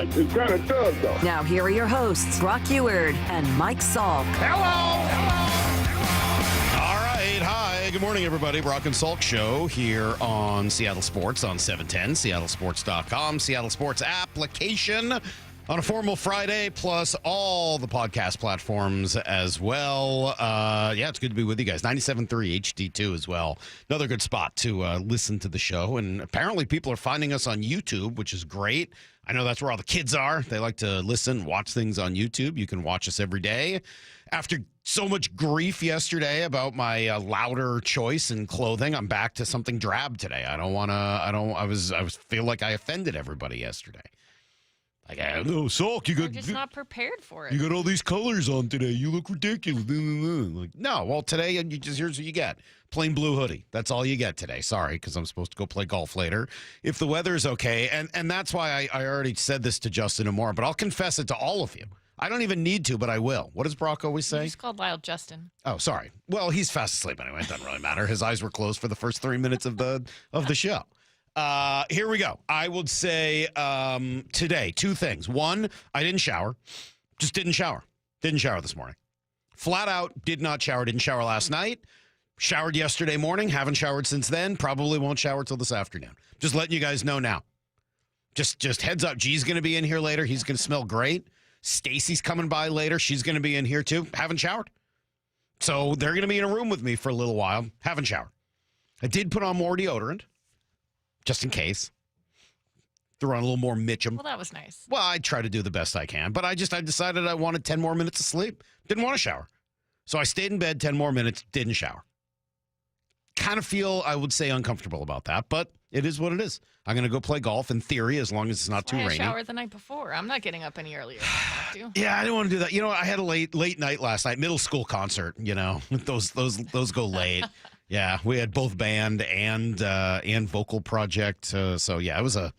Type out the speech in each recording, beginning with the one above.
does. It kind of does, though. Now, here are your hosts, Brock Eward and Mike Salk. All right. Hi. Good morning, everybody. Brock and Salk Show here on Seattle Sports on 710, seattlesports.com, Seattle Sports application on a formal Friday, plus all the podcast platforms as well. Yeah, it's good to be with you guys. 97.3 HD2 as well. Another good spot to listen to the show. And apparently people are finding us on YouTube, which is great. I know that's where all the kids are. They like to listen, watch things on YouTube. You can watch us every day. After so much grief yesterday about my louder choice in clothing, I'm back to something drab today. I feel like I offended everybody yesterday. Like, oh, Salk, You're just not prepared for it. You got all these colors on today. You look ridiculous. Like, no, well, today, here's what you get. Plain blue hoodie. That's all you get today. Sorry, because I'm supposed to go play golf later. If the weather's okay, and that's why I already said this to Justin and more, but I'll confess it to all of you. I don't even need to, but I will. What does Brock always say? You just called Lyle Justin. Oh, sorry. Well, he's fast asleep anyway. It doesn't really matter. His eyes were closed for the first 3 minutes of the show. Here we go. I would say today, two things. One, I didn't shower. Just didn't shower. Didn't shower this morning. Flat out, did not shower. Didn't shower last night. Showered yesterday morning. Haven't showered since then. Probably won't shower till this afternoon. Just letting you guys know now. Just heads up. G's going to be in here later. He's going to smell great. Stacy's coming by later. She's going to be in here too. Haven't showered. So they're going to be in a room with me for a little while. Haven't showered. I did put on more deodorant. Just in case. Threw on a little more Mitchum. Well, that was nice. Well, I try to do the best I can, but I decided I wanted 10 more minutes of sleep. Didn't want to shower. So I stayed in bed 10 more minutes, didn't shower. Kind of feel, I would say, uncomfortable about that, but it is what it is. I'm going to go play golf in theory as long as it's not too rainy. I showered the night before. I'm not getting up any earlier than I have to. Yeah, I didn't want to do that. You know, I had a late night last night, middle school concert, you know. Those go late. Yeah, we had both band and vocal project. So yeah, it was a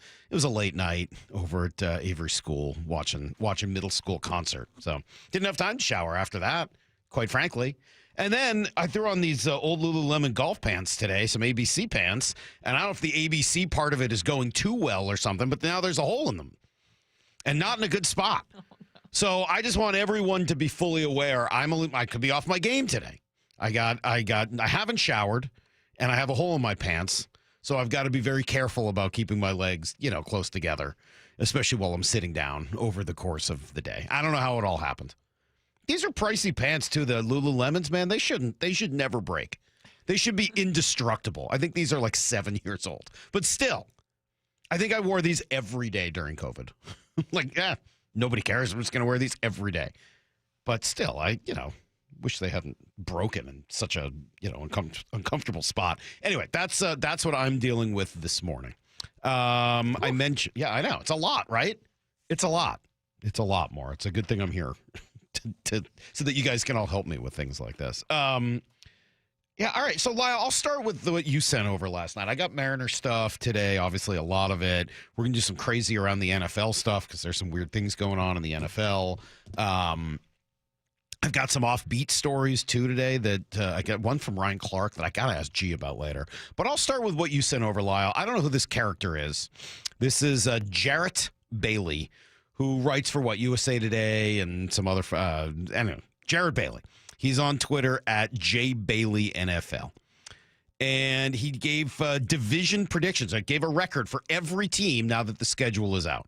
late night over at Avery School watching middle school concert. So didn't have time to shower after that, quite frankly. And then I threw on these old Lululemon golf pants today, some ABC pants, and I don't know if the ABC part of it is going too well or something, but now there's a hole in them, and not in a good spot. Oh, no. So I just want everyone to be fully aware. I could be off my game today. I haven't showered, and I have a hole in my pants, so I've got to be very careful about keeping my legs, close together, especially while I'm sitting down over the course of the day. I don't know how it all happened. These are pricey pants, too, the Lululemons, man. They should never break. They should be indestructible. I think these are like 7 years old. But still, I think I wore these every day during COVID. Nobody cares. I'm just going to wear these every day. But still, I wish they hadn't broken in such a uncomfortable spot. Anyway, that's what I'm dealing with this morning. I mentioned, yeah, I know it's a lot, right? It's a lot more. It's a good thing I'm here so that you guys can all help me with things like this. Yeah, all right. So Lyle, I'll start with what you sent over last night. I got Mariner stuff today. Obviously, a lot of it. We're gonna do some crazy around the NFL stuff because there's some weird things going on in the NFL. I've got some offbeat stories, too, today that I got one from Ryan Clark that I got to ask G about later. But I'll start with what you sent over, Lyle. I don't know who this character is. This is Jarrett Bailey, who writes for, USA Today and some other, anyway, Jarrett Bailey. He's on Twitter at JBaileyNFL. And he gave division predictions. I gave a record for every team now that the schedule is out.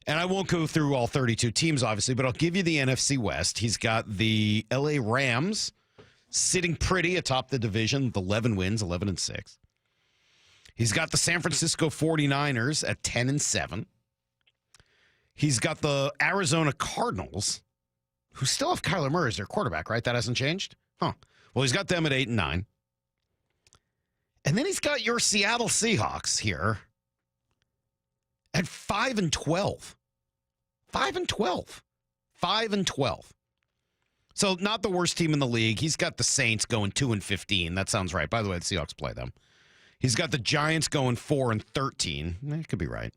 And I won't go through all 32 teams, obviously, but I'll give you the NFC West. He's got the LA Rams sitting pretty atop the division with 11 wins, 11-6. He's got the San Francisco 49ers at 10-7. He's got the Arizona Cardinals, who still have Kyler Murray as their quarterback, right? That hasn't changed? Huh. Well, he's got them at 8-9. And then he's got your Seattle Seahawks here at 5-12. 5-12. 5-12. So not the worst team in the league. He's got the Saints going 2-15. That sounds right. By the way, the Seahawks play them. He's got the Giants going 4-13. That could be right.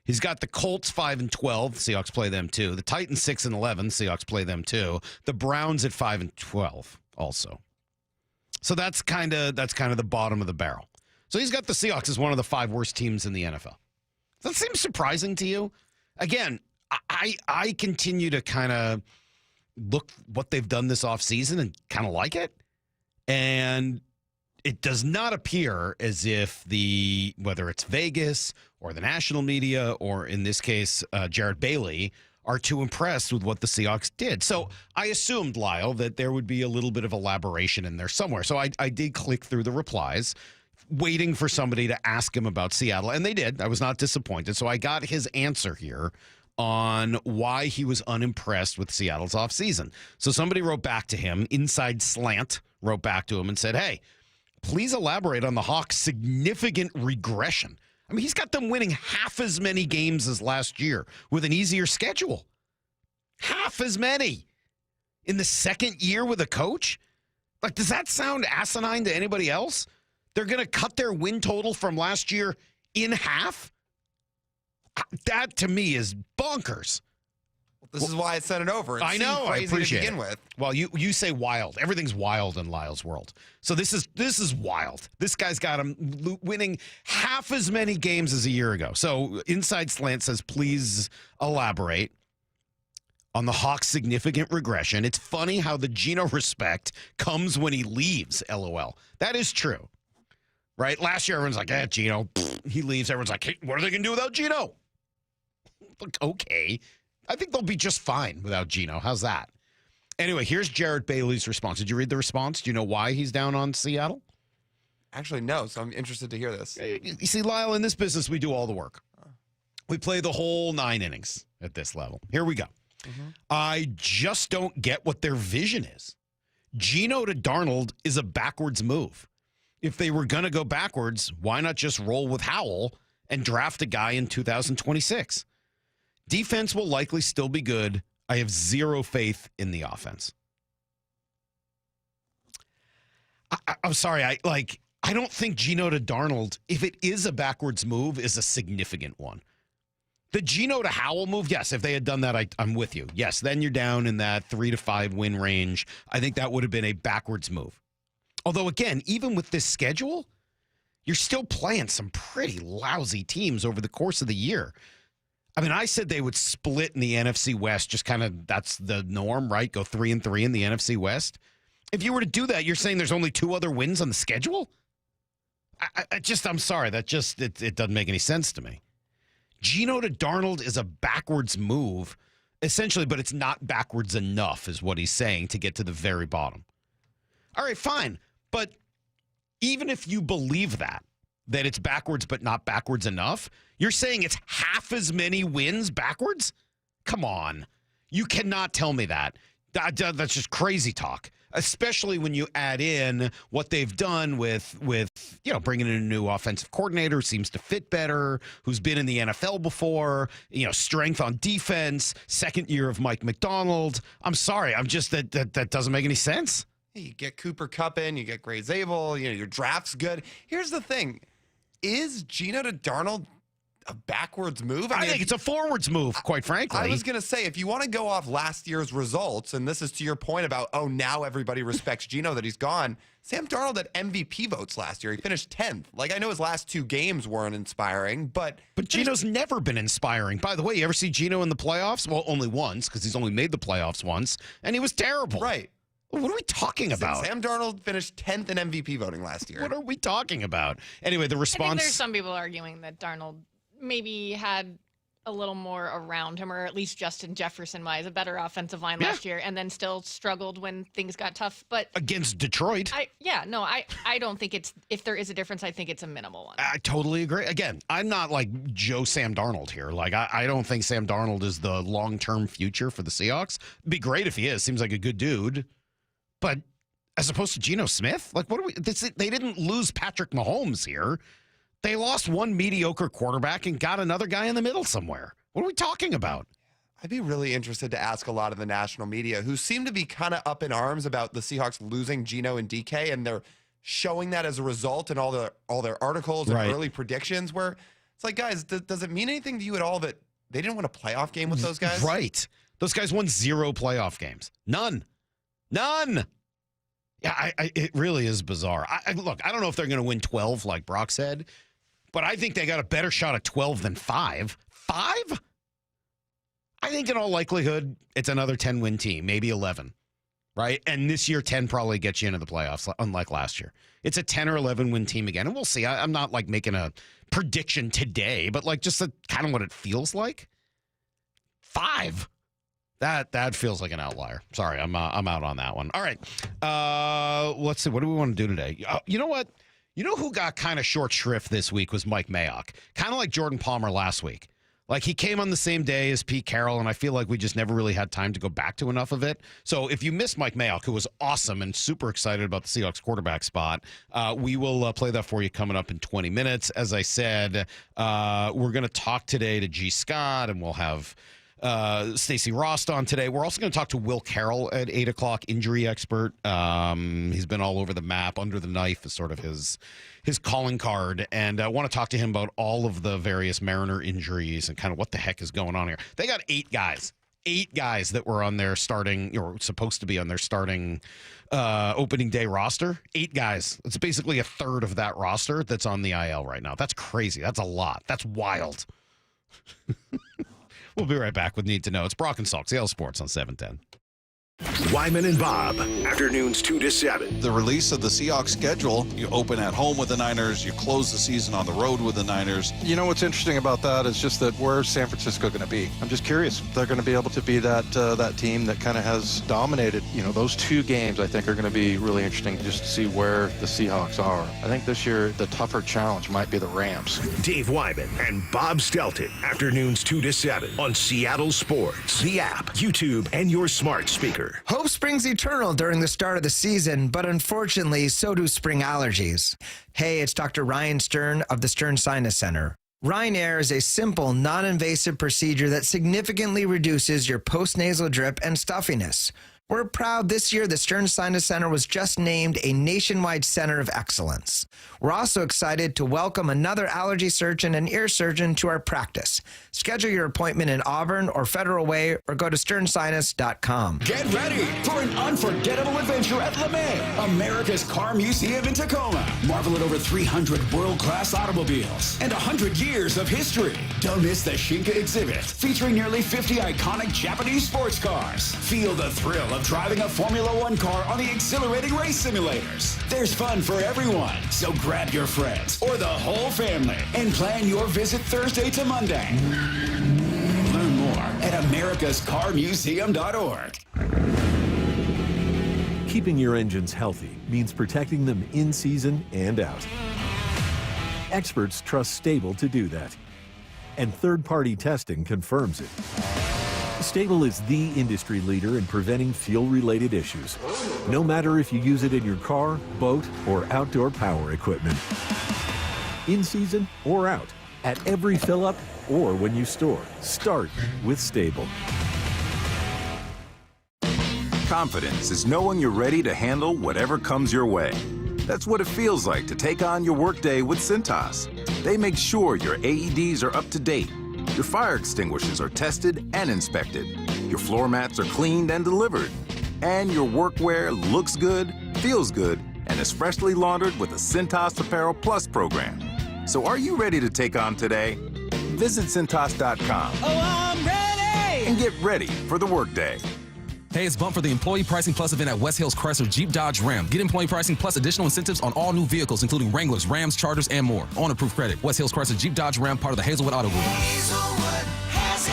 He's got the Colts 5-12. Seahawks play them too. The Titans 6-11. Seahawks play them too. The Browns at 5-12 also. So that's kind of the bottom of the barrel. So he's got the Seahawks as one of the 5 worst teams in the NFL. That seems surprising to you. again, I continue to kind of look what they've done this offseason and kind of like it. And it does not appear as if whether it's Vegas or the national media or in this case, Jared Bailey are too impressed with what the Seahawks did. So I assumed, Lyle, that there would be a little bit of elaboration in there somewhere. So I did click through the replies, waiting for somebody to ask him about Seattle. And they did. I was not disappointed. So I got his answer here on why he was unimpressed with Seattle's offseason. So somebody wrote back to him, Inside Slant wrote back to him and said, hey, please elaborate on the Hawks' significant regression. I mean, he's got them winning half as many games as last year with an easier schedule. Half as many in the second year with a coach? Like, does that sound asinine to anybody else? They're going to cut their win total from last year in half? That, to me, is bonkers. This is why I sent it over. I know. I appreciate to begin it. with. Well, you say wild. Everything's wild in Lyle's world. So this is wild. This guy's got him winning half as many games as a year ago. So Inside Slant says, please elaborate on the Hawks' significant regression. It's funny how the Geno respect comes when he leaves, LOL. That is true. Right? Last year, everyone's like, Geno, he leaves. Everyone's like, hey, what are they going to do without Geno? Like, okay. I think they'll be just fine without Geno. How's that? Anyway, here's Jared Bailey's response. Did you read the response? Do you know why he's down on Seattle? Actually, no, so I'm interested to hear this. You see, Lyle, in this business, we do all the work. We play the whole 9 innings at this level. Here we go. I just don't get what their vision is. Geno to Darnold is a backwards move. If they were going to go backwards, why not just roll with Howell and draft a guy in 2026? Defense will likely still be good. I have zero faith in the offense. I'm sorry. I don't think Geno to Darnold, if it is a backwards move, is a significant one. The Geno to Howell move, yes, if they had done that, I'm with you. Yes, then you're down in that 3 to 5 win range. I think that would have been a backwards move. Although, again, even with this schedule, you're still playing some pretty lousy teams over the course of the year. I mean, I said they would split in the NFC West, just kind of that's the norm, right? Go 3-3 in the NFC West. If you were to do that, you're saying there's only 2 other wins on the schedule? I'm sorry. That just, it doesn't make any sense to me. Geno to Darnold is a backwards move, essentially, but it's not backwards enough, is what he's saying, to get to the very bottom. All right, fine. But even if you believe that it's backwards but not backwards enough, you're saying it's half as many wins backwards? Come on. You cannot tell me that. That's just crazy talk, especially when you add in what they've done with bringing in a new offensive coordinator who seems to fit better, who's been in the NFL before, strength on defense, second year of Mike McDonald. I'm sorry. I'm just that doesn't make any sense. You get Cooper Kupp in, you get Gray Zabel, your draft's good. Here's the thing. Is Geno to Darnold a backwards move? I think it's a forwards move, quite frankly. I was going to say, if you want to go off last year's results, and this is to your point about, now everybody respects Geno that he's gone, Sam Darnold had MVP votes last year. He finished 10th. I know his last 2 games weren't inspiring, but Geno's never been inspiring. By the way, you ever see Geno in the playoffs? Well, only once, because he's only made the playoffs once, and he was terrible. Right. What are we talking about? Sam Darnold finished 10th in MVP voting last year. What are we talking about? Anyway, the response... I think there's some people arguing that Darnold maybe had a little more around him, or at least Justin Jefferson-wise, a better offensive line last year, and then still struggled when things got tough. But against Detroit. I don't think it's... If there is a difference, I think it's a minimal one. I totally agree. Again, I'm not like Joe Sam Darnold here. I don't think Sam Darnold is the long-term future for the Seahawks. It'd be great if he is. Seems like a good dude. But as opposed to Geno Smith, what are we? They didn't lose Patrick Mahomes here. They lost one mediocre quarterback and got another guy in the middle somewhere. What are we talking about? I'd be really interested to ask a lot of the national media who seem to be kind of up in arms about the Seahawks losing Geno and DK, and they're showing that as a result in all their articles and early predictions. Where it's like, guys, does it mean anything to you at all that they didn't win a playoff game with those guys? Right. Those guys won 0 playoff games. None. Yeah, it really is bizarre. Look, I don't know if they're going to win 12 like Brock said, but I think they got a better shot at 12 than 5. 5? think in all likelihood, it's another 10-win team, maybe 11, right? And this year, 10 probably gets you into the playoffs, unlike last year. It's a 10 or 11-win team again, and we'll see. I'm not like making a prediction today, but like just kind of what it feels like. 5. That feels like an outlier. Sorry, I'm out on that one. All right, let's see. What do we want to do today? You know what? You know who got kind of short shrift this week was Mike Mayock. Kind of like Jordan Palmer last week. Like, he came on the same day as Pete Carroll, and I feel like we just never really had time to go back to enough of it. So if you missed Mike Mayock, who was awesome and super excited about the Seahawks quarterback spot, we will play that for you coming up in 20 minutes. As I said, we're going to talk today to G. Scott, and we'll have Stacy Rost on today. We're also going to talk to Will Carroll at 8 o'clock, injury expert. He's been all over the map. Under the knife is sort of his calling card. And I want to talk to him about all of the various Mariner injuries and kind of what the heck is going on here. They got 8 guys. 8 guys that were on their starting, or supposed to be on their starting opening day roster. 8 guys. It's basically a third of that roster that's on the IL right now. That's crazy. That's a lot. That's wild. We'll be right back with Need to Know. It's Brock and Salk, Seattle Sports on 710. Wyman and Bob, afternoons 2 to 7. The release of the Seahawks schedule, you open at home with the Niners, you close the season on the road with the Niners. You know what's interesting about that is just that where's San Francisco going to be? I'm just curious. They're going to be able to be that team that kind of has dominated. You know, those 2 games I think are going to be really interesting just to see where the Seahawks are. I think this year the tougher challenge might be the Rams. Dave Wyman and Bob Stelton, afternoons 2 to 7 on Seattle Sports, the app, YouTube, and your smart speaker. Hope springs eternal during the start of the season, but unfortunately, so do spring allergies. Hey, it's Dr. Ryan Stern of the Stern Sinus Center. Rhine Air is a simple, non-invasive procedure that significantly reduces your postnasal drip and stuffiness. We're proud this year the Stern Sinus Center was just named a nationwide center of excellence. We're also excited to welcome another allergy surgeon and ear surgeon to our practice. Schedule your appointment in Auburn or Federal Way or go to sternsinus.com. Get ready for an unforgettable adventure at LeMay, America's Car Museum in Tacoma. Marvel at over 300 world-class automobiles and 100 years of history. Don't miss the Shinka exhibit featuring nearly 50 iconic Japanese sports cars. Feel the thrill of driving a Formula One car on the exhilarating race simulators. There's fun for everyone, so grab your friends or the whole family and plan your visit Thursday to Monday. Learn more at americascarmuseum.org. Keeping your engines healthy means protecting them in season and out. Experts trust Stable to do that, and third-party testing confirms it. Stable is the industry leader in preventing fuel-related issues, no matter if you use it in your car, boat, or outdoor power equipment. In season or out, at every fill-up or when you store, start with Stable. Confidence is knowing you're ready to handle whatever comes your way. That's what it feels like to take on your workday with Cintas. They make sure your AEDs are up to date, your fire extinguishers are tested and inspected, your floor mats are cleaned and delivered, and your workwear looks good, feels good, and is freshly laundered with the Cintas Apparel Plus program. So are you ready to take on today? Visit Cintas.com. Oh, I'm ready! And get ready for the workday. Hey, it's Bump for the Employee Pricing Plus event at West Hills Chrysler Jeep Dodge Ram. Get employee pricing plus additional incentives on all new vehicles, including Wranglers, Rams, Chargers, and more. On approved credit. West Hills Chrysler Jeep Dodge Ram, part of the Hazelwood Auto Group. Hazelwood has it.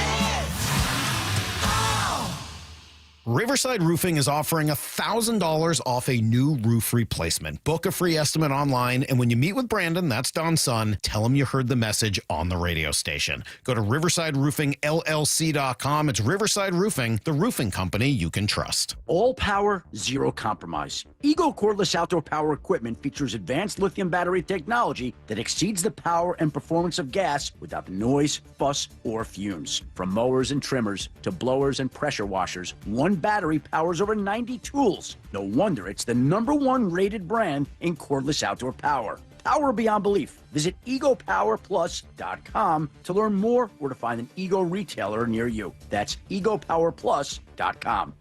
Riverside Roofing is offering $1,000 off a new roof replacement. Book a free estimate online, and when you meet with Brandon, that's Don's son, tell him you heard the message on the radio station. Go to riversideroofingllc.com. It's Riverside Roofing, the roofing company you can trust. All power, zero compromise. Eagle cordless outdoor power equipment features advanced lithium battery technology that exceeds the power and performance of gas without the noise, fuss, or fumes. From mowers and trimmers to blowers and pressure washers, one battery powers over 90 tools. No wonder it's the #1 rated brand in cordless outdoor power. Power beyond belief. Visit egopowerplus.com to learn more or to find an Ego retailer near you. That's egopowerplus.com.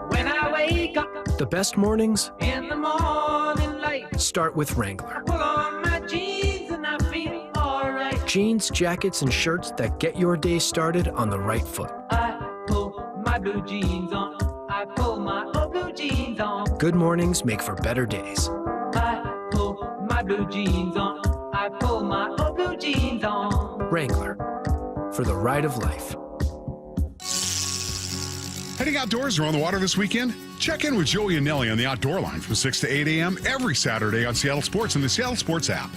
When I wake up, the best mornings in the morning light, start with Wrangler. I pull on my jeans and I feel alright. Jeans, jackets, and shirts that get your day started on the right foot. I pull my blue jeans on. I pull my old blue jeans on. Good mornings make for better days. I pull my blue jeans on. I pull my old blue jeans on. Wrangler, for the ride of life. Heading outdoors or on the water this weekend? Check in with Joey and Nelly on the Outdoor Line from 6 to 8 a.m. every Saturday on Seattle Sports and the Seattle Sports app.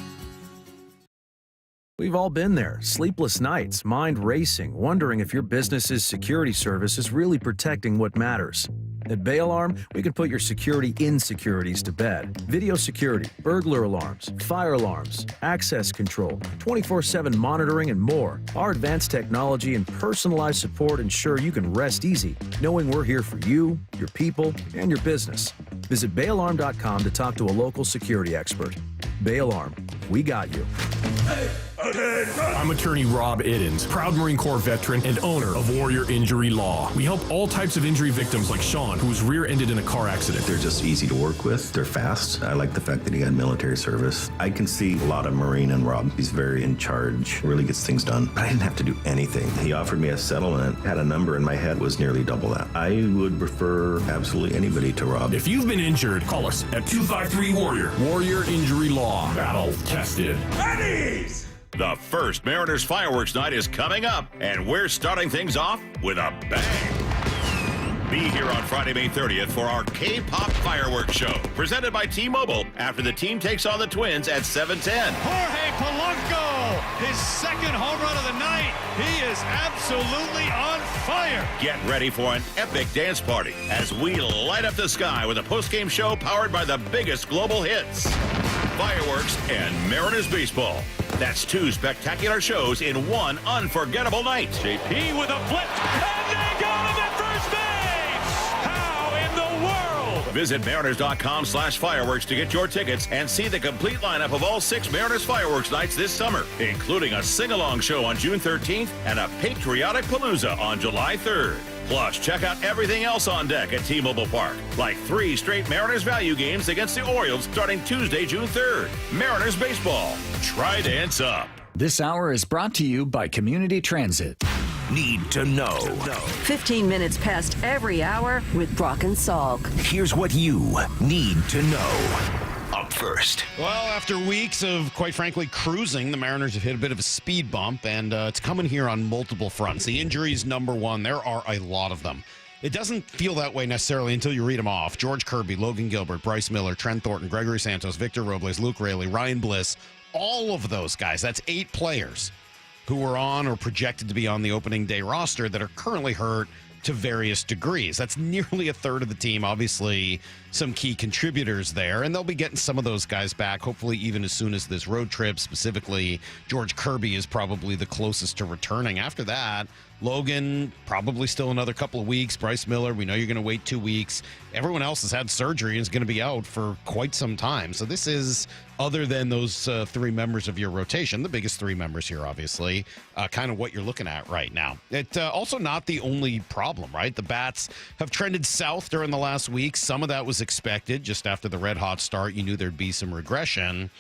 We've all been there. Sleepless nights, mind racing, wondering if your business's security service is really protecting what matters. At Bay Alarm, we can put your security insecurities to bed. Video security, burglar alarms, fire alarms, access control, 24/7 monitoring, and more. Our advanced technology and personalized support ensure you can rest easy, knowing we're here for you, your people, and your business. Visit bayalarm.com to talk to a local security expert. Bay Alarm, we got you. I'm attorney Rob Iddens, proud Marine Corps veteran and owner of Warrior Injury Law. We help all types of injury victims like Sean, who was rear-ended in a car accident. They're just easy to work with. They're fast. I like the fact that he had military service. I can see a lot of Marine in Rob. He's very in charge, really gets things done. But I didn't have to do anything. He offered me a settlement, had a number in my head, was nearly double that. I would refer absolutely anybody to Rob. If you've been injured, call us at 253-WARRIOR. Warrior Injury Law. Battle tested. Eddie's! The first Mariners fireworks night is coming up, and we're starting things off with a bang. Be here on Friday, May 30th for our K-Pop fireworks show, presented by T-Mobile, after the team takes on the Twins at 7:10. Jorge Polanco, his second home run of the night. He is absolutely on fire. Get ready for an epic dance party as we light up the sky with a post-game show powered by the biggest global hits, fireworks, and Mariners baseball. That's two spectacular shows in one unforgettable night. JP with a flip, and they got him at first base! How in the world? Visit Mariners.com/fireworks to get your tickets and see the complete lineup of all 6 Mariners fireworks nights this summer, including a sing-along show on June 13th and a patriotic palooza on July 3rd. Plus, check out everything else on deck at T-Mobile Park, like 3 straight Mariners value games against the Orioles starting Tuesday, June 3rd. Mariners baseball. Try dance up. This hour is brought to you by Community Transit. Need to know. 15 minutes past every hour with Brock and Salk. Here's what you need to know. Up first. Well, after weeks of, quite frankly, cruising, the Mariners have hit a bit of a speed bump, and it's coming here on multiple fronts. The injuries, number one. There are a lot of them. It doesn't feel that way necessarily until you read them off. George Kirby, Logan Gilbert, Bryce Miller, Trent Thornton, Gregory Santos, Victor Robles, Luke Raley, Ryan Bliss, all of those guys. That's 8 players who were on or projected to be on the opening day roster that are currently hurt to various degrees. That's nearly a third of the team. Obviously, some key contributors there, and they'll be getting some of those guys back, hopefully even as soon as this road trip. Specifically, George Kirby is probably the closest to returning. After that, Logan, probably still another couple of weeks. Bryce Miller, we know you're going to wait 2 weeks. Everyone else has had surgery and is going to be out for quite some time. So this is, other than those 3 members of your rotation, the biggest 3 members here, obviously, kind of what you're looking at right now. It also not the only problem, right? The bats have trended south during the last week. Some of that was expected. Just after the red-hot start, you knew there'd be some regression.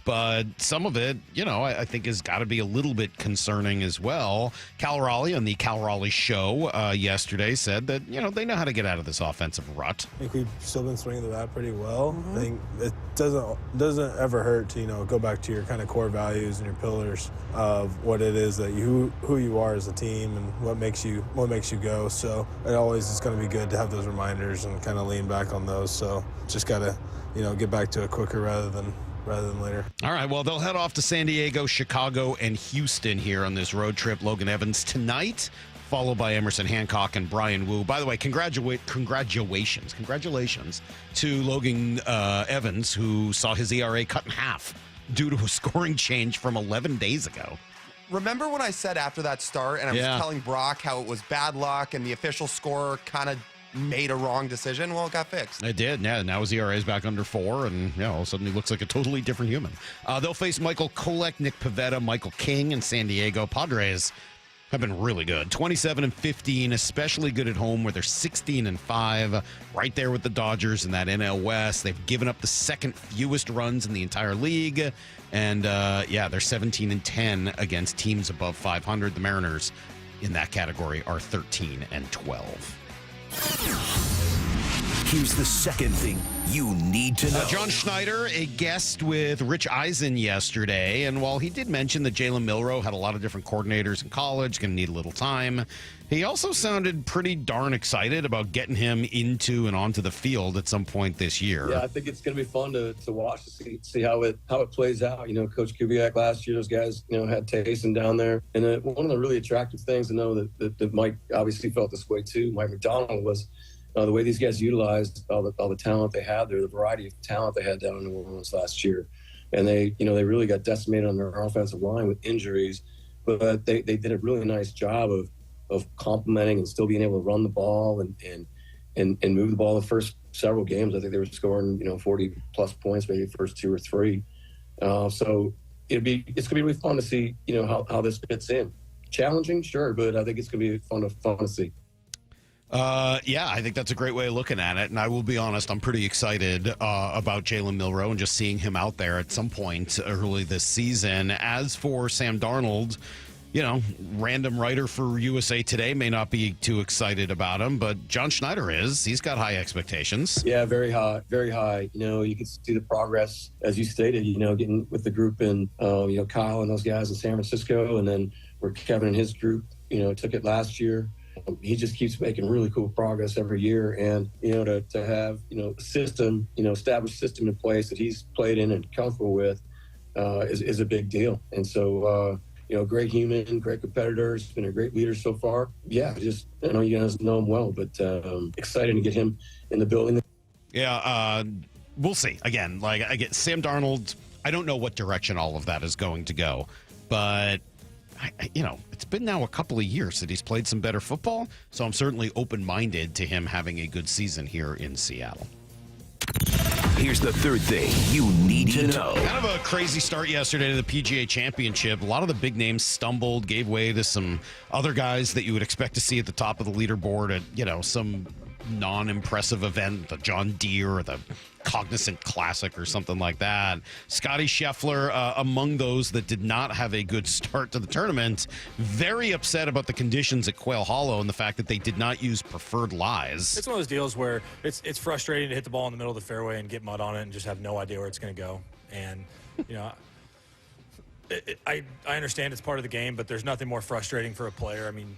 But some of it, I think has got to be a little bit concerning as well. Cal Raleigh on the Cal Raleigh show yesterday said that, they know how to get out of this offensive rut. I think we've still been swinging the bat pretty well. I think it doesn't ever hurt to, go back to your kind of core values and your pillars of what it is that who you are as a team and what makes you go. So it always is going to be good to have those reminders and kind of lean back on those. So just got to, get back to it quicker rather than later. All right, well, they'll head off to San Diego, Chicago, and Houston here on this road trip. Logan Evans tonight, followed by Emerson Hancock and Brian Wu. By the way, congratulations to Logan Evans, who saw his ERA cut in half due to a scoring change from 11 days ago. Remember when I said after that start, and I was telling Brock how it was bad luck and the official score kind of made a wrong decision? Well, it got fixed. It did, yeah. Now his ERA is back under 4, and all of a sudden he looks like a totally different human. They'll face Michael Kolek, Nick Pivetta, Michael King in San Diego. Padres have been really good. 27-15, especially good at home where they're 16-5, right there with the Dodgers in that NL West. They've given up the second fewest runs in the entire league. And, they're 17-10 against teams above 500. The Mariners in that category are 13-12. Here's the second thing you need to know. John Schneider, a guest with Rich Eisen yesterday, and while he did mention that Jalen Milroe had a lot of different coordinators in college, going to need a little time, he also sounded pretty darn excited about getting him into and onto the field at some point this year. Yeah, I think it's going to be fun to watch, to see how it plays out. Coach Kubiak last year, those guys, had Taysom down there. And one of the really attractive things to know that Mike obviously felt this way too, Mike McDonald, was the way these guys utilized all the talent they had there, the variety of talent they had down in New Orleans last year. And they really got decimated on their offensive line with injuries, but they did a really nice job of complementing and still being able to run the ball and move the ball the first several games. I think they were scoring, 40 plus points, maybe the first 2 or 3. So it's going to be really fun to see, how this fits in. Challenging, sure, but I think it's going to be fun to see. I think that's a great way of looking at it. And I will be honest, I'm pretty excited about Jalen Milroe and just seeing him out there at some point early this season. As for Sam Darnold, random writer for USA Today may not be too excited about him, but John Schneider is. He's got high expectations. Yeah, very high, very high. You can see the progress, as you stated, getting with the group and, Kyle and those guys in San Francisco, and then where Kevin and his group, took it last year. He just keeps making really cool progress every year. And, to have, a system, established system in place that he's played in and comfortable with is a big deal. And so, great human, great competitor. He's been a great leader so far. Yeah, I know you guys know him well, but excited to get him in the building. Yeah, we'll see. Again, I get Sam Darnold. I don't know what direction all of that is going to go, but it's been now a couple of years that he's played some better football, so I'm certainly open-minded to him having a good season here in Seattle. Here's the third thing you need to know. Kind of a crazy start yesterday to the PGA Championship. A lot of the big names stumbled, gave way to some other guys that you would expect to see at the top of the leaderboard at, some non-impressive event, the John Deere or the Cognizant Classic or something like that. Scotty Scheffler, among those that did not have a good start to the tournament, very upset about the conditions at Quail Hollow and the fact that they did not use preferred lies. It's one of those deals where it's frustrating to hit the ball in the middle of the fairway and get mud on it and just have no idea where it's going to go. And, I understand it's part of the game, but there's nothing more frustrating for a player. I mean,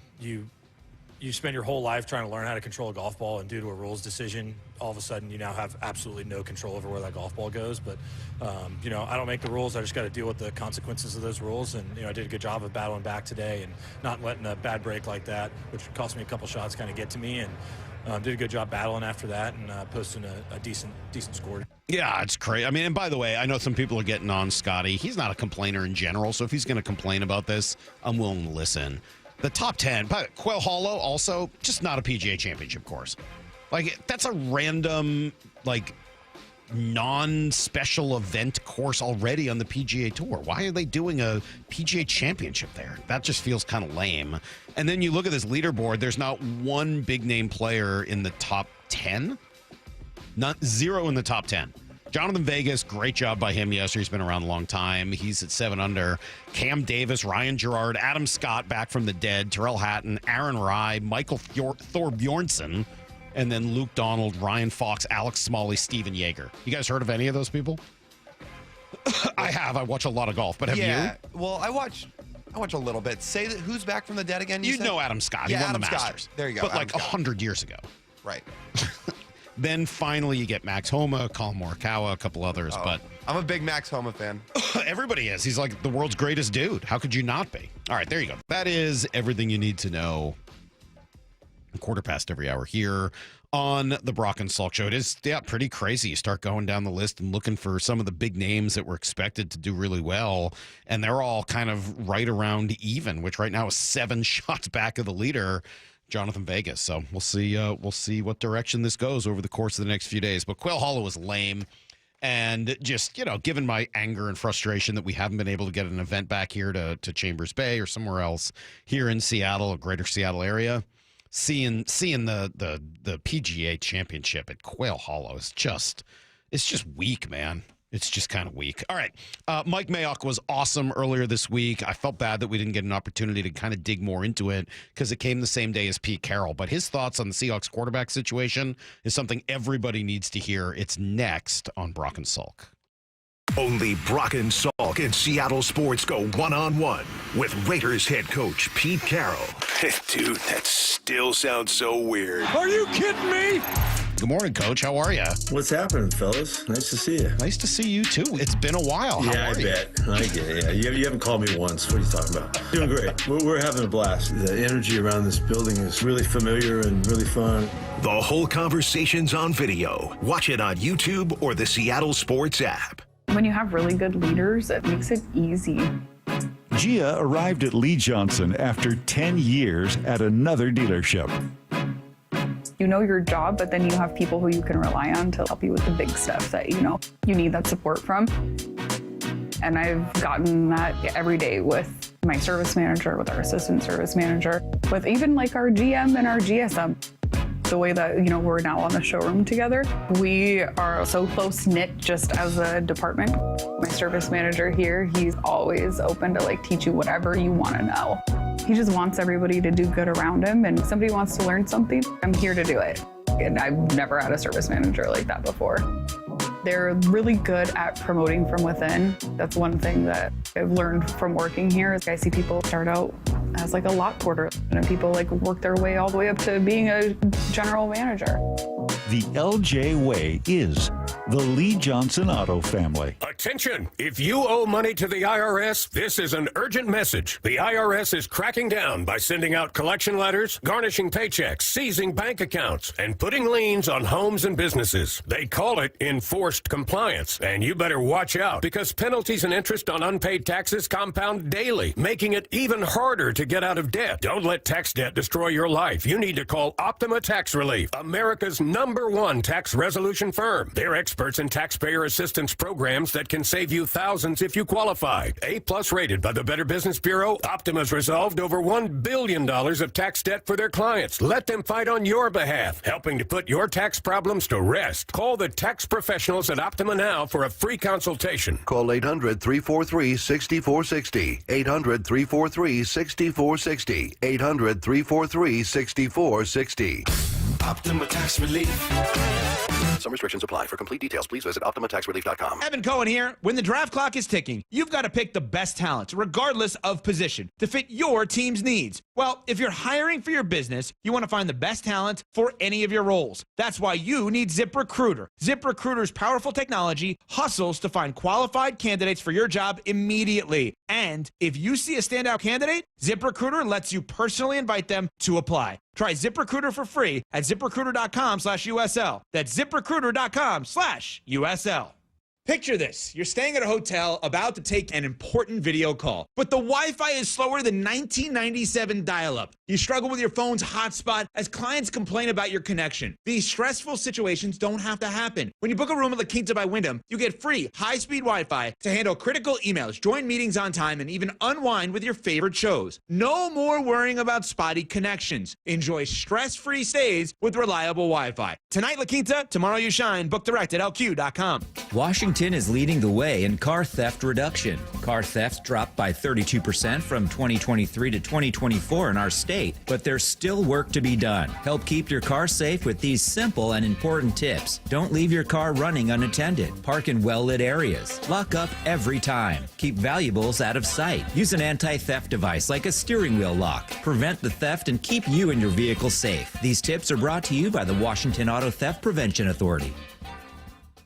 you spend your whole life trying to learn how to control a golf ball, and due to a rules decision, all of a sudden you now have absolutely no control over where that golf ball goes. But, I don't make the rules. I just got to deal with the consequences of those rules. And, I did a good job of battling back today and not letting a bad break like that, which cost me a couple shots, kind of get to me. And did a good job battling after that and posting a decent score. Yeah, it's crazy. I mean, and by the way, I know some people are getting on Scotty. He's not a complainer in general, so if he's going to complain about this, I'm willing to listen. The top 10, but Quail Hollow also just not a PGA Championship course. That's a random, non-special event course already on the PGA Tour. Why are they doing a PGA Championship there? That just feels kind of lame. And then you look at this leaderboard, there's not one big-name player in the top 10. Zero in the top 10. Jonathan Vegas, great job by him yesterday. He's been around a long time. He's at 7 under. Cam Davis, Ryan Gerard, Adam Scott back from the dead, Terrell Hatton, Aaron Rye, Michael Thorbjornsen, and then Luke Donald, Ryan Fox, Alex Smalley, Steven Yeager. You guys heard of any of those people? I have. I watch a lot of golf, but have you? Well, I watch a little bit. Say that who's back from the dead again? You know Adam Scott. He won Adam the Masters. Scott. There you go. But Adam Scott. 100 years ago. Right. Then finally you get Max Homa, Colin Morikawa, a couple others. But I'm a big Max Homa fan. Everybody is. He's like the world's greatest dude. How could you not be? All right, there you go. That is everything you need to know. A quarter past every hour here on the Brock and Salk Show. It is pretty crazy. You start going down the list and looking for some of the big names that were expected to do really well, and they're all kind of right around even, which right now is 7 shots back of the leader, Jonathan Vegas. So we'll see what direction this goes over the course of the next few days. But Quail Hollow was lame. And just, given my anger and frustration that we haven't been able to get an event back here to Chambers Bay or somewhere else here in Seattle, greater Seattle area, seeing the PGA Championship at Quail Hollow is just weak, man. It's just kind of weak. All right. Mike Mayock was awesome earlier this week. I felt bad that we didn't get an opportunity to kind of dig more into it because it came the same day as Pete Carroll. But his thoughts on the Seahawks quarterback situation is something everybody needs to hear. It's next on Brock and Salk. Only Brock and Salk in Seattle Sports go one-on-one with Raiders head coach Pete Carroll. Dude, that still sounds so weird. Are you kidding me? Good morning, Coach. How are you? What's happening, fellas? Nice to see you. Nice to see you, too. It's been a while. How I are you? bet. I get it. Yeah. You haven't called me once. What are you talking about? Doing great. We're having a blast. The energy around this building is really familiar and really fun. The whole conversation's on video. Watch it on YouTube or the Seattle Sports app. When you have really good leaders, it makes it easy. Gia arrived at Lee Johnson after 10 years at another dealership. You know your job, but then you have people who you can rely on to help you with the big stuff that you need that support from. And I've gotten that every day with my service manager, with our assistant service manager, with even like our GM and our GSM. The way that, we're now on the showroom together, we are so close-knit just as a department. My service manager here, he's always open to teach you whatever you want to know. He just wants everybody to do good around him, and if somebody wants to learn something, I'm here to do it. And I've never had a service manager like that before. They're really good at promoting from within. That's one thing that I've learned from working here is I see people start out as a lot porter, and people work their way all the way up to being a general manager. The LJ way is the Lee Johnson Auto family. Attention! If you owe money to the IRS, this is an urgent message. The IRS is cracking down by sending out collection letters, garnishing paychecks, seizing bank accounts, and putting liens on homes and businesses. They call it enforced compliance, and you better watch out because penalties and interest on unpaid taxes compound daily, making it even harder to get out of debt. Don't let tax debt destroy your life. You need to call Optima Tax Relief, America's #1 tax resolution firm. They're experts in taxpayer assistance programs that can save you thousands if you qualify. A+ rated by the Better Business Bureau, Optima's resolved over $1 billion of tax debt for their clients. Let them fight on your behalf, helping to put your tax problems to rest. Call the tax professionals at Optima now for a free consultation. Call 800-343-6460. 800-343-6460. 800-343-6460. Optima Tax Relief. Some restrictions apply. For complete details, please visit OptimaTaxRelief.com. Evan Cohen here. When the draft clock is ticking, you've got to pick the best talent, regardless of position, to fit your team's needs. Well, if you're hiring for your business, you want to find the best talent for any of your roles. That's why you need ZipRecruiter. ZipRecruiter's powerful technology hustles to find qualified candidates for your job immediately. And if you see a standout candidate, ZipRecruiter lets you personally invite them to apply. Try ZipRecruiter for free at ZipRecruiter.com/USL. That's ZipRecruiter.com/USL. Picture this. You're staying at a hotel about to take an important video call, but the Wi-Fi is slower than 1997 dial-up. You struggle with your phone's hotspot as clients complain about your connection. These stressful situations don't have to happen. When you book a room at La Quinta by Wyndham, you get free high-speed Wi-Fi to handle critical emails, join meetings on time, and even unwind with your favorite shows. No more worrying about spotty connections. Enjoy stress-free stays with reliable Wi-Fi. Tonight, La Quinta, tomorrow you shine. Book direct at LQ.com. Washington is leading the way in car theft reduction. Car theft dropped by 32% from 2023 to 2024 in our state, but there's still work to be done. Help keep your car safe with these simple and important tips. Don't leave your car running unattended. Park in well-lit areas. Lock up every time. Keep valuables out of sight. Use an anti-theft device like a steering wheel lock. Prevent the theft and keep you and your vehicle safe. These tips are brought to you by the Washington Auto Theft Prevention Authority.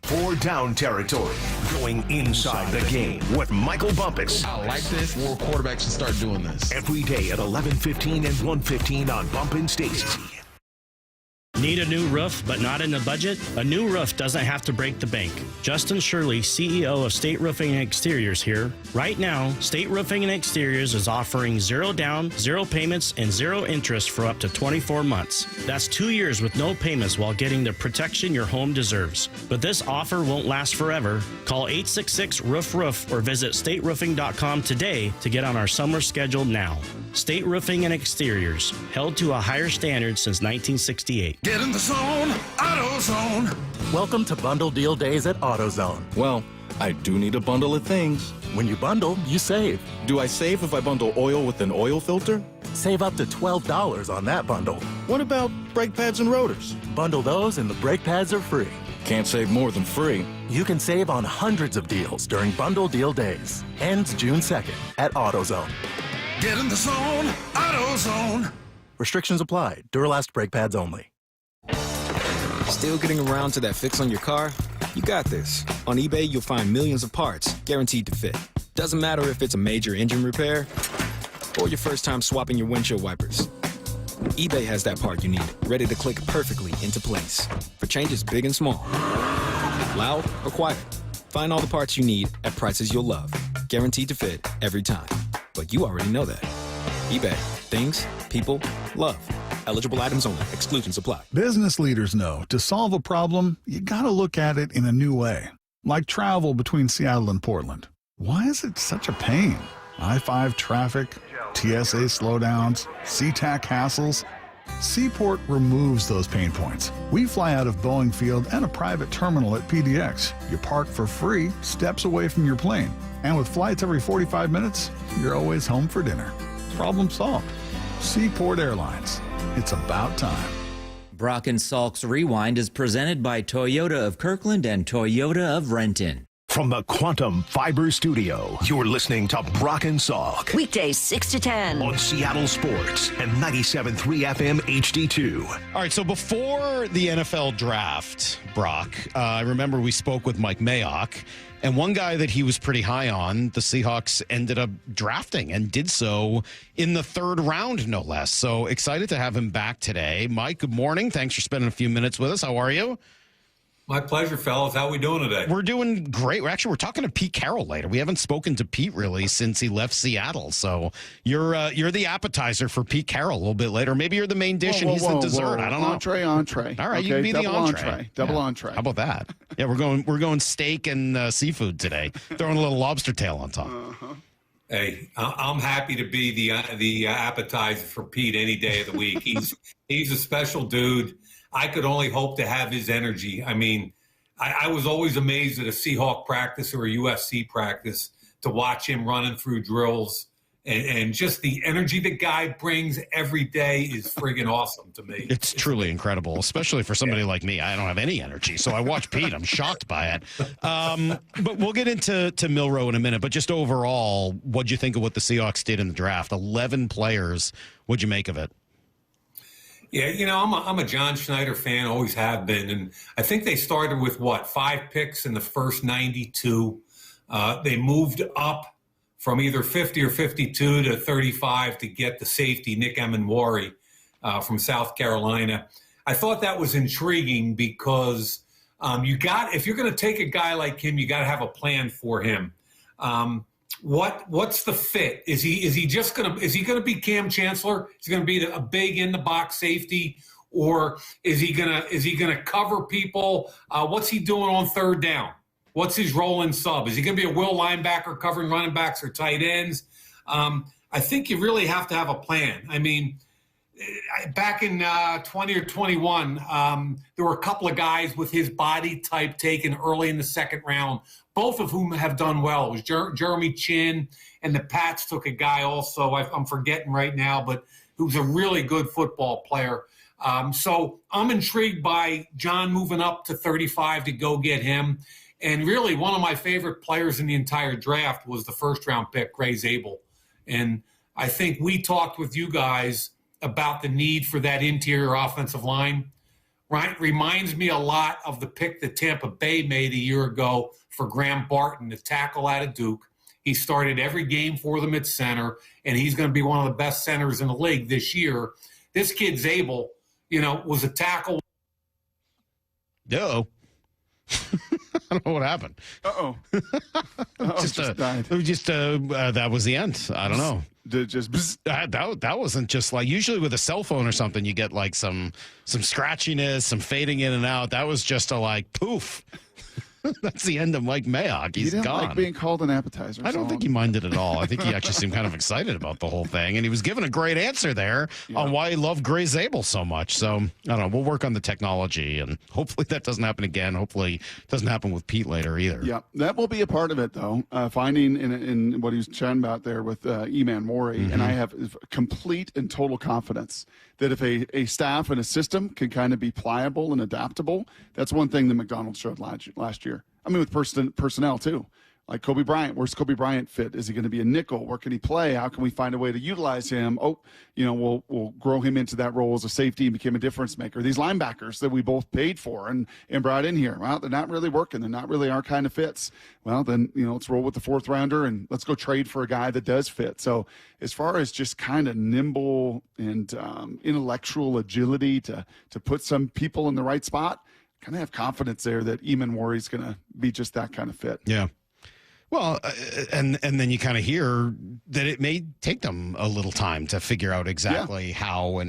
4 Down Territory, going inside the game with Michael Bumpus. I like this. More quarterbacks should start doing this. Every day at 11:15 and 1:15 on Bump and Stacy. Need a new roof but not in the budget? A new roof doesn't have to break the bank. Justin Shirley, CEO of State Roofing and Exteriors here. Right now, State Roofing and Exteriors is offering 0 down, 0 payments, and 0 interest for up to 24 months. That's 2 years with no payments while getting the protection your home deserves. But this offer won't last forever. Call 866-ROOF-ROOF or visit stateroofing.com today to get on our summer schedule now. State Roofing and Exteriors, held to a higher standard since 1968. Get in the zone, AutoZone. Welcome to Bundle Deal Days at AutoZone. Well, I do need a bundle of things. When you bundle, you save. Do I save if I bundle oil with an oil filter? Save up to $12 on that bundle. What about brake pads and rotors? Bundle those and the brake pads are free. Can't save more than free. You can save on hundreds of deals during Bundle Deal Days. Ends June 2nd at AutoZone. Get in the zone, AutoZone. Restrictions apply. Duralast brake pads only. Still getting around to that fix on your car? You got this. On eBay, you'll find millions of parts guaranteed to fit. Doesn't matter if it's a major engine repair or your first time swapping your windshield wipers. eBay has that part you need, ready to click perfectly into place for changes big and small. Loud or quiet, find all the parts you need at prices you'll love. Guaranteed to fit every time. But you already know that. eBay. Things, people, love. Eligible items only. Exclusions apply. Business leaders know to solve a problem, you gotta look at it in a new way. Like travel between Seattle and Portland. Why is it such a pain? I-5 traffic, TSA slowdowns, SeaTac hassles. Seaport removes those pain points. We fly out of Boeing Field and a private terminal at PDX. You park for free, steps away from your plane. And with flights every 45 minutes, you're always home for dinner. Problem solved. Seaport Airlines. It's about time. Brock and Salk's Rewind is presented by Toyota of Kirkland and Toyota of Renton. From the Quantum Fiber Studio, you're listening to Brock and Salk. Weekdays 6 to 10. On Seattle Sports and 97.3 FM HD2. All right, so before the NFL draft, Brock, I remember we spoke with Mike Mayock, and one guy that he was pretty high on, the Seahawks ended up drafting and did so in the 3rd round, no less. So excited to have him back today. Mike, good morning. Thanks for spending a few minutes with us. How are you? My pleasure, fellas. How are we doing today? We're doing great. We're talking to Pete Carroll later. We haven't spoken to Pete really since he left Seattle. So you're the appetizer for Pete Carroll a little bit later. Maybe you're the main dish and he's the dessert. I don't know. Entree. All right, okay, you can be the entree. Double entree. How about that? Yeah, we're going steak and seafood today. Throwing a little lobster tail on top. Hey, I'm happy to be the appetizer for Pete any day of the week. He's a special dude. I could only hope to have his energy. I mean, I was always amazed at a Seahawk practice or a UFC practice to watch him running through drills. And just the energy the guy brings every day is friggin' awesome to me. It's truly incredible, especially for somebody like me. I don't have any energy, so I watch Pete. I'm shocked by it. But we'll get into Milroe in a minute. But just overall, what'd you think of what the Seahawks did in the draft? 11 players. What'd you make of it? Yeah, you know, I'm a John Schneider fan, always have been. And I think they started with, 5 picks in the first 92. They moved up from either 50 or 52 to 35 to get the safety, Nick Emanwari, from South Carolina. I thought that was intriguing because if you're going to take a guy like him, you got to have a plan for him. What's the fit? Is he going to be Cam Chancellor? Is he going to be a big in the box safety, or is he going to cover people? What's he doing on 3rd down? What's his role in sub? Is he going to be a will linebacker covering running backs or tight ends? I think you really have to have a plan. I mean, back in 20 or 21, there were a couple of guys with his body type taken early in the 2nd round, both of whom have done well. It was Jeremy Chin, and the Pats took a guy also, I'm forgetting right now, but who's a really good football player. So I'm intrigued by John moving up to 35 to go get him. And really, one of my favorite players in the entire draft was the 1st-round pick, Gray Zabel. And I think we talked with you guys about the need for that interior offensive line. Right? Reminds me a lot of the pick that Tampa Bay made a year ago for Graham Barton, the tackle out of Duke. He started every game for them at center, and he's going to be one of the best centers in the league this year. This kid, Zabel, was a tackle I don't know what happened. Uh-oh. That was the end. I don't know. That wasn't just like, usually with a cell phone or something, you get like some scratchiness, some fading in and out. That was just a like poof. That's the end of Mike Mayock. He's he didn't gone. like being called an appetizer. I don't think he minded at all. I think he actually seemed kind of excited about the whole thing, and he was given a great answer there on why he loved Gray Zabel so much. So I don't know. We'll work on the technology, and hopefully that doesn't happen again. Hopefully it doesn't happen with Pete later either. Yeah, that will be a part of it, though. Finding in what he was chatting about there with E-Man Morey, and I have complete and total confidence that if a staff and a system can kind of be pliable and adaptable, that's one thing that McDonald showed last year. I mean, with personnel, too. Like Kobe Bryant, where's Kobe Bryant fit? Is he going to be a nickel? Where can he play? How can we find a way to utilize him? Oh, we'll grow him into that role as a safety and become a difference maker. These linebackers that we both paid for and brought in here, well, they're not really working. They're not really our kind of fits. Well, then, let's roll with the fourth rounder and let's go trade for a guy that does fit. So as far as just kind of nimble and intellectual agility to put some people in the right spot, kind of have confidence there that Eamon Warry's going to be just that kind of fit. Yeah. Well, and then you kind of hear that it may take them a little time to figure out exactly how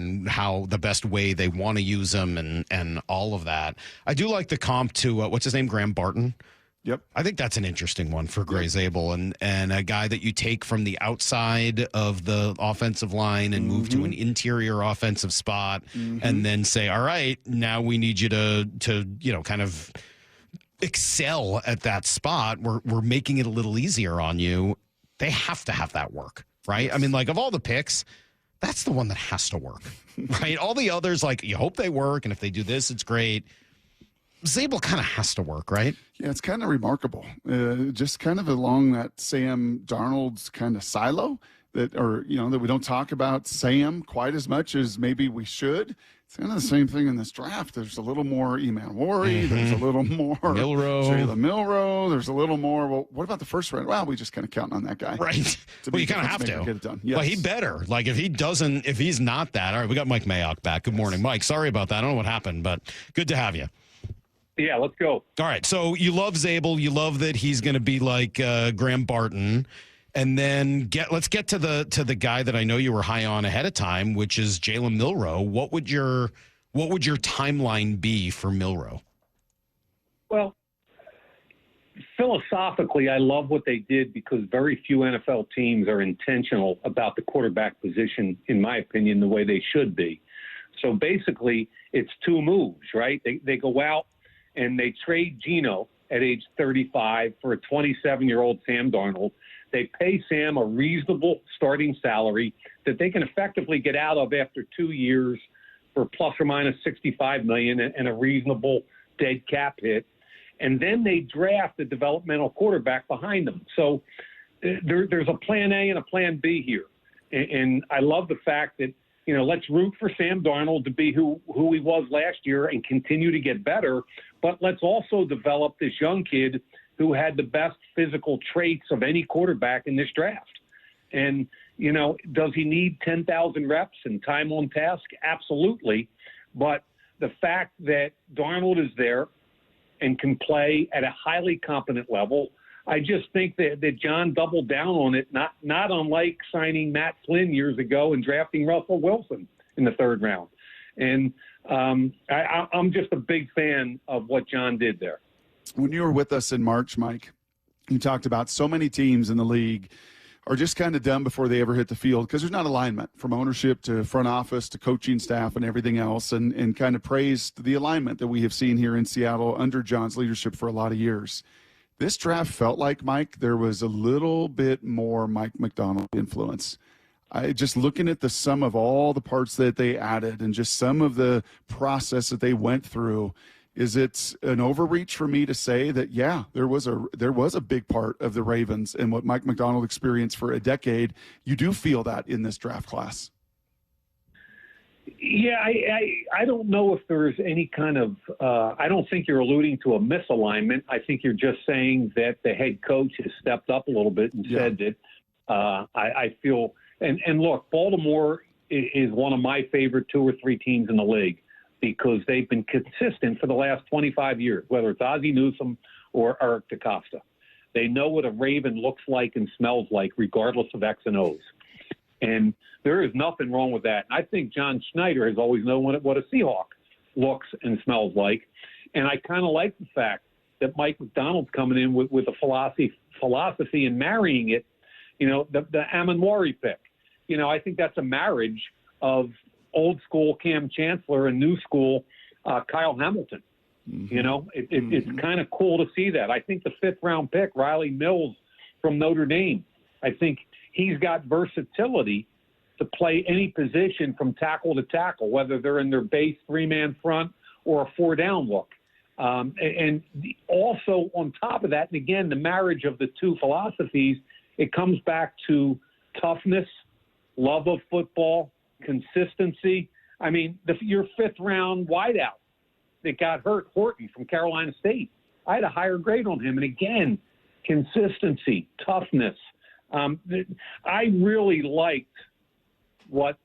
the best way they want to use them and all of that. I do like the comp to what's his name, Graham Barton. Yep. I think that's an interesting one for Gray Zabel and a guy that you take from the outside of the offensive line and move to an interior offensive spot and then say, all right, now we need you to kind of excel at that spot. We're making it a little easier on you. They have to have that work, right? Yes. I mean, like of all the picks, that's the one that has to work, right? All the others, like you hope they work, and if they do this, it's great. Zabel kind of has to work, right? Yeah, it's kind of remarkable. Just kind of along that Sam Darnold's kind of silo that we don't talk about Sam quite as much as maybe we should. It's kind of the same thing in this draft. There's a little more Eman Worry. There's a little more Jayla Milroe. There's a little more. Well, what about the first round? Well, we just kind of counting on that guy. Right. Well, you kind of have to. Get it done. Yes. But he better. Like, if he's not that. All right, we got Mike Mayock back. Good morning, Mike. Sorry about that. I don't know what happened, but good to have you. Yeah, let's go. All right. So you love Zabel. You love that he's going to be like Graham Barton. And then let's get to the guy that I know you were high on ahead of time, which is Jalen Milroe. What would your timeline be for Milroe? Well, philosophically, I love what they did because very few NFL teams are intentional about the quarterback position, in my opinion, the way they should be. So basically, it's two moves, right? They go out and they trade Geno at age 35 for a 27-year-old Sam Darnold. They pay Sam a reasonable starting salary that they can effectively get out of after 2 years for plus or minus $65 million and a reasonable dead cap hit. And then they draft a developmental quarterback behind them. So there's a plan A and a plan B here. And I love the fact that, let's root for Sam Darnold to be who he was last year and continue to get better. But let's also develop this young kid who had the best physical traits of any quarterback in this draft. And, does he need 10,000 reps and time on task? Absolutely. But the fact that Darnold is there and can play at a highly competent level, I just think that John doubled down on it, not unlike signing Matt Flynn years ago and drafting Russell Wilson in the third round. And I'm just a big fan of what John did there. When you were with us in March, Mike, you talked about so many teams in the league are just kind of done before they ever hit the field because there's not alignment from ownership to front office to coaching staff and everything else, and kind of praised the alignment that we have seen here in Seattle under John's leadership for a lot of years. This draft felt like, Mike, there was a little bit more Mike Macdonald influence. Just looking at the sum of all the parts that they added and just some of the process that they went through, is it an overreach for me to say that, yeah, there was a big part of the Ravens and what Mike Macdonald experienced for a decade? You do feel that in this draft class? Yeah, I don't know if there's any kind of I don't think you're alluding to a misalignment. I think you're just saying that the head coach has stepped up a little bit and said that I feel – and look, Baltimore is one of my favorite 2 or 3 teams in the league. because they've been consistent for the last 25 years, whether it's Ozzie Newsome or Eric DeCosta. They know what a Raven looks like and smells like, regardless of X and O's. And there is nothing wrong with that. I think John Schneider has always known what a Seahawk looks and smells like. And I kind of like the fact that Mike McDonald's coming in with a philosophy and marrying it, the Amanwari pick. I think that's a marriage of old school Cam Chancellor and new school Kyle Hamilton. It's kind of cool to see that. I think the 5th round pick, Riley Mills from Notre Dame, I think he's got versatility to play any position from tackle to tackle, whether they're in their base 3-man front or a 4-down look. Also on top of that, and again, the marriage of the two philosophies, it comes back to toughness, love of football, consistency. I mean, your 5th round wideout that got hurt, Horton from Carolina State, I had a higher grade on him. And again, consistency, toughness. I really liked what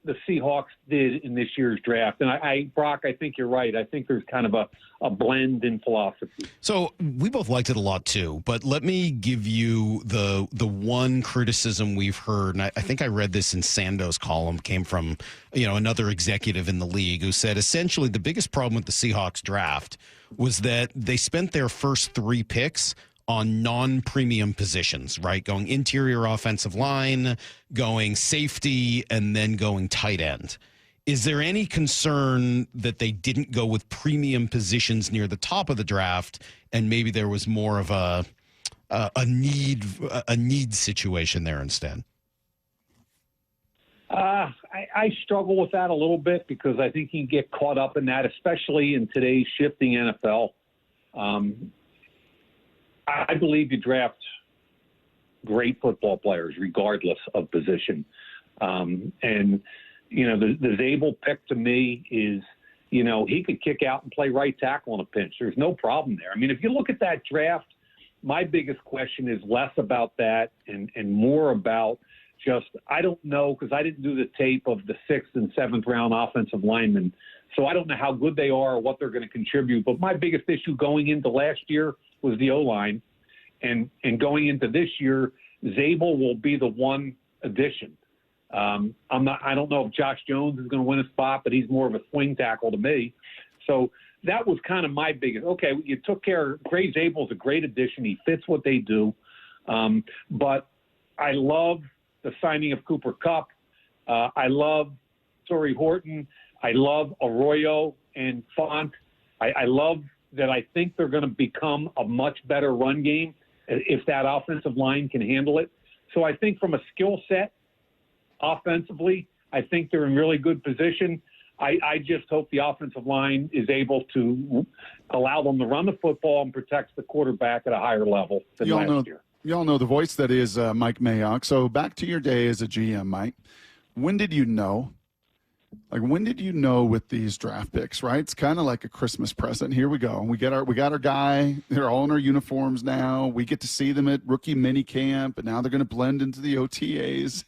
the Seahawks did in this year's draft. And Brock, I think you're right. I think there's kind of a blend in philosophy. So we both liked it a lot too, but let me give you the one criticism we've heard, and I think I read this in Sando's column, came from another executive in the league who said essentially the biggest problem with the Seahawks draft was that they spent their first 3 picks on non-premium positions, right? Going interior offensive line, going safety, and then going tight end. Is there any concern that they didn't go with premium positions near the top of the draft, and maybe there was more of a need situation there instead? I struggle with that a little bit because I think you get caught up in that, especially in today's shifting NFL. I believe you draft great football players regardless of position. The Zabel pick to me is, he could kick out and play right tackle on a pinch. There's no problem there. I mean, if you look at that draft, my biggest question is less about that and more about just, I don't know, because I didn't do the tape of the 6th and 7th round offensive linemen. So I don't know how good they are or what they're going to contribute. But my biggest issue going into last year was the O-line. And going into this year, Zabel will be the one addition. I don't know if Josh Jones is going to win a spot, but he's more of a swing tackle to me. So that was kind of my biggest. Okay, you took care. Gray Zabel's a great addition. He fits what they do. But I love the signing of Cooper Kupp. I love Torrey Horton. I love Arroyo and Font. I love that. I think they're going to become a much better run game if that offensive line can handle it. So I think from a skill set, offensively, I think they're in really good position. I just hope the offensive line is able to allow them to run the football and protect the quarterback at a higher level than last year. You all know the voice that is Mike Mayock. So back to your day as a GM, Mike. When did you know? When did you know with these draft picks, right? It's kind of like a Christmas present. Here we go. We got our guy. They're all in our uniforms now. We get to see them at rookie mini camp, and now they're going to blend into the OTAs.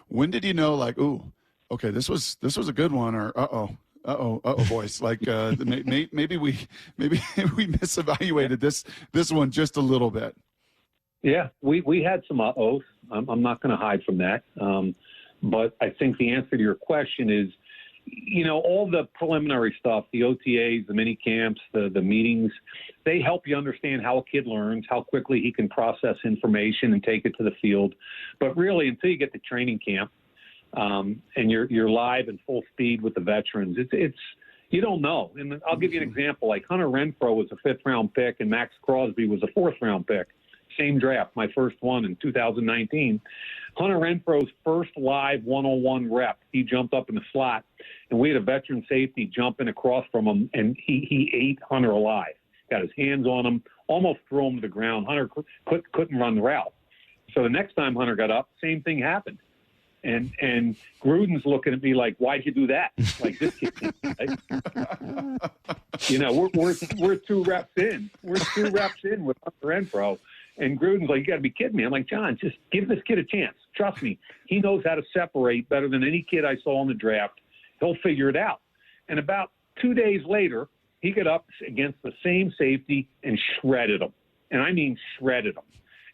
When did you know, ooh, okay, this was a good one, or boys, maybe we misevaluated this one just a little bit. Yeah, we had some uh-ohs. I'm not going to hide from that. But I think the answer to your question is, all the preliminary stuff, the OTAs, the mini camps, the meetings, they help you understand how a kid learns, how quickly he can process information and take it to the field. But really, until you get to training camp and you're live and full speed with the veterans, it's you don't know. And I'll give you an example. Like Hunter Renfrow was a 5th-round pick and Max Crosby was a 4th-round pick. Same draft, my first one in 2019. Hunter Renfro's first live one-on-one rep, he jumped up in the slot, and we had a veteran safety jumping across from him, and he ate Hunter alive. Got his hands on him, almost threw him to the ground. Hunter couldn't run the route. So the next time Hunter got up, same thing happened. And Gruden's looking at me like, why'd you do that? Like, this kid can't play. We're 2 reps in. We're 2 reps in with Hunter Renfrow. And Gruden's like, you got to be kidding me. I'm like, John, just give this kid a chance. Trust me. He knows how to separate better than any kid I saw in the draft. He'll figure it out. And about 2 days later, he got up against the same safety and shredded him. And I mean shredded him.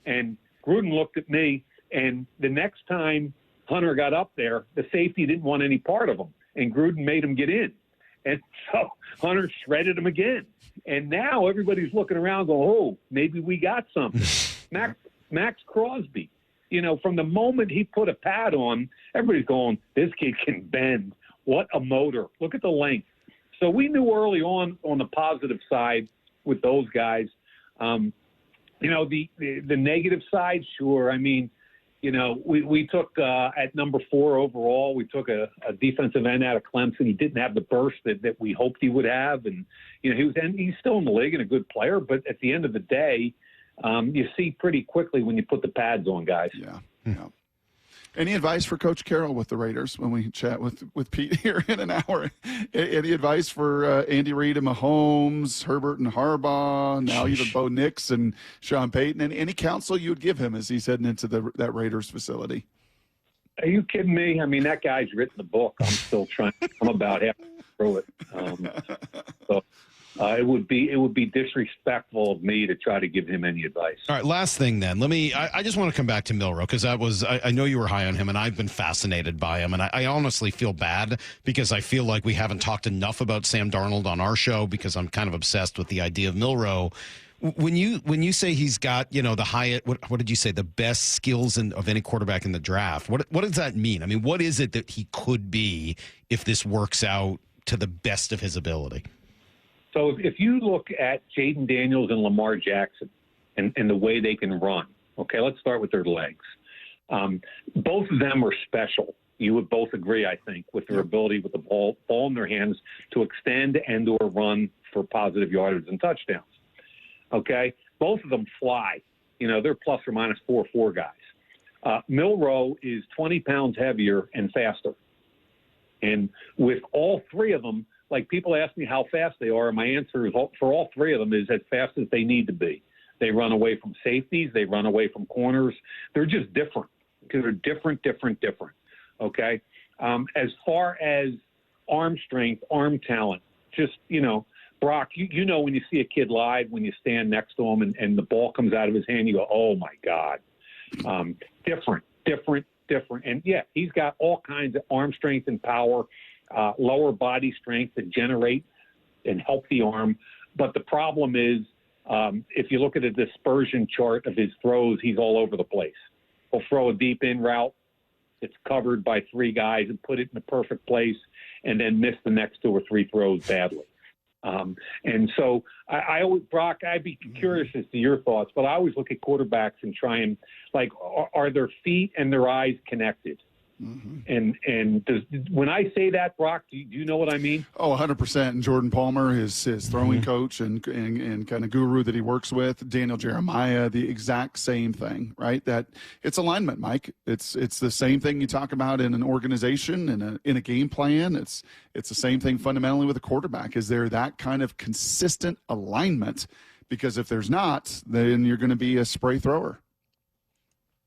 And Gruden looked at me, and the next time Hunter got up there, the safety didn't want any part of him, and Gruden made him get in. And so Hunter shredded him again. And now everybody's looking around going, oh, maybe we got something. Max Crosby, from the moment he put a pad on, everybody's going, this kid can bend. What a motor. Look at the length. So we knew early on the positive side with those guys. The negative side, sure. I mean, we took at number 4 overall, we took a defensive end out of Clemson. He didn't have the burst that we hoped he would have. And, he's still in the league and a good player. But at the end of the day, you see pretty quickly when you put the pads on guys. Yeah. Any advice for Coach Carroll with the Raiders when we chat with Pete here in an hour? Any advice for Andy Reid and Mahomes, Herbert and Harbaugh, now even Bo Nix and Sean Payton? And any counsel you would give him as he's heading into that Raiders facility? Are you kidding me? I mean, that guy's written the book. I'm still trying. I'm about halfway through it. It would be disrespectful of me to try to give him any advice. All right, last thing then. I just want to come back to Milroe because I know you were high on him, and I've been fascinated by him, and I honestly feel bad because I feel like we haven't talked enough about Sam Darnold on our show because I'm kind of obsessed with the idea of Milroe. When you say he's got the highest, what did you say, the best skills of any quarterback in the draft? What does that mean? I mean, what is it that he could be if this works out to the best of his ability? So if you look at Jaden Daniels and Lamar Jackson and the way they can run, okay, let's start with their legs. Both of them are special. You would both agree, I think, with their ability with the ball in their hands to extend and or run for positive yardage and touchdowns. Okay? Both of them fly. They're plus or minus 4.4 guys. Milroe is 20 pounds heavier and faster. And with all three of them, like people ask me how fast they are, and my answer is for all three of them is as fast as they need to be. They run away from safeties. They run away from corners. They're just different because they're different. Okay? As far as arm strength, arm talent, just, Brock, you know when you see a kid live, when you stand next to him and the ball comes out of his hand, you go, oh, my God. Different. And, yeah, he's got all kinds of arm strength and power. Lower body strength to generate and help the arm. But the problem is, if you look at a dispersion chart of his throws, he's all over the place. He'll throw a deep in route. It's covered by 3 guys and put it in the perfect place and then miss the next 2 or 3 throws badly. And so I always, Brock, I'd be curious as to your thoughts, but I always look at quarterbacks and try and, are their feet and their eyes connected? Mm-hmm. And when I say that, Brock, do you know what I mean? Oh, 100%. And Jordan Palmer, his throwing coach and kind of guru that he works with, Daniel Jeremiah, the exact same thing, right? That it's alignment, Mike. It's the same thing you talk about in an organization, in a game plan. It's the same thing fundamentally with a quarterback. Is there that kind of consistent alignment? Because if there's not, then you're going to be a spray thrower.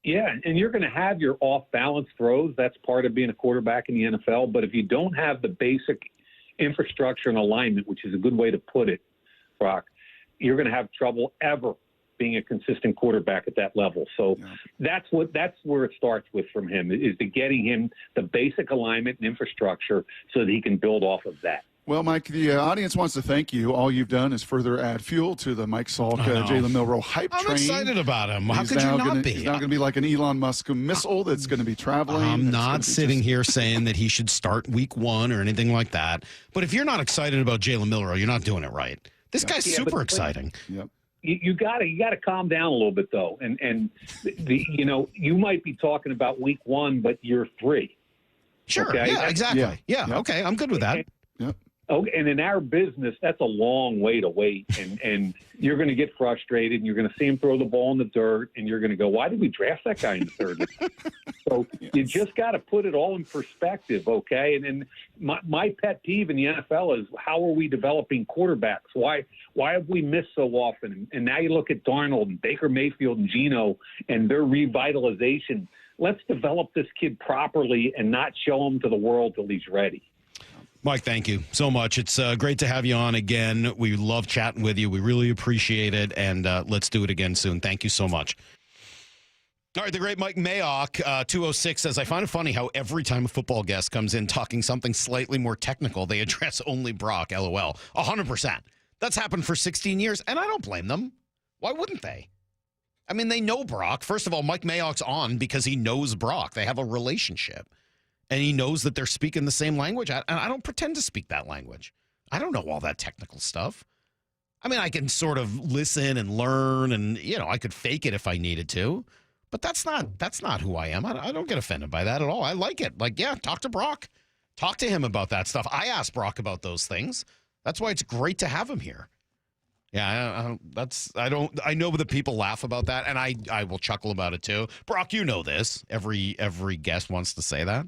Yeah, and you're going to have your off-balance throws. That's part of being a quarterback in the NFL. But if you don't have the basic infrastructure and alignment, which is a good way to put it, Brock, you're going to have trouble ever being a consistent quarterback at that level. So that's where it starts with from him, is to getting him the basic alignment and infrastructure so that he can build off of that. Well, Mike, the audience wants to thank you. All you've done is further add fuel to the Mike Salk, Jalen Milroe hype train. I'm excited about him. How could you not be? He's now going to be like an Elon Musk missile that's going to be traveling. I'm not sitting here saying that he should start week 1 or anything like that. But if you're not excited about Jalen Milroe, you're not doing it right. This guy's super exciting. Yep. You got to calm down a little bit though, and you might be talking about week 1, but year 3. Sure. Okay? Yeah. Exactly. Yeah. Okay. I'm good with that. Yep. Oh, and in our business, that's a long way to wait, and you're going to get frustrated, and you're going to see him throw the ball in the dirt, and you're going to go, why did we draft that guy in the third? So you just got to put it all in perspective, okay? And then my pet peeve in the NFL is, how are we developing quarterbacks? Why have we missed so often? And now you look at Darnold and Baker Mayfield and Geno and their revitalization. Let's develop this kid properly and not show him to the world till he's ready. Mike, thank you so much. It's great to have you on again. We love chatting with you. We really appreciate it, and let's do it again soon. Thank you so much. All right, the great Mike Mayock, 206, says, I find it funny how every time a football guest comes in talking something slightly more technical, they address only Brock, LOL. 100%. That's happened for 16 years, and I don't blame them. Why wouldn't they? I mean, they know Brock. First of all, Mike Mayock's on because he knows Brock. They have a relationship, and he knows that they're speaking the same language. I don't pretend to speak that language. I don't know all that technical stuff. I mean, I can sort of listen and learn, and, I could fake it if I needed to. But that's not who I am. I don't get offended by that at all. I like it. Like, yeah, talk to Brock. Talk to him about that stuff. I asked Brock about those things. That's why it's great to have him here. Yeah, I know that people laugh about that, and I will chuckle about it too. Brock, you know this. Every guest wants to say that.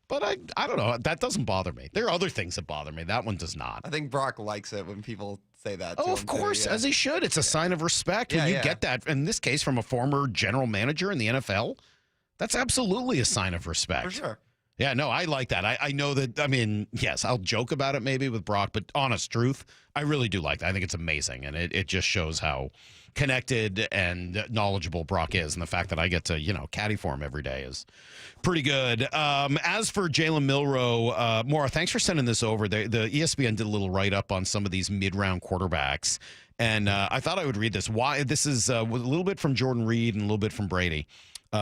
But I don't know. That doesn't bother me. There are other things that bother me. That one does not. I think Brock likes it when people say that. Oh, of course, as he should. It's a sign of respect. When you get that, in this case, from a former general manager in the NFL, that's absolutely a sign of respect. For sure. Yeah, no, I like that. I know that, yes, I'll joke about it maybe with Brock, but honest truth, I really do like that. I think it's amazing, and it just shows how connected and knowledgeable Brock is, and the fact that I get to, caddy for him every day is pretty good. As for Jalen Milroe, Maura, thanks for sending this over. The ESPN did a little write-up on some of these mid-round quarterbacks, and I thought I would read this. Why? This is a little bit from Jordan Reed and a little bit from Brady.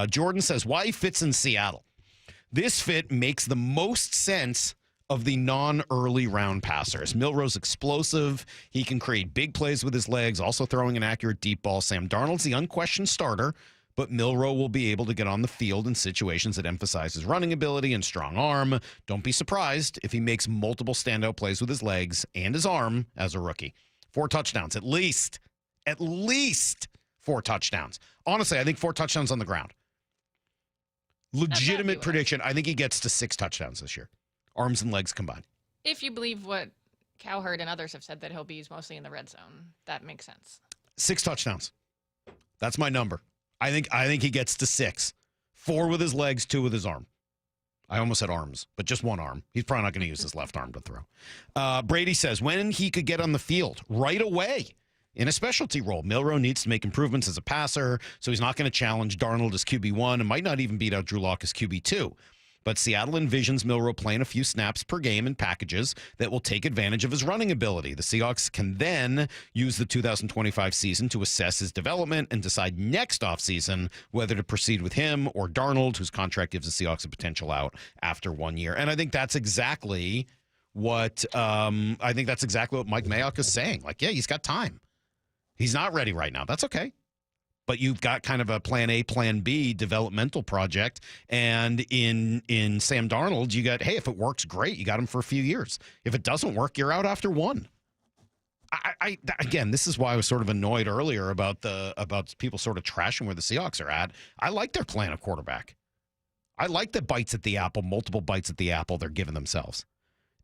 Jordan says, why he fits in Seattle. This fit makes the most sense of the non-early round passers. Milroe's explosive. He can create big plays with his legs, also throwing an accurate deep ball. Sam Darnold's the unquestioned starter, but Milroe will be able to get on the field in situations that emphasize his running ability and strong arm. Don't be surprised if he makes multiple standout plays with his legs and his arm as a rookie. 4 touchdowns, at least 4 touchdowns. Honestly, I think 4 touchdowns on the ground. Legitimate prediction. I think he gets to 6 touchdowns this year. Arms and legs combined. If you believe what Cowherd and others have said, that he'll be used mostly in the red zone, that makes sense. 6 touchdowns. That's my number. I think he gets to 6. 4 with his legs, 2 with his arm. I almost said arms, but just one arm. He's probably not going to use his left arm to throw. Brady says, when he could get on the field, right away. In a specialty role, Milroe needs to make improvements as a passer, so he's not going to challenge Darnold as QB1 and might not even beat out Drew Lock as QB2. But Seattle envisions Milroe playing a few snaps per game in packages that will take advantage of his running ability. The Seahawks can then use the 2025 season to assess his development and decide next offseason whether to proceed with him or Darnold, whose contract gives the Seahawks a potential out after 1 year. And I think that's exactly what Mike Mayock is saying. Like, yeah, he's got time. He's not ready right now. That's okay. But you've got kind of a plan A, plan B developmental project. And in Sam Darnold, you got, hey, if it works, great. You got him for a few years. If it doesn't work, you're out after 1. Again, this is why I was sort of annoyed earlier about people sort of trashing where the Seahawks are at. I like their plan of quarterback. I like the multiple bites at the apple they're giving themselves.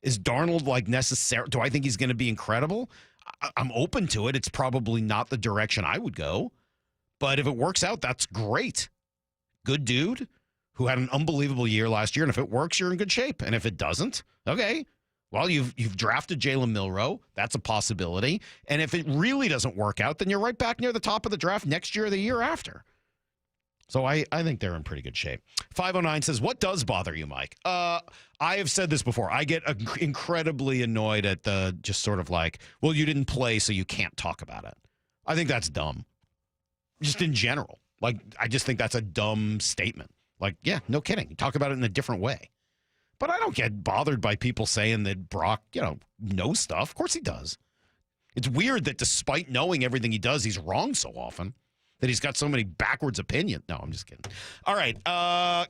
Is Darnold like necessary? Do I think he's going to be incredible? I'm open to it. It's probably not the direction I would go. But if it works out, that's great. Good dude who had an unbelievable year last year. And if it works, you're in good shape. And if it doesn't, okay. Well, you've drafted Jalen Milroe. That's a possibility. And if it really doesn't work out, then you're right back near the top of the draft next year or the year after. So I think they're in pretty good shape. 509 says, what does bother you, Mike? I have said this before. I get incredibly annoyed at the just sort of like, well, you didn't play, so you can't talk about it. I think that's dumb. Just in general. Like, I just think that's a dumb statement. Like, yeah, no kidding. Talk about it in a different way. But I don't get bothered by people saying that Brock, knows stuff. Of course he does. It's weird that despite knowing everything he does, he's wrong so often. That he's got so many backwards opinions. No, I'm just kidding. All right,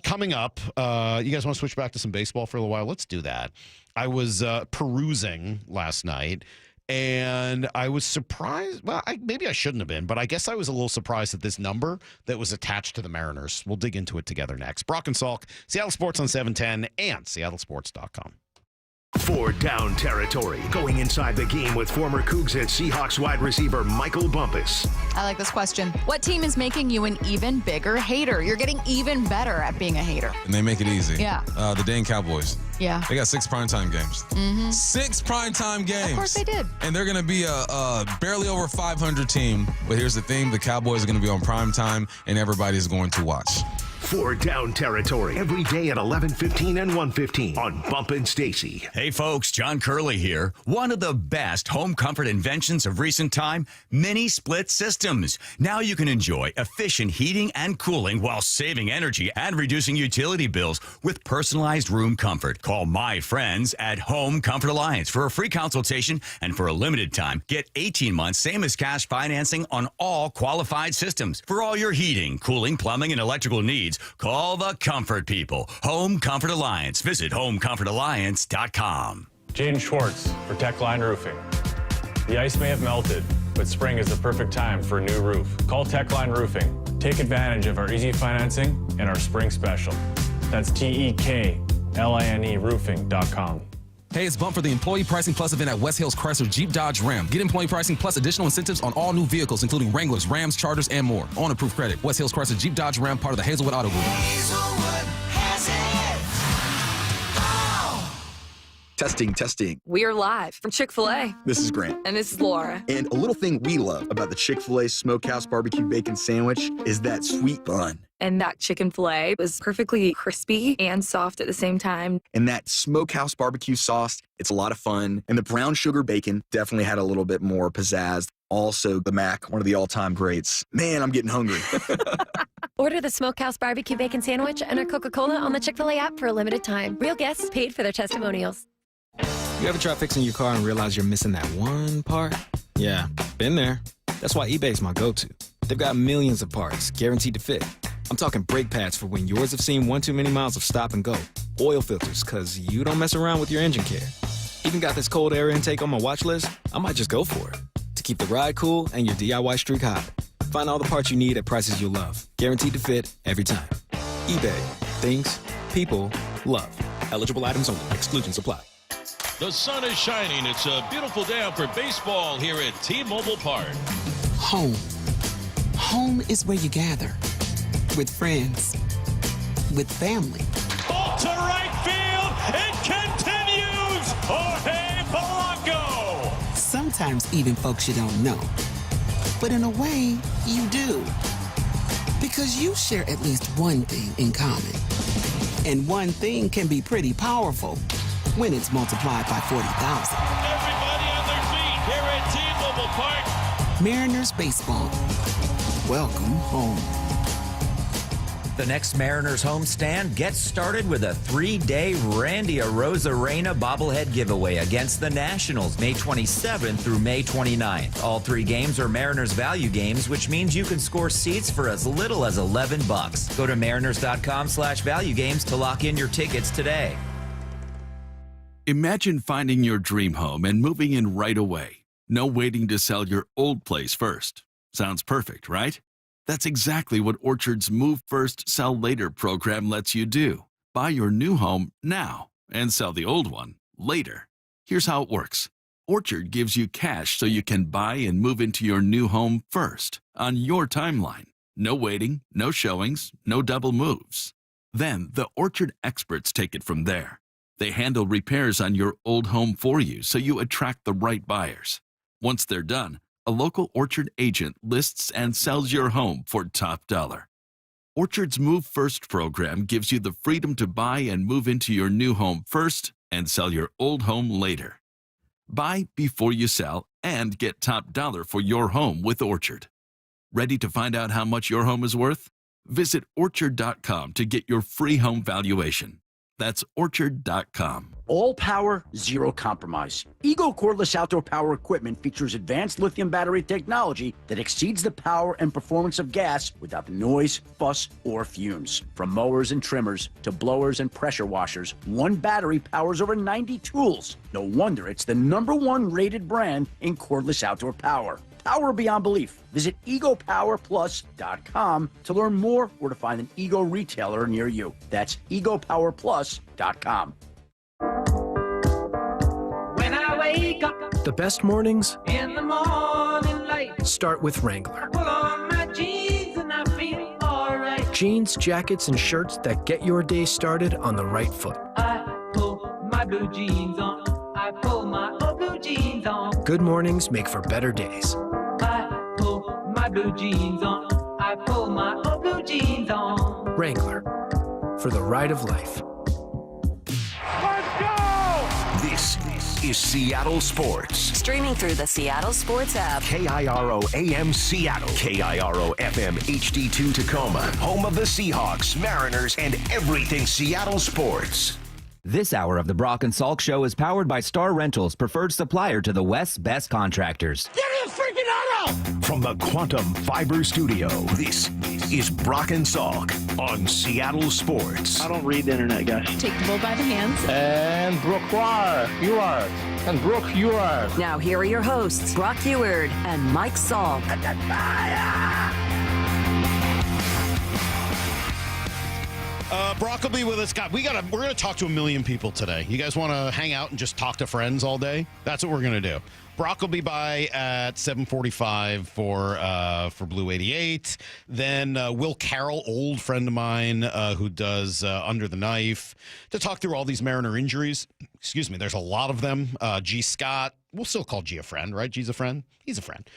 coming up, you guys want to switch back to some baseball for a little while? Let's do that. I was perusing last night, and I was surprised. Well, maybe I shouldn't have been, but I guess I was a little surprised at this number that was attached to the Mariners. We'll dig into it together next. Brock and Salk, Seattle Sports on 710 and seattlesports.com. Fourth down territory. Going inside the game with former Cougs and Seahawks wide receiver Michael Bumpus. I like this question. What team is making you an even bigger hater? You're getting even better at being a hater. And they make it easy. Yeah. The Dane Cowboys. Yeah. They got 6 primetime games. Mm-hmm. 6 primetime games. Of course they did. And they're going to be a barely over 500 team. But here's the thing. The Cowboys are going to be on primetime, and everybody's going to watch. Fourth down territory. Every day at 11:15 and 1:15 on Bumpin' Stacy. Hey folks, John Curley here. One of the best home comfort inventions of recent time, mini split systems. Now you can enjoy efficient heating and cooling while saving energy and reducing utility bills with personalized room comfort. Call my friends at Home Comfort Alliance for a free consultation, and for a limited time, get 18 months same as cash financing on all qualified systems. For all your heating, cooling, plumbing, and electrical needs, call the comfort people. Home Comfort Alliance. Visit homecomfortalliance.com. Jaden Schwartz for Techline Roofing. The ice may have melted, but spring is the perfect time for a new roof. Call Techline Roofing. Take advantage of our easy financing and our spring special. That's TEKLINE roofing.com. Hey, it's Bump for the Employee Pricing Plus event at West Hills Chrysler Jeep Dodge Ram. Get employee pricing plus additional incentives on all new vehicles, including Wranglers, Rams, Chargers, and more. On approved credit. West Hills Chrysler Jeep Dodge Ram, part of the Hazelwood Auto Group. Testing. We're live from Chick-fil-A. This is Grant. And this is Laura. And a little thing we love about the Chick-fil-A Smokehouse Barbecue Bacon Sandwich is that sweet bun. And that chicken filet was perfectly crispy and soft at the same time. And that Smokehouse Barbecue sauce, it's a lot of fun. And the brown sugar bacon definitely had a little bit more pizzazz. Also, the Mac, one of the all-time greats. Man, I'm getting hungry. Order the Smokehouse Barbecue Bacon Sandwich and a Coca-Cola on the Chick-fil-A app for a limited time. Real guests paid for their testimonials. You ever try fixing your car and realize you're missing that one part? Yeah, been there. That's why eBay's my go-to. They've got millions of parts, guaranteed to fit. I'm talking brake pads for when yours have seen one too many miles of stop and go. Oil filters, because you don't mess around with your engine care. Even got this cold air intake on my watch list. I might just go for it. To keep the ride cool and your DIY streak hot. Find all the parts you need at prices you'll love. Guaranteed to fit every time. eBay. Things people love. Eligible items only. Exclusions apply. The sun is shining. It's a beautiful day out for baseball here at T-Mobile Park. Home. Home is where you gather. With friends. With family. Ball to right field. It continues. Jorge Polanco. Sometimes even folks you don't know. But in a way, you do. Because you share at least one thing in common. And one thing can be pretty powerful when it's multiplied by 40,000. Everybody on their feet here at T-Mobile Park. Mariners baseball. Welcome home. The next Mariners homestand gets started with a 3-day Randy Arozarena bobblehead giveaway against the Nationals, May 27th through May 29th. All 3 games are Mariners value games, which means you can score seats for as little as $11. Go to mariners.com/value games to lock in your tickets today. Imagine finding your dream home and moving in right away. No waiting to sell your old place first. Sounds perfect, right? That's exactly what Orchard's Move First, Sell Later program lets you do. Buy your new home now and sell the old one later. Here's how it works. Orchard gives you cash so you can buy and move into your new home first, on your timeline. No waiting, no showings, no double moves. Then the Orchard experts take it from there. They handle repairs on your old home for you so you attract the right buyers. Once they're done, a local Orchard agent lists and sells your home for top dollar. Orchard's Move First program gives you the freedom to buy and move into your new home first and sell your old home later. Buy before you sell and get top dollar for your home with Orchard. Ready to find out how much your home is worth? Visit Orchard.com to get your free home valuation. That's Orchard.com. All power, zero compromise. Ego cordless outdoor power equipment features advanced lithium battery technology that exceeds the power and performance of gas without the noise, fuss, or fumes. From mowers and trimmers to blowers and pressure washers, one battery powers over 90 tools. No wonder it's the #1 rated brand in cordless outdoor power. Power beyond belief. Visit egopowerplus.com to learn more or to find an Ego retailer near you. That's egopowerplus.com. The best mornings In the morning light, start with Wrangler. pull on my jeans and I feel alright. Jeans, jackets, and shirts that get your day started on the right foot. I pull my blue jeans on. I pull my old blue jeans on. Good mornings make for better days. I pull my blue jeans on. I pull my old blue jeans on. Wrangler, for the ride of life. This is Seattle Sports. Streaming through the Seattle Sports app. KIRO AM Seattle. KIRO FM HD2 Tacoma. Home of the Seahawks, Mariners, and everything Seattle sports. This hour of the Brock and Salk Show is powered by Star Rentals, preferred supplier to the West's best contractors. Get your freaking auto! From the Quantum Fiber Studio, this is Brock and Salk on Seattle Sports. I don't read the internet, guys. Take the bull by the hands. And Brooke, you are. And Brooke, you are. Now here are your hosts, Brock Heward and Mike Salk. Brock will be with us. God, we're going to talk to a million people today. You guys want to hang out and just talk to friends all day? That's what we're going to do. Brock will be by at 7:45 for Blue 88. Then Will Carroll, old friend of mine who does Under the Knife, to talk through all these Mariner injuries. Excuse me, there's a lot of them. G. Scott, we'll still call G a friend, right? G's a friend? He's a friend.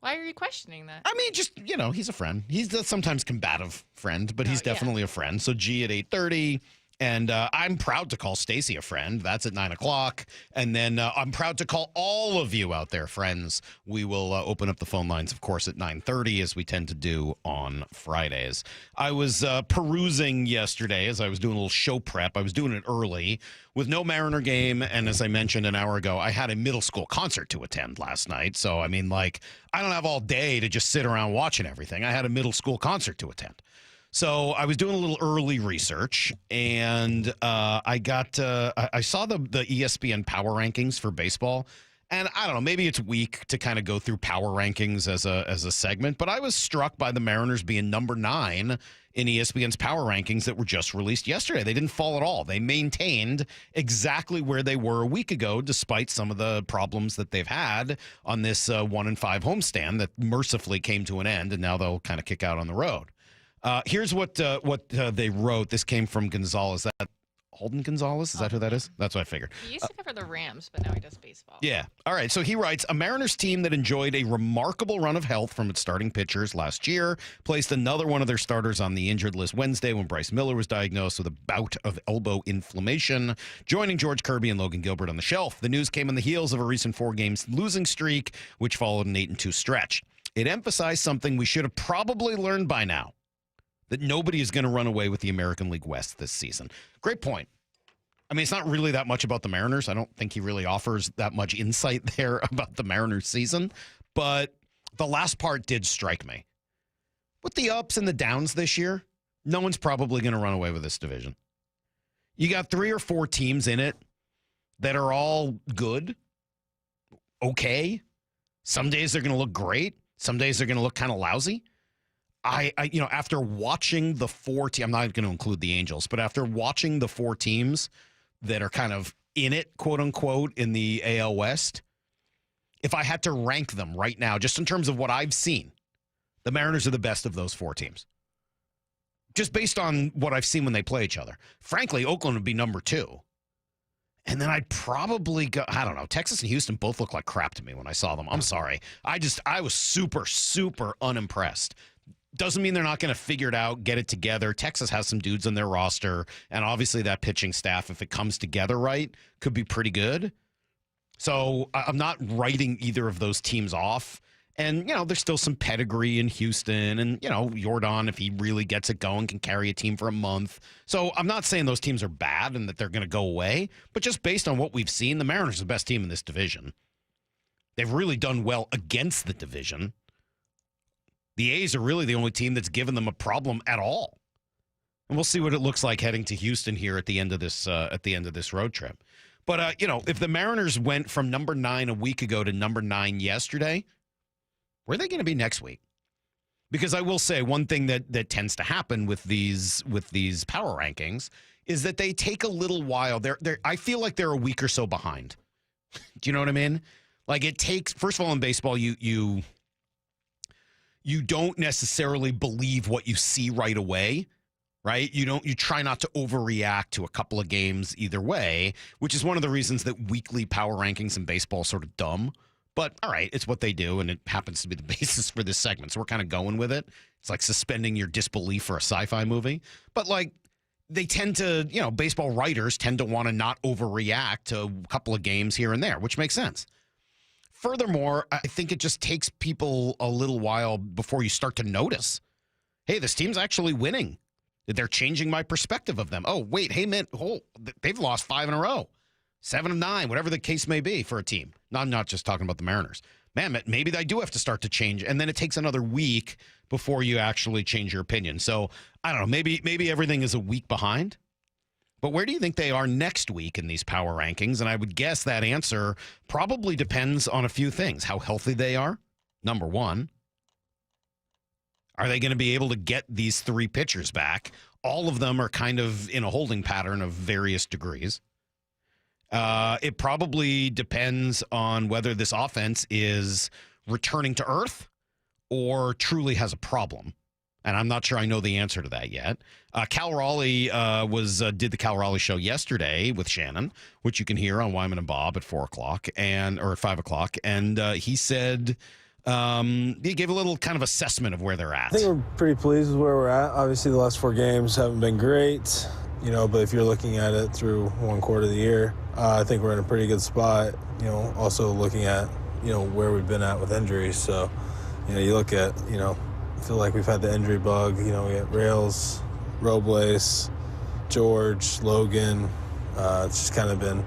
Why are you questioning that? I mean, just, he's a friend. He's a sometimes combative friend, but he's definitely a friend. So G at 8:30. And I'm proud to call Stacy a friend. That's at 9 o'clock. And then I'm proud to call all of you out there, friends. We will open up the phone lines, of course, at 9:30, as we tend to do on Fridays. I was perusing yesterday as I was doing a little show prep. I was doing it early with no Mariner game. And as I mentioned an hour ago, I had a middle school concert to attend last night. So, I mean, I don't have all day to just sit around watching everything. I had a middle school concert to attend. So I was doing a little early research, and I saw the ESPN power rankings for baseball, and I don't know, maybe it's weak to kind of go through power rankings as a segment, but I was struck by the Mariners being number 9 in ESPN's power rankings that were just released yesterday. They didn't fall at all. They maintained exactly where they were a week ago, despite some of the problems that they've had on this 1-5 homestand that mercifully came to an end, and now they'll kind of kick out on the road. Here's what they wrote. This came from Gonzalez. Is that Holden Gonzalez? Is that who that is? That's what I figured. He used to cover the Rams, but now he does baseball. Yeah. All right. So he writes, a Mariners team that enjoyed a remarkable run of health from its starting pitchers last year placed another one of their starters on the injured list Wednesday when Bryce Miller was diagnosed with a bout of elbow inflammation, joining George Kirby and Logan Gilbert on the shelf. The news came on the heels of a recent 4-game losing streak, which followed an 8-2 stretch. It emphasized something we should have probably learned by now, that nobody is going to run away with the American League West this season. Great point. I mean, it's not really that much about the Mariners. I don't think he really offers that much insight there about the Mariners season. But the last part did strike me. With the ups and the downs this year, no one's probably going to run away with this division. You got 3 or 4 teams in it that are all good, okay. Some days they're going to look great. Some days they're going to look kind of lousy. I after watching the 4 teams, I'm not going to include the Angels, but after watching the 4 teams that are kind of in it, quote unquote, in the AL West, if I had to rank them right now, just in terms of what I've seen, the Mariners are the best of those 4 teams. Just based on what I've seen when they play each other. Frankly, Oakland would be number 2. And then I'd probably go, I don't know, Texas and Houston both look like crap to me when I saw them. I'm sorry. I was super, super unimpressed. Doesn't mean they're not going to figure it out, get it together. Texas has some dudes on their roster, and obviously that pitching staff, if it comes together right, could be pretty good. So I'm not writing either of those teams off. And, there's still some pedigree in Houston, and, Jordan, if he really gets it going, can carry a team for a month. So I'm not saying those teams are bad and that they're going to go away, but just based on what we've seen, the Mariners are the best team in this division. They've really done well against the division. The A's are really the only team that's given them a problem at all. And we'll see what it looks like heading to Houston here at the end of this road trip. But, if the Mariners went from number 9 a week ago to number 9 yesterday, where are they going to be next week? Because I will say one thing that tends to happen with these power rankings is that they take a little while. I feel like they're a week or so behind Do you know what I mean? Like it takes, first of all, in baseball, you don't necessarily believe what you see right away, right? You try not to overreact to a couple of games either way, which is one of the reasons that weekly power rankings in baseball is sort of dumb. But all right, it's what they do, and it happens to be the basis for this segment. So we're kind of going with it. It's like suspending your disbelief for a sci-fi movie. But like they tend to, baseball writers tend to want to not overreact to a couple of games here and there, which makes sense. Furthermore, I think it just takes people a little while before you start to notice, hey, this team's actually winning. They're changing my perspective of them. Oh, wait, hey, man, they've lost 5 in a row, 7 of 9, whatever the case may be for a team. No, I'm not just talking about the Mariners. Man, maybe I do have to start to change. And then it takes another week before you actually change your opinion. So I don't know, maybe everything is a week behind. But where do you think they are next week in these power rankings? And I would guess that answer probably depends on a few things. How healthy they are, number one. Are they going to be able to get these 3 pitchers back? All of them are kind of in a holding pattern of various degrees. It probably depends on whether this offense is returning to earth or truly has a problem. And I'm not sure I know the answer to that yet. Cal Raleigh did the Cal Raleigh show yesterday with Shannon, which you can hear on Wyman and Bob at 4 o'clock or at 5 o'clock. And he said he gave a little kind of assessment of where they're at. I think we're pretty pleased with where we're at. Obviously, the last 4 games haven't been great, but if you're looking at it through one quarter of the year, I think we're in a pretty good spot. Also looking at, where we've been at with injuries. So, you look at, I feel like we've had the injury bug. We got Rails, Robles, George, Logan. It's just kind of been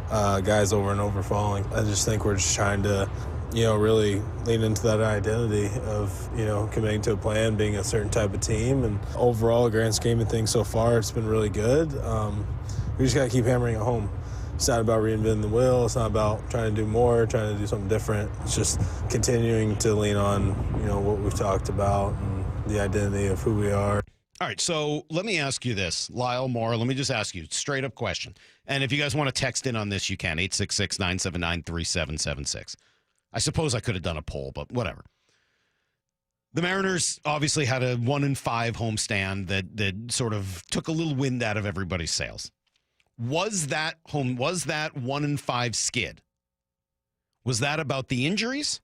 guys over and over falling. I just think we're just trying to, really lean into that identity of, committing to a plan, being a certain type of team. And overall, grand scheme of things so far, it's been really good. We just got to keep hammering it home. It's not about reinventing the wheel. It's not about trying to do more, trying to do something different. It's just continuing to lean on, what we've talked about and the identity of who we are. All right, so let me ask you this. Lyle Moore, let me just ask you a straight-up question. And if you guys want to text in on this, you can, 866-979-3776. I suppose I could have done a poll, but whatever. The Mariners obviously had a 1-5 homestand that sort of took a little wind out of everybody's sails. Was that 1-5 skid? Was that about the injuries,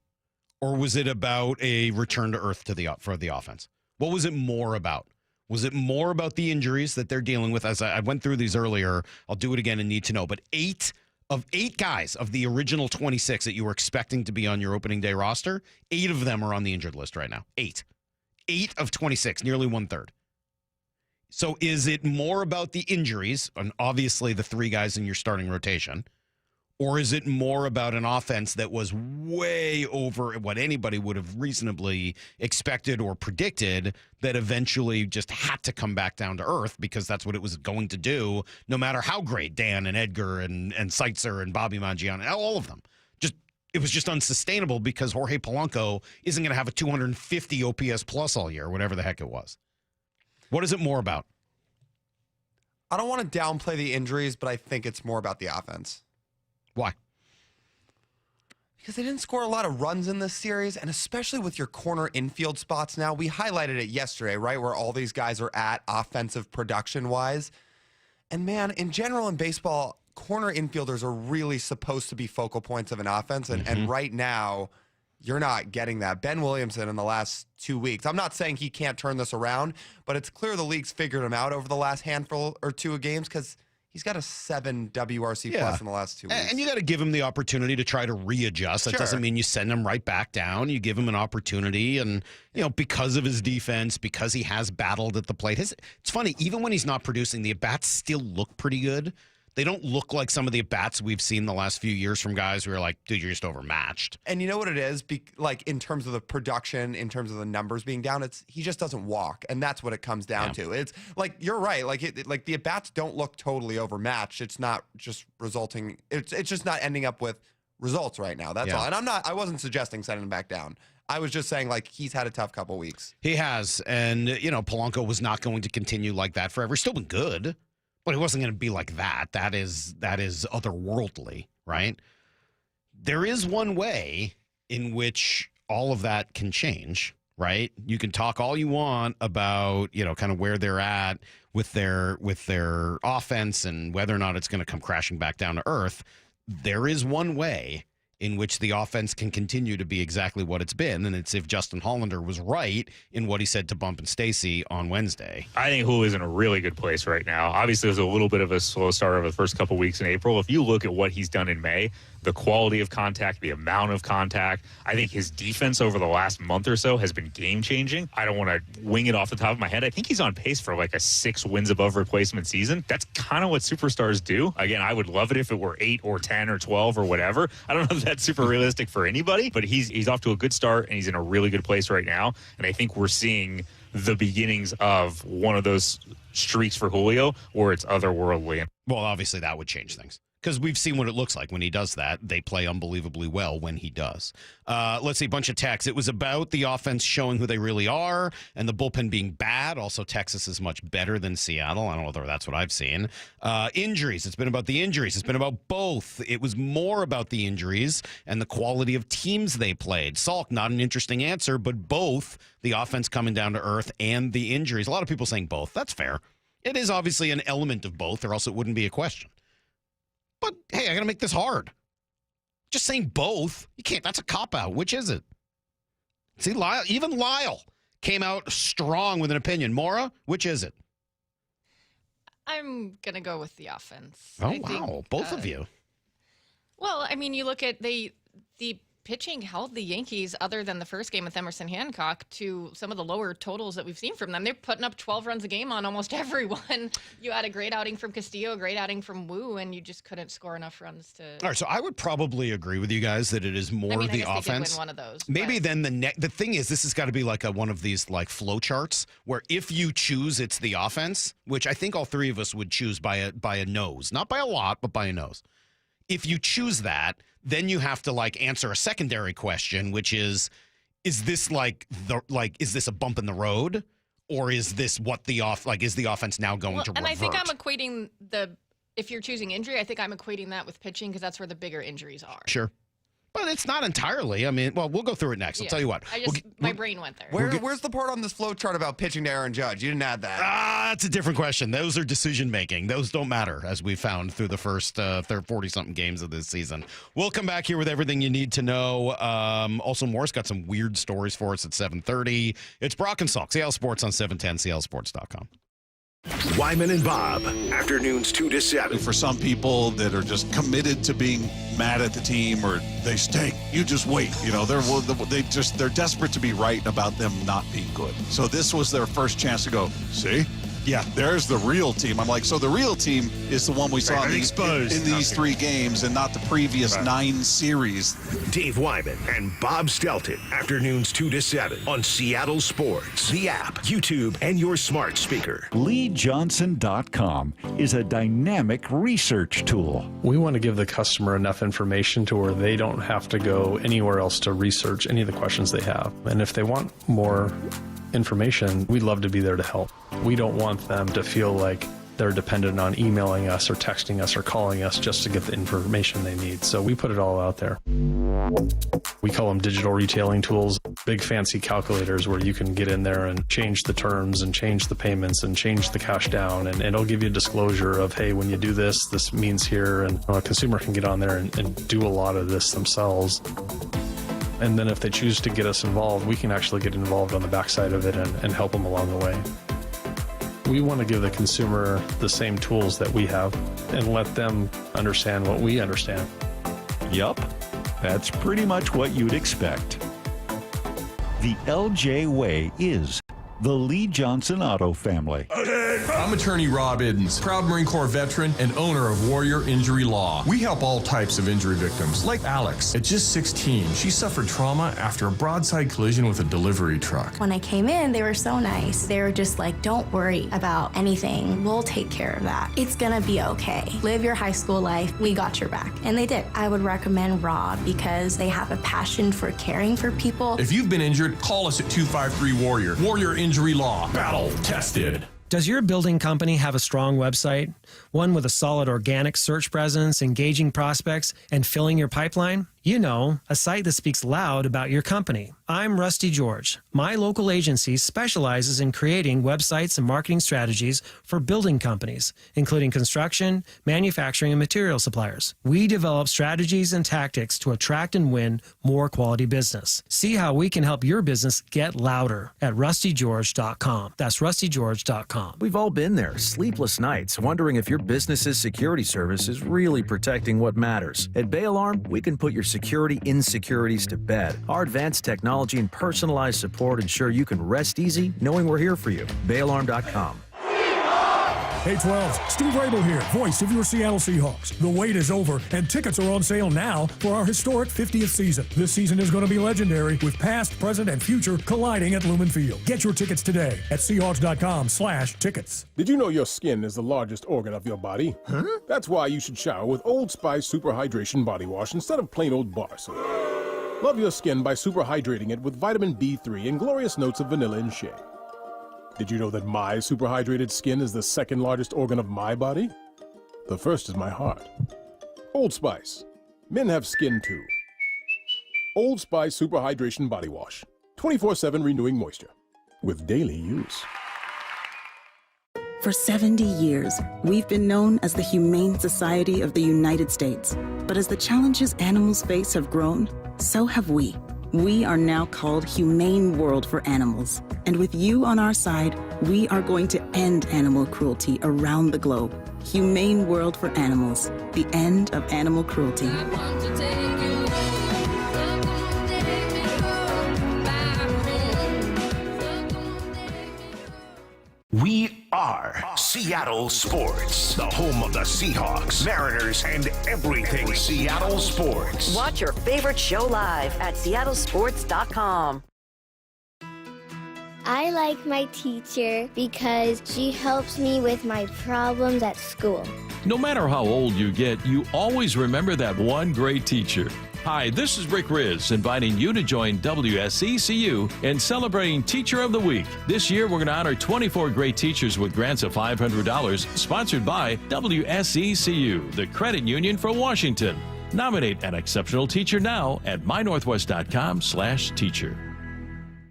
or was it about a return to earth for the offense? What was it more about? Was it more about the injuries that they're dealing with? As I went through these earlier, I'll do it again and need to know. But 8 guys of the original 26 that you were expecting to be on your opening day roster, 8 of them are on the injured list right now. 8 of 26, nearly 1/3. So is it more about the injuries, and obviously the 3 guys in your starting rotation, or is it more about an offense that was way over what anybody would have reasonably expected or predicted that eventually just had to come back down to earth because that's what it was going to do, no matter how great Dan and Edgar and Seitzer and Bobby Mangiano, all of them. It was just unsustainable because Jorge Polanco isn't going to have a 250 OPS plus all year, whatever the heck it was. What is it more about? I don't want to downplay the injuries, but I think it's more about the offense. Why? Because they didn't score a lot of runs in this series, and especially with your corner infield spots now. We highlighted it yesterday, right, where all these guys are at offensive production-wise. And, man, in general in baseball, corner infielders are really supposed to be focal points of an offense, and right now – you're not getting that. Ben Williamson in the last 2 weeks, I'm not saying he can't turn this around, but it's clear the league's figured him out over the last handful or 2 of games because he's got a 7 WRC plus in the last 2 weeks. And you got to give him the opportunity to try to readjust. That doesn't mean you send him right back down. You give him an opportunity. And, because of his defense, because he has battled at the plate. It's funny, even when he's not producing, the at-bats still look pretty good. They don't look like some of the at-bats we've seen the last few years from guys who are like, dude, you're just overmatched. And you know what it is? Like, in terms of the production, in terms of the numbers being down, he just doesn't walk. And that's what it comes down to. It's like, you're right. Like the at-bats don't look totally overmatched. It's not just resulting. It's just not ending up with results right now. That's all. And I wasn't suggesting sending him back down. I was just saying, he's had a tough couple weeks. He has. And, Polanco was not going to continue like that forever. He's still been good. But it wasn't going to be like that. That is otherworldly, right? there is one way in which all of that can change, right? You can talk all you want about, kind of where they're at with their offense and whether or not it's going to come crashing back down to earth. There is one way in which the offense can continue to be exactly what it's been, and it's if Justin Hollander was right in what he said to Bump and Stacy on Wednesday. I think Julio's in a really good place right now. Obviously, it was a little bit of a slow start over the first couple weeks in April. If you look at what he's done in May, the quality of contact, the amount of contact, I think his defense over the last month or so has been game-changing. I don't want to wing it off the top of my head. I think he's on pace for like a 6 wins above replacement season. That's kind of what superstars do. Again, I would love it if it were 8 or 10 or 12 or whatever. I don't know if that's super realistic for anybody, but he's off to a good start, and he's in a really good place right now. And I think we're seeing the beginnings of one of those streaks for Julio where it's otherworldly. Well, obviously that would change things, because we've seen what it looks like when he does that. They play unbelievably well when he does. Let's see, a bunch of texts. It was about the offense showing who they really are and the bullpen being bad. Also, Texas is much better than Seattle. I don't know whether that's what I've seen. Injuries. It's been about the injuries. It's been about both. It was more about the injuries and the quality of teams they played. Salk, not an interesting answer, but both the offense coming down to earth and the injuries. A lot of people saying both. That's fair. It is obviously an element of both, or else it wouldn't be a question. But, hey, I got to make this hard. Just saying both, you can't. That's a cop-out. Which is it? See, even Lyle came out strong with an opinion. Maura, which is it? I'm going to go with the offense. Oh, wow. Both of you. Well, I mean, you look at the pitching held the Yankees, other than the first game with Emerson Hancock, to some of the lower totals that we've seen from them. They're putting up 12 runs a game on almost everyone. You had a great outing from Castillo, a great outing from Wu, and you just couldn't score enough runs to. All right, so I would probably agree with you guys that it is more I the guess offense. They did win one of those. Maybe then the thing is, this has got to be like one of these like flow charts where if you choose it's the offense, which I think all three of us would choose by a nose, not by a lot, but by a nose. If you choose that, then you have to like answer a secondary question, which is this is this a bump in the road, or is this is the offense now going to revert? And I think I'm equating if you're choosing injury, I think I'm equating that with pitching, because that's where the bigger injuries are. Sure. But it's not entirely. I mean, well, we'll go through it next. I'll tell you what. My brain went there. Where's the part on this flow chart about pitching to Aaron Judge? You didn't add that. That's a different question. Those are decision making. Those don't matter, as we found through the first 40-something games of this season. We'll come back here with everything you need to know. Also, Morris got some weird stories for us at 7:30. It's Brock and Salk, Seattle Sports on 710, seattlesports.com. Wyman and Bob, afternoons 2 to 7. For some people that are just committed to being mad at the team or they stink, you just wait. They're desperate to be right about them not being good. So this was their first chance to go, see? Yeah, there's the real team. I'm like, so the real team is the one we saw in these 3 games and not the previous 9 series. Dave Wyman and Bob Stelton, afternoons 2 to 7 on Seattle Sports, the app, YouTube, and your smart speaker. LeeJohnson.com is a dynamic research tool. We want to give the customer enough information to where they don't have to go anywhere else to research any of the questions they have. And if they want more information, we'd love to be there to help. We don't want them to feel like they're dependent on emailing us or texting us or calling us just to get the information they need. So we put it all out there. We call them digital retailing tools, big fancy calculators where you can get in there and change the terms and change the payments and change the cash down. And it'll give you a disclosure of, hey, when you do this, this means here. And a consumer can get on there and do a lot of this themselves. And then if they choose to get us involved, we can actually get involved on the backside of it and help them along the way. We want to give the consumer the same tools that we have and let them understand what we understand. Yup, that's pretty much what you'd expect. The LJ Way is the Lee Johnson Auto family. I'm attorney Rob Iddens, proud Marine Corps veteran and owner of Warrior Injury Law. We help all types of injury victims, like Alex. At just 16, she suffered trauma after a broadside collision with a delivery truck. When I came in, they were so nice. They were just like, don't worry about anything. We'll take care of that. It's gonna be okay. Live your high school life. We got your back. And they did. I would recommend Rob because they have a passion for caring for people. If you've been injured, call us at 253-WARRIOR. Warrior Injury Law. Battle tested. Does your building company have a strong website? One with a solid organic search presence, engaging prospects, and filling your pipeline? You know, a site that speaks loud about your company. I'm Rusty George. My local agency specializes in creating websites and marketing strategies for building companies, including construction, manufacturing, and material suppliers. We develop strategies and tactics to attract and win more quality business. See how we can help your business get louder at rustygeorge.com. That's rustygeorge.com. We've all been there, sleepless nights, wondering if your business's security service is really protecting what matters. At Bay Alarm, we can put your security insecurities to bed. Our advanced technology and personalized support ensure you can rest easy knowing we're here for you. BayAlarm.com. Hey 12, Steve Rabel here, voice of your Seattle Seahawks. The wait is over, and tickets are on sale now for our historic 50th season. This season is going to be legendary, with past, present, and future colliding at Lumen Field. Get your tickets today at Seahawks.com/tickets. Did you know your skin is the largest organ of your body? Huh? That's why you should shower with Old Spice Super Hydration Body Wash instead of plain old bar soap. Love your skin by super hydrating it with vitamin B3 and glorious notes of vanilla and shea. Did you know that my superhydrated skin is the second largest organ of my body? The first is my heart. Old Spice. Men have skin too. Old Spice Super Hydration Body Wash. 24/7 renewing moisture. With daily use. For 70 years, we've been known as the Humane Society of the United States. But as the challenges animals face have grown, so have we. We are now called Humane World for Animals. And with you on our side, we are going to end animal cruelty around the globe. Humane World for Animals. The end of animal cruelty. We are Seattle Sports, the home of the Seahawks, Mariners, and everything Seattle sports. Watch your favorite show live at seattlesports.com. I like my teacher because she helps me with my problems at school. No matter how old you get, you always remember that one great teacher. Hi, this is Rick Riz, inviting you to join WSECU in celebrating Teacher of the Week. This year, we're going to honor 24 great teachers with grants of $500, sponsored by WSECU, the credit union for Washington. Nominate an exceptional teacher now at mynorthwest.com/teacher.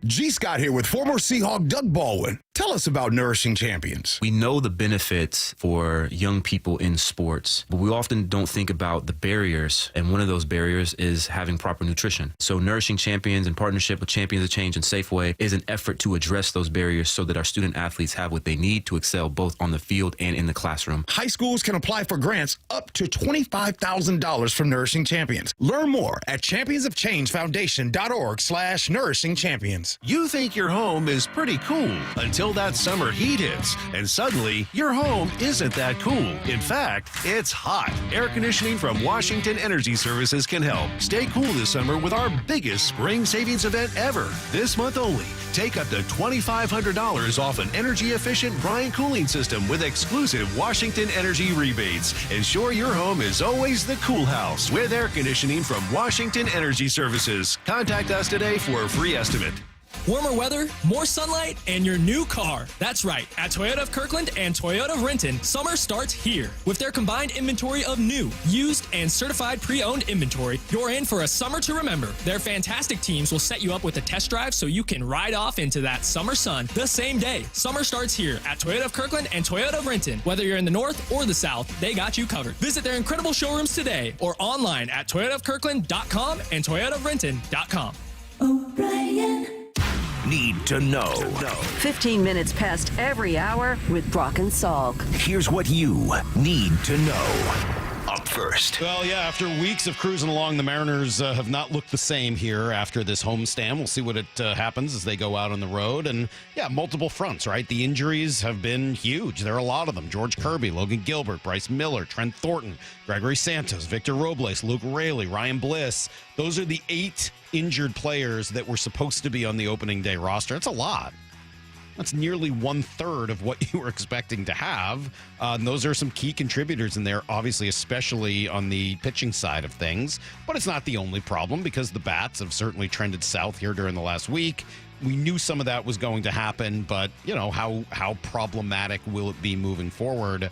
G. Scott here with former Seahawk Doug Baldwin. Tell us about Nourishing Champions. We know the benefits for young people in sports, but we often don't think about the barriers. And one of those barriers is having proper nutrition. So Nourishing Champions, in partnership with Champions of Change and Safeway, is an effort to address those barriers so that our student athletes have what they need to excel both on the field and in the classroom. High schools can apply for grants up to $25,000 from Nourishing Champions. Learn more at championsofchangefoundation.org/Nourishing Champions. You think your home is pretty cool until that summer heat hits, and suddenly your home isn't that cool. In fact, it's hot. Air conditioning from Washington Energy Services can help. Stay cool this summer with our biggest spring savings event ever. This month only, take up to $2,500 off an energy-efficient Bryan cooling system with exclusive Washington Energy rebates. Ensure your home is always the cool house with air conditioning from Washington Energy Services. Contact us today for a free estimate. Warmer weather, more sunlight, and your new car. That's right. At Toyota of Kirkland and Toyota of Renton, summer starts here. With their combined inventory of new, used, and certified pre-owned inventory, you're in for a summer to remember. Their fantastic teams will set you up with a test drive so you can ride off into that summer sun the same day. Summer starts here at Toyota of Kirkland and Toyota of Renton. Whether you're in the north or the south, they got you covered. Visit their incredible showrooms today or online at toyotaofkirkland.com and toyotaofrenton.com. O'Brien. Need to know. 15 minutes past every hour with Brock and Salk. Here's what you need to know. Up first. Well, yeah, after weeks of cruising along, the Mariners have not looked the same here after this homestand. We'll see what happens as they go out on the road. And, yeah, multiple fronts, right? The injuries have been huge. There are a lot of them. George Kirby, Logan Gilbert, Bryce Miller, Trent Thornton, Gregory Santos, Victor Robles, Luke Raley, Ryan Bliss. Those are the 8 injured players that were supposed to be on the opening day roster. That's a lot. That's nearly 1/3 of what you were expecting to have. And those are some key contributors in there, obviously, especially on the pitching side of things. But it's not the only problem because the bats have certainly trended south here during the last week. We knew some of that was going to happen, but, you know, how problematic will it be moving forward?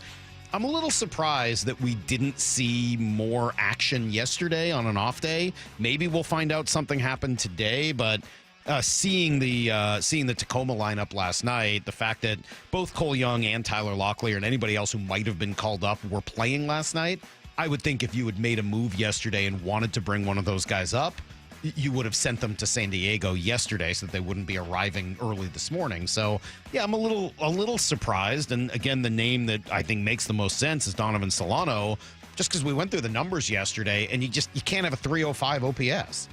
I'm a little surprised that we didn't see more action yesterday on an off day. Maybe we'll find out something happened today, but seeing the Tacoma lineup last night, the fact that both Cole Young and Tyler Locklear and anybody else who might have been called up were playing last night, I would think if you had made a move yesterday and wanted to bring one of those guys up, you would have sent them to San Diego yesterday so that they wouldn't be arriving early this morning. So, yeah, I'm a little surprised. And again, the name that I think makes the most sense is Donovan Solano, just because we went through the numbers yesterday, and you can't have a 305 OPS.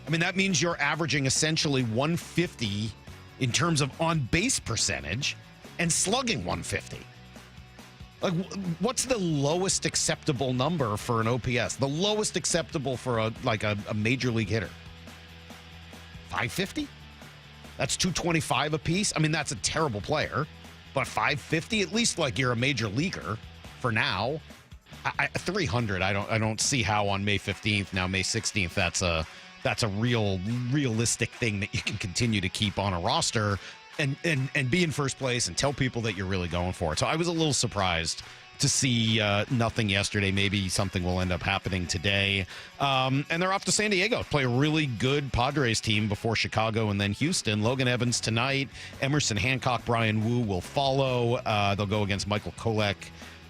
I mean, that means you're averaging essentially 150 in terms of on-base percentage and slugging 150. Like, what's the lowest acceptable number for an OPS? The lowest acceptable for a major league hitter? 550? That's 225 apiece. I mean, that's a terrible player, but 550, at least like you're a major leaguer for now. 300, I don't see how on May 15th, now May 16th, that's a realistic thing that you can continue to keep on a roster and be in first place and tell people that you're really going for it. So I was a little surprised to see nothing yesterday. Maybe something will end up happening today. And they're off to San Diego, play a really good Padres team before Chicago and then Houston. Logan Evans tonight, Emerson Hancock, Brian Wu will follow. They'll go against Michael Kolek,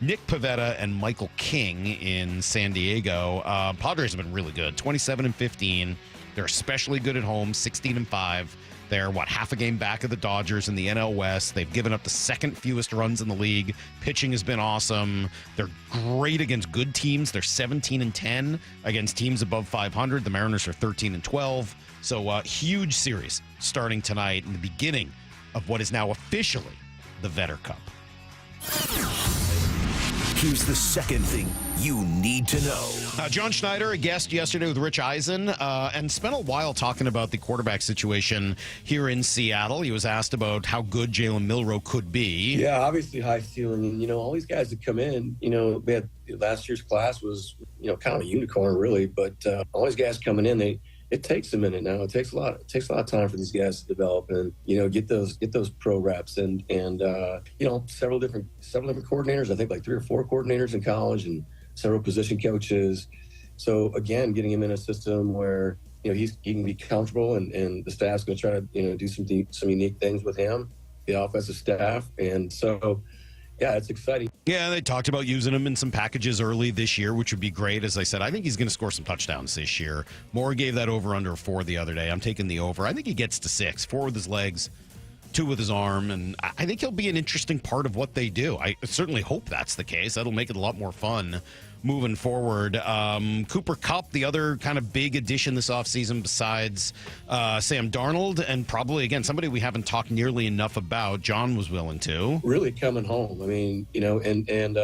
Nick Pivetta, and Michael King in San Diego. Padres have been really good, 27-15. They're especially good at home, 16-5. They're, half a game back of the Dodgers in the NL West. They've given up the second fewest runs in the league. Pitching has been awesome. They're great against good teams. They're 17-10 against teams above 500. The Mariners are 13-12. So huge series starting tonight in the beginning of what is now officially the Vetter Cup. Here's the second thing you need to know. John Schneider, a guest yesterday with Rich Eisen, and spent a while talking about the quarterback situation here in Seattle. He was asked about how good Jalen Milroe could be. Yeah, obviously high ceiling. All these guys that come in, we had last year's class was, kind of a unicorn really, but all these guys coming in, it takes a minute now. It takes a lot of time for these guys to develop and get those pro reps and several different coordinators. I think like 3 or 4 coordinators in college and several position coaches. So again, getting him in a system where he can be comfortable and the staff's going to try to do some unique things with him, the offensive staff, and so. Yeah, it's exciting. Yeah, they talked about using him in some packages early this year, which would be great. As I said, I think he's going to score some touchdowns this year. Moore gave that over under 4 the other day. I'm taking the over. I think he gets to 6, 4 with his legs, 2 with his arm, and I think he'll be an interesting part of what they do. I certainly hope that's the case. That'll make it a lot more fun moving forward. Cooper Kupp, the other kind of big addition this offseason besides Sam Darnold, and probably, again, somebody we haven't talked nearly enough about. John was willing to. Really coming home. I mean, and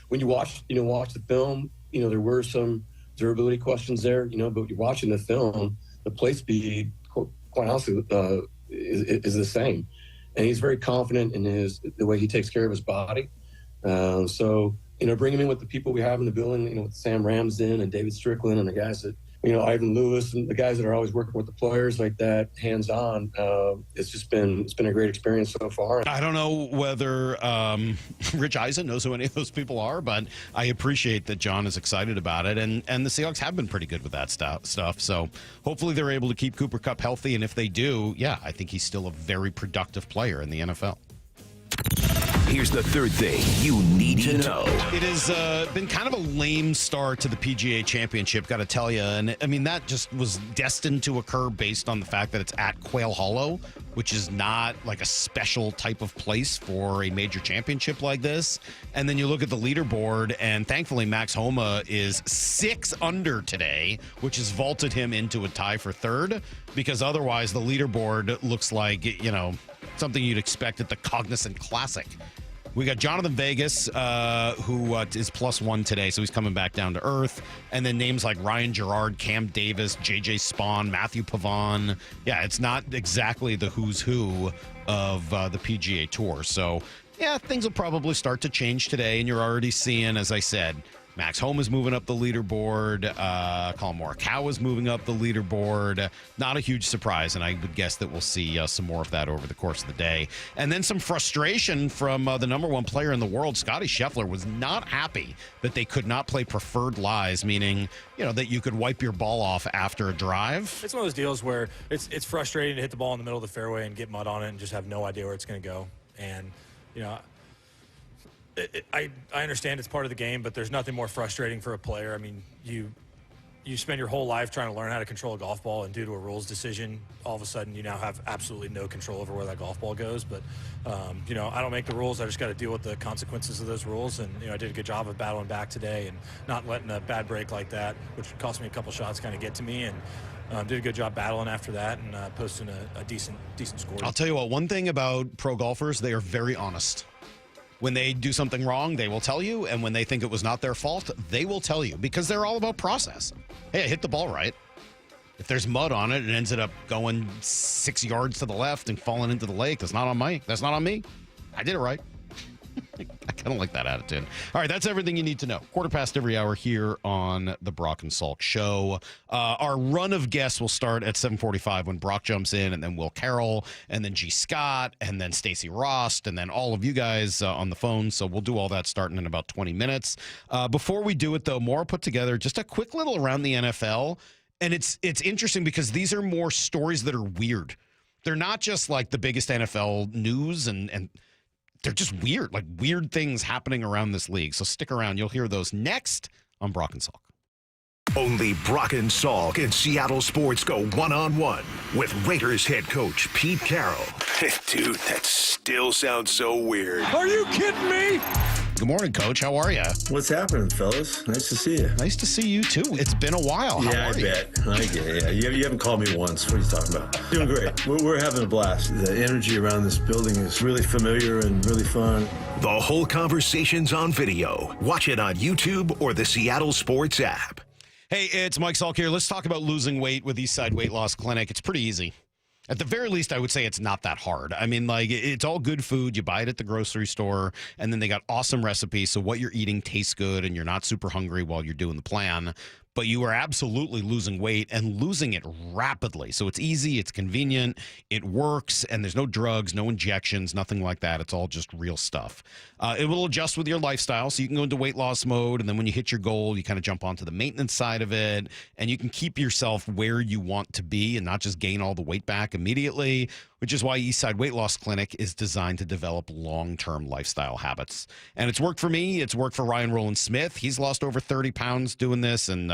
when you watch the film, there were some durability questions there, but you're watching the film, the play speed, quite honestly, is the same. And he's very confident in the way he takes care of his body. So, bring him in with the people we have in the building, with Sam Ramsden and David Strickland and the guys that, Ivan Lewis and the guys that are always working with the players like that, hands-on. It's been a great experience so far. I don't know whether Rich Eisen knows who any of those people are, but I appreciate that John is excited about it. And the Seahawks have been pretty good with that stuff. So hopefully they're able to keep Cooper Kupp healthy. And if they do, I think he's still a very productive player in the NFL. Here's the third thing you need to know. It has been kind of a lame start to the PGA Championship, got to tell you. And I mean, that just was destined to occur based on the fact that it's at Quail Hollow, which is not like a special type of place for a major championship like this. And then you look at the leaderboard, and thankfully Max Homa is 6 under today, which has vaulted him into a tie for third, because otherwise the leaderboard looks like, something you'd expect at the Cognizant Classic. We got Jonathan Vegas, who is +1 today, so he's coming back down to earth. And then names like Ryan Gerard, Cam Davis, J.J. Spawn, Matthew Pavon. Yeah, it's not exactly the who's who of the PGA Tour. So, things will probably start to change today, and you're already seeing, as I said, Max Home is moving up the leaderboard. Colin Morikawa is moving up the leaderboard. Not a huge surprise, and I would guess that we'll see some more of that over the course of the day. And then some frustration from the number one player in the world, Scotty Scheffler, was not happy that they could not play preferred lies, meaning, that you could wipe your ball off after a drive. It's one of those deals where it's frustrating to hit the ball in the middle of the fairway and get mud on it and just have no idea where it's going to go. And, I understand it's part of the game, but there's nothing more frustrating for a player. I mean, you spend your whole life trying to learn how to control a golf ball, and due to a rules decision, all of a sudden you now have absolutely no control over where that golf ball goes. But, I don't make the rules. I just got to deal with the consequences of those rules. And, I did a good job of battling back today and not letting a bad break like that, which cost me a couple shots, kind of get to me. And did a good job battling after that and posting a decent score. I'll tell you what, one thing about pro golfers, they are very honest. When they do something wrong, they will tell you. And when they think it was not their fault, they will tell you because they're all about process. Hey, I hit the ball right. If there's mud on it, it ends up going 6 yards to the left and falling into the lake. That's not on me. I did it right. I kind of like that attitude. All right, that's everything you need to know. 1:15 every hour here on the Brock and Salk Show. Our run of guests will start at 7:45 when Brock jumps in, and then Will Carroll, and then G. Scott, and then Stacy Rost, and then all of you guys on the phone. So we'll do all that starting in about 20 minutes. Before we do it, though, Maura put together just a quick little around the NFL, and it's interesting because these are more stories that are weird. They're not just like the biggest NFL news and they're just weird, like weird things happening around this league. So stick around. You'll hear those next on Brock and Salk. Only Brock and Salk and Seattle Sports go one-on-one with Raiders head coach Pete Carroll. Dude, that still sounds so weird. Are you kidding me? Good morning, Coach. How are you? What's happening, fellas? Nice to see you. Nice to see you, too. It's been a while. How I are you? bet. I get it. Yeah. You haven't called me once. What are you talking about? Doing great. We're having a blast. The energy around this building is really familiar and really fun. The whole conversation's on video. Watch it on YouTube or the Seattle Sports app. Hey, it's Mike Salk here. Let's talk about losing weight with Eastside Weight Loss Clinic. It's pretty easy. At the very least, I would say it's not that hard. I mean, like, it's all good food. You buy it at the grocery store, and then they got awesome recipes, so what you're eating tastes good, and you're not super hungry while you're doing the plan. But you are absolutely losing weight and losing it rapidly. So it's easy, it's convenient, it works, and there's no drugs, no injections, nothing like that. It's all just real stuff. It will adjust with your lifestyle, so you can go into weight loss mode, and then when you hit your goal, you kind of jump onto the maintenance side of it, and you can keep yourself where you want to be and not just gain all the weight back immediately, which is why Eastside Weight Loss Clinic is designed to develop long-term lifestyle habits. And it's worked for me. It's worked for Ryan Rowland Smith. He's lost over 30 pounds doing this, and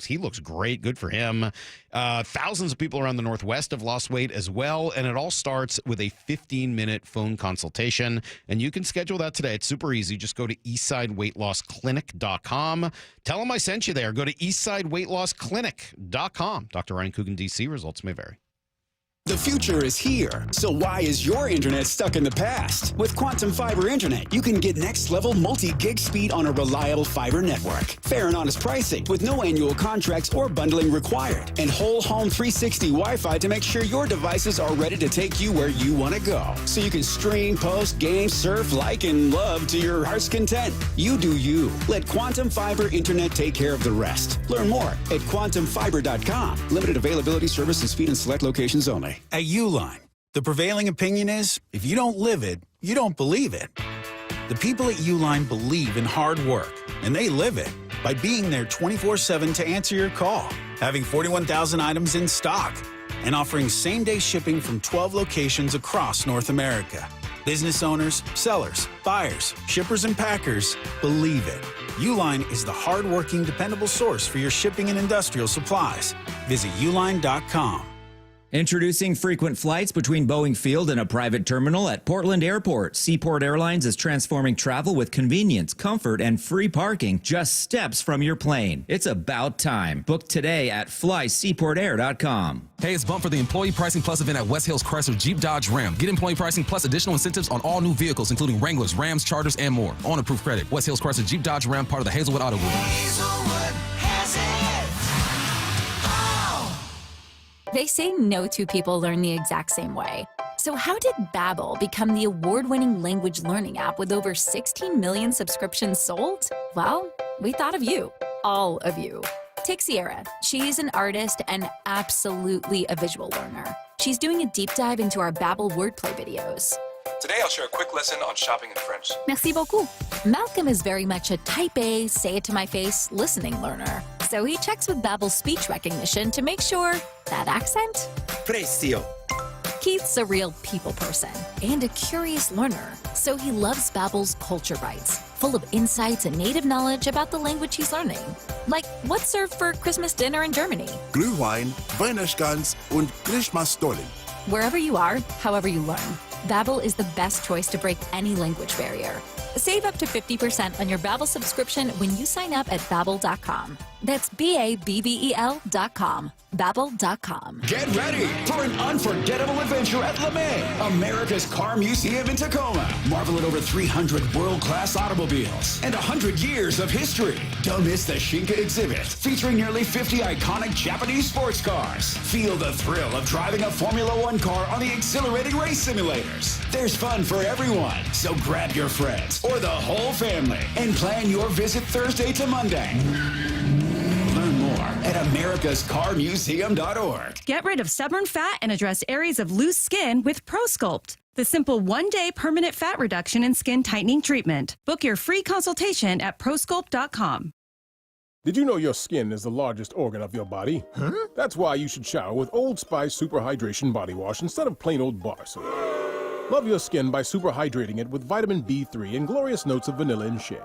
he looks great. Good for him. Thousands of people around the Northwest have lost weight as well, and it all starts with a 15-minute phone consultation, and you can schedule that today. It's super easy. Just go to eastsideweightlossklinik.com. Tell them I sent you there. Go to eastsideweightlossklinik.com. Dr. Ryan Coogan, D.C. Results may vary. The future is here, so why is your internet stuck in the past? With Quantum Fiber Internet, you can get next-level multi-gig speed on a reliable fiber network. Fair and honest pricing with no annual contracts or bundling required. And whole home 360 Wi-Fi to make sure your devices are ready to take you where you want to go. So you can stream, post, game, surf, like, and love to your heart's content. You do you. Let Quantum Fiber Internet take care of the rest. Learn more at quantumfiber.com. Limited availability, service, and speed in select locations only. At Uline, the prevailing opinion is, if you don't live it, you don't believe it. The people at Uline believe in hard work, and they live it by being there 24/7 to answer your call, having 41,000 items in stock, and offering same-day shipping from 12 locations across North America. Business owners, sellers, buyers, shippers, and packers believe it. Uline is the hard-working, dependable source for your shipping and industrial supplies. Visit uline.com. Introducing frequent flights between Boeing Field and a private terminal at Portland Airport. Seaport Airlines is transforming travel with convenience, comfort, and free parking just steps from your plane. It's about time. Book today at flyseaportair.com. Hey, it's Bump for the Employee Pricing Plus event at West Hills Chrysler Jeep Dodge Ram. Get employee pricing plus additional incentives on all new vehicles, including Wranglers, Rams, Chargers, and more. On approved credit. West Hills Chrysler Jeep Dodge Ram, part of the Hazelwood Auto Group. Hazelwood has it. They say no two people learn the exact same way. So how did Babbel become the award-winning language learning app with over 16 million subscriptions sold? Well, we thought of you, all of you. Take Sierra. She's an artist and absolutely a visual learner. She's doing a deep dive into our Babbel wordplay videos. Today I'll share a quick lesson on shopping in French. Merci beaucoup. Malcolm is very much a type A, say it to my face, listening learner. So he checks with Babbel's speech recognition to make sure that accent? Precio. Keith's a real people person and a curious learner, so he loves Babbel's Culture Bites, full of insights and native knowledge about the language he's learning. Like what's served for Christmas dinner in Germany. Glühwein, Weihnachtsgans und Christmasstollen. Wherever you are, however you learn, Babbel is the best choice to break any language barrier. Save up to 50% on your Babbel subscription when you sign up at Babbel.com. That's BABBEL.com. Babbel.com. Get ready for an unforgettable adventure at LeMay, America's Car Museum in Tacoma. Marvel at over 300 world-class automobiles and 100 years of history. Don't miss the Shinka exhibit, featuring nearly 50 iconic Japanese sports cars. Feel the thrill of driving a Formula One car on the exhilarating race simulators. There's fun for everyone, so grab your friends or the whole family and plan your visit Thursday to Monday. Learn more at americascarmuseum.org. Get rid of stubborn fat and address areas of loose skin with ProSculpt, the simple one-day permanent fat reduction and skin tightening treatment. Book your free consultation at prosculpt.com. Did you know your skin is the largest organ of your body? Huh? That's why you should shower with Old Spice Super Hydration Body Wash instead of plain old bar soap. Love your skin by super hydrating it with vitamin B3 and glorious notes of vanilla and shea.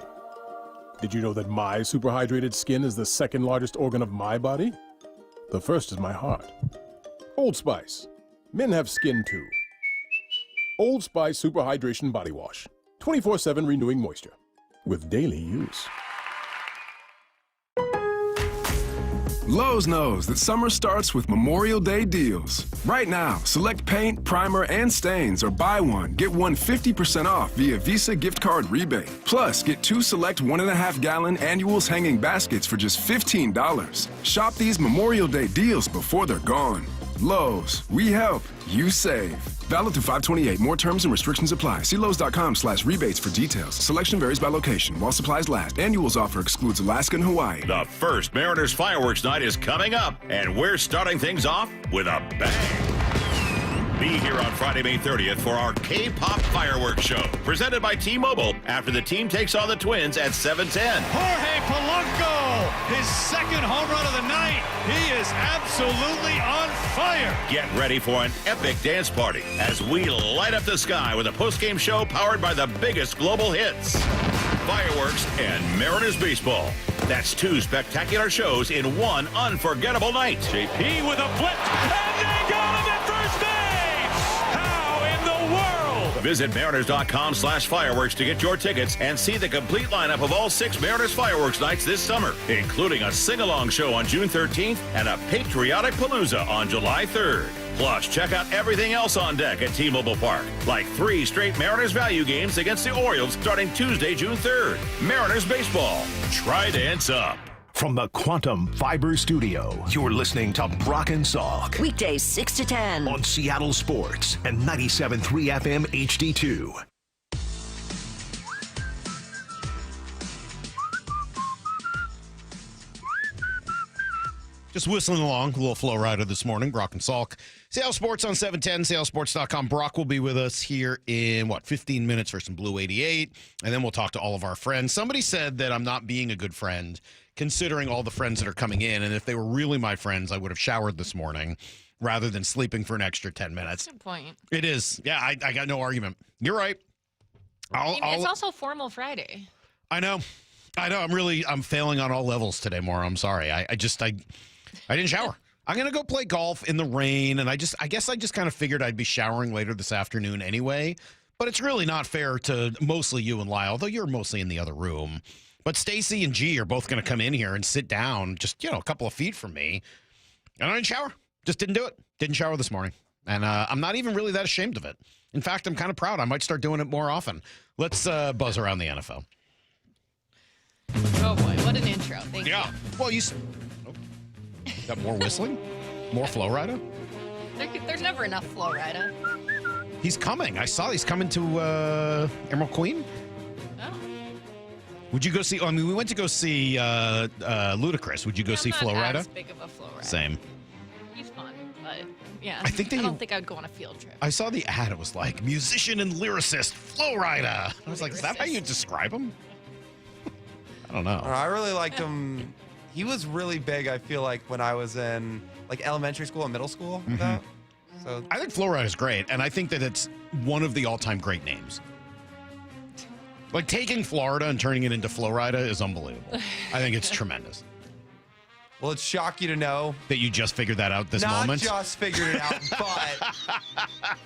Did you know that my super hydrated skin is the second largest organ of my body? The first is my heart. Old Spice. Men have skin too. Old Spice Super Hydration Body Wash. 24/7 renewing moisture. With daily use. Lowe's knows that summer starts with Memorial Day deals. Right now, select paint, primer, and stains, or buy one, get one 50% off via Visa gift card rebate. Plus, get 2 select 1.5-gallon annuals hanging baskets for just $15. Shop these Memorial Day deals before they're gone. Lowe's, we help, you save. Valid through 5/28. More terms and restrictions apply. See Lowe's.com/rebates for details. Selection varies by location. While supplies last. Annuals offer excludes Alaska and Hawaii. The first Mariners Fireworks Night is coming up, and we're starting things off with a bang. Be here on Friday, May 30th for our K-Pop Fireworks Show, presented by T-Mobile, after the team takes on the Twins at 7:10. Jorge Polanco, his second home run of the night. He is absolutely on fire. Get ready for an epic dance party as we light up the sky with a post-game show powered by the biggest global hits. Fireworks and Mariners baseball. That's 2 spectacular shows in one unforgettable night. JP with a blitz, and they got him at first base. How in the world? Visit Mariners.com/fireworks to get your tickets and see the complete lineup of all 6 Mariners Fireworks Nights this summer, including a sing-along show on June 13th and a patriotic palooza on July 3rd. Plus, check out everything else on deck at T-Mobile Park, like 3 straight Mariners value games against the Orioles starting Tuesday, June 3rd. Mariners baseball. Try dance up. From the Quantum Fiber Studio, you're listening to Brock and Salk. Weekdays 6 to 10 on Seattle Sports and 97.3 FM HD2. Just whistling along, a little flow rider this morning, Brock and Salk. Seattle Sports on 710, seattlesports.com. Brock will be with us here in, 15 minutes for some Blue 88, and then we'll talk to all of our friends. Somebody said that I'm not being a good friend, considering all the friends that are coming in, and if they were really my friends, I would have showered this morning rather than sleeping for an extra 10 minutes. That's a good point. It is. Yeah, I got no argument. You're right. It's also Formal Friday. I know. I'm failing on all levels today, Maura. I'm sorry. I didn't shower. I'm going to go play golf in the rain, and I guess I just kind of figured I'd be showering later this afternoon anyway, but it's really not fair to mostly you and Lyle, although you're mostly in the other room. But Stacy and G are both going to come in here and sit down just, a couple of feet from me, and I didn't shower. Just didn't do it. Didn't shower this morning, and I'm not even really that ashamed of it. In fact, I'm kind of proud. I might start doing it more often. Let's buzz around the NFL. Oh, boy. What an intro. Thank you. Well, got more whistling? More flow rider? There's never enough flow rider. He's coming. I saw he's coming to Emerald Queen. Oh. Would you go see? I mean, we went to go see Ludacris. Would you go see Flo Rida? I'm not as big of a Flo Rida. Same. He's fun, but yeah. I don't think I'd go on a field trip. I saw the ad. It was like musician and lyricist Flo Rida. I was like, is that how you describe him? I don't know. I really liked him. He was really big, I feel like, when I was in like elementary school and middle school. Mhm. So I think Flo Rida is great, and I think that it's one of the all-time great names. Like taking Florida and turning it into Flo Rida is unbelievable. I think it's tremendous. Well, it's shock you to know that you just figured that out this moment. Not just figured it out, but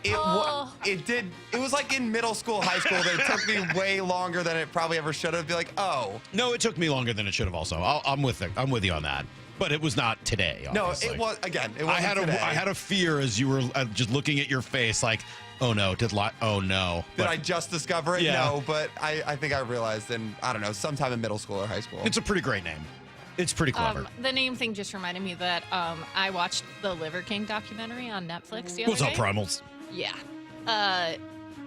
it was like in middle school, high school, that it took me way longer than it probably ever should have. Be like, oh. No, it took me longer than it should have also. I'm with you on that. But it was not today, obviously. No, it was, again, it wasn't today. I had a fear as you were just looking at your face like, oh no, oh no. Did I just discover it? Yeah. No, but I think I realized in, I don't know, sometime in middle school or high school. It's a pretty great name. It's pretty clever. The name thing just reminded me that I watched the Liver King documentary on Netflix the other What's day. up, Primals? Yeah.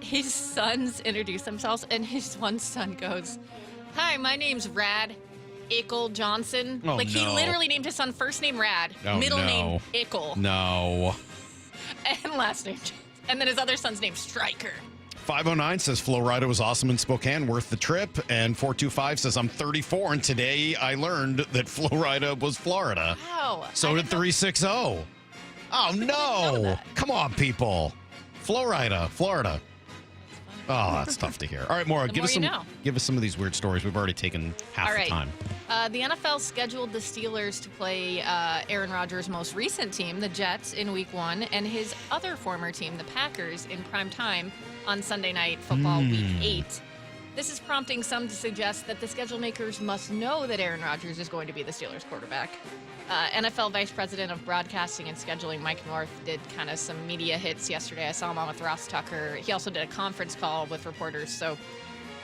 His sons introduce themselves, and his one son goes, "Hi, my name's Rad Ickle Johnson." Oh, He no. literally named his son first name Rad, middle name Ickle, No. and last name. And then his other son's name's Stryker. 509 says Flo Rida was awesome in Spokane, worth the trip. And 425 says I'm 34, and today I learned that Flo Rida was Florida. Wow. So did 360. Oh, no. Come on, people. Flo Rida, Florida. Oh, that's tough to hear. All right, Maura, give us some of these weird stories. We've already taken half the time. The NFL scheduled the Steelers to play Aaron Rodgers' most recent team, the Jets, in Week 1, and his other former team, the Packers, in prime time on Sunday Night Football Week 8. This is prompting some to suggest that the schedule makers must know that Aaron Rodgers is going to be the Steelers quarterback. NFL Vice President of Broadcasting and Scheduling, Mike North, did kind of some media hits yesterday. I saw him on with Ross Tucker. He also did a conference call with reporters. So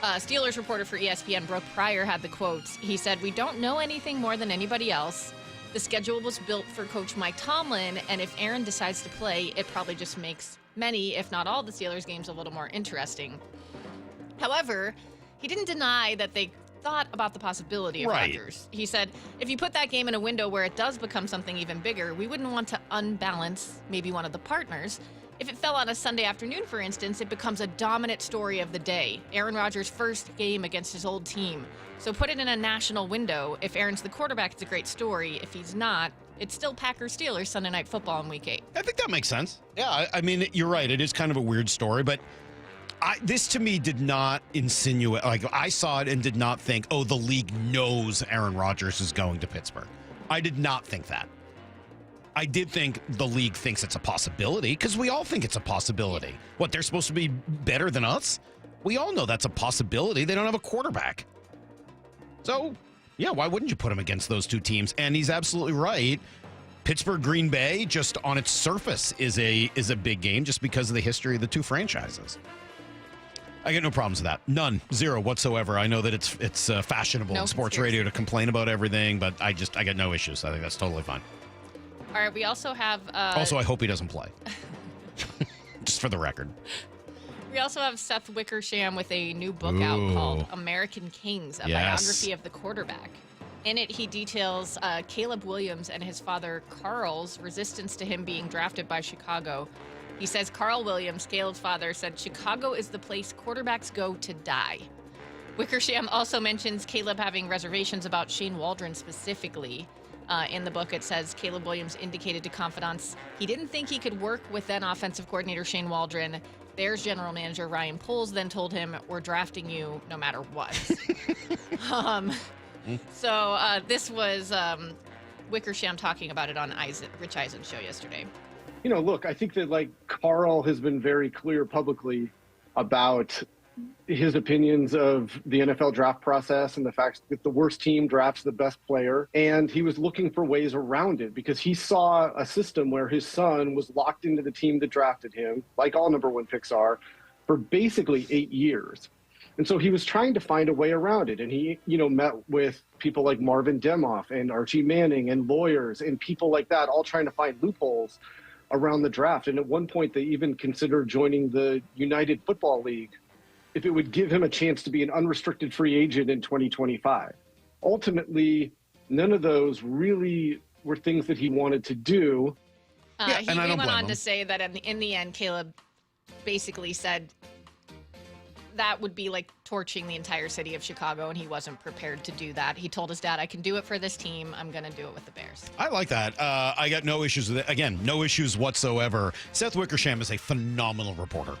Steelers reporter for ESPN, Brooke Pryor, had the quotes. He said, "We don't know anything more than anybody else. The schedule was built for Coach Mike Tomlin, and if Aaron decides to play, it probably just makes many, if not all, the Steelers games a little more interesting." However, he didn't deny that they thought about the possibility of Rodgers. He said, "If you put that game in a window where it does become something even bigger, we wouldn't want to unbalance maybe one of the partners. If it fell on a Sunday afternoon, for instance, it becomes a dominant story of the day. Aaron Rodgers' first game against his old team. So put it in a national window. If Aaron's the quarterback, it's a great story. If he's not, it's still Packers-Steelers Sunday Night Football in Week 8. I think that makes sense. Yeah, I mean, you're right. It is kind of a weird story, but this to me did not insinuate, like I saw it and did not think, oh, the league knows Aaron Rodgers is going to Pittsburgh. I did not think that. I did think the league thinks it's a possibility, because we all think it's a possibility. What, they're supposed to be better than us? We all know that's a possibility. They don't have a quarterback. So, yeah, why wouldn't you put him against those two teams? And he's absolutely right. Pittsburgh Green Bay, just on its surface, is a big game just because of the history of the two franchises. I get no problems with that. None. Zero whatsoever. I know that it's fashionable in sports radio to complain about everything, but I get no issues. I think that's totally fine. All right, we also have... also, I hope he doesn't play. Just for the record. We also have Seth Wickersham with a new book out called American Kings, a biography of the quarterback. In it, he details Caleb Williams and his father Carl's resistance to him being drafted by Chicago. He says Carl Williams, Caleb's father, said Chicago is the place quarterbacks go to die. Wickersham also mentions Caleb having reservations about Shane Waldron specifically. In the book, it says Caleb Williams indicated to confidants he didn't think he could work with then offensive coordinator Shane Waldron. Bears general manager Ryan Poles then told him, "We're drafting you no matter what." So this was Wickersham talking about it on Rich Eisen's show yesterday. You know, look, I think that Carl has been very clear publicly about his opinions of the NFL draft process and the fact that the worst team drafts the best player. And he was looking for ways around it because he saw a system where his son was locked into the team that drafted him, like all number one picks are, for basically 8 years. And so he was trying to find a way around it. And he, met with people like Marvin Demoff and Archie Manning and lawyers and people like that, all trying to find loopholes around the draft. And at one point, they even considered joining the United Football League if it would give him a chance to be an unrestricted free agent in 2025. Ultimately, none of those really were things that he wanted to do. He went on to say that in the end, Caleb basically said that would be like torching the entire city of Chicago, and he wasn't prepared to do that. He told his dad, I can do it for this team. I'm going to do it with the Bears. I like that. I got no issues with it. Again, no issues whatsoever. Seth Wickersham is a phenomenal reporter.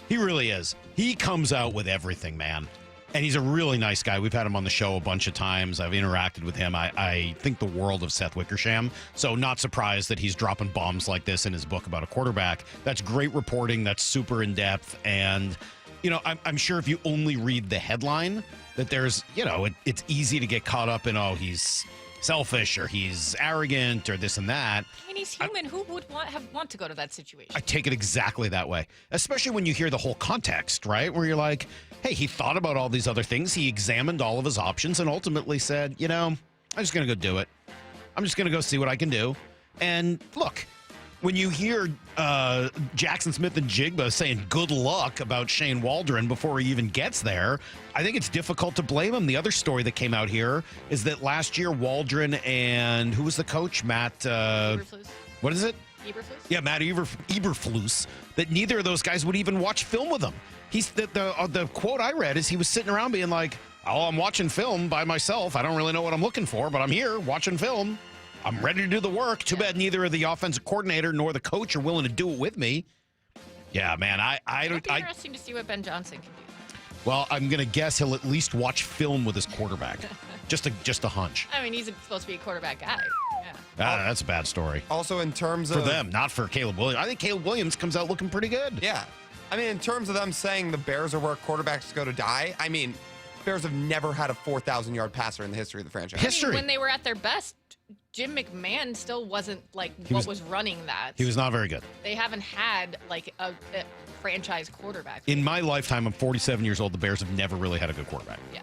He really is. He comes out with everything, man. And he's a really nice guy. We've had him on the show a bunch of times. I've interacted with him. I think the world of Seth Wickersham. So not surprised that he's dropping bombs like this in his book about a quarterback. That's great reporting. That's super in-depth. And, you know, I'm sure if you only read the headline that there's, you know, it's easy to get caught up in, oh, he's selfish or he's arrogant or this and that. I mean, he's human. Who would want to go to that situation? I take it exactly that way, especially when you hear the whole context, right? Where you're like, hey, he thought about all these other things. He examined all of his options and ultimately said, you know, I'm just going to go do it. I'm just going to go see what I can do. And look, when you hear Jackson Smith and Jigba saying good luck about Shane Waldron before he even gets there, I think it's difficult to blame him. The other story that came out here is that last year Waldron and who was the coach? Matt. What is it? Eberflus? Yeah, Matt Eberflus. That neither of those guys would even watch film with him. He's the quote I read is he was sitting around being like, "Oh, I'm watching film by myself. I don't really know what I'm looking for, but I'm here watching film. I'm ready to do the work. Too bad neither of the offensive coordinator nor the coach are willing to do it with me." Yeah, man, It'll be interesting to see what Ben Johnson can do. Well, I'm gonna guess he'll at least watch film with his quarterback. just a hunch. I mean, he's supposed to be a quarterback guy. Yeah. That's a bad story. Also, in terms of for them, not for Caleb Williams. I think Caleb Williams comes out looking pretty good. Yeah. I mean, in terms of them saying the Bears are where quarterbacks go to die, I mean, Bears have never had a 4,000-yard passer in the history of the franchise. I mean, when they were at their best, Jim McMahon still wasn't like what was running that. He was not very good. They haven't had like a franchise quarterback. In my lifetime, I'm 47 years old. The Bears have never really had a good quarterback. Yeah.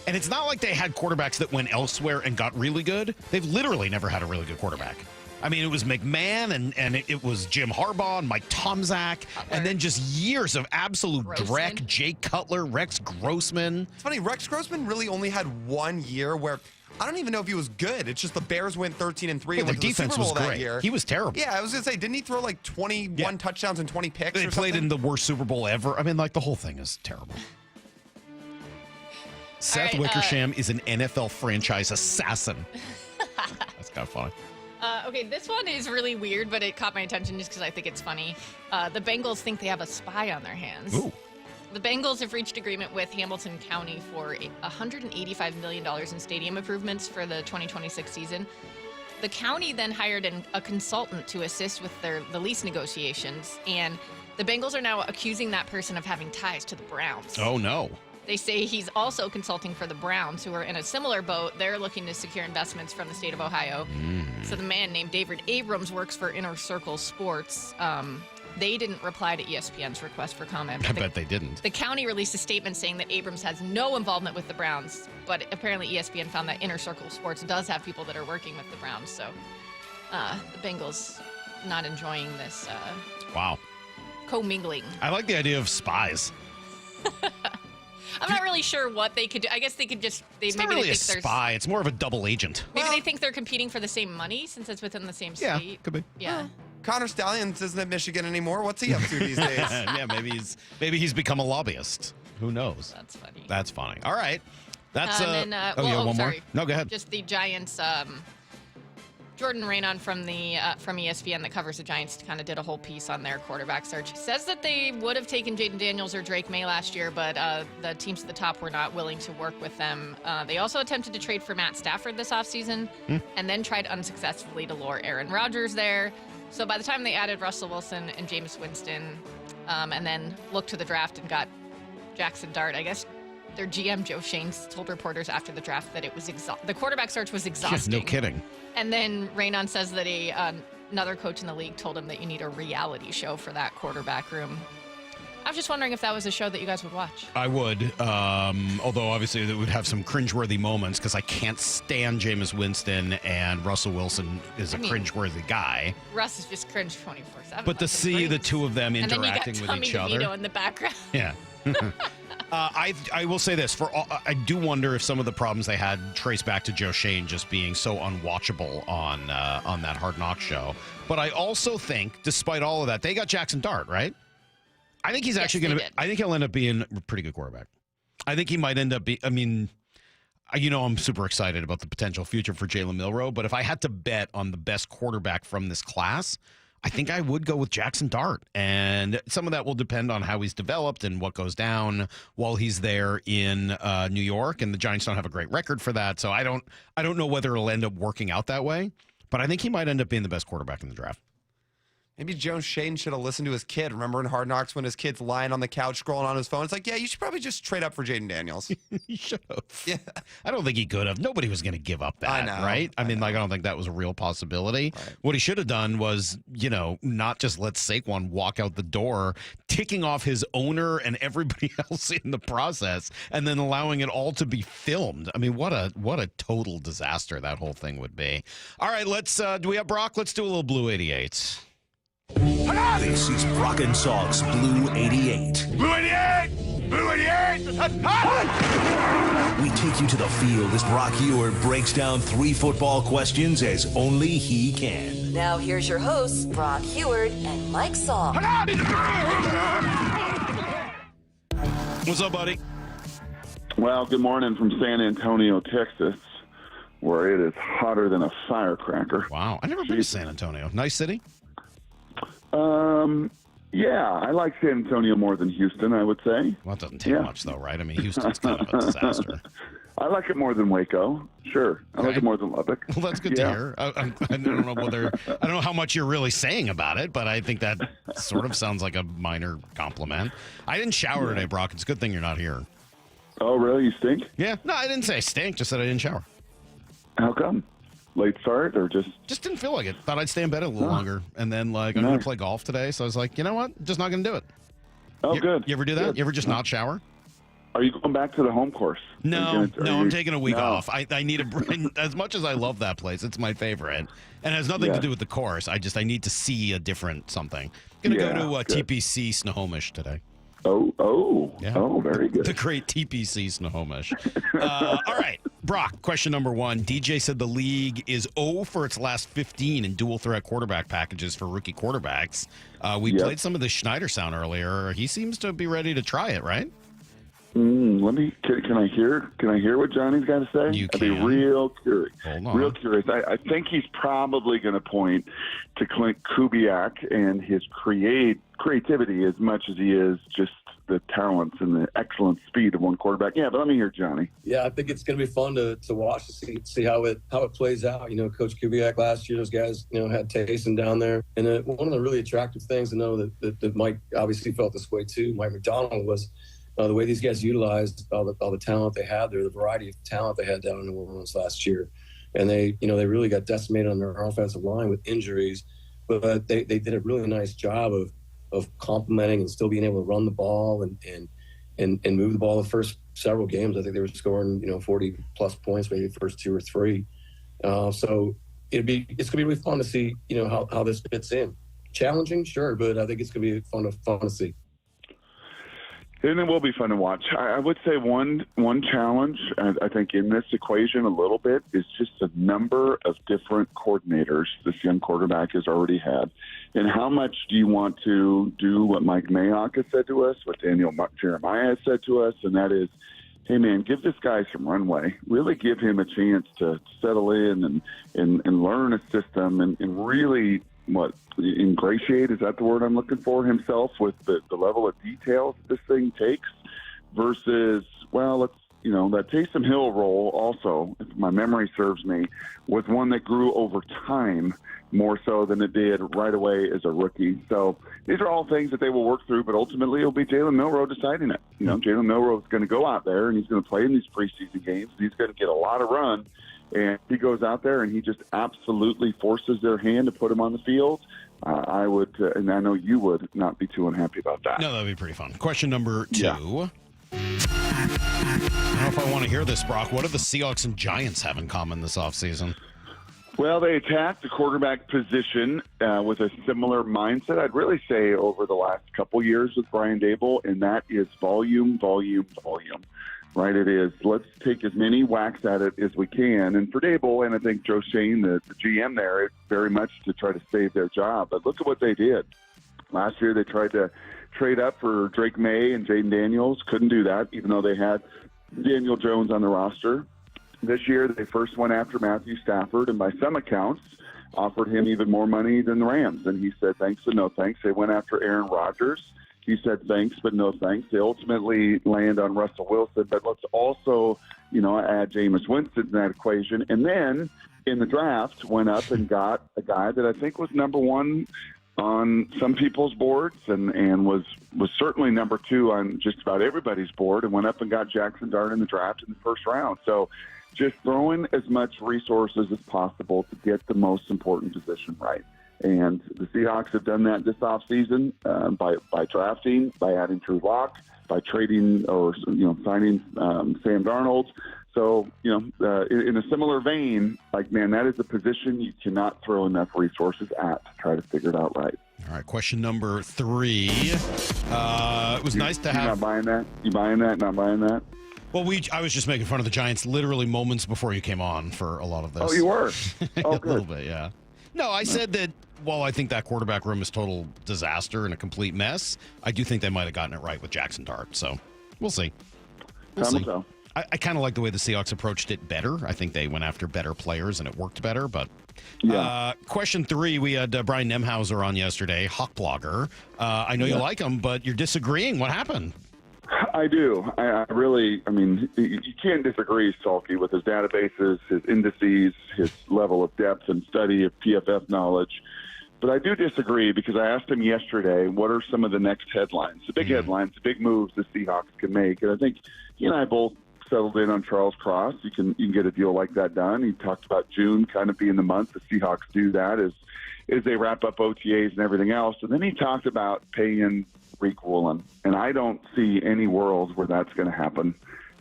And it's not like they had quarterbacks that went elsewhere and got really good. They've literally never had a really good quarterback. Yeah. I mean, it was McMahon and it was Jim Harbaugh and Mike Tomczak, and then just years of absolute dreck. Jake Cutler, Rex Grossman. It's funny, Rex Grossman really only had 1 year where I don't even know if he was good. It's just the Bears went 13-3 and their went to the defense Super Bowl was great. that year. He was terrible. Yeah, I was going to say, didn't he throw like 21 touchdowns and 20 picks They played in the worst Super Bowl ever. I mean, like, the whole thing is terrible. Seth Wickersham is an NFL franchise assassin. That's kind of funny. Okay, this one is really weird, but it caught my attention just because I think it's funny. The Bengals think they have a spy on their hands. Ooh. The Bengals have reached agreement with Hamilton County for $185 million in stadium improvements for the 2026 season. The county then hired a consultant to assist with the lease negotiations, and the Bengals are now accusing that person of having ties to the Browns. Oh, no. They say he's also consulting for the Browns, who are in a similar boat. They're looking to secure investments from the state of Ohio. So the man named David Abrams works for Inner Circle Sports. They didn't reply to ESPN's request for comment. I bet they didn't. The county released a statement saying that Abrams has no involvement with the Browns, but apparently ESPN found that Inner Circle Sports does have people that are working with the Browns. So the Bengals not enjoying this wow. commingling. I like the idea of spies. I'm not really sure what they could do. I guess they could just It's maybe not really they a think spy. It's more of a double agent. Maybe they think they're competing for the same money since it's within the same state. Yeah, could be. Yeah. Connor Stallions isn't at Michigan anymore. What's he up to these days? Yeah, maybe he's become a lobbyist. Who knows? That's funny. That's funny. All right. That's and then, one sorry. more. No, go ahead. Just the Giants. Jordan Raanan from ESPN that covers the Giants kind of did a whole piece on their quarterback search. Says that they would have taken Jaden Daniels or Drake May last year, but the teams at the top were not willing to work with them. They also attempted to trade for Matt Stafford this offseason and then tried unsuccessfully to lure Aaron Rodgers there. So by the time they added Russell Wilson and Jameis Winston and then looked to the draft and got Jackson Dart, I guess their GM, Joe Shanes, told reporters after the draft that it was the quarterback search was exhausting. No kidding. And then Raanan says that another coach in the league told him that you need a reality show for that quarterback room. I was just wondering if that was a show that you guys would watch. I would, although obviously it would have some cringeworthy moments because I can't stand Jameis Winston, and Russell Wilson is a cringeworthy guy. Russ is just cringe 24/7. But to see the two of them and interacting then you got with Tommy each other. DeVito in the background. Yeah. I will say this: I do wonder if some of the problems they had trace back to Joe Shane just being so unwatchable on that Hard Knock show. But I also think, despite all of that, they got Jackson Dart, right? I think he's actually going to. I think he'll end up being a pretty good quarterback. I think he might end up being. I mean, I'm super excited about the potential future for Jalen Milroe. But if I had to bet on the best quarterback from this class, I think I would go with Jackson Dart. And some of that will depend on how he's developed and what goes down while he's there in New York. And the Giants don't have a great record for that, so I don't know whether it'll end up working out that way. But I think he might end up being the best quarterback in the draft. Maybe Joe Shane should have listened to his kid. Remember in Hard Knocks when his kid's lying on the couch scrolling on his phone? It's like, yeah, you should probably just trade up for Jaden Daniels. He should have. Yeah. I don't think he could have. Nobody was going to give up that, I know, right? I mean, I don't think that was a real possibility. Right. What he should have done was, not just let Saquon walk out the door, ticking off his owner and everybody else in the process, and then allowing it all to be filmed. I mean, what a total disaster that whole thing would be. All right, let's, do we have Brock? Let's do a little Blue 88. This is Brock and Salk's Blue 88. Blue 88! Blue 88! We take you to the field as Brock Ewert breaks down 3 football questions as only he can. Now here's your hosts, Brock Ewert and Mike Salk. What's up, buddy? Well, good morning from San Antonio, Texas, where it is hotter than a firecracker. Wow. I've never been to San Antonio. Nice city? Yeah, I like San Antonio more than Houston, I would say. Well, it doesn't take much, though, right? I mean, Houston's kind of a disaster. I like it more than Waco. Sure. I like it more than Lubbock. Well, that's good to hear. I don't know how much you're really saying about it, but I think that sort of sounds like a minor compliment. I didn't shower today, Brock. It's a good thing you're not here. Oh, really? You stink? Yeah. No, I didn't say I stink. Just said I didn't shower. How come? Late start or just didn't feel like it. Thought I'd stay in bed a little longer, and then I'm going to play golf today, so I was like, you know what? Just not going to do it. Oh, good. You ever do that? Good. You ever just not shower? Are you going back to the home course? No, I'm taking a week off. I need as much as I love that place, it's my favorite, and it has nothing to do with the course. I need to see a different something. I'm going to go to TPC Snohomish today. Oh, very good. The great TPC Snohomish. All right, Brock, question number 1. DJ said the league is 0 for its last 15 in dual threat quarterback packages for rookie quarterbacks. We played some of the Schneider sound earlier. He seems to be ready to try it, right? Can I hear what Johnny's got to say? You can. I'd be real curious. Hold on. Real curious. I think he's probably going to point to Clint Kubiak and his creativity as much as he is just the talents and the excellent speed of one quarterback. Yeah, but let me hear Johnny. Yeah, I think it's going to be fun to watch to see how it plays out. Coach Kubiak last year, those guys had Taysom down there, and one of the really attractive things to know that Mike obviously felt this way too. Mike McDonald was. The way these guys utilized all the talent they had there, the variety of talent they had down in New Orleans last year, and they really got decimated on their offensive line with injuries, but they did a really nice job of complementing and still being able to run the ball and move the ball the first several games. I think they were scoring 40 plus points maybe the first 2 or 3. So it's gonna be really fun to see how this fits in. Challenging, sure, but I think it's gonna be fun to see. And it will be fun to watch. I would say one challenge, I think, in this equation a little bit is just the number of different coordinators this young quarterback has already had. And how much do you want to do what Mike Mayock has said to us, what Daniel Jeremiah has said to us, and that is, hey, man, give this guy some runway. Really give him a chance to settle in and learn a system and really – ingratiate, is that the word I'm looking for, himself with the level of detail this thing takes versus, that Taysom Hill role also, if my memory serves me, was one that grew over time more so than it did right away as a rookie. So these are all things that they will work through, but ultimately it'll be Jalen Milroe deciding it. Jalen Milroe is going to go out there and he's going to play in these preseason games. He's going to get a lot of run. and he goes out there and he just absolutely forces their hand to put him on the field, I would, and I know you would not be too unhappy about that. No, that would be pretty fun. Question number 2. Yeah. I don't know if I want to hear this, Brock. What do the Seahawks and Giants have in common this offseason? Well, they attacked the quarterback position with a similar mindset, I'd really say, over the last couple years with Brian Daboll, and that is volume, volume, volume. Right, it is. Let's take as many whacks at it as we can. And for Daboll, and I think Joe Shane, the GM there, it's very much to try to save their job. But look at what they did. Last year they tried to trade up for Drake May and Jaden Daniels. Couldn't do that, even though they had Daniel Jones on the roster. This year they first went after Matthew Stafford, and by some accounts offered him even more money than the Rams. And he said thanks but no thanks. They went after Aaron Rodgers. He said thanks, but no thanks. They ultimately land on Russell Wilson, but let's also, add Jameis Winston in that equation. And then in the draft, went up and got a guy that I think was number 1 on some people's boards and was certainly number 2 on just about everybody's board, and went up and got Jackson Dart in the draft in the first round. So just throwing as much resources as possible to get the most important position right. And the Seahawks have done that this offseason by drafting, by adding Drew Lock, by trading or signing Sam Darnold. So, in a similar vein, that is a position you cannot throw enough resources at to try to figure it out right. All right, question number 3. It was nice to have. You're not buying that? You buying that? Not buying that? Well, I was just making fun of the Giants literally moments before you came on for a lot of this. Oh, you were? Oh, a little bit, yeah. No, I said that, I think that quarterback room is total disaster and a complete mess. I do think they might have gotten it right with Jackson Dart. So we'll see. We'll see. So. I kind of like the way the Seahawks approached it better. I think they went after better players and it worked better. But question 3, we had Brian Nemhauser on yesterday, Hawk blogger. I know you like him, but you're disagreeing. What happened? I do. I really, you can't disagree, Salky, with his databases, his indices, his level of depth and study of PFF knowledge. But I do disagree because I asked him yesterday, what are some of the next headlines, the big headlines, the big moves the Seahawks can make? And I think he and I both settled in on Charles Cross. You can get a deal like that done. He talked about June kind of being the month the Seahawks do that as they wrap up OTAs and everything else. And then he talked about paying Rick Woolen, and I don't see any world where that's going to happen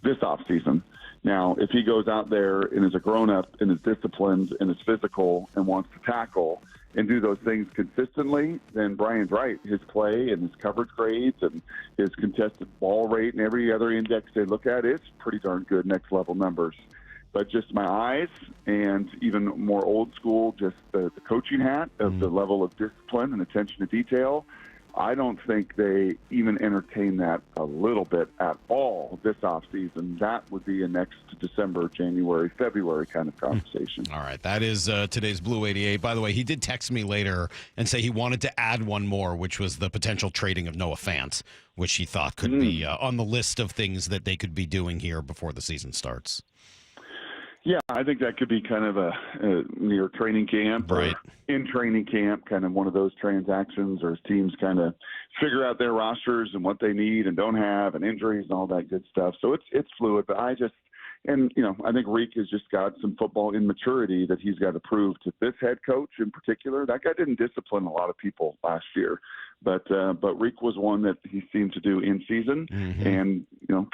this offseason. Now, if he goes out there and is a grown-up and is disciplined and is physical and wants to tackle and do those things consistently, then Brian's right. His play and his coverage grades and his contested ball rate and every other index they look at, it's pretty darn good next-level numbers. But just my eyes and even more old school, just the coaching hat of the level of discipline and attention to detail, I don't think they even entertain that a little bit at all this offseason. That would be a next December, January, February kind of conversation. All right. That is today's Blue 88. By the way, he did text me later and say he wanted to add one more, which was the potential trading of Noah Fant, which he thought could be on the list of things that they could be doing here before the season starts. Yeah, I think that could be kind of a near training camp or in training camp, kind of one of those transactions, or teams kind of figure out their rosters and what they need and don't have and injuries and all that good stuff. So it's fluid, but I think Reek has just got some football immaturity that he's got to prove to this head coach in particular. That guy didn't discipline a lot of people last year, but Reek was one that he seemed to do in season and,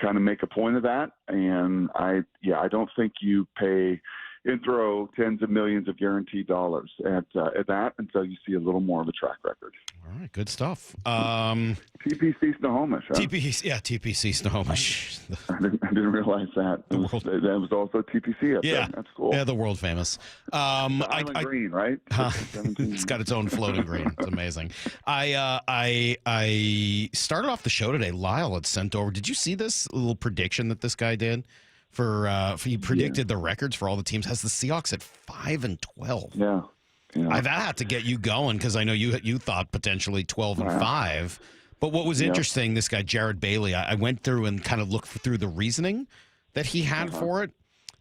kind of make a point of that. And I don't think you pay and throw tens of millions of guaranteed dollars at that until you see a little more of a track record. All right, good stuff. TPC Snohomish, huh? TPC Snohomish. I didn't realize that. That was also TPC up there. That's cool. Yeah, the world famous. Island Green, right? It's got its own floating green. It's amazing. I started off the show today. Lyle had sent over. Did you see this little prediction that this guy did? He predicted the records for all the teams. Has the Seahawks at 5-12. Yeah. That had to get you going because I know you thought potentially 12-5. But what was interesting, this guy Jared Bailey, I went through and kind of looked through the reasoning that he had for it,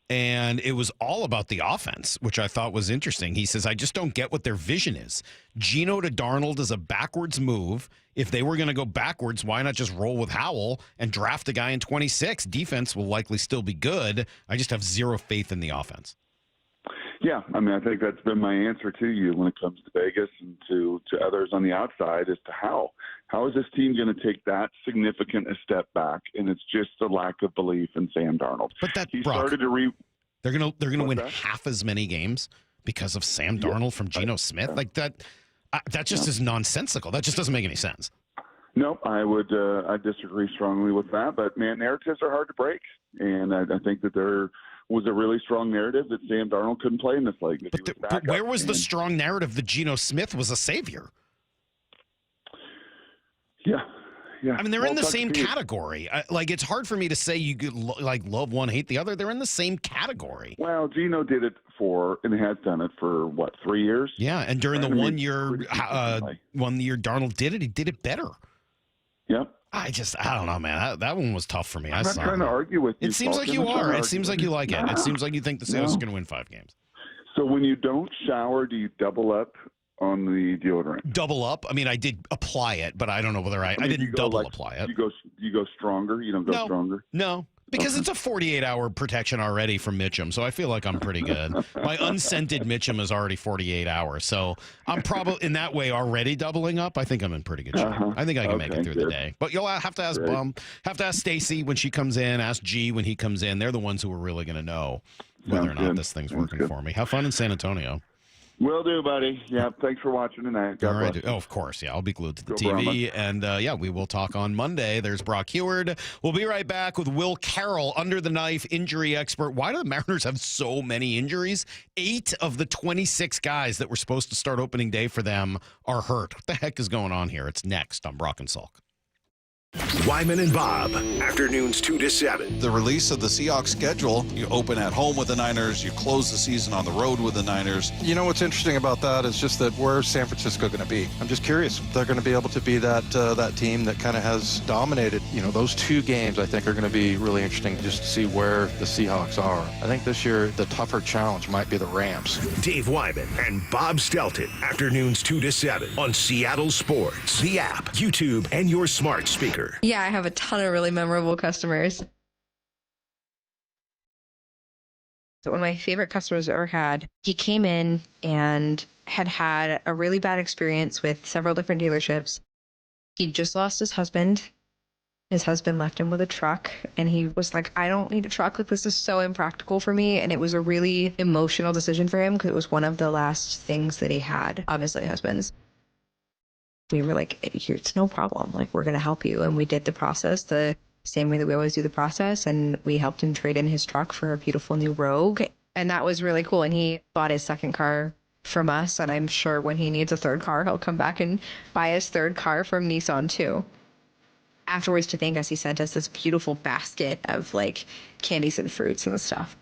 and it was all about the offense, which I thought was interesting. He says, I just don't get what their vision is. Geno to Darnold is a backwards move. If they were going to go backwards, why not just roll with Howell and draft a guy in 26? Defense will likely still be good. I just have zero faith in the offense. Yeah, I mean, I think that's been my answer to you when it comes to Vegas and to others on the outside as to how is this team going to take that significant a step back, and it's just the lack of belief in Sam Darnold. But that he Brock, started to they're gonna win half as many games because of Sam Darnold from Geno Smith. Like that just is nonsensical. That just doesn't make any sense. No, I disagree strongly with that. But man, narratives are hard to break, and I think that there was a really strong narrative that Sam Darnold couldn't play in this league. But where was the strong narrative that Geno Smith was a savior? Yeah. I mean, they're in the same category. It's hard for me to say you could love one, hate the other. They're in the same category. Well, Geno did it and has done it for 3 years? Yeah, and during the 1 year, 1 year Darnold did it, he did it better. Yep. I don't know, man. That one was tough for me. I'm not trying to argue with you. It seems like you are. It seems like you like it. It seems like you think the Seahawks are going to win 5 games. So when you don't shower, do you double up on the deodorant? Double up? I mean, I did apply it, but I don't know whether I didn't double apply it. You go stronger? You don't go stronger? No. Because it's a 48-hour protection already from Mitchum, so I feel like I'm pretty good. My unscented Mitchum is already 48 hours, so I'm probably in that way already doubling up. I think I'm in pretty good shape. I think I can make it through the day. But you'll have to ask Stacy when she comes in, ask G when he comes in. They're the ones who are really going to know whether or not this thing's working for me. Have fun in San Antonio. Will do, buddy. Yeah, thanks for watching tonight. All right. Oh, of course. Yeah, I'll be glued to the TV. And, we will talk on Monday. There's Brock Heward. We'll be right back with Will Carroll, under the knife injury expert. Why do the Mariners have so many injuries? 8 of the 26 guys that were supposed to start opening day for them are hurt. What the heck is going on here? It's next on Brock and Salk. Wyman and Bob, afternoons 2 to 7. The release of the Seahawks schedule, you open at home with the Niners, you close the season on the road with the Niners. You know what's interesting about that is just that where's San Francisco going to be? I'm just curious. They're going to be able to be that team that kind of has dominated. Those 2 games I think are going to be really interesting just to see where the Seahawks are. I think this year the tougher challenge might be the Rams. Dave Wyman and Bob Stelton, afternoons 2 to 7 on Seattle Sports, the app, YouTube, and your smart speaker. Yeah, I have a ton of really memorable customers. So one of my favorite customers I've ever had, he came in and had a really bad experience with several different dealerships. He just lost his husband. His husband left him with a truck, and he was like, I don't need a truck. Like, this is so impractical for me. And it was a really emotional decision for him because it was one of the last things that he had of his late husband's. We were like, it's no problem. Like, we're going to help you. And we did the process the same way that we always do the process. And we helped him trade in his truck for a beautiful new Rogue. And that was really cool. And he bought his second car from us. And I'm sure when he needs a third car, he'll come back and buy his third car from Nissan too. Afterwards, to thank us, he sent us this beautiful basket of candies and fruits and stuff.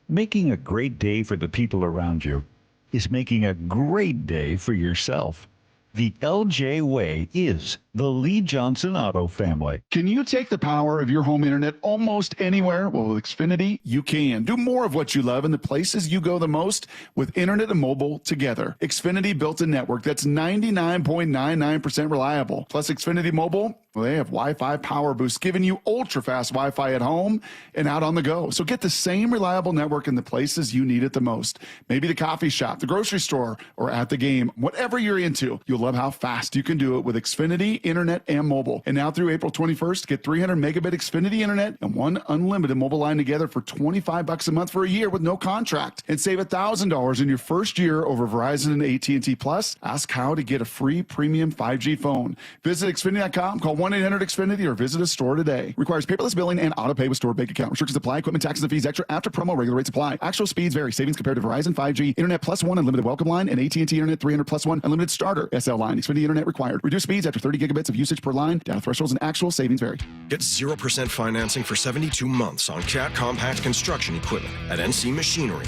Making a great day for the people around you is making a great day for yourself. The LJ way is the Lee Johnson Auto family. Can you take the power of your home internet almost anywhere? Well, with Xfinity, you can. Do more of what you love in the places you go the most with internet and mobile together. Xfinity built a network that's 99.99% reliable. Plus, Xfinity Mobile, well, they have Wi-Fi power boost, giving you ultra-fast Wi-Fi at home and out on the go. So get the same reliable network in the places you need it the most. Maybe the coffee shop, the grocery store, or at the game. Whatever you're into, you'll love how fast you can do it with Xfinity internet and mobile. And now through April 21st, get 300 megabit Xfinity internet and 1 unlimited mobile line together for $25 a month for a year with no contract. And save $1,000 in your first year over Verizon and AT&T Plus. Ask how to get a free premium 5G phone. Visit Xfinity.com, call 1-800-XFINITY or visit a store today. Requires paperless billing and auto pay with stored bank account. Restrictions apply. Equipment, taxes, and fees extra after promo. Regular rates apply. Actual speeds vary. Savings compared to Verizon 5G, Internet Plus 1 unlimited welcome line, and AT&T Internet 300 Plus 1 unlimited starter SL line. Xfinity Internet required. Reduced speeds after 30 gigabits of usage per line. Data thresholds and actual savings vary. Get 0% financing for 72 months on Cat compact construction equipment at NC Machinery.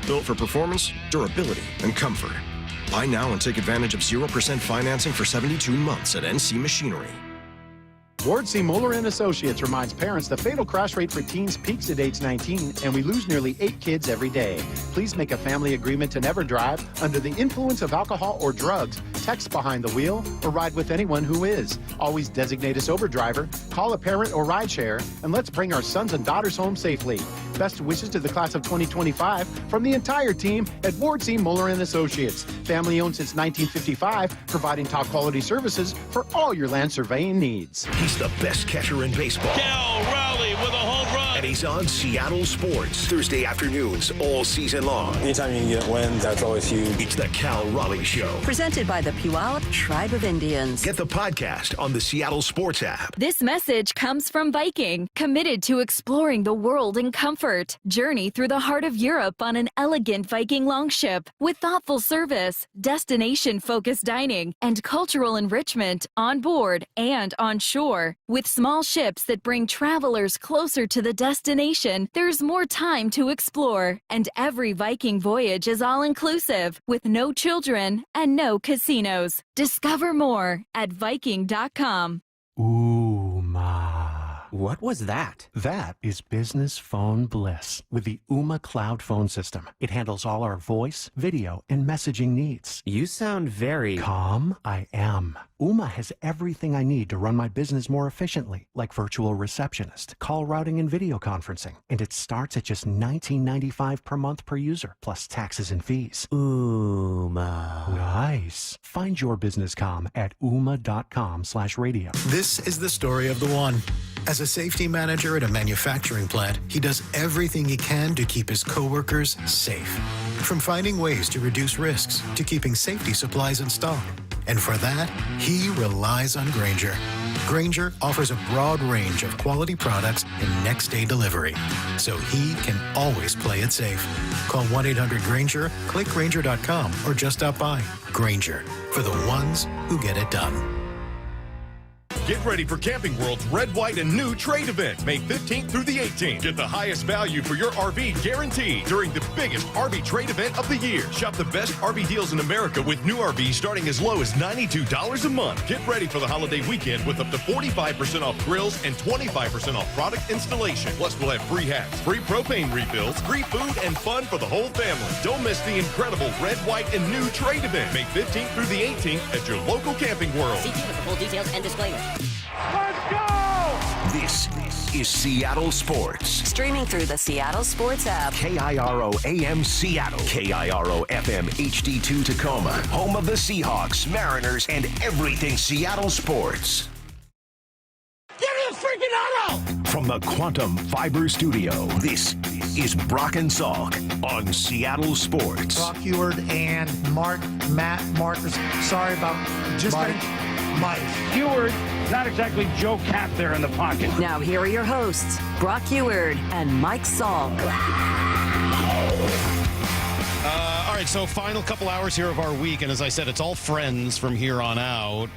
Built for performance, durability, and comfort. Buy now and take advantage of 0% financing for 72 months at NC Machinery. Ward C. Mueller and Associates reminds parents the fatal crash rate for teens peaks at age 19, and we lose nearly 8 kids every day. Please make a family agreement to never drive under the influence of alcohol or drugs, text behind the wheel, or ride with anyone who is. Always designate a sober driver, call a parent or rideshare, and let's bring our sons and daughters home safely. Best wishes to the class of 2025 from the entire team at Ward C. Mueller and Associates. Family owned since 1955, providing top quality services for all your land surveying needs. He's the best catcher in baseball. Cal Raleigh with a home run. And he's on Seattle Sports Thursday afternoons all season long. Anytime you can get wins, that's always huge. It's the Cal Raleigh Show. Presented by the Puyallup Tribe of Indians. Get the podcast on the Seattle Sports app. This message comes from Viking, committed to exploring the world in comfort. Journey through the heart of Europe on an elegant Viking longship with thoughtful service, destination-focused dining, and cultural enrichment on board and on shore. With small ships that bring travelers closer to the destination, there's more time to explore. And every Viking voyage is all-inclusive, with no children and no casinos. Discover more at Viking.com. What was that? That is business phone bliss with the Ooma Cloud Phone System. It handles all our voice, video, and messaging needs. You sound very calm. I am. Ooma has everything I need to run my business more efficiently, like virtual receptionist, call routing, and video conferencing. And it starts at just $19.95 per month per user, plus taxes and fees. Ooma. Nice. Find your business comm at ooma.com/radio. This is the story of the one. As a safety manager at a manufacturing plant, he does everything he can to keep his coworkers safe. From finding ways to reduce risks to keeping safety supplies in stock. And for that, he relies on Grainger. Grainger offers a broad range of quality products and next-day delivery, so he can always play it safe. Call 1-800-GRAINGER, click Grainger.com, or just stop by. Grainger, for the ones who get it done. Get ready for Camping World's Red, White, and New trade event, May 15th through the 18th. Get the highest value for your RV guaranteed during the biggest RV trade event of the year. Shop the best RV deals in America with new RVs starting as low as $92 a month. Get ready for the holiday weekend with up to 45% off grills and 25% off product installation. Plus, we'll have free hats, free propane refills, free food, and fun for the whole family. Don't miss the incredible Red, White, and New trade event, May 15th through the 18th at your local Camping World. See dealer for full details and disclaimers. Let's go! This is Seattle Sports. Streaming through the Seattle Sports app. KIRO AM Seattle. KIRO FM HD2 Tacoma. Home of the Seahawks, Mariners, and everything Seattle sports. Give me a freaking auto! From the Quantum Fiber Studio, this is Brock and Salk on Seattle Sports. Brock Heward and Matt Marcus. Sorry about just Mike. Heward, not exactly Joe Cap there in the pocket. Now here are your hosts, Brock Heward and Mike Salk. All right, so final couple hours here of our week, and as I said, it's all friends from here on out.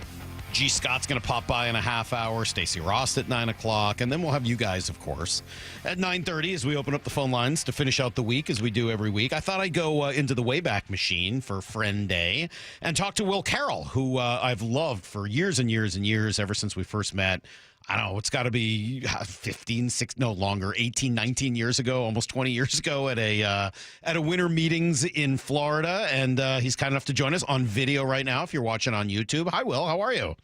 G. Scott's going to pop by in a half hour, Stacy Rost at 9 o'clock, and then we'll have you guys, of course, at 9:30 as we open up the phone lines to finish out the week as we do every week. I thought I'd go into the Wayback Machine for Friend Day and talk to Will Carroll, who I've loved for years and years and years, ever since we first met. I don't know, it's got to be 18, 19 years ago, almost 20 years ago at a winter meetings in Florida. And he's kind enough to join us on video right now if you're watching on YouTube. Hi, Will. How are you?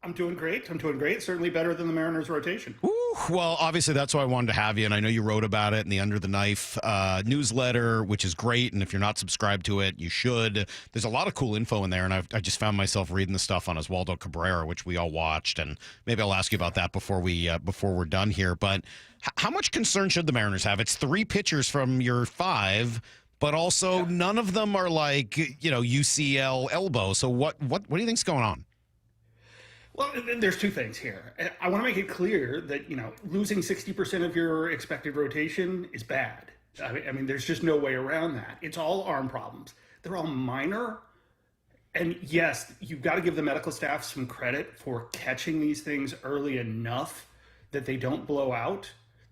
I'm doing great. Certainly better than the Mariners rotation. Ooh, well, obviously, that's why I wanted to have you. And I know you wrote about it in the Under the Knife newsletter, which is great. And if you're not subscribed to it, you should. There's a lot of cool info in there. And I just found myself reading the stuff on Oswaldo Cabrera, which we all watched. And maybe I'll ask you about that before we're done here. But how much concern should the Mariners have? It's 3 pitchers from your 5. But also, none of them are like, UCL elbow. So what do you think's going on? Well, there's 2 things here. I want to make it clear that, losing 60% of your expected rotation is bad. I mean, there's just no way around that. It's all arm problems. They're all minor. And yes, you've got to give the medical staff some credit for catching these things early enough that they don't blow out,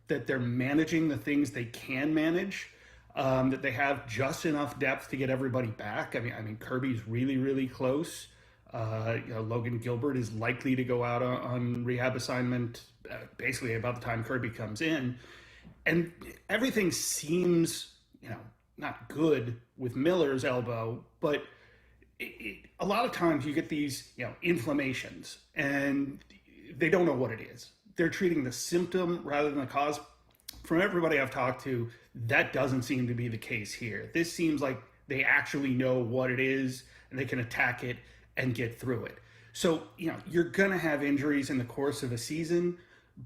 that they're managing the things they can manage, that they have just enough depth to get everybody back. I mean, Kirby's really, really close. Logan Gilbert is likely to go out on rehab assignment basically about the time Kirby comes in. And everything seems, not good with Miller's elbow, but a lot of times you get these, inflammations, and they don't know what it is. They're treating the symptom rather than the cause. From everybody I've talked to, that doesn't seem to be the case here. This seems like they actually know what it is, and they can attack it and get through it. So, you're going to have injuries in the course of a season,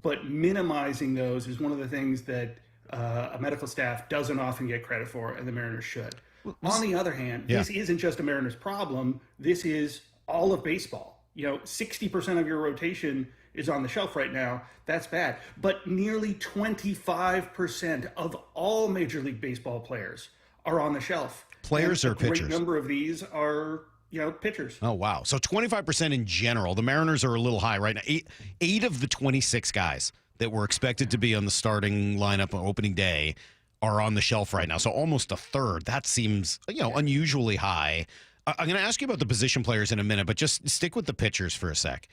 but minimizing those is one of the things that a medical staff doesn't often get credit for, and the Mariners should. On the other hand, this isn't just a Mariners problem. This is all of baseball. 60% of your rotation is on the shelf right now. That's bad. But nearly 25% of all Major League Baseball players are on the shelf. Players or pitchers? A great number of these are pitchers. Oh, wow. So 25% in general. The Mariners are a little high right now. Eight of the 26 guys that were expected to be on the starting lineup on opening day are on the shelf right now. So almost a third. That seems, unusually high. I'm going to ask you about the position players in a minute, but just stick with the pitchers for a sec.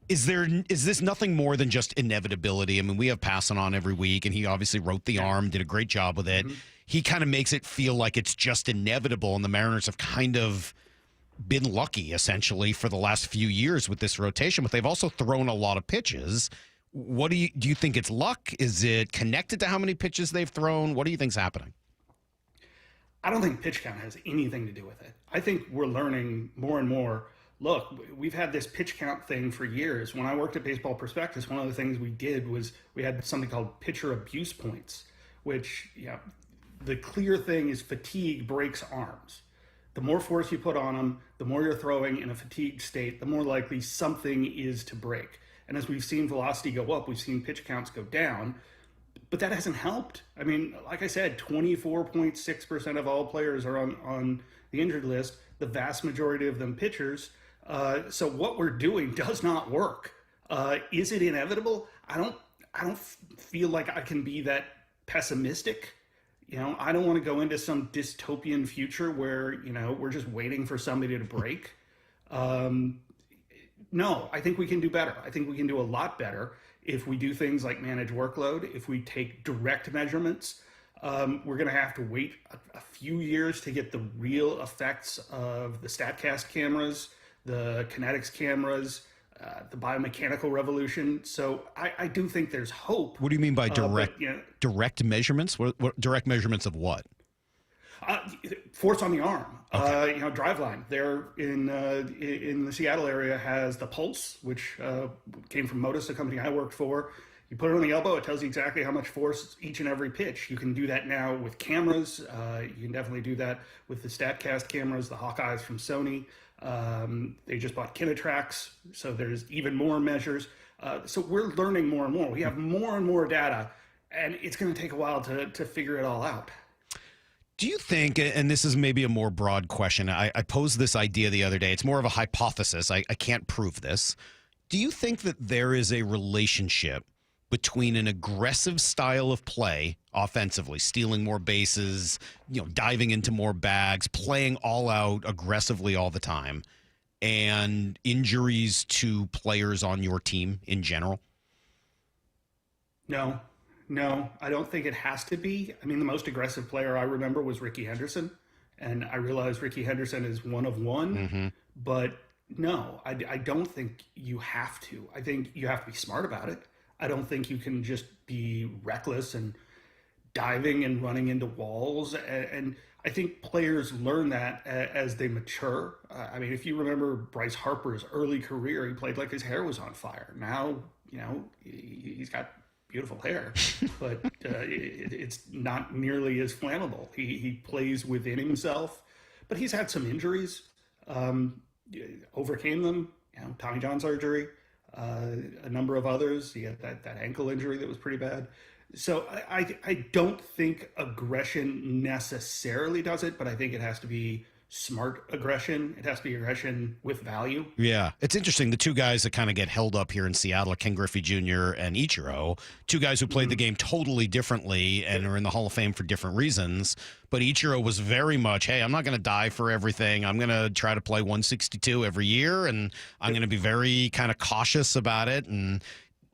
Is this nothing more than just inevitability? I mean, we have Passan on every week, and he obviously wrote the arm, did a great job with it. Mm-hmm. He kind of makes it feel like it's just inevitable, and the Mariners have kind of been lucky, essentially, for the last few years with this rotation, but they've also thrown a lot of pitches. What do you think it's luck? Is it connected to how many pitches they've thrown? What do you think's happening? I don't think pitch count has anything to do with it. I think we're learning more and more. Look, we've had this pitch count thing for years. When I worked at Baseball Prospectus, one of the things we did was we had something called pitcher abuse points, which, the clear thing is fatigue breaks arms. The more force you put on them, the more you're throwing in a fatigued state, the more likely something is to break. And as we've seen velocity go up, we've seen pitch counts go down, but that hasn't helped. I mean, like I said, 24.6% of all players are on the injured list, the vast majority of them pitchers. So what we're doing does not work. Is it inevitable? I don't feel like I can be that pessimistic. I don't want to go into some dystopian future where, we're just waiting for somebody to break. No, I think we can do better. I think we can do a lot better if we do things like manage workload, if we take direct measurements. We're going to have to wait a few years to get the real effects of the StatCast cameras, the kinetics cameras, the biomechanical revolution. So I do think there's hope. What do you mean by direct measurements? What direct measurements of what? Force on the arm. Okay. Driveline there in the Seattle area has the Pulse, which came from Modus, a company I worked for. You put it on the elbow, it tells you exactly how much force each and every pitch. You can do that now with cameras. You can definitely do that with the StatCast cameras, the Hawkeyes from Sony. They just bought Kinetrax, so there's even more measures. So we're learning more and more. We have more and more data, and it's going to take a while to figure it all out. Do you think, and this is maybe a more broad question, I posed this idea the other day. It's more of a hypothesis. I can't prove this. Do you think that there is a relationship between an aggressive style of play offensively, stealing more bases, diving into more bags, playing all out aggressively all the time, and injuries to players on your team in general? No, I don't think it has to be. I mean, the most aggressive player I remember was Ricky Henderson, and I realize Ricky Henderson is one of one, Mm-hmm. but no, I don't think you have to. I think you have to be smart about it. I don't think you can just be reckless and diving and running into walls. And I think players learn that as they mature. I mean, if you remember Bryce Harper's early career, he played like his hair was on fire. Now, he's got beautiful hair, but it's not nearly as flammable. He plays within himself, but he's had some injuries, overcame them, Tommy John surgery, a number of others. He had that ankle injury that was pretty bad. So I don't think aggression necessarily does it, but I think it has to be smart aggression. It has to be aggression with value. Yeah, it's interesting. The two guys that kind of get held up here in Seattle, Ken Griffey Jr. and Ichiro, two guys who played the game totally differently and are in the Hall of Fame for different reasons. But Ichiro was very much, hey, I'm not going to die for everything. I'm going to try to play 162 every year, and I'm going to be very kind of cautious about it. And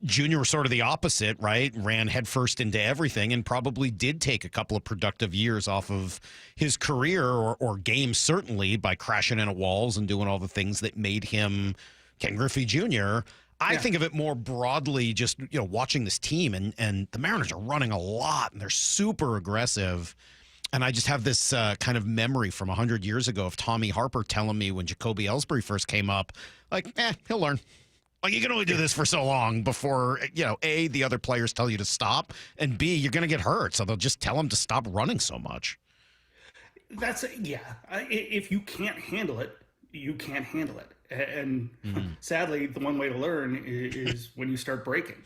Junior was sort of the opposite, right? Ran headfirst into everything and probably did take a couple of productive years off of his career or game, certainly, by crashing into walls and doing all the things that made him Ken Griffey Jr. I think of it more broadly, just, watching this team, and the Mariners are running a lot, and they're super aggressive. And I just have this kind of memory from 100 years ago of Tommy Harper telling me when Jacoby Ellsbury first came up, like, he'll learn. Like, you can only do this for so long before, A, the other players tell you to stop, and B, you're going to get hurt. So they'll just tell him to stop running so much. If you can't handle it, you can't handle it. And sadly, the one way to learn is when you start breaking.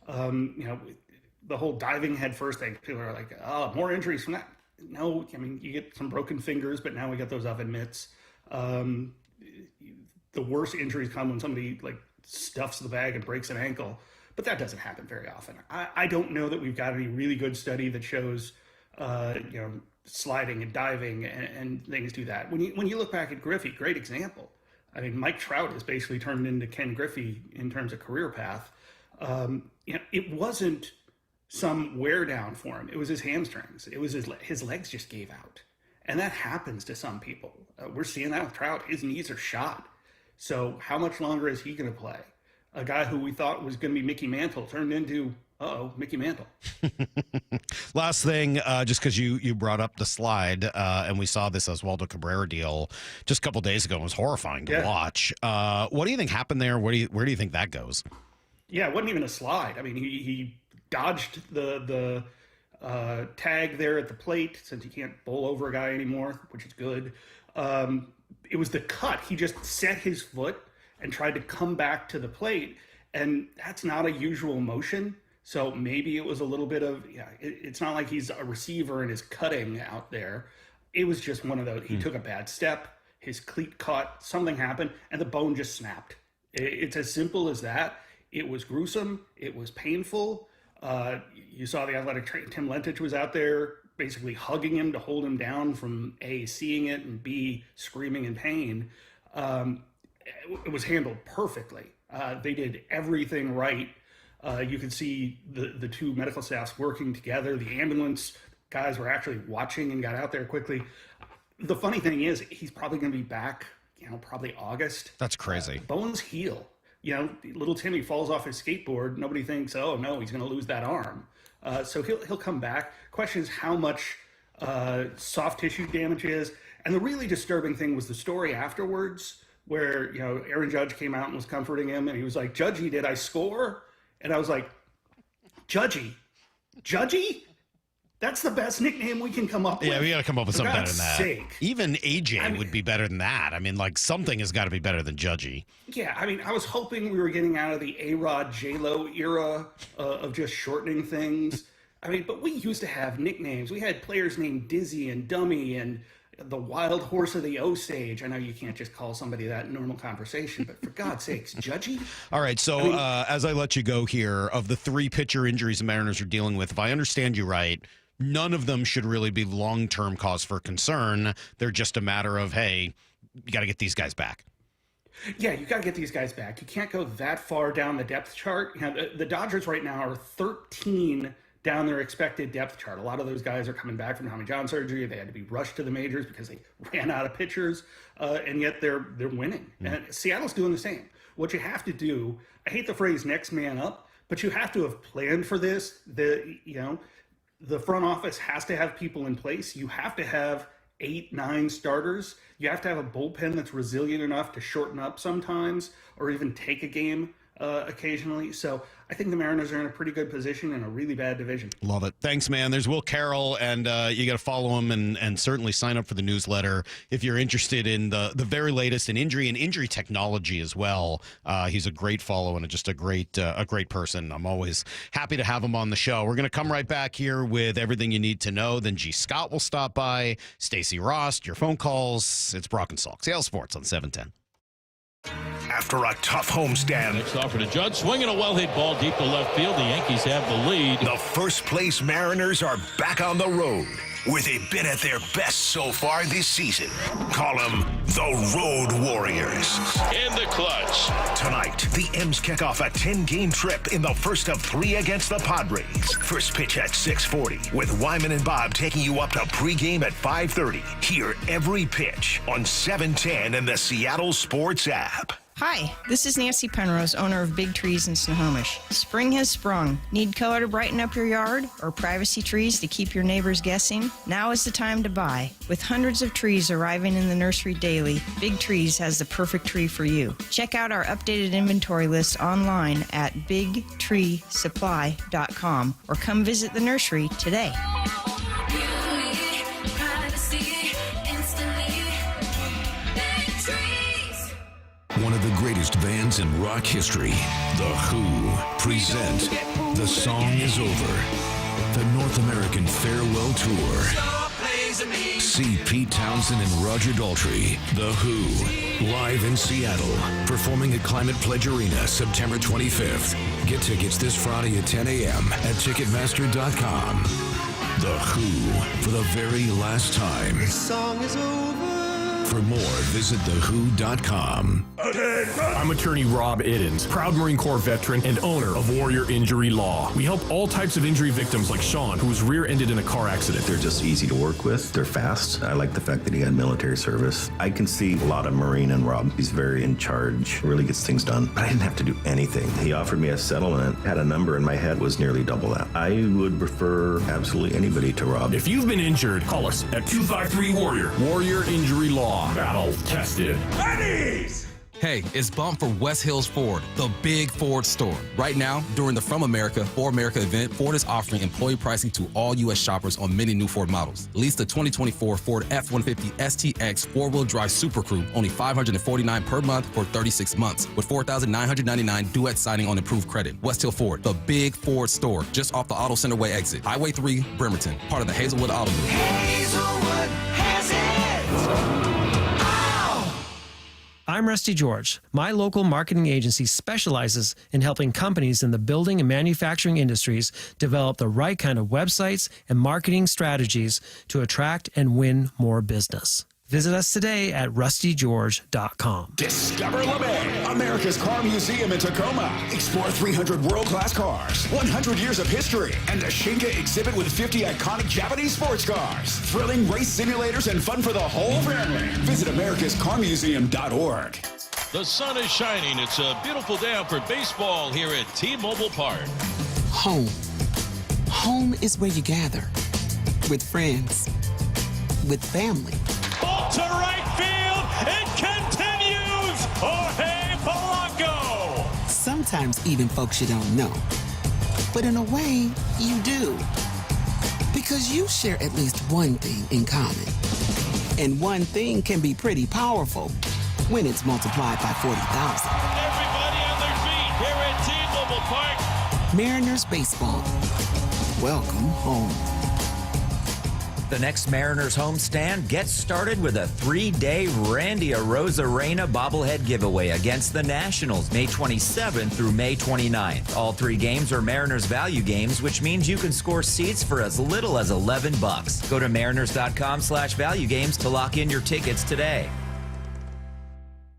The whole diving head first thing, people are like, oh, more injuries from that. No, I mean, you get some broken fingers, but now we got those oven mitts. The worst injuries come when somebody, stuffs the bag and breaks an ankle, but that doesn't happen very often. I don't know that we've got any really good study that shows, sliding and diving and things do that. When you look back at Griffey, great example. I mean, Mike Trout has basically turned into Ken Griffey in terms of career path. It wasn't some wear down for him. It was his hamstrings. It was his legs just gave out, and that happens to some people. We're seeing that with Trout. His knees are shot. So how much longer is he going to play? A guy who we thought was going to be Mickey Mantle turned into, Mickey Mantle. Last thing, just because you brought up the slide, and we saw this Oswaldo Cabrera deal just a couple days ago. It was horrifying to watch. What do you think happened there? Where do you think that goes? Yeah, it wasn't even a slide. I mean, he dodged the tag there at the plate since he can't bowl over a guy anymore, which is good. It was the cut. He just set his foot and tried to come back to the plate, and that's not a usual motion. So maybe it was a little bit of, it's not like he's a receiver and is cutting out there. It was just one of those, he took a bad step, his cleat caught, something happened, and the bone just snapped. It's as simple as that. It was gruesome. It was painful. You saw the athletic trainer, Tim Lentich, was out there basically hugging him to hold him down from A, seeing it, and B, screaming in pain. It was handled perfectly. They did everything right. You could see the two medical staffs working together. The ambulance guys were actually watching and got out there quickly. The funny thing is, he's probably going to be back, probably August. That's crazy. Bones heal. Little Timmy falls off his skateboard. Nobody thinks, oh no, he's going to lose that arm. So he'll come back. Question is how much soft tissue damage is. And the really disturbing thing was the story afterwards, where Aaron Judge came out and was comforting him, and he was like, "Judgy, did I score?" And I was like, "Judgy? That's the best nickname we can come up with." Yeah, we got to come up with something better than that. Sake. Even AJ would be better than that. I mean, something has got to be better than Judgy. Yeah, I mean, I was hoping we were getting out of the A-Rod, J-Lo era of just shortening things. I mean, but we used to have nicknames. We had players named Dizzy and Dummy and the Wild Horse of the Osage. I know you can't just call somebody that in normal conversation, but for God's sakes, Judgy? All right, so as I let you go here, of the 3 pitcher injuries the Mariners are dealing with, if I understand you right, none of them should really be long-term cause for concern. They're just a matter of, hey, you got to get these guys back. Yeah, you got to get these guys back. You can't go that far down the depth chart. The Dodgers right now are 13 down their expected depth chart. A lot of those guys are coming back from Tommy John surgery. They had to be rushed to the majors because they ran out of pitchers, and yet they're winning. And Seattle's doing the same. What you have to do, I hate the phrase next man up, but you have to have planned for this. The front office has to have people in place. You have to have 8, 9 starters. You have to have a bullpen that's resilient enough to shorten up sometimes or even take a game occasionally. So I think the Mariners are in a pretty good position in a really bad division. Love it. Thanks, man. There's Will Carroll, and you got to follow him and certainly sign up for the newsletter if you're interested in the very latest in injury and injury technology as well. He's a great follow and just a great person. I'm always happy to have him on the show. We're going to come right back here with everything you need to know. Then G. Scott will stop by. Stacy Rost, your phone calls. It's Brock and Salk. Seattle Sports on 710. After a tough homestand. Next offer to Judd, swinging a well-hit ball deep to left field. The Yankees have the lead. The first-place Mariners are back on the road, where they've been at their best so far this season. Call them the Road Warriors. In the clutch. Tonight, the M's kick off a 10-game trip in the first of 3 against the Padres. First pitch at 6:40, with Wyman and Bob taking you up to pregame at 5:30. Hear every pitch on 710 and the Seattle Sports app. Hi, this is Nancy Penrose, owner of Big Trees in Snohomish. Spring has sprung. Need color to brighten up your yard or privacy trees to keep your neighbors guessing? Now is the time to buy. With hundreds of trees arriving in the nursery daily, Big Trees has the perfect tree for you. Check out our updated inventory list online at bigtreesupply.com or come visit the nursery today. One of the greatest bands in rock history, The Who, present The Song Is Over, the North American Farewell Tour. See Pete Townsend and Roger Daltrey, The Who, live in Seattle, performing at Climate Pledge Arena September 25th. Get tickets this Friday at 10 a.m. at Ticketmaster.com. The Who, for the very last time. The song is over. For more, visit thewho.com. I'm attorney Rob Iddens, proud Marine Corps veteran and owner of Warrior Injury Law. We help all types of injury victims like Sean, who was rear-ended in a car accident. They're just easy to work with. They're fast. I like the fact that he had military service. I can see a lot of Marine in Rob. He's very in charge, really gets things done. But I didn't have to do anything. He offered me a settlement, had a number in my head, was nearly double that. I would refer absolutely anybody to Rob. If you've been injured, call us at 253-WARRIOR. Warrior Injury Law. Battle tested. Eddie's! Hey, it's Bump for West Hills Ford, the big Ford store. Right now, during the From America for America event, Ford is offering employee pricing to all U.S. shoppers on many new Ford models. Lease the 2024 Ford F-150 STX four-wheel drive Super Crew, only $549 per month for 36 months, with $4,999 due at signing on improved credit. West Hill Ford, the big Ford store, just off the Auto Center Way exit. Highway 3, Bremerton, part of the Hazelwood Auto Group. Hazelwood has it! I'm Rusty George. My local marketing agency specializes in helping companies in the building and manufacturing industries develop the right kind of websites and marketing strategies to attract and win more business. Visit us today at rustygeorge.com. Discover LeMay, America's car museum in Tacoma. Explore 300 world-class cars, 100 years of history, and a Shinka exhibit with 50 iconic Japanese sports cars. Thrilling race simulators and fun for the whole family. Visit americascarmuseum.org. The sun is shining. It's a beautiful day out for baseball here at T-Mobile Park. Home. Home is where you gather. With friends. With family. Ball to right field. It continues. Jorge Polanco. Sometimes even folks you don't know. But in a way, you do. Because you share at least one thing in common. And one thing can be pretty powerful when it's multiplied by 40,000. Everybody on their feet here at T-Mobile Park. Mariners baseball. Welcome home. The next Mariners homestand gets started with a 3-day Randy Arozarena bobblehead giveaway against the Nationals, May 27th through May 29th. All 3 games are Mariners value games, which means you can score seats for as little as $11. Go to mariners.com/value games to lock in your tickets today.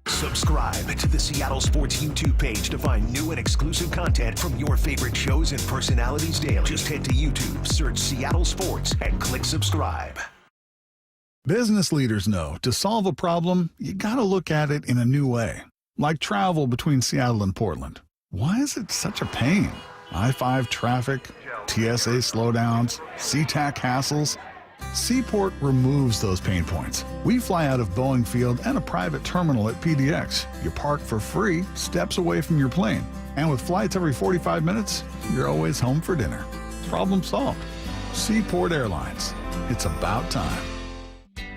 Subscribe to the Seattle Sports YouTube page to find new and exclusive content from your favorite shows and personalities daily. Just head to YouTube, search Seattle Sports, and click subscribe. Business leaders know to solve a problem, you got to look at it in a new way. Like travel between Seattle and Portland. Why is it such a pain? I-5 traffic, TSA slowdowns, SeaTac hassles. Seaport removes those pain points. We fly out of Boeing Field and a private terminal at PDX. You park for free, steps away from your plane. And with flights every 45 minutes, you're always home for dinner. Problem solved. Seaport Airlines. It's about time.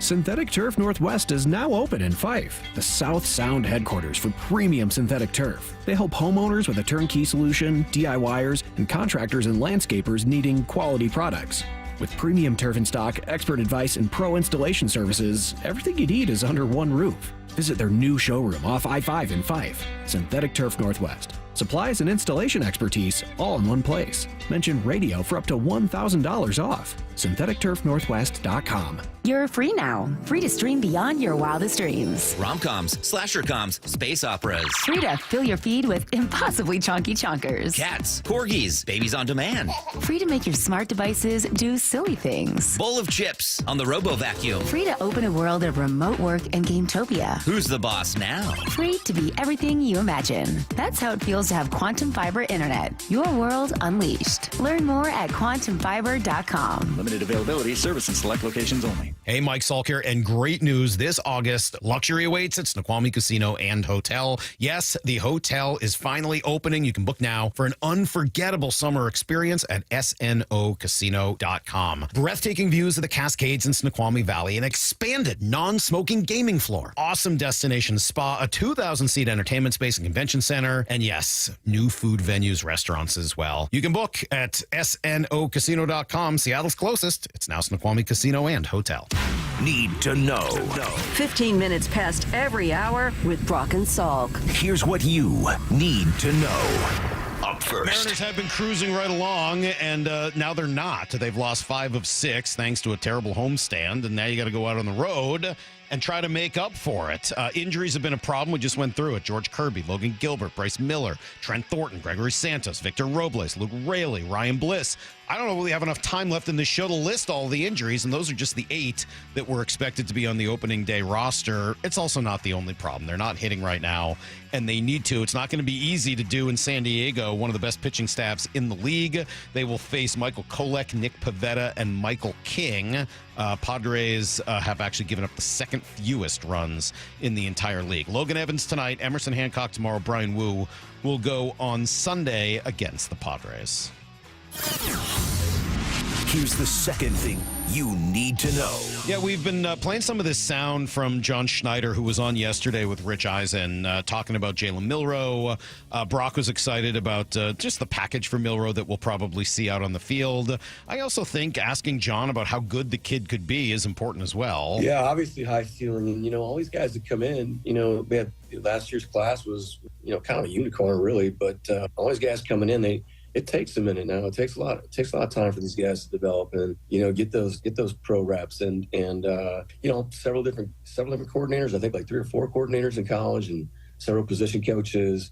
Synthetic Turf Northwest is now open in Fife, the South Sound headquarters for premium synthetic turf. They help homeowners with a turnkey solution, DIYers, and contractors and landscapers needing quality products. With premium turf in stock, expert advice, and pro installation services, everything you need is under one roof. Visit their new showroom off I-5 in Fife, Synthetic Turf Northwest. Supplies and installation expertise all in one place. Mention radio for up to $1,000 off. SyntheticTurfNorthwest.com. You're free now. Free to stream beyond your wildest dreams. Rom-coms, slasher-coms, space operas. Free to fill your feed with impossibly chunky chunkers. Cats, corgis, babies on demand. Free to make your smart devices do silly things. Bowl of chips on the Robo-Vacuum. Free to open a world of remote work and Gametopia. Who's the boss now? Free to be everything you imagine. That's how it feels to have Quantum Fiber Internet. Your world unleashed. Learn more at quantumfiber.com. Limited availability, service in select locations only. Hey, Mike Salk here, and great news this August. Luxury awaits at Snoqualmie Casino and Hotel. Yes, the hotel is finally opening. You can book now for an unforgettable summer experience at snocasino.com. Breathtaking views of the Cascades in Snoqualmie Valley, an expanded non-smoking gaming floor, awesome destination spa, a 2,000-seat entertainment space and convention center, and yes, new food venues, restaurants as well. You can book at snocasino.com. Seattle's closest. It's now Snoqualmie Casino and Hotel. Need to know. 15 minutes past every hour with Brock and Salk. Here's what you need to know. Up first. Mariners have been cruising right along, and now they're not. They've lost 5 of 6 thanks to a terrible homestand, and now you got to go out on the road and try to make up for it. Injuries have been a problem. We just went through it. George Kirby, Logan Gilbert, Bryce Miller, Trent Thornton, Gregory Santos, Victor Robles, Luke Raley, Ryan Bliss. I don't know if we have enough time left in this show to list all the injuries, and those are just the 8 that were expected to be on the opening day roster. It's also not the only problem. They're not hitting right now, and they need to. It's not going to be easy to do in San Diego, one of the best pitching staffs in the league. They will face Michael Kolek, Nick Pivetta, and Michael King. Padres have actually given up the second fewest runs in the entire league. Logan Evans tonight, Emerson Hancock tomorrow, Brian Wu will go on Sunday against the Padres. Here's the second thing you need to know. Yeah, we've been playing some of this sound from John Schneider, who was on yesterday with Rich Eisen, talking about Jalen Milroe. Brock was excited about just the package for Milroe that we'll probably see out on the field. I also think asking John about how good the kid could be is important as well. Yeah, obviously high ceiling. And, all these guys that come in, we had last year's class was, kind of a unicorn, really. But all these guys coming in, it takes a minute now. It takes a lot of time for these guys to develop and get those pro reps and several different coordinators. I think like 3 or 4 coordinators in college and several position coaches.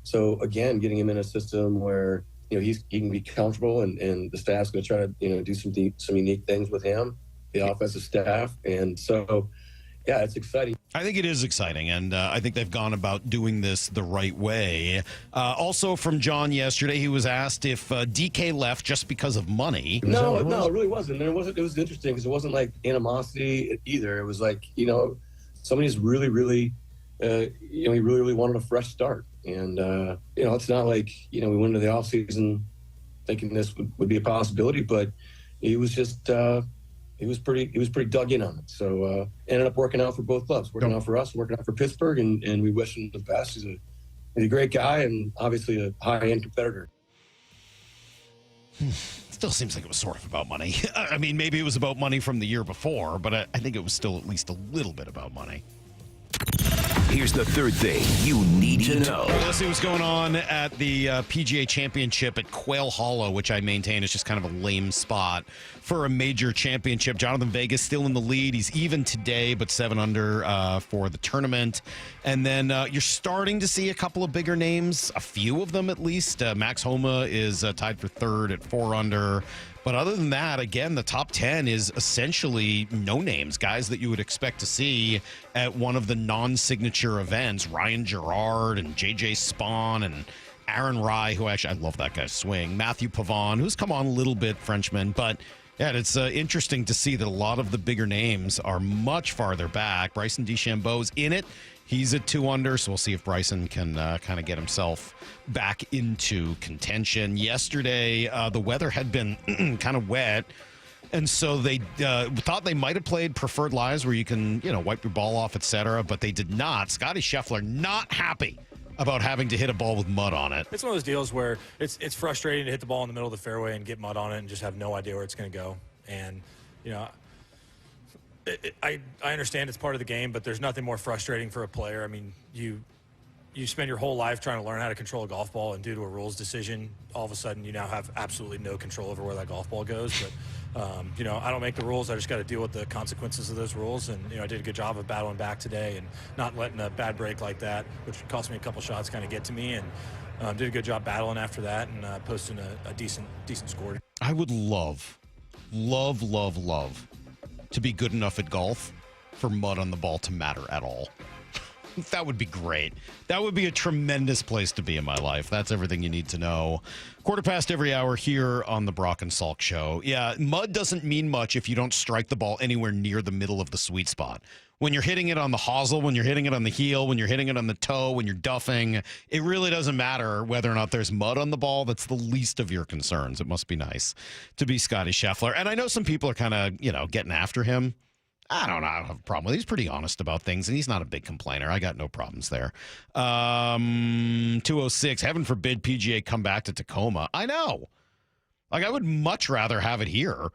So again, getting him in a system where he can be comfortable and the staff's going to try to do some unique things with him, the offensive staff, and so. Yeah, it's exciting. I think it is exciting, and I think they've gone about doing this the right way. Also from John yesterday, he was asked if DK left just because of money. No, it really wasn't. It was interesting because it wasn't like animosity either. It was like, somebody's really, really, he really wanted a fresh start. And, it's not like, we went into the offseason thinking this would be a possibility, but he was just... He was pretty dug in on it. So ended up working out for both clubs, working out for us, working out for Pittsburgh, and we wish him the best. He's a great guy and obviously a high-end competitor. Still seems like it was sort of about money. I mean, maybe it was about money from the year before, but I think it was still at least a little bit about money. Here's the third thing you need to know. Let's see what's going on at the PGA Championship at Quail Hollow, which I maintain is just kind of a lame spot for a major championship. Jonathan Vegas still in the lead. He's even today, but 7 under for the tournament. And then you're starting to see a couple of bigger names, a few of them at least. Max Homa is tied for 3rd at 4 under. But other than that, again, the top 10 is essentially no names, guys that you would expect to see at one of the non-signature events. Ryan Gerard and J.J. Spawn and Aaron Rye, who actually, I love that guy's swing. Matthew Pavon, who's come on a little bit, Frenchman, but Yeah, and it's interesting to see that a lot of the bigger names are much farther back. Bryson DeChambeau's in it. He's at 2 under, so we'll see if Bryson can kind of get himself back into contention. Yesterday, the weather had been kind of wet, and so they thought they might have played preferred lives where you can, wipe your ball off, etc., but they did not. Scotty Scheffler not happy about having to hit a ball with mud on it. It's one of those deals where it's frustrating to hit the ball in the middle of the fairway and get mud on it and just have no idea where it's going to go. And, I understand it's part of the game, but there's nothing more frustrating for a player. I mean, you spend your whole life trying to learn how to control a golf ball, and due to a rules decision, all of a sudden you now have absolutely no control over where that golf ball goes. But, I don't make the rules. I just got to deal with the consequences of those rules. And, I did a good job of battling back today and not letting a bad break like that, which cost me a couple shots, kind of get to me. And did a good job battling after that and posting a decent score. I would love to be good enough at golf for mud on the ball to matter at all. That would be great. That would be a tremendous place to be in my life. That's everything you need to know. 1/4 every hour here on the Brock and Salk Show. Yeah, mud doesn't mean much if you don't strike the ball anywhere near the middle of the sweet spot. When you're hitting it on the hosel, when you're hitting it on the heel, when you're hitting it on the toe, when you're duffing, it really doesn't matter whether or not there's mud on the ball. That's the least of your concerns. It must be nice to be Scotty Scheffler. And I know some people are kind of, getting after him. I don't have a problem with it. He's pretty honest about things, and he's not a big complainer. I got no problems there. 206, heaven forbid PGA come back to Tacoma. I know. I would much rather have it here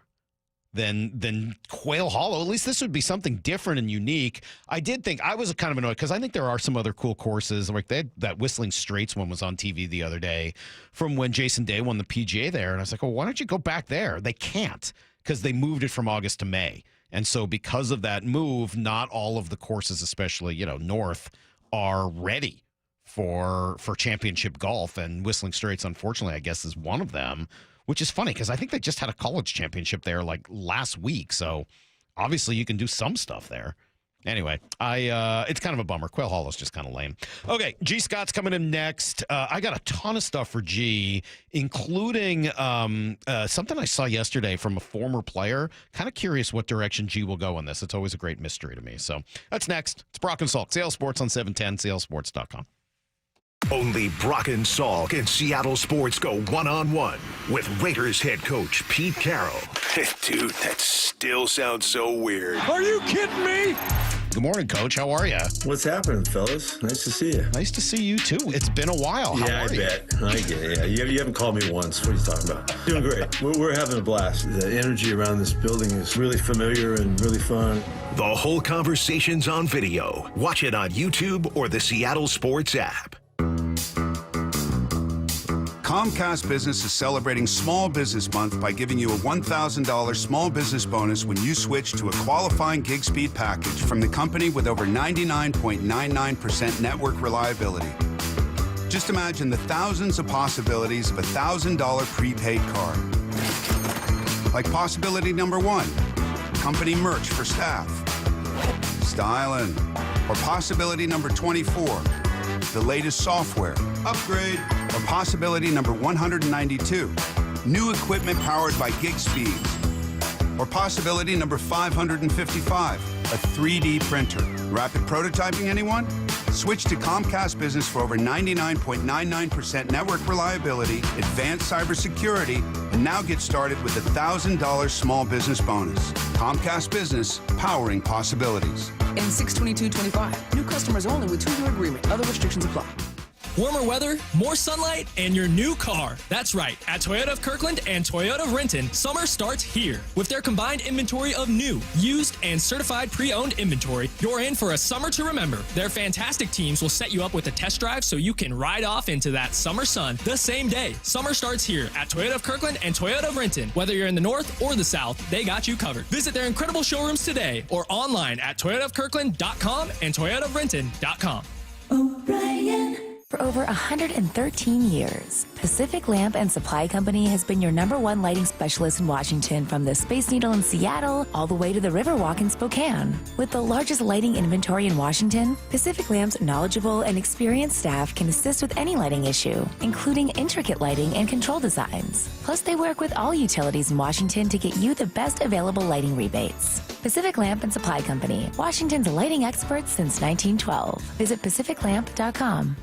than Quail Hollow. At least this would be something different and unique. I did think, I was kind of annoyed because I think there are some other cool courses. Like that Whistling Straits one was on TV the other day from when Jason Day won the PGA there. And I was like, well, why don't you go back there? They can't because they moved it from August to May. And so because of that move, not all of the courses, especially, north, are ready for championship golf. And Whistling Straits, unfortunately, I guess, is one of them, which is funny because I think they just had a college championship there like last week. So obviously you can do some stuff there. Anyway, it's kind of a bummer. Quail Hollow's just kind of lame. Okay, G. Scott's coming in next. I got a ton of stuff for G, including something I saw yesterday from a former player. Kind of curious what direction G will go on this. It's always a great mystery to me. So that's next. It's Brock and Salk. Seattle Sports on 710, seattlesports.com. Only Brock and Salk and Seattle Sports go one-on-one with Raiders head coach Pete Carroll. Dude, that still sounds so weird. Are you kidding me? Good morning, Coach. How are you? What's happening, fellas? Nice to see you. Nice to see you, too. It's been a while. How I are you? bet. I get it. Yeah. You haven't called me once. What are you talking about? Doing great. We're having a blast. The energy around this building is really familiar and really fun. The whole conversation's on video. Watch it on YouTube or the Seattle Sports app. Comcast Business is celebrating Small Business Month by giving you a $1,000 small business bonus when you switch to a qualifying gig speed package from the company with over 99.99% network reliability. Just imagine the thousands of possibilities of a $1,000 prepaid card. Like possibility number 1, company merch for staff. Styling. Or possibility number 24, the latest software. Upgrade. Or possibility number 192, new equipment powered by gig speeds. Or possibility number 555, a 3D printer. Rapid prototyping, anyone? Switch to Comcast Business for over 99.99% network reliability, advanced cybersecurity, and now get started with a $1,000 small business bonus. Comcast Business, powering possibilities. In 6/22/25, new customers only with 2-year agreement. Other restrictions apply. Warmer weather, more sunlight, and your new car. That's right. At Toyota of Kirkland and Toyota of Renton, summer starts here. With their combined inventory of new, used, and certified pre-owned inventory, you're in for a summer to remember. Their fantastic teams will set you up with a test drive so you can ride off into that summer sun the same day. Summer starts here at Toyota of Kirkland and Toyota of Renton. Whether you're in the north or the south, they got you covered. Visit their incredible showrooms today or online at toyotaofkirkland.com and toyotaofrenton.com. O'Brien. For over 113 years, Pacific Lamp and Supply Company has been your #1 lighting specialist in Washington, from the Space Needle in Seattle all the way to the Riverwalk in Spokane. With the largest lighting inventory in Washington, Pacific Lamp's knowledgeable and experienced staff can assist with any lighting issue, including intricate lighting and control designs. Plus, they work with all utilities in Washington to get you the best available lighting rebates. Pacific Lamp and Supply Company, Washington's lighting experts since 1912. Visit pacificlamp.com.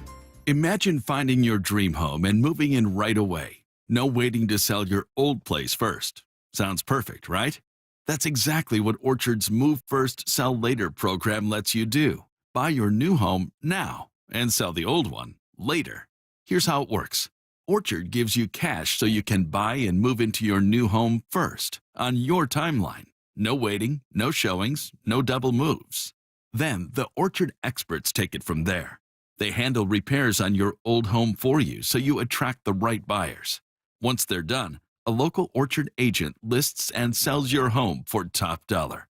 Imagine finding your dream home and moving in right away. No waiting to sell your old place first. Sounds perfect, right? That's exactly what Orchard's Move First, Sell Later program lets you do. Buy your new home now and sell the old one later. Here's how it works. Orchard gives you cash so you can buy and move into your new home first, on your timeline. No waiting, no showings, no double moves. Then the Orchard experts take it from there. They handle repairs on your old home for you so you attract the right buyers. Once they're done, a local Orchard agent lists and sells your home for top dollar.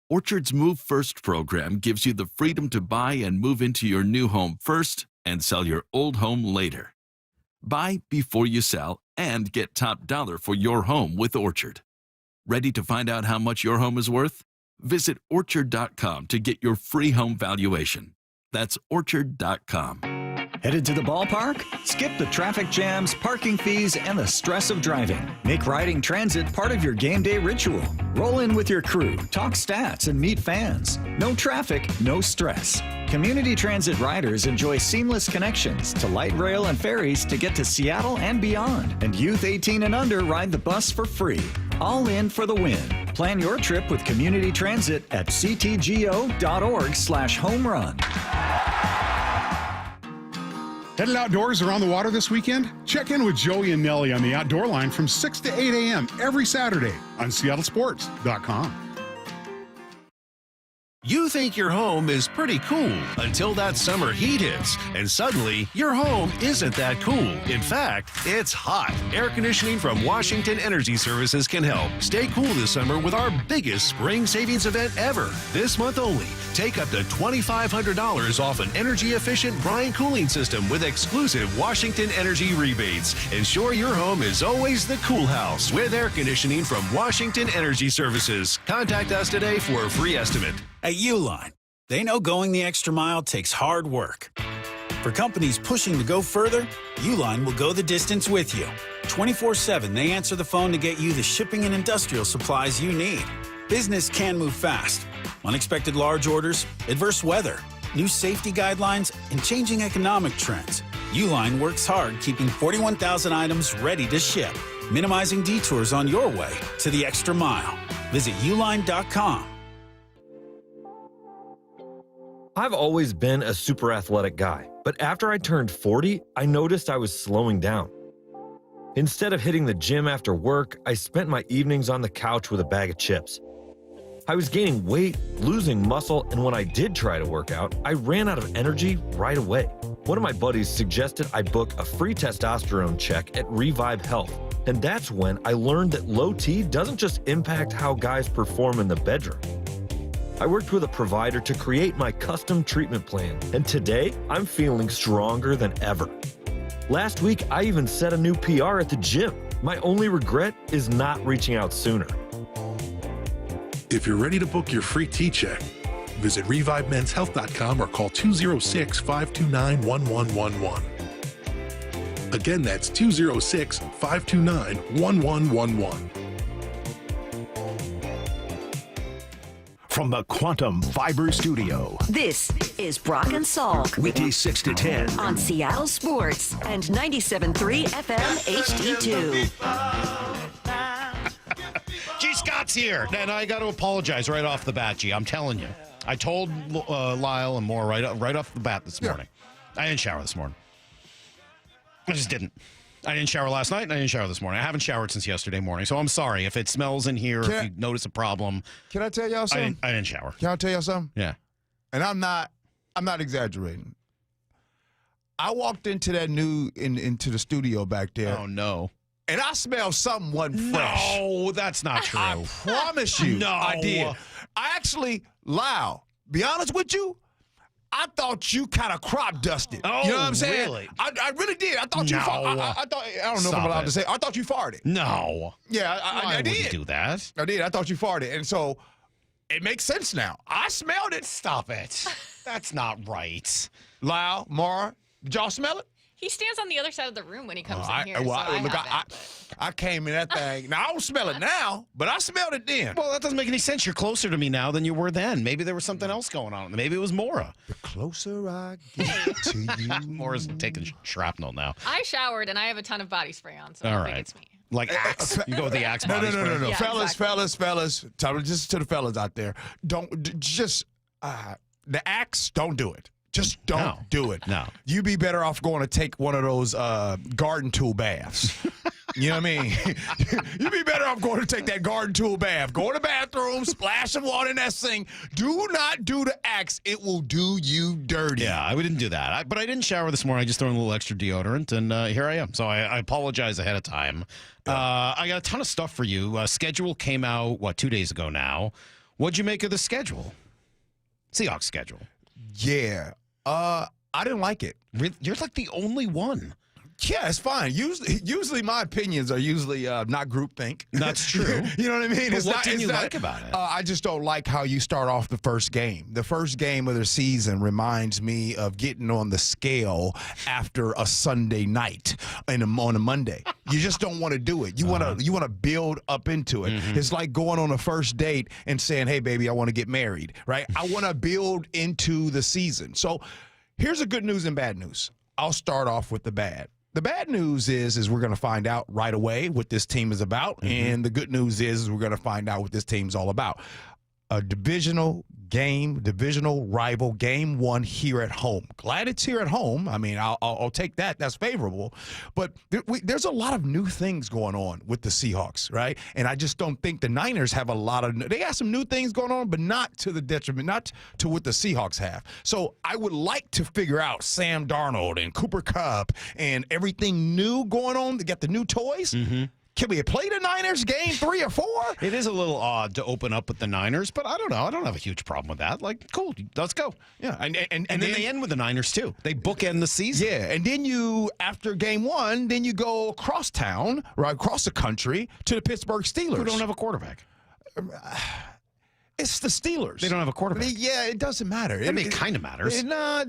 Orchard's Move First program gives you the freedom to buy and move into your new home first and sell your old home later. Buy before you sell and get top dollar for your home with Orchard. Ready to find out how much your home is worth? Visit Orchard.com to get your free home valuation. That's Orchard.com. Headed to the ballpark? Skip the traffic jams, parking fees, and the stress of driving. Make riding transit part of your game day ritual. Roll in with your crew, talk stats, and meet fans. No traffic, no stress. Community Transit riders enjoy seamless connections to light rail and ferries to get to Seattle and beyond. And youth 18 and under ride the bus for free. All in for the win. Plan your trip with Community Transit at ctgo.org/homerun. Headed outdoors around the water this weekend? Check in with Joey and Nellie on the Outdoor Line from 6 to 8 a.m. every Saturday on seattlesports.com. You think your home is pretty cool until that summer heat hits, and suddenly your home isn't that cool. In fact, it's hot. Air conditioning from Washington Energy Services can help. Stay cool this summer with our biggest spring savings event ever. This month only, take up to $2,500 off an energy-efficient Bryan cooling system with exclusive Washington Energy rebates. Ensure your home is always the cool house with air conditioning from Washington Energy Services. Contact us today for a free estimate. At Uline, they know going the extra mile takes hard work. For companies pushing to go further, Uline will go the distance with you. 24/7, they answer the phone to get you the shipping and industrial supplies you need. Business can move fast. Unexpected large orders, adverse weather, new safety guidelines, and changing economic trends. Uline works hard keeping 41,000 items ready to ship, minimizing detours on your way to the extra mile. Visit uline.com. I've always been a super athletic guy, but after I turned 40, I noticed I was slowing down. Instead of hitting the gym after work, I spent my evenings on the couch with a bag of chips. I was gaining weight, losing muscle, and when I did try to work out, I ran out of energy right away. One of my buddies suggested I book a free testosterone check at Revive Health, and that's when I learned that low T doesn't just impact how guys perform in the bedroom. I worked with a provider to create my custom treatment plan, and today I'm feeling stronger than ever. Last week, I even set a new PR at the gym. My only regret is not reaching out sooner. If you're ready to book your free T-check, visit ReviveMen'sHealth.com or call 206-529-1111. Again, that's 206-529-1111. From the Quantum Fiber Studio. This is Brock and Salk. Weekdays 6 to 10. On Seattle Sports and 97.3 FM HD2. G. Scott's here. And I got to apologize right off the bat, G. I'm telling you. I told Lyle and Moore right off the bat this morning. I didn't shower this morning. I just didn't. I didn't shower last night, and I didn't shower this morning. I haven't showered since yesterday morning, so I'm sorry if it smells in here, if you notice a problem. Can I tell y'all something? I didn't shower. Can I tell y'all something? Yeah. And I'm not exaggerating. I walked into that into the studio back there. Oh, no. And I smelled something wasn't fresh. No, that's not true. I promise you. No. I did. I actually, Lyle, be honest with you, I thought you kind of crop dusted. Oh, you know what I'm saying? really? I really did. I thought you. I thought. I don't know if I'm allowed to say. I thought you farted. No. Yeah, I did. Wouldn't do that. I did. I thought you farted, and so it makes sense now. I smelled it. Stop it. That's not right. Lyle, Mara, did y'all smell it? He stands on the other side of the room when he comes in here. I came in that thing. Now, I don't smell it now, but I smelled it then. Well, that doesn't make any sense. You're closer to me now than you were then. Maybe there was something else going on. Maybe it was Mora. The closer I get to you. Mora's taking shrapnel now. I showered, and I have a ton of body spray on, so All I right. think it's me. Like Axe. You go with the Axe body spray. No. Yeah, fellas, exactly. just to the fellas out there. The Axe, don't do it. Just don't do it. No. You'd be better off going to take one of those garden tool baths. You know what I mean? You'd be better off going to take that garden tool bath. Go in the bathroom, splash some water in that sink. Do not do the Axe. It will do you dirty. Yeah, I didn't do that. But I didn't shower this morning. I just threw in a little extra deodorant, and here I am. So I apologize ahead of time. I got a ton of stuff for you. Schedule came out, 2 days ago now. What'd you make of the schedule? Seahawks schedule. Yeah. I didn't like it. You're like the only one. Yeah, it's fine. Usually my opinions are usually not groupthink. That's true. You know what I mean? But what didn't you like about it? I just don't like how you start off the first game. The first game of the season reminds me of getting on the scale after a Sunday night on a Monday. You just don't want to do it. You want to build up into it. Mm-hmm. It's like going on a first date and saying, "Hey, baby, I want to get married." Right? I want to build into the season. So here's the good news and bad news. I'll start off with the bad. The bad news is we're going to find out right away what this team is about, and the good news is we're going to find out what this team's all about. A divisional rival, game one here at home. Glad it's here at home. I mean, I'll take that. That's favorable. But there's a lot of new things going on with the Seahawks, right? And I just don't think the Niners have a lot of – they got some new things going on, but not to the detriment, not to what the Seahawks have. So I would like to figure out Sam Darnold and Cooper Kupp and everything new going on. They got the new toys. Mm-hmm. Can we play the Niners game 3 or 4? It is a little odd to open up with the Niners, but I don't know. I don't have a huge problem with that. Like, cool, let's go. Yeah, and then they end with the Niners too. They bookend the season. Yeah, and then you, after game one, then you go across town, right across the country to the Pittsburgh Steelers. Who don't have a quarterback. It's the Steelers. They don't have a quarterback. Yeah, it doesn't matter. It kind of matters. No,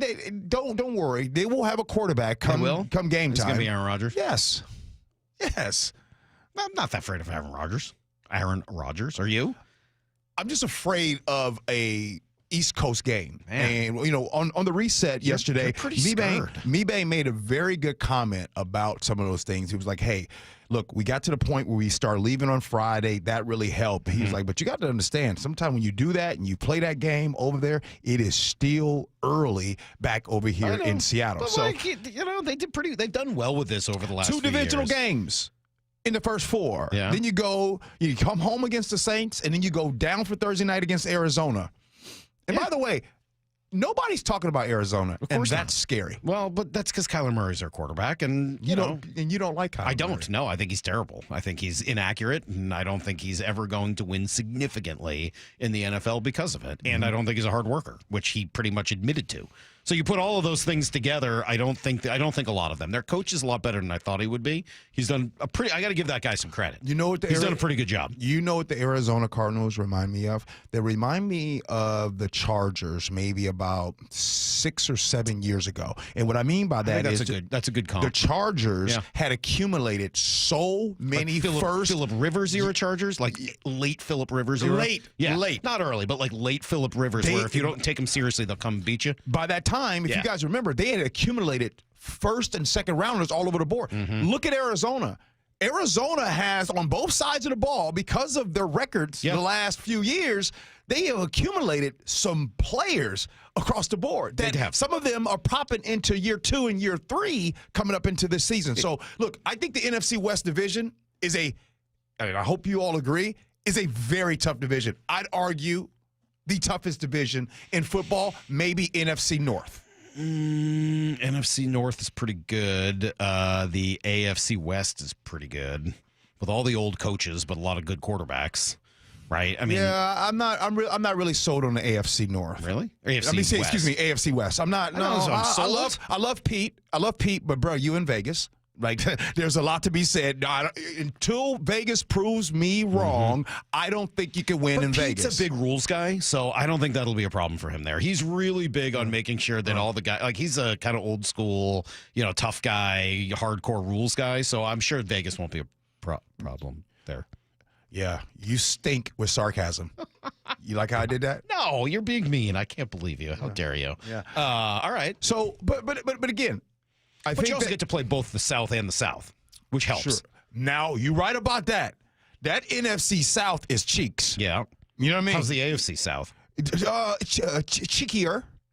don't worry. They will have a quarterback come game time. It's going to be Aaron Rodgers? Yes. I'm not that afraid of Aaron Rodgers. Aaron Rodgers, are you? I'm just afraid of a East Coast game. Man. And, on the reset yesterday, you're pretty scared. Mebane made a very good comment about some of those things. He was like, hey, look, we got to the point where we start leaving on Friday. That really helped. He was like, but you got to understand, sometimes when you do that and you play that game over there, it is still early back over here in Seattle. But so, they've done well with this over the last 2 few divisional years. games in the first 4. Yeah. Then you come home against the Saints, and then you go down for Thursday night against Arizona. And by the way, nobody's talking about Arizona, and that's scary. Well, but that's because Kyler Murray's their quarterback, and you don't like Kyler I don't. Murray. No, I think he's terrible. I think he's inaccurate, and I don't think he's ever going to win significantly in the NFL because of it. And I don't think he's a hard worker, which he pretty much admitted to. So you put all of those things together, I don't think a lot of them. Their coach is a lot better than I thought he would be. He's done I got to give that guy some credit. You know what? He's done a pretty good job. You know what the Arizona Cardinals remind me of? They remind me of the Chargers, maybe about 6 or 7 years ago. And what I mean by that is that's a good comp. The Chargers had accumulated so many Phillip Rivers era Chargers, like late Phillip Rivers era. Late, not early, but like late Phillip Rivers, where if you don't take them seriously, they'll come beat you. By that time, if you guys remember, they had accumulated first and second rounders all over the board. Look at Arizona. Arizona has, on both sides of the ball, because of their records the last few years, they have accumulated some players across the board. That have. Some of them are popping into year 2 and year 3 coming up into this season. So, look, I think the NFC West division is I hope you all agree, is a very tough division. I'd argue the toughest division in football, maybe NFC North. NFC North is pretty good. The AFC West is pretty good with all the old coaches, but a lot of good quarterbacks. right? I mean, I'm not really sold on the AFC North. Really? AFC West. Excuse me, AFC West. I'm not. I love Pete. But bro, you in Vegas. Like, there's a lot to be said. Until Vegas proves me wrong, I don't think you can win in Vegas. Pete's a big rules guy, so I don't think that'll be a problem for him there. He's really big on making sure that all the guys, like he's a kind of old school, tough guy, hardcore rules guy. So I'm sure Vegas won't be a problem there. Yeah, you stink with sarcasm. You like how I did that? No, you're being mean. I can't believe you. How dare you? Yeah. All right. So, but again. But you also get to play both the South and the South, which helps. Sure. Now, you're right about that. That NFC South is cheeks. Yeah. You know what I mean? How's the AFC South?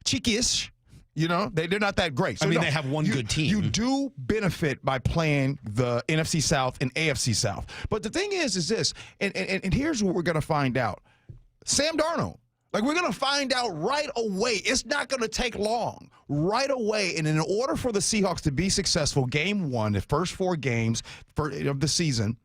Cheekish. They're not that great. So they have one good team. You do benefit by playing the NFC South and AFC South. But the thing is this, and here's what we're going to find out. Sam Darnold. Like, we're going to find out right away. It's not going to take long. Right away. And in order for the Seahawks to be successful, game one, the first 4 games of the season,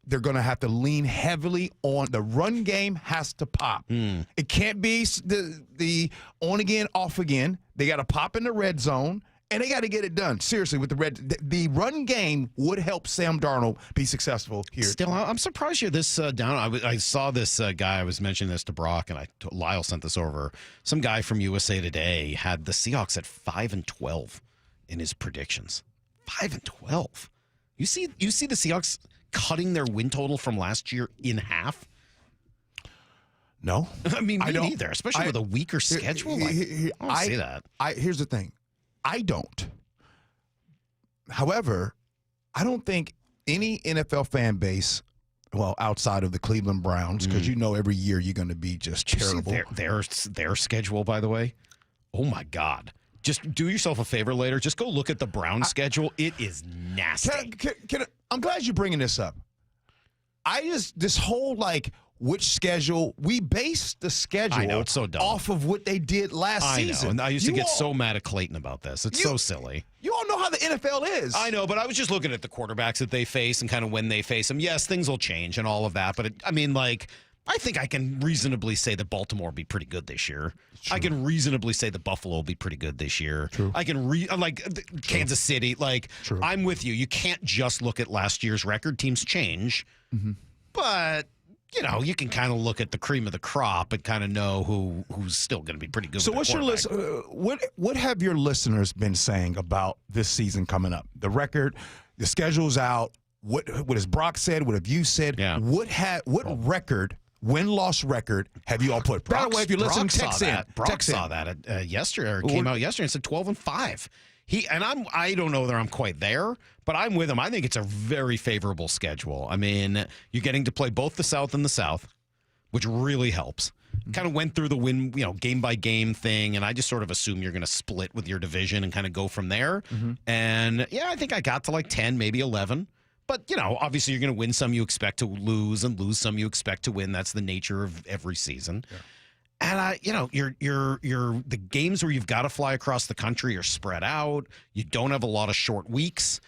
they're going to have to lean heavily on the run game. Has to pop. It can't be the on again, off again. They got to pop in the red zone. And they got to get it done. Seriously, with the run game would help Sam Darnold be successful here. Still, I'm surprised you're this down. I saw this guy. I was mentioning this to Brock, and Lyle sent this over. Some guy from USA Today had the Seahawks at 5-12 in his predictions. 5-12. You see the Seahawks cutting their win total from last year in half. No, I mean, me neither. Especially with a weaker schedule. I don't see that. Here's the thing. I don't. However, I don't think any NFL fan base, well, outside of the Cleveland Browns, because every year you're going to be just terrible. Their schedule, by the way. Oh my God! Just do yourself a favor later. Just go look at the Browns schedule. It is nasty. I'm glad you're bringing this up. This whole which schedule, we base the schedule I know, it's so dumb. Off of what they did last season. I know, and I used to get so mad at Clayton about this. It's so silly. You all know how the NFL is. I know, but I was just looking at the quarterbacks that they face and kind of when they face them. Yes, things will change and all of that, but I think I can reasonably say that Baltimore will be pretty good this year. True. I can reasonably say that Buffalo will be pretty good this year. True. I can Kansas City. True. I'm with you. You can't just look at last year's record. Teams change, but you can kind of look at the cream of the crop and kind of know who's still going to be pretty good. So, what's your list? What have your listeners been saying about this season coming up? The record, the schedule's out. What has Brock said? What have you said? Yeah. What record? Win-loss record have you all put? By the way, if you're listening, text in. Brock saw that yesterday, or came out yesterday and said 12-5. I don't know that I'm quite there, but I'm with him. I think it's a very favorable schedule. I mean, you're getting to play both the South and the South, which really helps. Kind of went through the win, game by game thing, and I just sort of assume you're going to split with your division and kind of go from there. And I think I got to 10, maybe 11. But, obviously you're going to win some you expect to lose and lose some you expect to win. That's the nature of every season. Yeah. And you're the games where you've got to fly across the country are spread out. You don't have a lot of short weeks.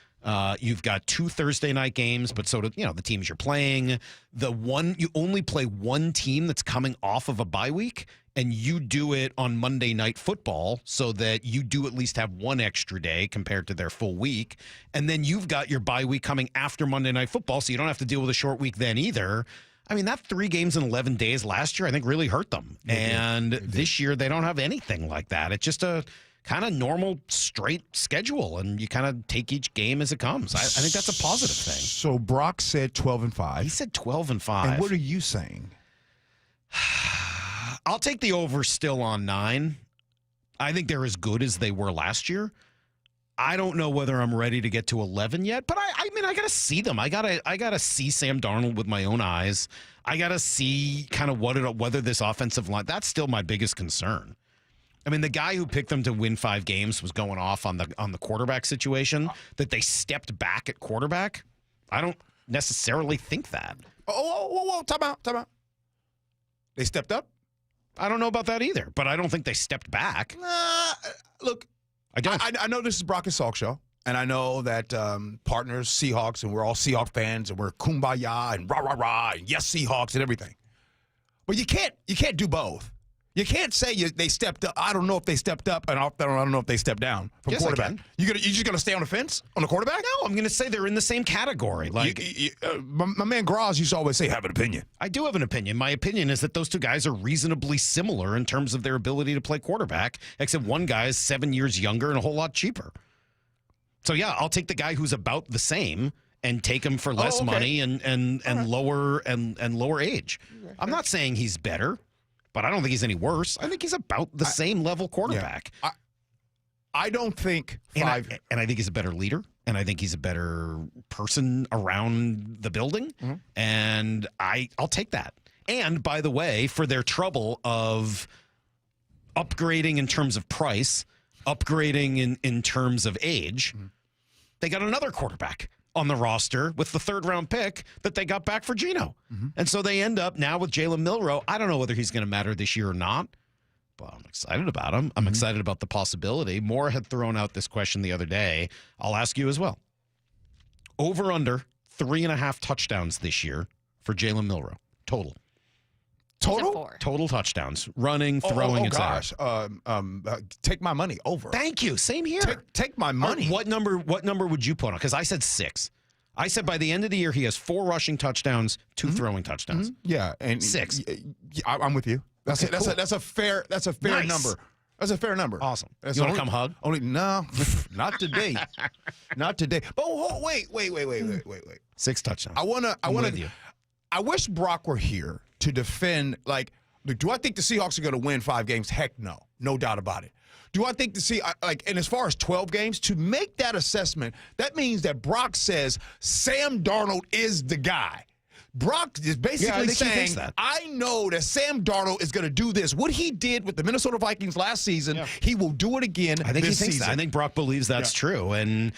You've got 2 Thursday night games, but so do the teams you're playing. You only play one team that's coming off of a bye week, and you do it on Monday Night Football, so that you do at least have one extra day compared to their full week. And then you've got your bye week coming after Monday Night Football, so you don't have to deal with a short week then either. I mean, that 3 games in 11 days last year, I think, really hurt them. And this year, they don't have anything like that. It's just a kind of normal, straight schedule, and you kind of take each game as it comes. I think that's a positive thing. So Brock said 12-5. He said 12-5. And what are you saying? I'll take the over still on 9. I think they're as good as they were last year. I don't know whether I'm ready to get to 11 yet, but I mean, I got to see them. I got to see Sam Darnold with my own eyes. I got to see kind of whether this offensive line, that's still my biggest concern. I mean, the guy who picked them to win 5 games was going off on the quarterback situation, that they stepped back at quarterback. I don't necessarily think that. Whoa, time out. They stepped up? I don't know about that either, but I don't think they stepped back. Look, I don't. I know this is Brock and Salk show, and I know that partners, Seahawks, and we're all Seahawks fans, and we're kumbaya and rah, rah, rah, and yes, Seahawks and everything. But you can't do both. You can't say they stepped up. I don't know if they stepped up, and I don't know if they stepped down from Yes, quarterback. I can. You just gonna stay on the fence on the quarterback? No, I'm going to say they're in the same category. Like my man Graz used to always say, "Have an opinion." I do have an opinion. My opinion is that those two guys are reasonably similar in terms of their ability to play quarterback, except one guy is 7 years younger and a whole lot cheaper. So yeah, I'll take the guy who's about the same and take him for less money and lower age. I'm not saying he's better, but I don't think he's any worse. I think he's about the same level quarterback. Yeah. I don't think and I think he's a better leader, and I think he's a better person around the building, and I'll take that. And by the way, for their trouble of upgrading in terms of price, upgrading in terms of age, they got another quarterback on the roster with the third-round pick that they got back for Geno. And so they end up now with Jalen Milroe. I don't know whether he's going to matter this year or not, but I'm excited about him. I'm excited about the possibility. Moore had thrown out this question the other day. I'll ask you as well. Over under 3.5 touchdowns this year for Jalen Milroe. Total touchdowns, running, throwing, etc. Take my money over. Thank you. Same here. Take my money. What number would you put on? Because I said 6. I said by the end of the year he has 4 rushing touchdowns, 2 throwing touchdowns. Yeah, and 6. I'm with you. That's a fair Nice. number. That's a fair number. Awesome. That's You want to come hug? No, not today. Not today. But wait. 6 touchdowns. I wish Brock were here to defend. Like, do I think the Seahawks are going to win 5 games? Heck no. No doubt about it. Do I think and as far as 12 games, to make that assessment, that means that Brock says Sam Darnold is the guy. Brock is basically saying, I know that Sam Darnold is going to do this. What he did with the Minnesota Vikings last season, he will do it again this season. I think Brock believes that's true. And,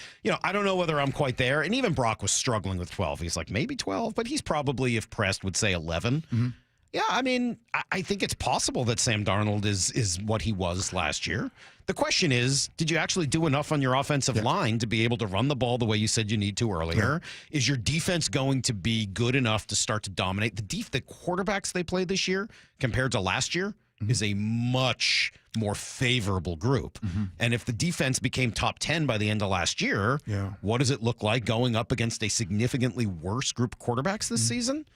I don't know whether I'm quite there. And even Brock was struggling with 12. He's like, maybe 12, but he's probably, if pressed, would say 11. Yeah, I mean, I think it's possible that Sam Darnold is what he was last year. The question is, did you actually do enough on your offensive line to be able to run the ball the way you said you need to earlier? Yeah. Is your defense going to be good enough to start to dominate? The quarterbacks they played this year compared to last year is a much more favorable group. And if the defense became top 10 by the end of last year, what does it look like going up against a significantly worse group of quarterbacks this season?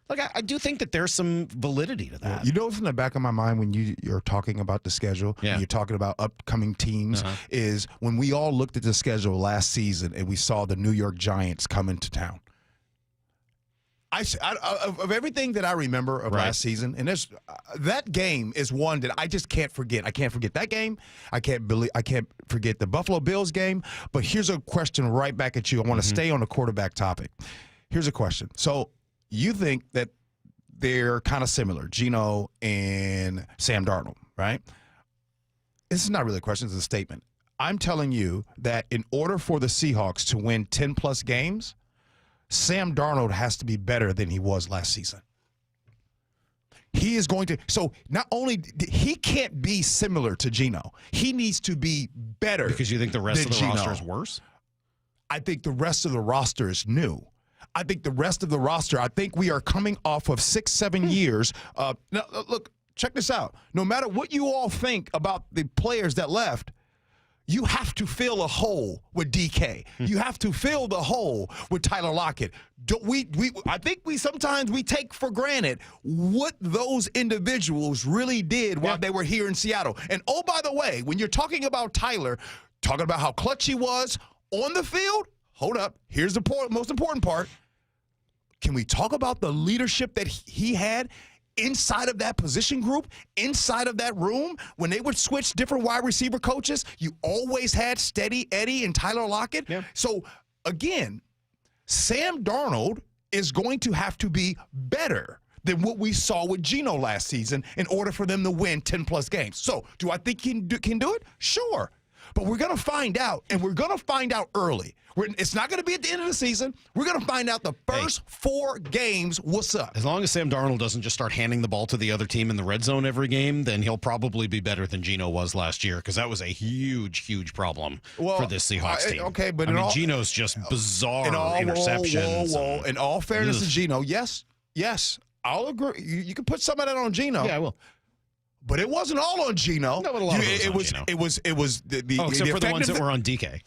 Like, I do think that there's some validity to that. You know what's in the back of my mind when you're talking about the schedule, and you're talking about upcoming teams, is when we all looked at the schedule last season and we saw the New York Giants come into town. Of everything that I remember of last season, and that game is one that I just can't forget. I can't forget that game. I can't forget the Buffalo Bills game. But here's a question right back at you. I want to stay on the quarterback topic. Here's a question. So, you think that they're kind of similar, Geno and Sam Darnold, right? This is not really a question, it's a statement. I'm telling you that in order for the Seahawks to win 10-plus games, Sam Darnold has to be better than he was last season. He is going to – so not only – he can't be similar to Geno. He needs to be better. Because you think the rest of the roster is worse? I think the rest of the roster is new. I think the rest of the roster, I think we are coming off of 6-7 years. Now, look, check this out. No matter what you all think about the players that left, you have to fill a hole with DK. You have to fill the hole with Tyler Lockett. I think we sometimes take for granted what those individuals really did while they were here in Seattle. And, oh, by the way, when you're talking about Tyler, talking about how clutch he was on the field, hold up. Here's the most important part. Can we talk about the leadership that he had inside of that position group, inside of that room? When they would switch different wide receiver coaches, you always had Steady Eddie and Tyler Lockett. Yeah. So, again, Sam Darnold is going to have to be better than what we saw with Geno last season in order for them to win 10-plus games. So, do I think he can do it? Sure. But we're going to find out, and we're going to find out early. It's not going to be at the end of the season. We're going to find out the first 4 games what's up. As long as Sam Darnold doesn't just start handing the ball to the other team in the red zone every game, then he'll probably be better than Geno was last year, because that was a huge, huge problem for this Seahawks team. Okay, but Geno's just bizarre interceptions. In all fairness to Geno, yes, I'll agree. You can put some of that on Geno. Yeah, I will. But it wasn't all on Geno. No, but a lot of it was on Geno. It was the except for the ones that were on DK.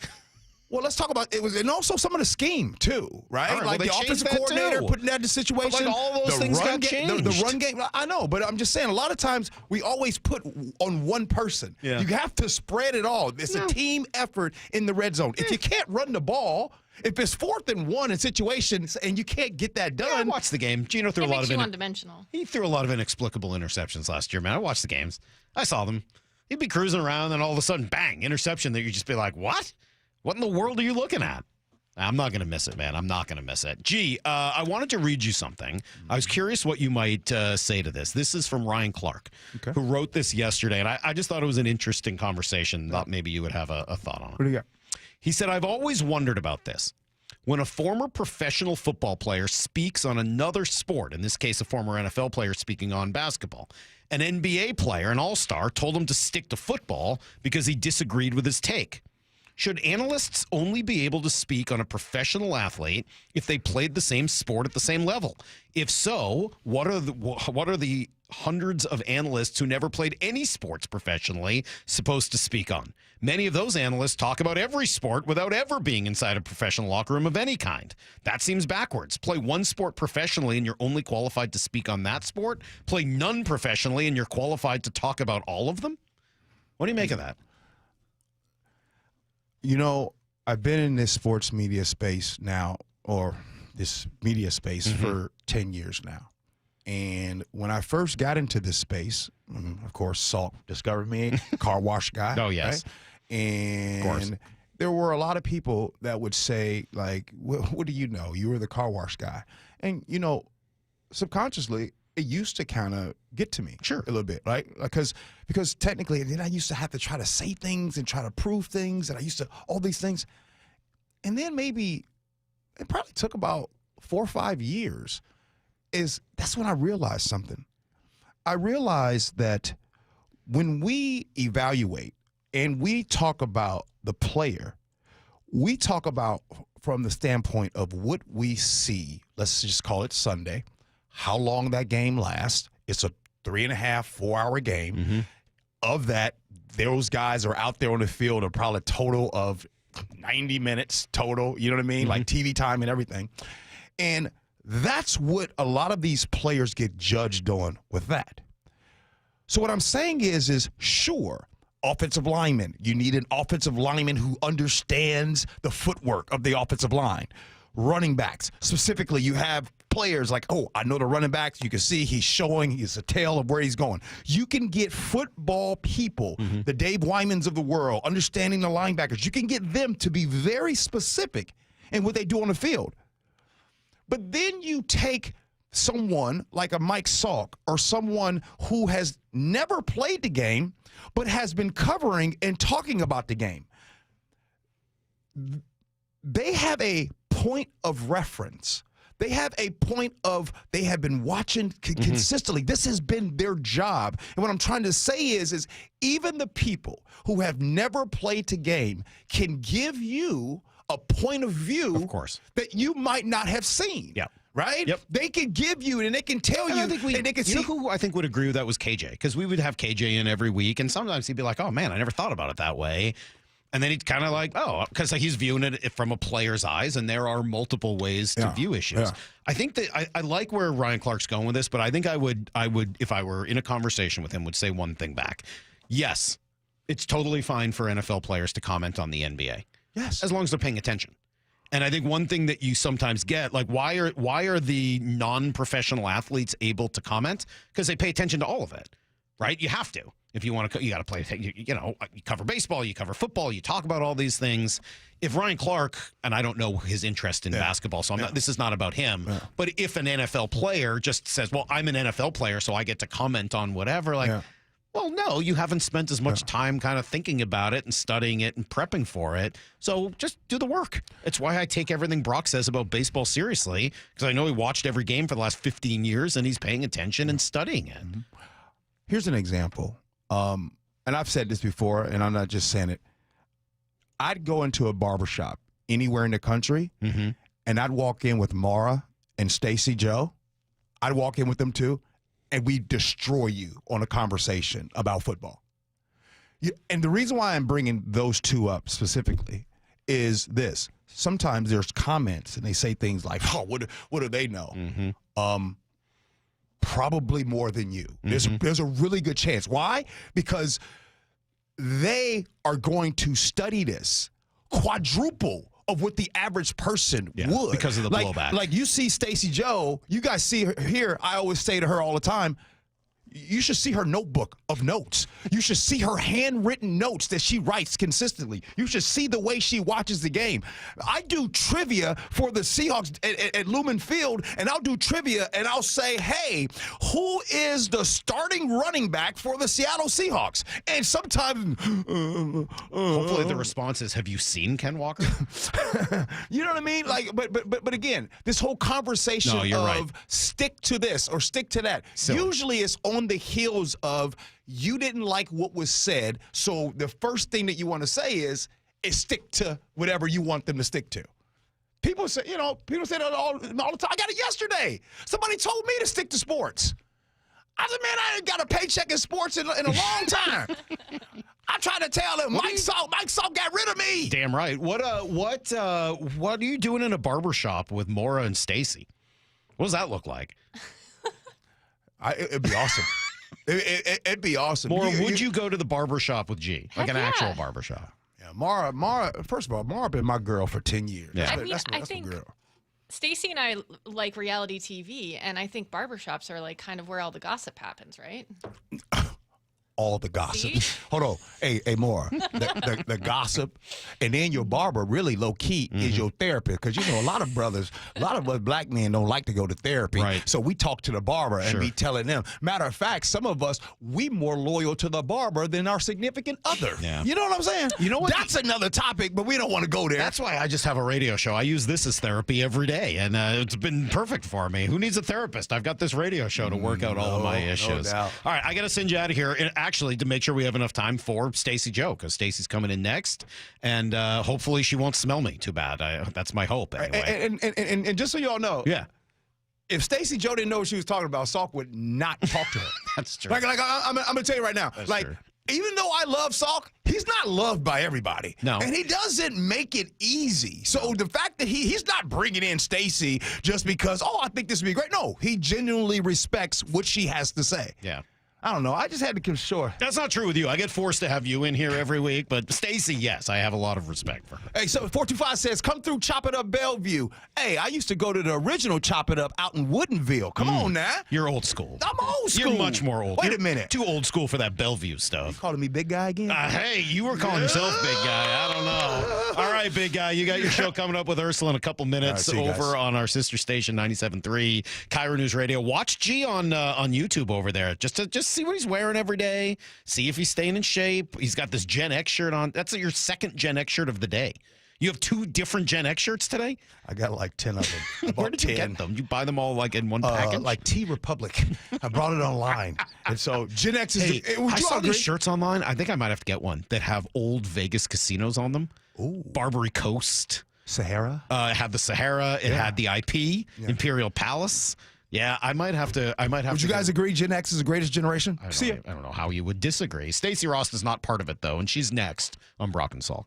Well, let's talk about it was, and also some of the scheme too, right? All right, like well, the they offensive changed that coordinator too. putting that in the situation. But like all those things got changed. The run game. I know, but I'm just saying. A lot of times we always put on one person. Yeah. You have to spread it all. It's a team effort in the red zone. If you can't run the ball, if it's 4th and 1 in situations and you can't get that done, I watched the game. Geno threw a lot of one-dimensional. He threw a lot of inexplicable interceptions last year, man. I watched the games. I saw them. He'd be cruising around, and all of a sudden, bang, interception. That you'd just be like, what? What in the world are you looking at? I'm not going to miss it, man. I'm not going to miss it. I wanted to read you something. I was curious what you might say to this. This is from Ryan Clark, who wrote this yesterday, and I just thought it was an interesting conversation. Thought maybe you would have a thought on it. What do you got? He said, I've always wondered about this. When a former professional football player speaks on another sport, in this case, a former NFL player speaking on basketball, an NBA player, an all-star, told him to stick to football because he disagreed with his take. Should analysts only be able to speak on a professional athlete if they played the same sport at the same level? If so, what are the hundreds of analysts who never played any sports professionally supposed to speak on? Many of those analysts talk about every sport without ever being inside a professional locker room of any kind. That seems backwards. Play one sport professionally and you're only qualified to speak on that sport. Play none professionally and you're qualified to talk about all of them? What do you make of that? You know, I've been in this sports media space now, or this media space for 10 years now. And when I first got into this space, of course, Salk discovered me, car wash guy. Oh, yes. Right? And there were a lot of people that would say, like, what do you know? You were the car wash guy. And, you know, subconsciously, it used to kind of get to me a little bit, right? Because technically, then I used to have to try to say things and try to prove things, and I used to all these things. And then maybe it probably took about 4 or 5 years. That's when I realized something. I realized that when we evaluate and we talk about the player, we talk about from the standpoint of what we see. Let's just call it Sunday. How long that game lasts. It's a 3.5, 4 hour game. Of that, those guys are out there on the field a probably total of 90 minutes total. You know what I mean? Like TV time and everything. And that's what a lot of these players get judged on with that. So what I'm saying is sure, offensive lineman, you need an offensive lineman who understands the footwork of the offensive line. Running backs, specifically, you have players like, oh, I know the running backs. You can see he's showing he's a tail of where he's going. You can get football people, the Dave Wymans of the world, understanding the linebackers. You can get them to be very specific in what they do on the field. But then you take someone like a Mike Salk or someone who has never played the game but has been covering and talking about the game. They have a point of reference. They have a point of they have been watching consistently. This has been their job. And what I'm trying to say is even the people who have never played the game can give you a point of view, of course, that you might not have seen. Yeah. Right? Yep. They can give you and they can tell you. And they can see. You know who I think would agree with that was KJ, because we would have KJ in every week, and sometimes he'd be like, oh, man, I never thought about it that way. And then he'd kind of like, oh, because he's viewing it from a player's eyes, and there are multiple ways to view issues. Yeah. I think that I like where Ryan Clark's going with this, but I think I would, if I were in a conversation with him, would say one thing back. Yes, it's totally fine for NFL players to comment on the NBA. Yes. As long as they're paying attention. And I think one thing that you sometimes get, like, why are the non-professional athletes able to comment? Because they pay attention to all of it, right? You have to. If you want to, you got to play. You know, you cover baseball, you cover football, you talk about all these things. If Ryan Clark, and I don't know his interest in basketball, so this is not about him. Yeah. But if an NFL player just says, "Well, I'm an NFL player, so I get to comment on whatever," well, no, you haven't spent as much time kind of thinking about it and studying it and prepping for it. So just do the work. It's why I take everything Brock says about baseball seriously, because I know he watched every game for the last 15 years and he's paying attention and studying it. Here's an example. And I've said this before, and I'm not just saying it. I'd go into a barbershop anywhere in the country, and I'd walk in with Mara and Stacy Joe. I'd walk in with them too, and we destroy you on a conversation about football. And the reason why I'm bringing those two up specifically is this. Sometimes there's comments, and they say things like, oh, what do they know? Mm-hmm. Probably more than you. There's a really good chance. Why? Because they are going to study this quadruple of what the average person would. Because of the blowback. Like you see Stacy Joe, you guys see her here. I always say to her all the time, you should see her notebook of notes. You should see her handwritten notes that she writes consistently. You should see the way she watches the game. I do trivia for the Seahawks at Lumen Field, and I'll do trivia, and I'll say, hey, who is the starting running back for the Seattle Seahawks? And sometimes... hopefully the response is, have you seen Ken Walker? You know what I mean? Like, but again, this whole conversation of stick to this or stick to that, usually it's on the heels of you didn't like what was said, so the first thing that you want to say is stick to whatever you want them to stick to. People say that all the time. I got it yesterday. Somebody told me to stick to sports. I said, man, I ain't got a paycheck in sports in a long time. I tried to tell him, Mike Salk got rid of me. Damn right. What are you doing in a barbershop with Maura and Stacy? What does that look like? It'd be awesome. It'd be awesome. Maura, would you go to the barbershop with G? Like an actual barbershop? Yeah, Maura, first of all, Maura been my girl for 10 years. Yeah. That's my girl. Stacy and I like reality TV, and I think barbershops are like kind of where all the gossip happens, right? All the gossip. Hold on. Hey, Maura, the gossip, and then your barber really low-key is your therapist, because, a lot of us black men don't like to go to therapy. Right. So we talk to the barber and be telling them. Matter of fact, some of us, we more loyal to the barber than our significant other. Yeah. You know what I'm saying? You know what? That's another topic, but we don't want to go there. That's why I just have a radio show. I use this as therapy every day, and it's been perfect for me. Who needs a therapist? I've got this radio show to work out all of my issues. No doubt. All right, I got to send you out of here. And actually, to make sure we have enough time for Stacy Joe, because Stacy's coming in next, and hopefully she won't smell me too bad. That's my hope, anyway. And just so you all know, if Stacy Joe didn't know what she was talking about, Salk would not talk to her. That's true. I'm going to tell you right now. That's true. Even though I love Salk, he's not loved by everybody. No. And he doesn't make it easy. So the fact that he's not bringing in Stacy just because, I think this would be great. No, he genuinely respects what she has to say. Yeah. I don't know. I just had to sure. That's not true with you. I get forced to have you in here every week, but Stacy, yes, I have a lot of respect for her. Hey, so 425 says, come through Chop It Up Bellevue. Hey, I used to go to the original Chop It Up out in Woodinville. Come on now. You're old school. I'm old school. You're much more old. Wait a minute. Too old school for that Bellevue stuff. You calling me big guy again? Hey, you were calling yourself big guy. I don't know. All right, big guy. You got your show coming up with Ursula in a couple minutes over on our sister station, 97.3 Cairo News Radio. Watch G on YouTube over there. Just see what he's wearing every day. See if he's staying in shape. He's got this Gen X shirt on. That's your second Gen X shirt of the day. You have 2 different Gen X shirts today? I got like 10 of them. Where did you get them? You buy them all like in one package? Like T Republic. I brought it online. And so Gen X is... I saw these shirts online. I think I might have to get one that have old Vegas casinos on them. Ooh. Barbary Coast. Sahara? It had the Sahara. It had the IP. Imperial Palace. Yeah, I might have to. Would you guys agree Gen X is the greatest generation? I don't know how you would disagree. Stacy Rost is not part of it, though, and she's next on Brock and Salk.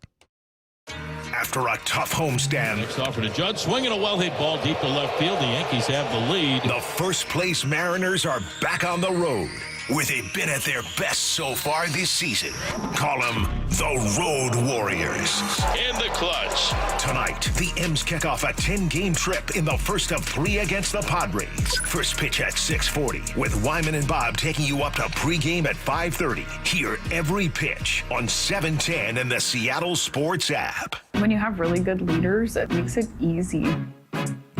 After a tough homestand. Next offer to Judd, swinging a well-hit ball deep to left field. The Yankees have the lead. The first-place Mariners are back on the road, where they've been at their best so far this season. Call them the Road Warriors. In the clutch. Tonight, the M's kick off a 10-game trip in the first of 3 against the Padres. First pitch at 6:40, with Wyman and Bob taking you up to pregame at 5:30. Hear every pitch on 710 and the Seattle Sports app. When you have really good leaders, it makes it easy.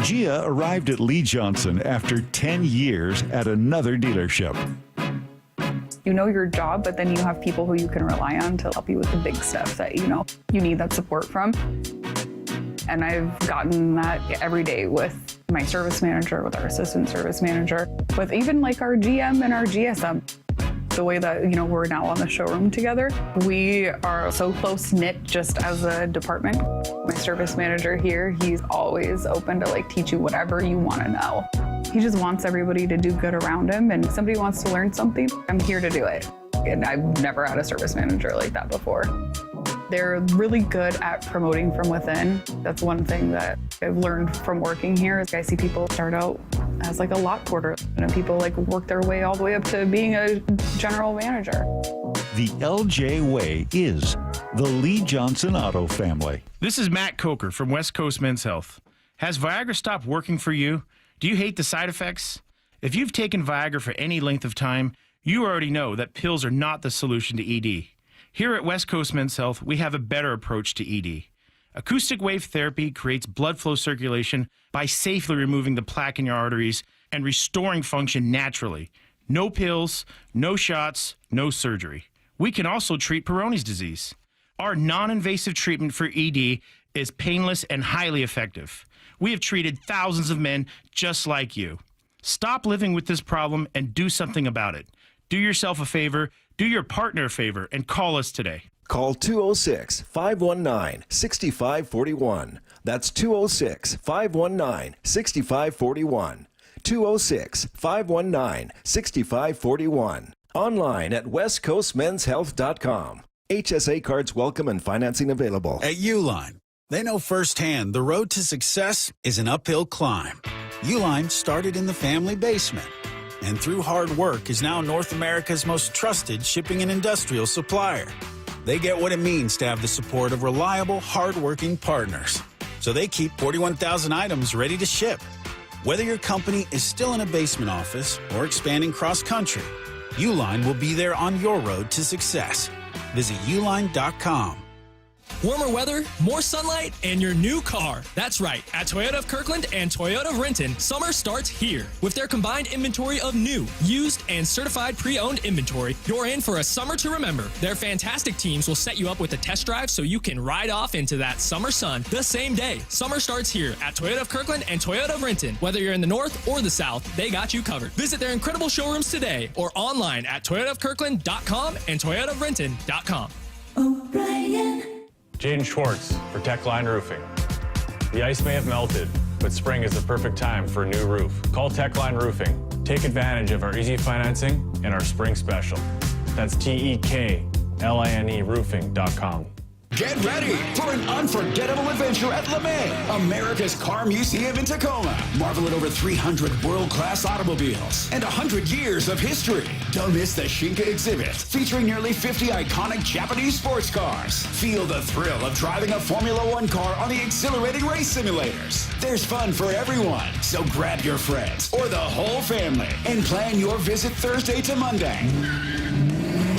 Gia arrived at Lee Johnson after 10 years at another dealership. You know your job, but then you have people who you can rely on to help you with the big stuff that you need that support from. And I've gotten that every day with my service manager, with our assistant service manager, with even like our GM and our GSM. The way that, we're now on the showroom together, we are so close-knit just as a department. My service manager here, he's always open to teach you whatever you want to know. He just wants everybody to do good around him, and if somebody wants to learn something, I'm here to do it. And I've never had a service manager like that before. They're really good at promoting from within. That's one thing that I've learned from working here. I see people start out as like a lot porter, and people like work their way all the way up to being a general manager. The LJ way is the Lee Johnson Auto family. This is Matt Coker from West Coast Men's Health. Has Viagra stopped working for you? Do you hate the side effects? If you've taken Viagra for any length of time, you already know that pills are not the solution to ED. Here at West Coast Men's Health, we have a better approach to ED. Acoustic wave therapy creates blood flow circulation by safely removing the plaque in your arteries and restoring function naturally. No pills, no shots, no surgery. We can also treat Peyronie's disease. Our non-invasive treatment for ED is painless and highly effective. We have treated thousands of men just like you. Stop living with this problem and do something about it. Do yourself a favor, do your partner a favor, and call us today. Call 206-519-6541. That's 206-519-6541. 206-519-6541. Online at westcoastmenshealth.com. HSA cards welcome and financing available. At Uline, they know firsthand the road to success is an uphill climb. Uline started in the family basement, and through hard work is now North America's most trusted shipping and industrial supplier. They get what it means to have the support of reliable, hard-working partners. So they keep 41,000 items ready to ship. Whether your company is still in a basement office or expanding cross-country, Uline will be there on your road to success. Visit uline.com. Warmer weather, more sunlight, and your new car. That's right. At Toyota of Kirkland and Toyota of Renton, summer starts here. With their combined inventory of new, used, and certified pre-owned inventory, you're in for a summer to remember. Their fantastic teams will set you up with a test drive so you can ride off into that summer sun the same day. Summer starts here at Toyota of Kirkland and Toyota of Renton. Whether you're in the north or the south, they got you covered. Visit their incredible showrooms today or online at toyotaofkirkland.com and toyotaofrenton.com. O'Brien. Jaden Schwartz for Techline Roofing. The ice may have melted, but spring is the perfect time for a new roof. Call Techline Roofing. Take advantage of our easy financing and our spring special. That's TEKLINE roofing.com. Get ready for an unforgettable adventure at LeMay, America's Car Museum in Tacoma. Marvel at over 300 world-class automobiles and 100 years of history. Don't miss the Shinka exhibit, featuring nearly 50 iconic Japanese sports cars. Feel the thrill of driving a Formula One car on the exhilarating race simulators. There's fun for everyone, so grab your friends or the whole family and plan your visit Thursday to Monday.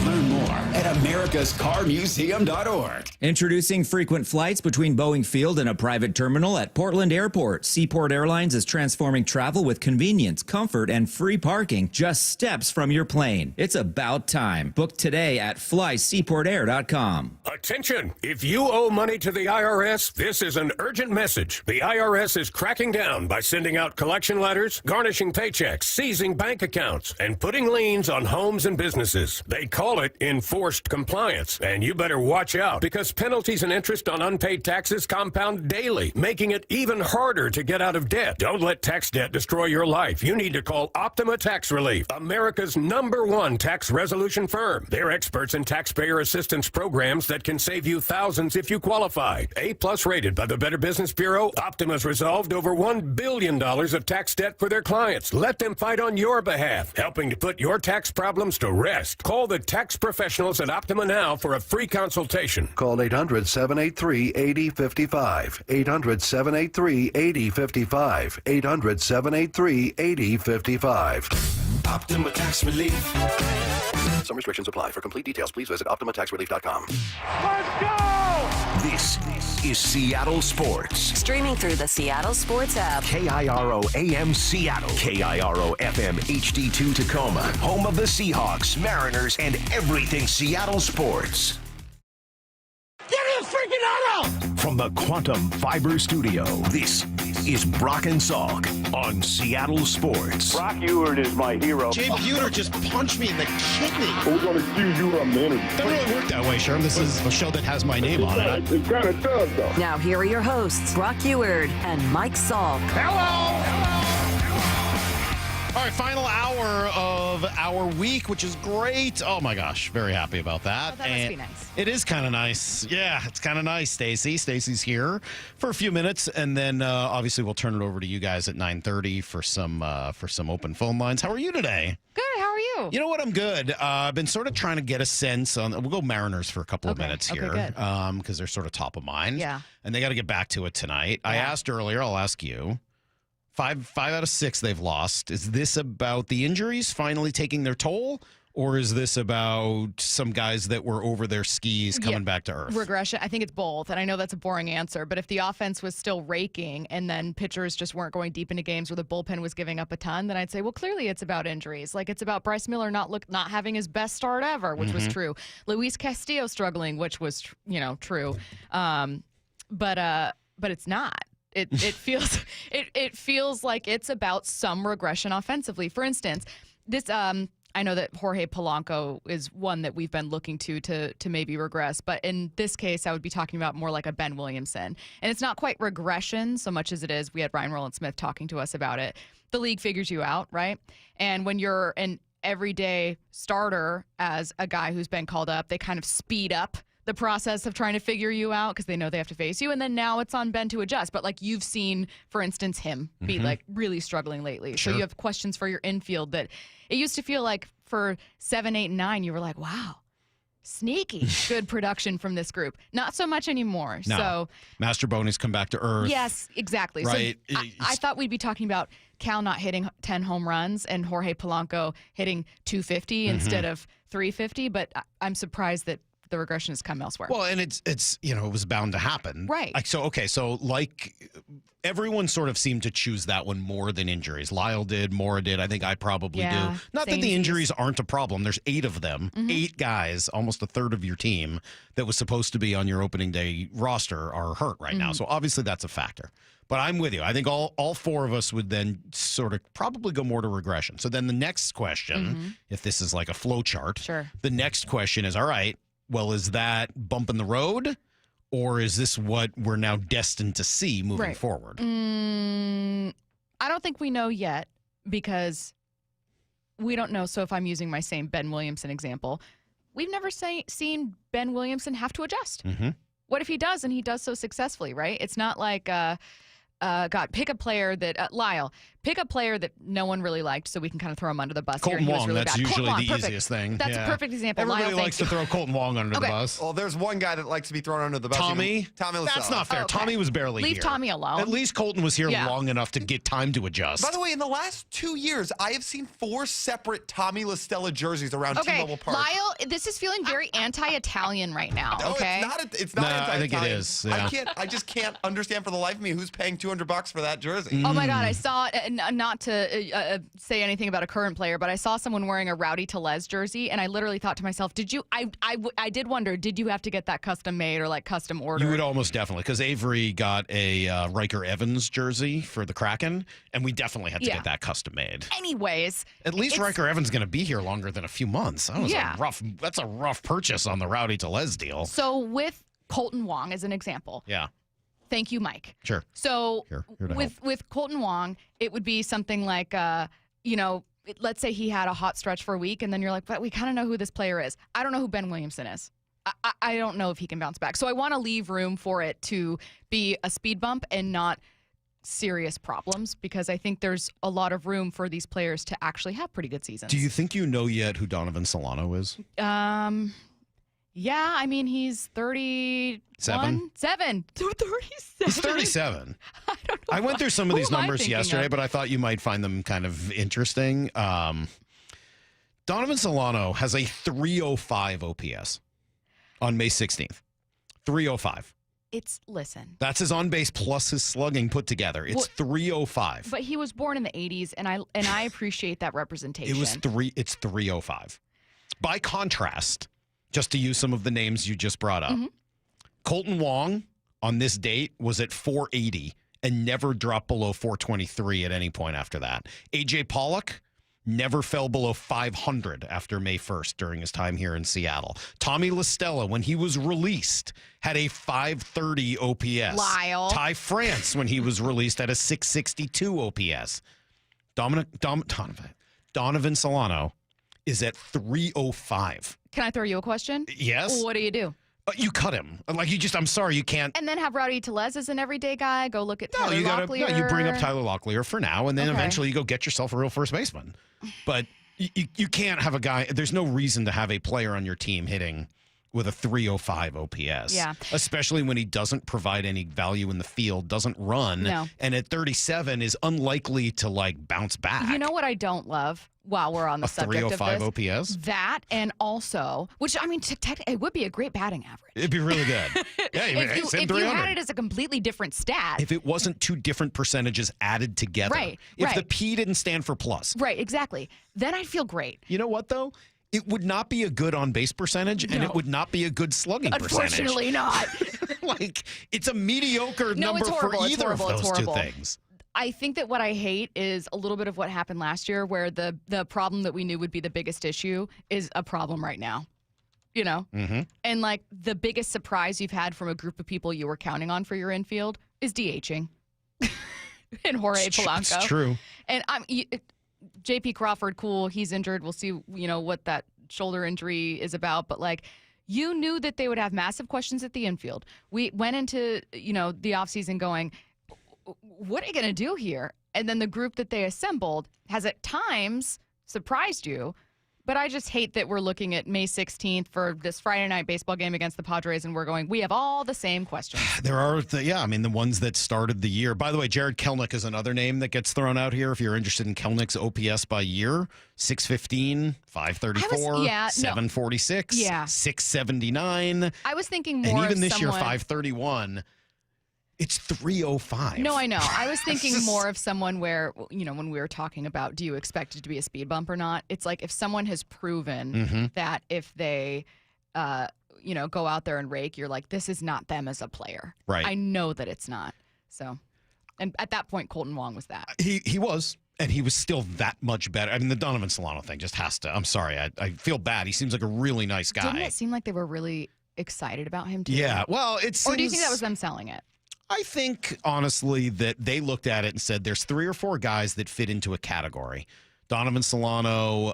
Learn more at americascarmuseum.org. Introducing frequent flights between Boeing Field and a private terminal at Portland Airport. Seaport Airlines is transforming travel with convenience, comfort, and free parking just steps from your plane. It's about time. Book today at flyseaportair.com. Attention! If you owe money to the IRS, this is an urgent message. The IRS is cracking down by sending out collection letters, garnishing paychecks, seizing bank accounts, and putting liens on homes and businesses. They call it enforced compliance, and you better watch out because penalties and interest on unpaid taxes compound daily, making it even harder to get out of debt. Don't let tax debt destroy your life. You need to call Optima Tax Relief, America's #1 tax resolution firm. They're experts in taxpayer assistance programs that can save you thousands if you qualify. A+ rated by the Better Business Bureau, Optima's resolved over $1 billion of tax debt for their clients. Let them fight on your behalf, helping to put your tax problems to rest. Call the tax professionals at Optima now for a free consultation. Call 800-783-8055. 800-783-8055. 800-783-8055. Optima Tax Relief. Some restrictions apply. For complete details, please visit OptimaTaxRelief.com. Let's go! This is Seattle Sports. Streaming through the Seattle Sports app. KIRO AM Seattle. KIRO FM HD2 Tacoma. Home of the Seahawks, Mariners, and everything Seattle sports. Get his freaking auto! From the Quantum Fiber Studio, this is Brock and Salk on Seattle Sports. Brock Ewert is my hero. Jay Buhner just punched me in the kidney. We're going to accuse you of manager. Doesn't really work that way, Sherm. This is a show that has my name on it. It kind of does, though. Now here are your hosts, Brock Ewert and Mike Salk. Hello! All right, final hour of our week, which is great. Oh, my gosh. Very happy about that. Oh, that must be nice. It is kind of nice. Yeah, it's kind of nice, Stacy. Stacy's here for a few minutes, and then obviously we'll turn it over to you guys at 9:30 for some open phone lines. How are you today? Good. How are you? You know what? I'm good. I've been sort of trying to get a sense on. We'll go Mariners for a couple of minutes here because they're sort of top of mind. Yeah. And they got to get back to it tonight. I asked earlier. I'll ask you. Five out of 6 they've lost. Is this about the injuries finally taking their toll, or is this about some guys that were over their skis coming back to earth? Regression. I think it's both, and I know that's a boring answer, but if the offense was still raking and then pitchers just weren't going deep into games where the bullpen was giving up a ton, then I'd say, well, clearly it's about injuries. Like it's about Bryce Miller not having his best start ever, which was true. Luis Castillo struggling, which was true. But it's not. It feels like it's about some regression offensively. For instance, this I know that Jorge Polanco is one that we've been looking to maybe regress, but in this case, I would be talking about more like a Ben Williamson. And it's not quite regression so much as it is. We had Ryan Rowland-Smith talking to us about it. The league figures you out, right? And when you're an everyday starter as a guy who's been called up, they kind of speed up the process of trying to figure you out because they know they have to face you. And then now it's on Ben to adjust. But like you've seen, for instance, him be like really struggling lately. Sure. So you have questions for your infield that it used to feel like for 7, 8, and 9, you were like, wow, sneaky good production from this group. Not so much anymore. No. So Master Boney's come back to earth. yes, exactly. Right. So I thought we'd be talking about Cal not hitting 10 home runs and Jorge Polanco hitting 250 instead of 350. But I'm surprised that the regression has come elsewhere. Well, and it's it was bound to happen. Right. Like so everyone sort of seemed to choose that one more than injuries. Lyle did, Mora did, I think I probably do. Not that the injuries aren't a problem. There's 8 of them. 8 guys, almost a third of your team that was supposed to be on your opening day roster are hurt right now. So obviously that's a factor. But I'm with you. I think all 4 of us would then sort of probably go more to regression. So then the next question, if this is like a flow chart, the next question is, all right, well, is that bump in the road, or is this what we're now destined to see moving forward? I don't think we know yet because we don't know. So if I'm using my same Ben Williamson example, we've never seen Ben Williamson have to adjust. What if he does, and he does so successfully, right? It's not like, pick a player that, Lyle, pick a player that no one really liked so we can kind of throw him under the bus. Colton here. Wong, Really that's bad. usually Wong, the perfect. easiest thing. That's a perfect example. Everybody Lyle, likes to throw Colton Wong under the bus. Well, there's one guy that likes to be thrown under the bus. Tommy Lascelles. That's not fair. Tommy was barely Leave here. Tommy alone. At least Colton was here long enough to get time to adjust. By the way, in the last 2 years, I have seen 4 separate Tommy LaStella jerseys around T-Mobile Park. Lyle, this is feeling very anti-Italian right now. No, Okay, it's not I think it is. Yeah. I just can't understand for the life of me who's paying $200 for that jersey. Oh my God, I saw it. Not to say anything about a current player, but I saw someone wearing a Rowdy Tellez jersey, and I literally thought to myself, did you? I did wonder, did you have to get that custom made or like custom ordered? You would almost definitely, because Avery got a Riker Evans jersey for the Kraken, and we definitely had to get that custom made. Anyways, at least Riker Evans going to be here longer than a few months. That's a rough purchase on the Rowdy Tellez deal. So with Colton Wong as an example. Yeah. Thank you, Mike. Sure. So Here to with Colton Wong, it would be something like, let's say he had a hot stretch for a week, and then you're like, but we kind of know who this player is. I don't know who Ben Williamson is. I don't know if he can bounce back. So I want to leave room for it to be a speed bump and not serious problems, because I think there's a lot of room for these players to actually have pretty good seasons. Do you think you know yet who Donovan Solano is? Yeah, I mean, he's 37. 37. He's 37. I don't know. I went through some of these Who am I numbers thinking yesterday, of? but I thought you might find them kind of interesting. Donovan Solano has a 305 OPS on May 16th. 305. Listen. That's his on base plus his slugging put together. It's 305. But he was born in the 80s, and I appreciate that representation. It's 305. By contrast, just to use some of the names you just brought up, Colton Wong on this date was at 480 and never dropped below 423 at any point after that. AJ Pollock never fell below 500 after May 1st during his time here in Seattle. Tommy LaStella, when he was released, had a 530 OPS. Lyle. Ty France, when he was released, had a 662 OPS. Donovan Solano is at 305. Can I throw you a question? Yes. What do you do? You cut him. Like, I'm sorry, you can't. And then have Rowdy Tellez as an everyday guy. Go look at Tyler Locklear. No, you bring up Tyler Locklear for now, and then eventually you go get yourself a real first baseman. But you can't have a guy. There's no reason to have a player on your team hitting with a 305 OPS. Yeah. Especially when he doesn't provide any value in the field, doesn't run, and at 37 is unlikely to like bounce back. You know what I don't love? While we're on the subject of this, 305 OPS? That, and also, which I mean, it would be a great batting average. It'd be really good. Yeah, if you had it as a completely different stat. If it wasn't two different percentages added together. Right. If the P didn't stand for plus. Right, exactly. Then I'd feel great. You know what, though? It would not be a good on-base percentage, and it would not be a good slugging percentage. Unfortunately not. Like, it's a mediocre number for either of those two things. I think that what I hate is a little bit of what happened last year, where the problem that we knew would be the biggest issue is a problem right now. You know? Mm-hmm. And like the biggest surprise you've had from a group of people you were counting on for your infield is DHing. And Jorge Polanco. It's true. And JP Crawford, cool, he's injured. We'll see, what that shoulder injury is about. But like, you knew that they would have massive questions at the infield. We went into, the offseason going, what are you going to do here? And then the group that they assembled has at times surprised you. But I just hate that we're looking at May 16th for this Friday night baseball game against the Padres, and we're going, we have all the same questions. There are, the ones that started the year. By the way, Jared Kelenic is another name that gets thrown out here. If you're interested in Kelnic's OPS by year, 615, 534, 746, 679. I was thinking more and even of this year, someone... 531. It's 305. No, I know. I was thinking more of someone where, when we were talking about, do you expect it to be a speed bump or not? It's like if someone has proven that if they, go out there and rake, you're like, this is not them as a player. Right. I know that it's not. So, and at that point, Colton Wong was that. He was. And he was still that much better. I mean, the Donovan Solano thing just has to. I'm sorry. I feel bad. He seems like a really nice guy. Didn't it seem like they were really excited about him, too? Yeah. Well, it seems. Or do you think that was them selling it? I think, honestly, that they looked at it and said there's 3 or 4 guys that fit into a category. Donovan Solano,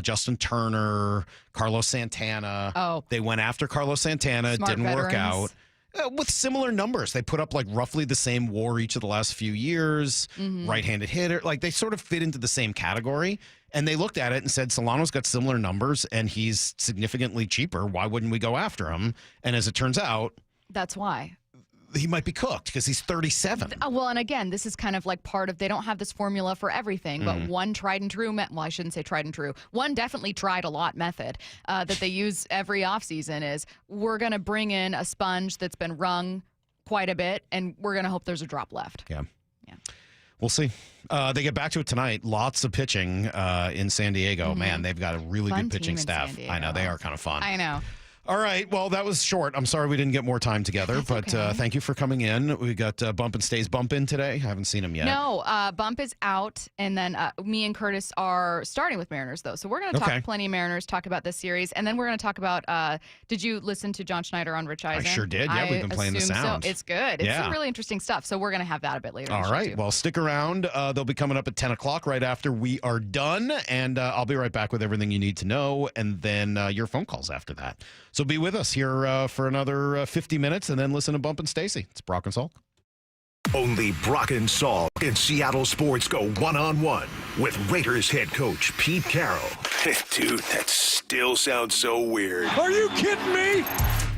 Justin Turner, Carlos Santana. Oh. They went after Carlos Santana. Smart It didn't work veterans. out. With similar numbers. They put up like roughly the same WAR each of the last few years. Right-handed hitter. Like they sort of fit into the same category. And they looked at it and said, Solano's got similar numbers and he's significantly cheaper. Why wouldn't we go after him? And as it turns out, That's why. he might be cooked because he's 37. Well, and again, this is kind of like part of, they don't have this formula for everything, but one tried and true, well, I shouldn't say tried and true, one definitely tried a lot method that they use every offseason is we're going to bring in a sponge that's been wrung quite a bit, and we're going to hope there's a drop left. Yeah. We'll see. They get back to it tonight. Lots of pitching in San Diego. Man, they've got a really Fun good pitching team in staff. San I know. They Diego. are kind of fun. I know. All right. Well, that was short. I'm sorry we didn't get more time together, but thank you for coming in. We got Bump and Stay's Bump in today. I haven't seen him yet. No, Bump is out, and then me and Curtis are starting with Mariners, though. So we're going to talk plenty of Mariners, talk about this series, and then we're going to talk about, did you listen to John Schneider on Rich Eisen? I sure did. Yeah, we've been playing the sound. So. It's good. It's some really interesting stuff. So we're going to have that a bit later. All right. Well, stick around. They'll be coming up at 10 o'clock right after we are done, and I'll be right back with everything you need to know, and then your phone calls after that. So be with us here for another 50 minutes and then listen to Bump and Stacy. It's Brock and Salk. Only Brock and Salk in Seattle sports go one-on-one with Raiders head coach Pete Carroll. Dude, that still sounds so weird. Are you kidding me?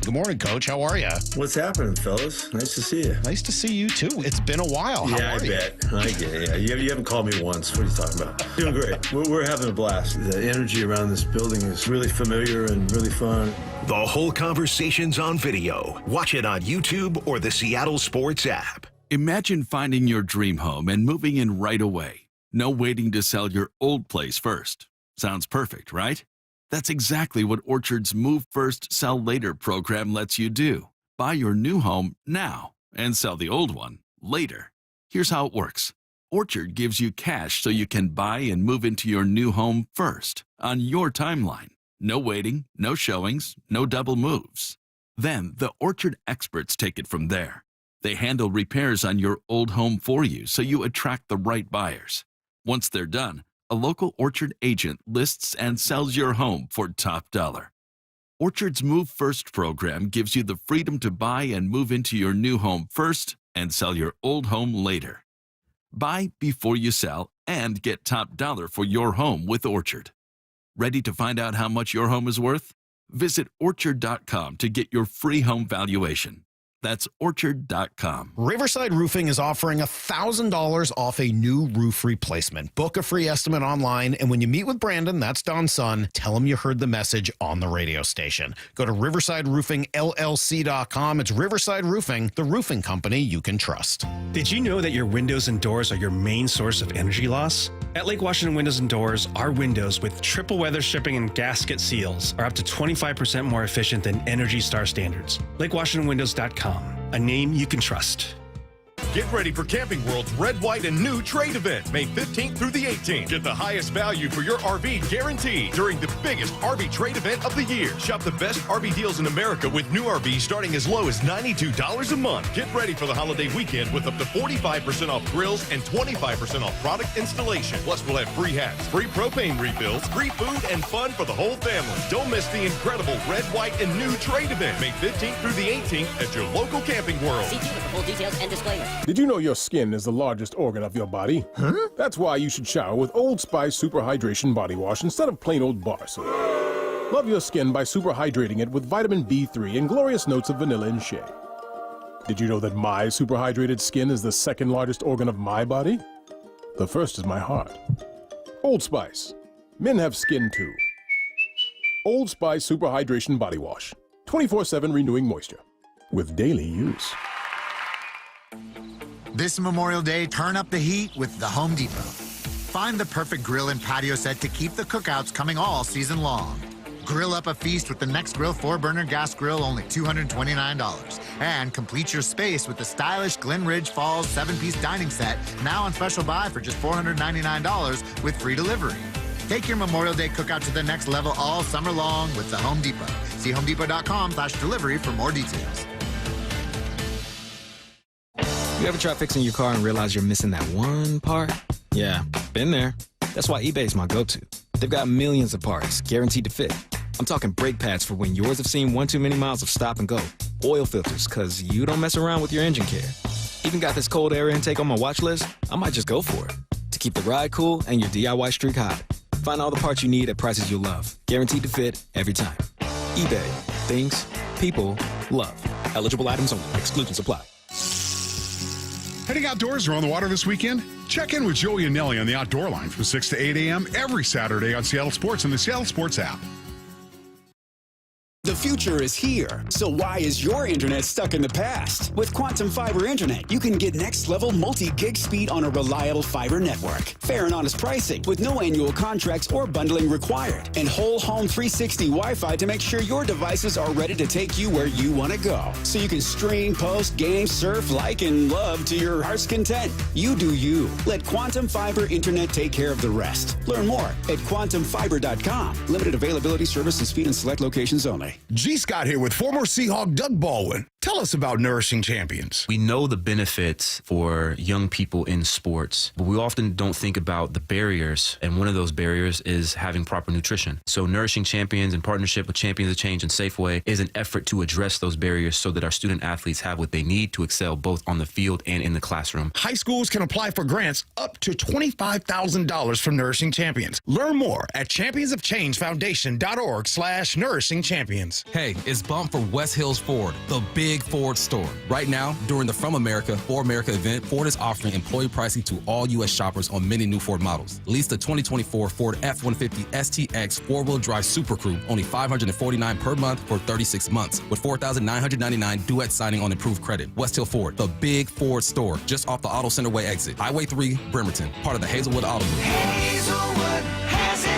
Good morning, Coach. How are you? What's happening, fellas? Nice to see you. Nice to see you, too. It's been a while. How Yeah, are I you? bet. I get it. Yeah, you haven't called me once. What are you talking about? Doing great. We're having a blast. The energy around this building is really familiar and really fun. The whole conversation's on video. Watch it on YouTube or the Seattle Sports app. Imagine finding your dream home and moving in right away. No waiting to sell your old place first. Sounds perfect, right? That's exactly what Orchard's Move First, Sell Later program lets you do. Buy your new home now and sell the old one later. Here's how it works. Orchard gives you cash so you can buy and move into your new home first on your timeline. No waiting, no showings, no double moves. Then the Orchard experts take it from there. They handle repairs on your old home for you so you attract the right buyers. Once they're done, a local Orchard agent lists and sells your home for top dollar. Orchard's Move First program gives you the freedom to buy and move into your new home first and sell your old home later. Buy before you sell and get top dollar for your home with Orchard. Ready to find out how much your home is worth? Visit Orchard.com to get your free home valuation. That's Orchard.com. Riverside Roofing is offering $1,000 off a new roof replacement. Book a free estimate online, and when you meet with Brandon, that's Don's son, tell him you heard the message on the radio station. Go to riversideroofingllc.com. It's Riverside Roofing, the roofing company you can trust. Did you know that your windows and doors are your main source of energy loss? At Lake Washington Windows and Doors, our windows with triple weather stripping and gasket seals are up to 25% more efficient than Energy Star standards. LakeWashingtonWindows.com, a name you can trust. Get ready for Camping World's Red, White, and New Trade Event, May 15th through the 18th. Get the highest value for your RV guaranteed during the biggest RV trade event of the year. Shop the best RV deals in America with new RVs starting as low as $92 a month. Get ready for the holiday weekend with up to 45% off grills and 25% off product installation. Plus, we'll have free hats, free propane refills, free food, and fun for the whole family. Don't miss the incredible Red, White, and New Trade Event, May 15th through the 18th at your local Camping World. See with the full details and disclaimer. Did you know your skin is the largest organ of your body? Huh? That's why you should shower with Old Spice Super Hydration Body Wash instead of plain old bar soap. Love your skin by super hydrating it with vitamin B3 and glorious notes of vanilla and shea. Did you know that my super hydrated skin is the second largest organ of my body? The first is my heart. Old Spice. Men have skin too. Old Spice Super Hydration Body Wash. 24/7 renewing moisture. With daily use. This Memorial Day, turn up the heat with the Home Depot. Find the perfect grill and patio set to keep the cookouts coming all season long. Grill up a feast with the Next Grill 4-burner gas grill, only $229. And complete your space with the stylish Glen Ridge Falls 7-piece dining set, now on special buy for just $499 with free delivery. Take your Memorial Day cookout to the next level all summer long with the Home Depot. See homedepot.com/delivery for more details. You ever try fixing your car and realize you're missing that one part? Yeah, been there. That's why eBay's my go-to. They've got millions of parts, guaranteed to fit. I'm talking brake pads for when yours have seen one too many miles of stop and go. Oil filters, because you don't mess around with your engine care. Even got this cold air intake on my watch list. I might just go for it. To keep the ride cool and your DIY streak hot. Find all the parts you need at prices you'll love. Guaranteed to fit every time. eBay. Things people love. Eligible items only. Exclusions apply. Heading outdoors or on the water this weekend? Check in with Joey and Nelly on the Outdoor Line from 6 to 8 a.m. every Saturday on Seattle Sports and the Seattle Sports app. The future is here, so why is your internet stuck in the past? With Quantum Fiber Internet, you can get next-level multi-gig speed on a reliable fiber network. Fair and honest pricing with no annual contracts or bundling required. And whole home 360 Wi-Fi to make sure your devices are ready to take you where you want to go. So you can stream, post, game, surf, like, and love to your heart's content. You do you. Let Quantum Fiber Internet take care of the rest. Learn more at quantumfiber.com. Limited availability, service, and speed in select locations only. G. Scott here with former Seahawk Doug Baldwin. Tell us about Nourishing Champions. We know the benefits for young people in sports, but we often don't think about the barriers. And one of those barriers is having proper nutrition. So Nourishing Champions, in partnership with Champions of Change and Safeway, is an effort to address those barriers so that our student athletes have what they need to excel both on the field and in the classroom. High schools can apply for grants up to $25,000 from Nourishing Champions. Learn more at championsofchangefoundation.org/Nourishing Champions. Hey, it's Bump for West Hills Ford, the big Ford store. Right now, during the From America for America event, Ford is offering employee pricing to all U.S. shoppers on many new Ford models. Lease the 2024 Ford F-150 STX four-wheel drive Super Crew, only $549 per month for 36 months, with $4,999 duet signing on improved credit. West Hill Ford, the big Ford store, just off the Auto Center Way exit. Highway 3, Bremerton, part of the Hazelwood Auto Group. Hazelwood has it.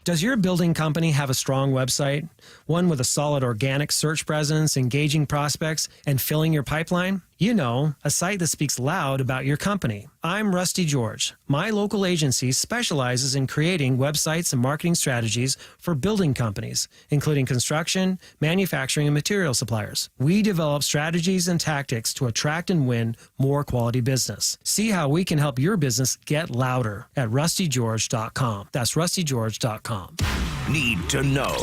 Does your building company have a strong website? One with a solid organic search presence, engaging prospects, and filling your pipeline? You know, a site that speaks loud about your company. I'm Rusty George. My local agency specializes in creating websites and marketing strategies for building companies, including construction, manufacturing, and material suppliers. We develop strategies and tactics to attract and win more quality business. See how we can help your business get louder at rustygeorge.com. That's rustygeorge.com. Need to know.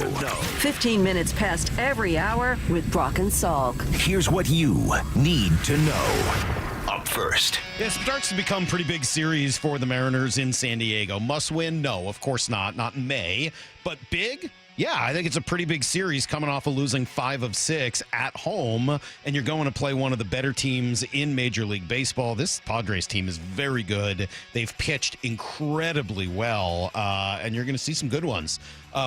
15 minutes past every hour with Brock and Salk. Here's what you need to know. Up first. It starts to become a pretty big series for the Mariners in San Diego. Must win? No, of course not. Not in May. But big? Yeah, I think it's a pretty big series coming off of losing 5 of 6 at home, and you're going to play one of the better teams in Major League Baseball. This Padres team is very good. They've pitched incredibly well, and you're going to see some good ones.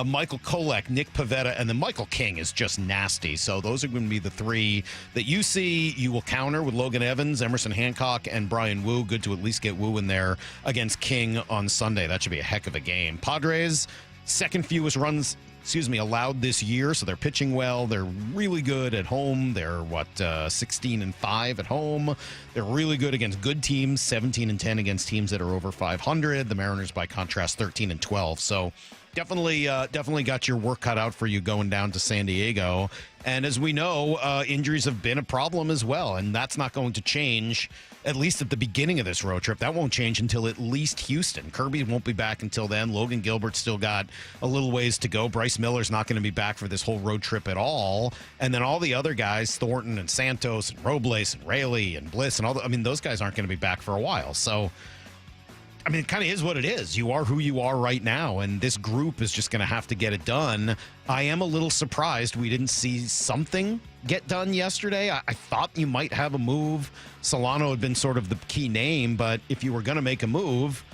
Michael Kolek, Nick Pivetta, and then Michael King is just nasty. So those are going to be the 3 that you see. You will counter with Logan Evans, Emerson Hancock, and Brian Wu. Good to at least get Wu in there against King on Sunday. That should be a heck of a game. Padres, second fewest runs allowed this year, so they're pitching well. They're really good at home. They're 16-5 at home. They're really good against good teams, 17-10 against teams that are over 500. The Mariners, by contrast, 13-12. So definitely got your work cut out for you going down to San Diego. And as we know, injuries have been a problem as well, and that's not going to change, at least at the beginning of this road trip. That won't change until at least Houston. Kirby won't be back until then. Logan Gilbert's still got a little ways to go. Bryce Miller's not going to be back for this whole road trip at all. And then all the other guys, Thornton and Santos and Robles and Raley and Bliss and those guys aren't going to be back for a while. So, it kind of is what it is. You are who you are right now, and this group is just going to have to get it done. I am a little surprised we didn't see something get done yesterday. I thought you might have a move. Solano had been sort of the key name, but if you were going to make a move,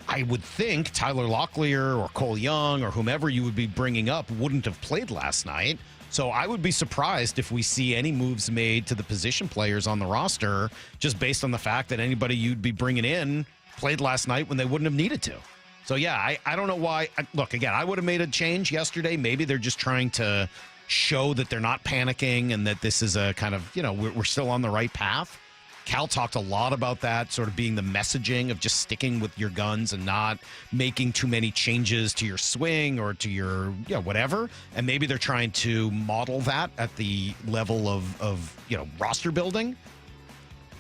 I would think Tyler Locklear or Cole Young or whomever you would be bringing up wouldn't have played last night. So I would be surprised if we see any moves made to the position players on the roster just based on the fact that anybody you'd be bringing in played last night when they wouldn't have needed to. So, yeah, I don't know why. Look, again, I would have made a change yesterday. Maybe they're just trying to show that they're not panicking and that this is a kind of, we're still on the right path. Cal talked a lot about that, sort of being the messaging of just sticking with your guns and not making too many changes to your swing or to your, whatever. And maybe they're trying to model that at the level of roster building.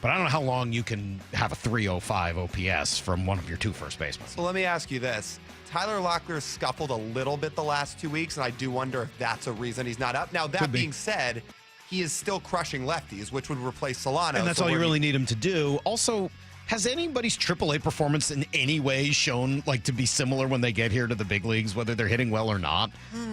But I don't know how long you can have a 305 OPS from one of your 2 first basemen. So let me ask you this. Tyler Locklear scuffled a little bit the last 2 weeks, and I do wonder if that's a reason he's not up. Now, that being said, he is still crushing lefties, which would replace Solano. And that's all you really need him to do. Also, has anybody's AAA performance in any way shown to be similar when they get here to the big leagues, whether they're hitting well or not?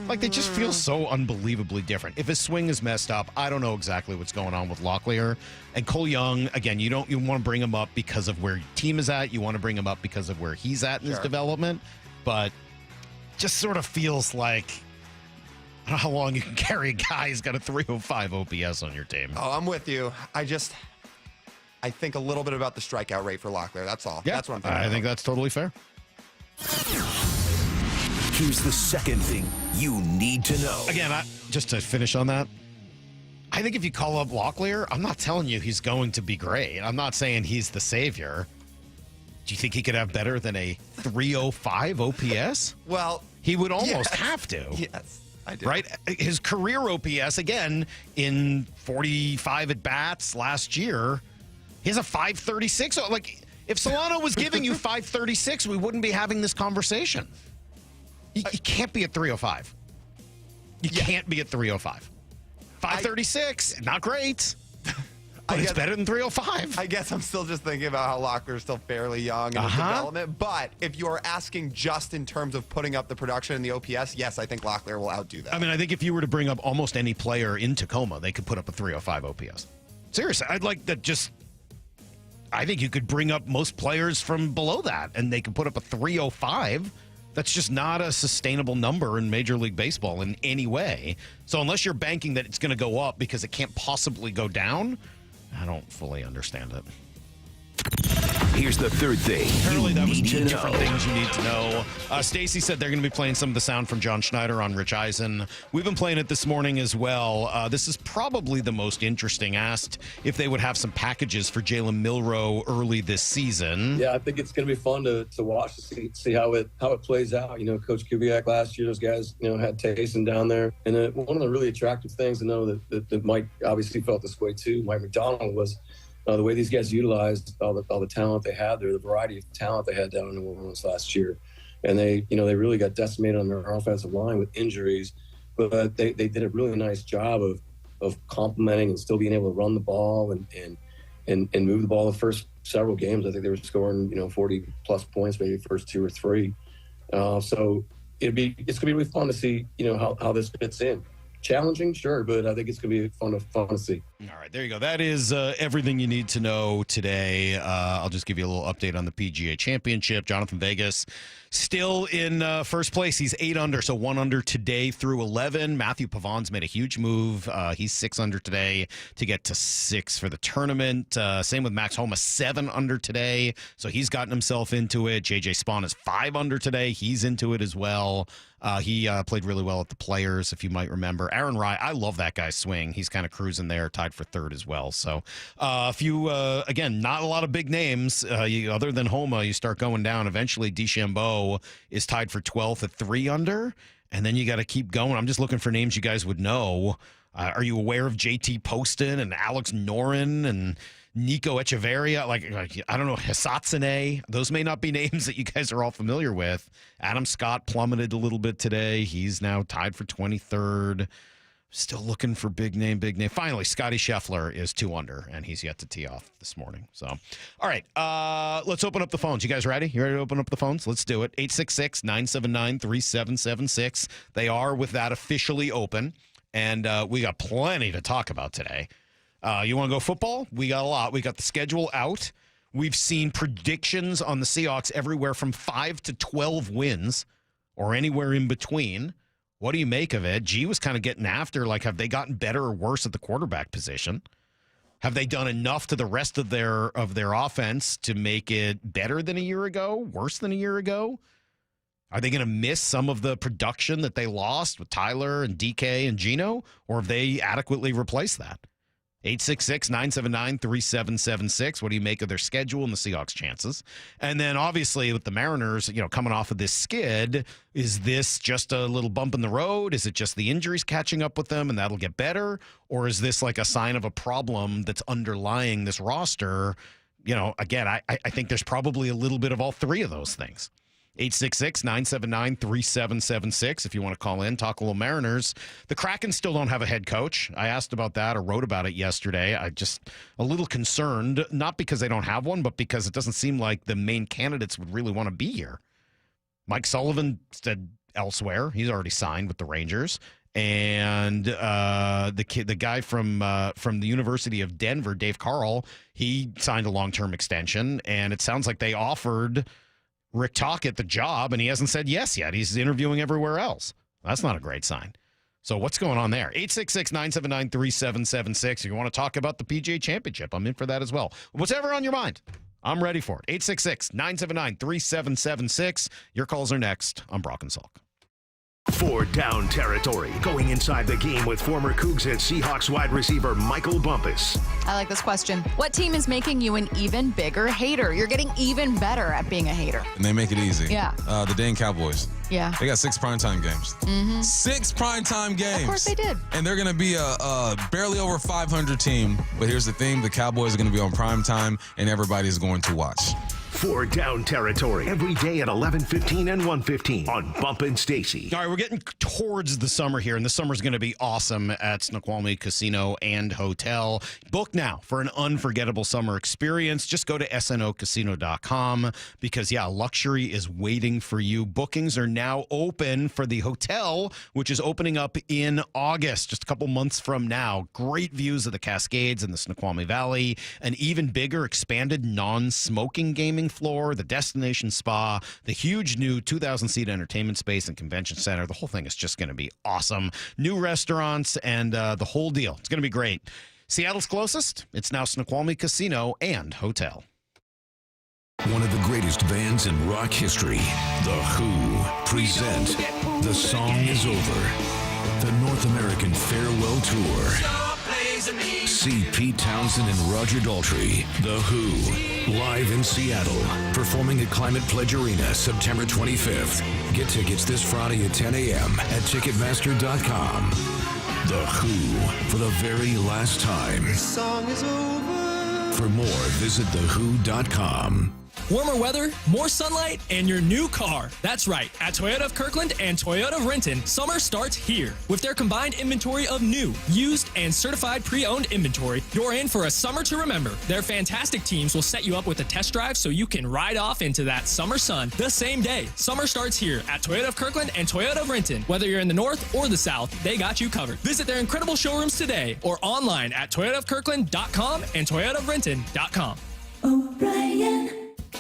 They just feel so unbelievably different. If his swing is messed up, I don't know exactly what's going on with Locklear. And Cole Young, again, you want to bring him up because of where your team is at. You want to bring him up because of where he's at in his development. But just sort of feels like, I don't know how long you can carry a guy who's got a 305 OPS on your team. Oh, I'm with you. I think a little bit about the strikeout rate for Locklear. That's all. Yeah, that's what I'm thinking. I think that's totally fair. Here's the second thing you need to know. Again, just to finish on that, I think if you call up Locklear, I'm not telling you he's going to be great. I'm not saying he's the savior. Do you think he could have better than a 305 OPS? Well, he would almost have to. Yes, I do. Right? His career OPS, again, in 45 at-bats last year, he has a 536. If Solano was giving you 536, we wouldn't be having this conversation. You can't be at 305. You can't be at 305. 536, not great. But it's better than 305. I guess I'm still just thinking about how Locklear is still fairly young in his development. But if you're asking just in terms of putting up the production and the OPS, yes, I think Locklear will outdo that. I think if you were to bring up almost any player in Tacoma, they could put up a 305 OPS. Seriously, I'd like that I think you could bring up most players from below that, and they could put up a 305. That's just not a sustainable number in Major League Baseball in any way. So unless you're banking that it's going to go up because it can't possibly go down, I don't fully understand it. Here's the third thing Apparently, that was need two to different know. things you need to know. Stacy said they're going to be playing some of the sound from John Schneider on Rich Eisen. We've been playing it this morning as well. This is probably the most interesting. Asked if they would have some packages for Jalen Milroe early this season. Yeah, I think it's going to be fun to watch to see how it plays out. You know, Coach Kubiak last year, those guys, had Taysom down there. And one of the really attractive things to know that Mike obviously felt this way too, Mike McDonald, was the way these guys utilized all the talent they had there, the variety of talent they had down in New Orleans last year. And they really got decimated on their offensive line with injuries, but they did a really nice job of complementing and still being able to run the ball and move the ball the first several games. I think they were scoring, 40 plus points, maybe first 2 or 3. So it's going to be really fun to see, how this fits in. Challenging, sure, but I think it's going to be fun to see. All right, there you go. That is everything you need to know today. I'll just give you a little update on the PGA Championship. Jonathan Vegas still in first place. He's 8 under, so 1 under today through 11. Matthew Pavon's made a huge move. He's 6 under today to get to 6 for the tournament. Same with Max Homa, 7 under today, so he's gotten himself into it. JJ Spawn is 5 under today. He's into it as well. He played really well at the Players, if you might remember. Aaron Rye, I love that guy's swing. He's kind of cruising there, tied for 3rd as well. So again, not a lot of big names. Other than Homa, you start going down. Eventually, DeChambeau is tied for 12th at 3 under. And then you got to keep going. I'm just looking for names you guys would know. Are you aware of JT Poston and Alex Noren and Nico Echeverria? Like I don't know, Hisatsune. Those may not be names that you guys are all familiar with. Adam Scott plummeted a little bit today. He's now tied for 23rd. Still looking for big name. Finally, Scotty Scheffler is 2 under, and he's yet to tee off this morning. So, all right, let's open up the phones. You guys ready? You ready to open up the phones? Let's do it. 866-979-3776. They are, with that, officially open, and we got plenty to talk about today. You want to go football? We got a lot. We got the schedule out. We've seen predictions on the Seahawks everywhere from 5 to 12 wins or anywhere in between. What do you make of it? G was kind of getting after, like, have they gotten better or worse at the quarterback position? Have they done enough to the rest of their offense to make it better than a year ago, worse than a year ago? Are they going to miss some of the production that they lost with Tyler and DK and Geno, or have they adequately replaced that? 866-979-3776. What do you make of their schedule and the Seahawks' chances? And then, obviously, with the Mariners, coming off of this skid, is this just a little bump in the road? Is it just the injuries catching up with them and that'll get better? Or is this like a sign of a problem that's underlying this roster? Again, I think there's probably a little bit of all three of those things. 866-979-3776 if you want to call in, talk a little Mariners. The Kraken still don't have a head coach. I asked about that or wrote about it yesterday. I just a little concerned, not because they don't have one, but because it doesn't seem like the main candidates would really want to be here. Mike Sullivan said elsewhere. He's already signed with the Rangers. And the guy from the University of Denver, Dave Carl, he signed a long-term extension, and it sounds like they offered Rick Tocchet the job, and he hasn't said yes yet. He's interviewing everywhere else. That's not a great sign. So what's going on there? 866-979-3776. If you want to talk about the PGA Championship, I'm in for that as well. Whatever on your mind, I'm ready for it. 866-979-3776. Your calls are next on Brock and Salk. For Down Territory, going inside the game with former Cougs and Seahawks wide receiver Michael Bumpus. I like this question. What team is making you an even bigger hater? You're getting even better at being a hater. And they make it easy. Yeah. The Dane Cowboys. Yeah. They got 6 primetime games. Mm-hmm. 6 primetime games. Of course they did. And they're going to be a barely over 500 team. But here's the thing. The Cowboys are going to be on primetime, and everybody's going to watch. For Down Territory, every day at 11:15 and 1:15 on Bump and Stacy. All right, we're getting towards the summer here, and the summer's going to be awesome at Snoqualmie Casino and Hotel. Book now for an unforgettable summer experience. Just go to snocasino.com because, luxury is waiting for you. Bookings are now open for the hotel, which is opening up in August, just a couple months from now. Great views of the Cascades and the Snoqualmie Valley, an even bigger expanded non-smoking gaming floor, the destination spa, the huge new 2,000-seat entertainment space and convention center. The whole thing is just going to be awesome. New restaurants and the whole deal. It's going to be great. Seattle's closest. It's now Snoqualmie Casino and Hotel. One of the greatest bands in rock history, The Who, present The Song Is Over, the North American Farewell Tour. See Pete Townsend and Roger Daltrey, The Who, live in Seattle, performing at Climate Pledge Arena September 25th. Get tickets this Friday at 10 a.m. at Ticketmaster.com. The Who, for the very last time. The song is over. For more, visit thewho.com. Warmer weather, more sunlight, and your new car. That's right. At Toyota of Kirkland and Toyota of Renton, summer starts here. With their combined inventory of new, used, and certified pre-owned inventory, you're in for a summer to remember. Their fantastic teams will set you up with a test drive so you can ride off into that summer sun the same day. Summer starts here at Toyota of Kirkland and Toyota of Renton. Whether you're in the north or the south, they got you covered. Visit their incredible showrooms today or online at toyotaofkirkland.com and toyotaofrenton.com. O'Brien.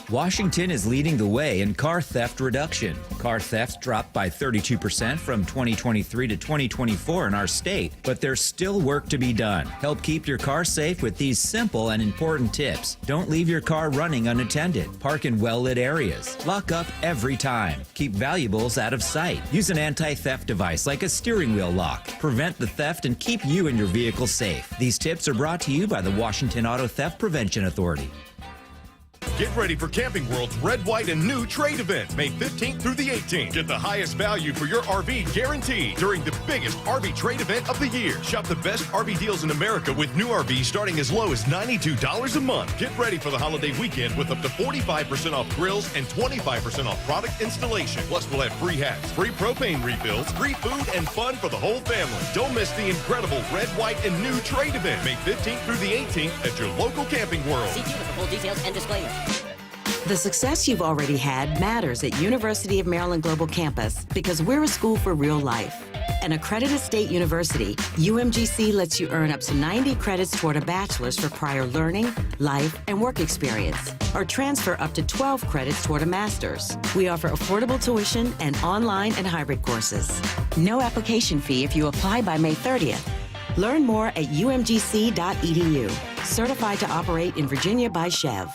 Washington is leading the way in car theft reduction. Car thefts dropped by 32% from 2023 to 2024 in our state, but there's still work to be done. Help keep your car safe with these simple and important tips. Don't leave your car running unattended. Park in well-lit areas. Lock up every time. Keep valuables out of sight. Use an anti-theft device like a steering wheel lock. Prevent the theft and keep you and your vehicle safe. These tips are brought to you by the Washington Auto Theft Prevention Authority. Get ready for Camping World's Red, White, and New Trade Event, May 15th through the 18th. Get the highest value for your RV guaranteed during the biggest RV trade event of the year. Shop the best RV deals in America with new RVs starting as low as $92 a month. Get ready for the holiday weekend with up to 45% off grills and 25% off product installation. Plus, we'll have free hats, free propane refills, free food, and fun for the whole family. Don't miss the incredible Red, White, and New Trade Event, May 15th through the 18th at your local Camping World. See dealer for full details and disclaimer. The success you've already had matters at University of Maryland Global Campus because we're a school for real life. An accredited state university, UMGC lets you earn up to 90 credits toward a bachelor's for prior learning, life, and work experience, or transfer up to 12 credits toward a master's. We offer affordable tuition and online and hybrid courses. No application fee if you apply by May 30th. Learn more at umgc.edu. Certified to operate in Virginia by Chev.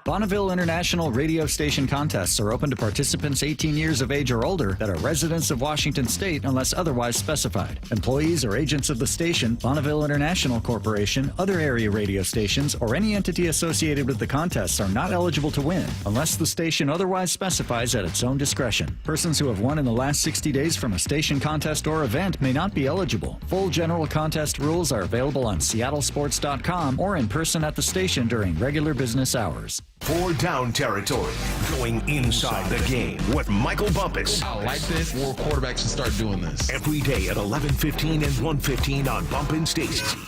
Bonneville International radio station contests are open to participants 18 years of age or older that are residents of Washington State unless otherwise specified. Employees or agents of the station, Bonneville International Corporation, other area radio stations, or any entity associated with the contests are not eligible to win unless the station otherwise specifies at its own discretion. Persons who have won in the last 60 days from a station contest or event may not be eligible. Full general contest rules are available on seattlesports.com or in person at the station during regular business hours. 4 down territory, going inside the game with Michael Bumpus. I like this. More quarterbacks should start doing this. Every day at 11:15 and 1:15 on Bumpin' Stacy.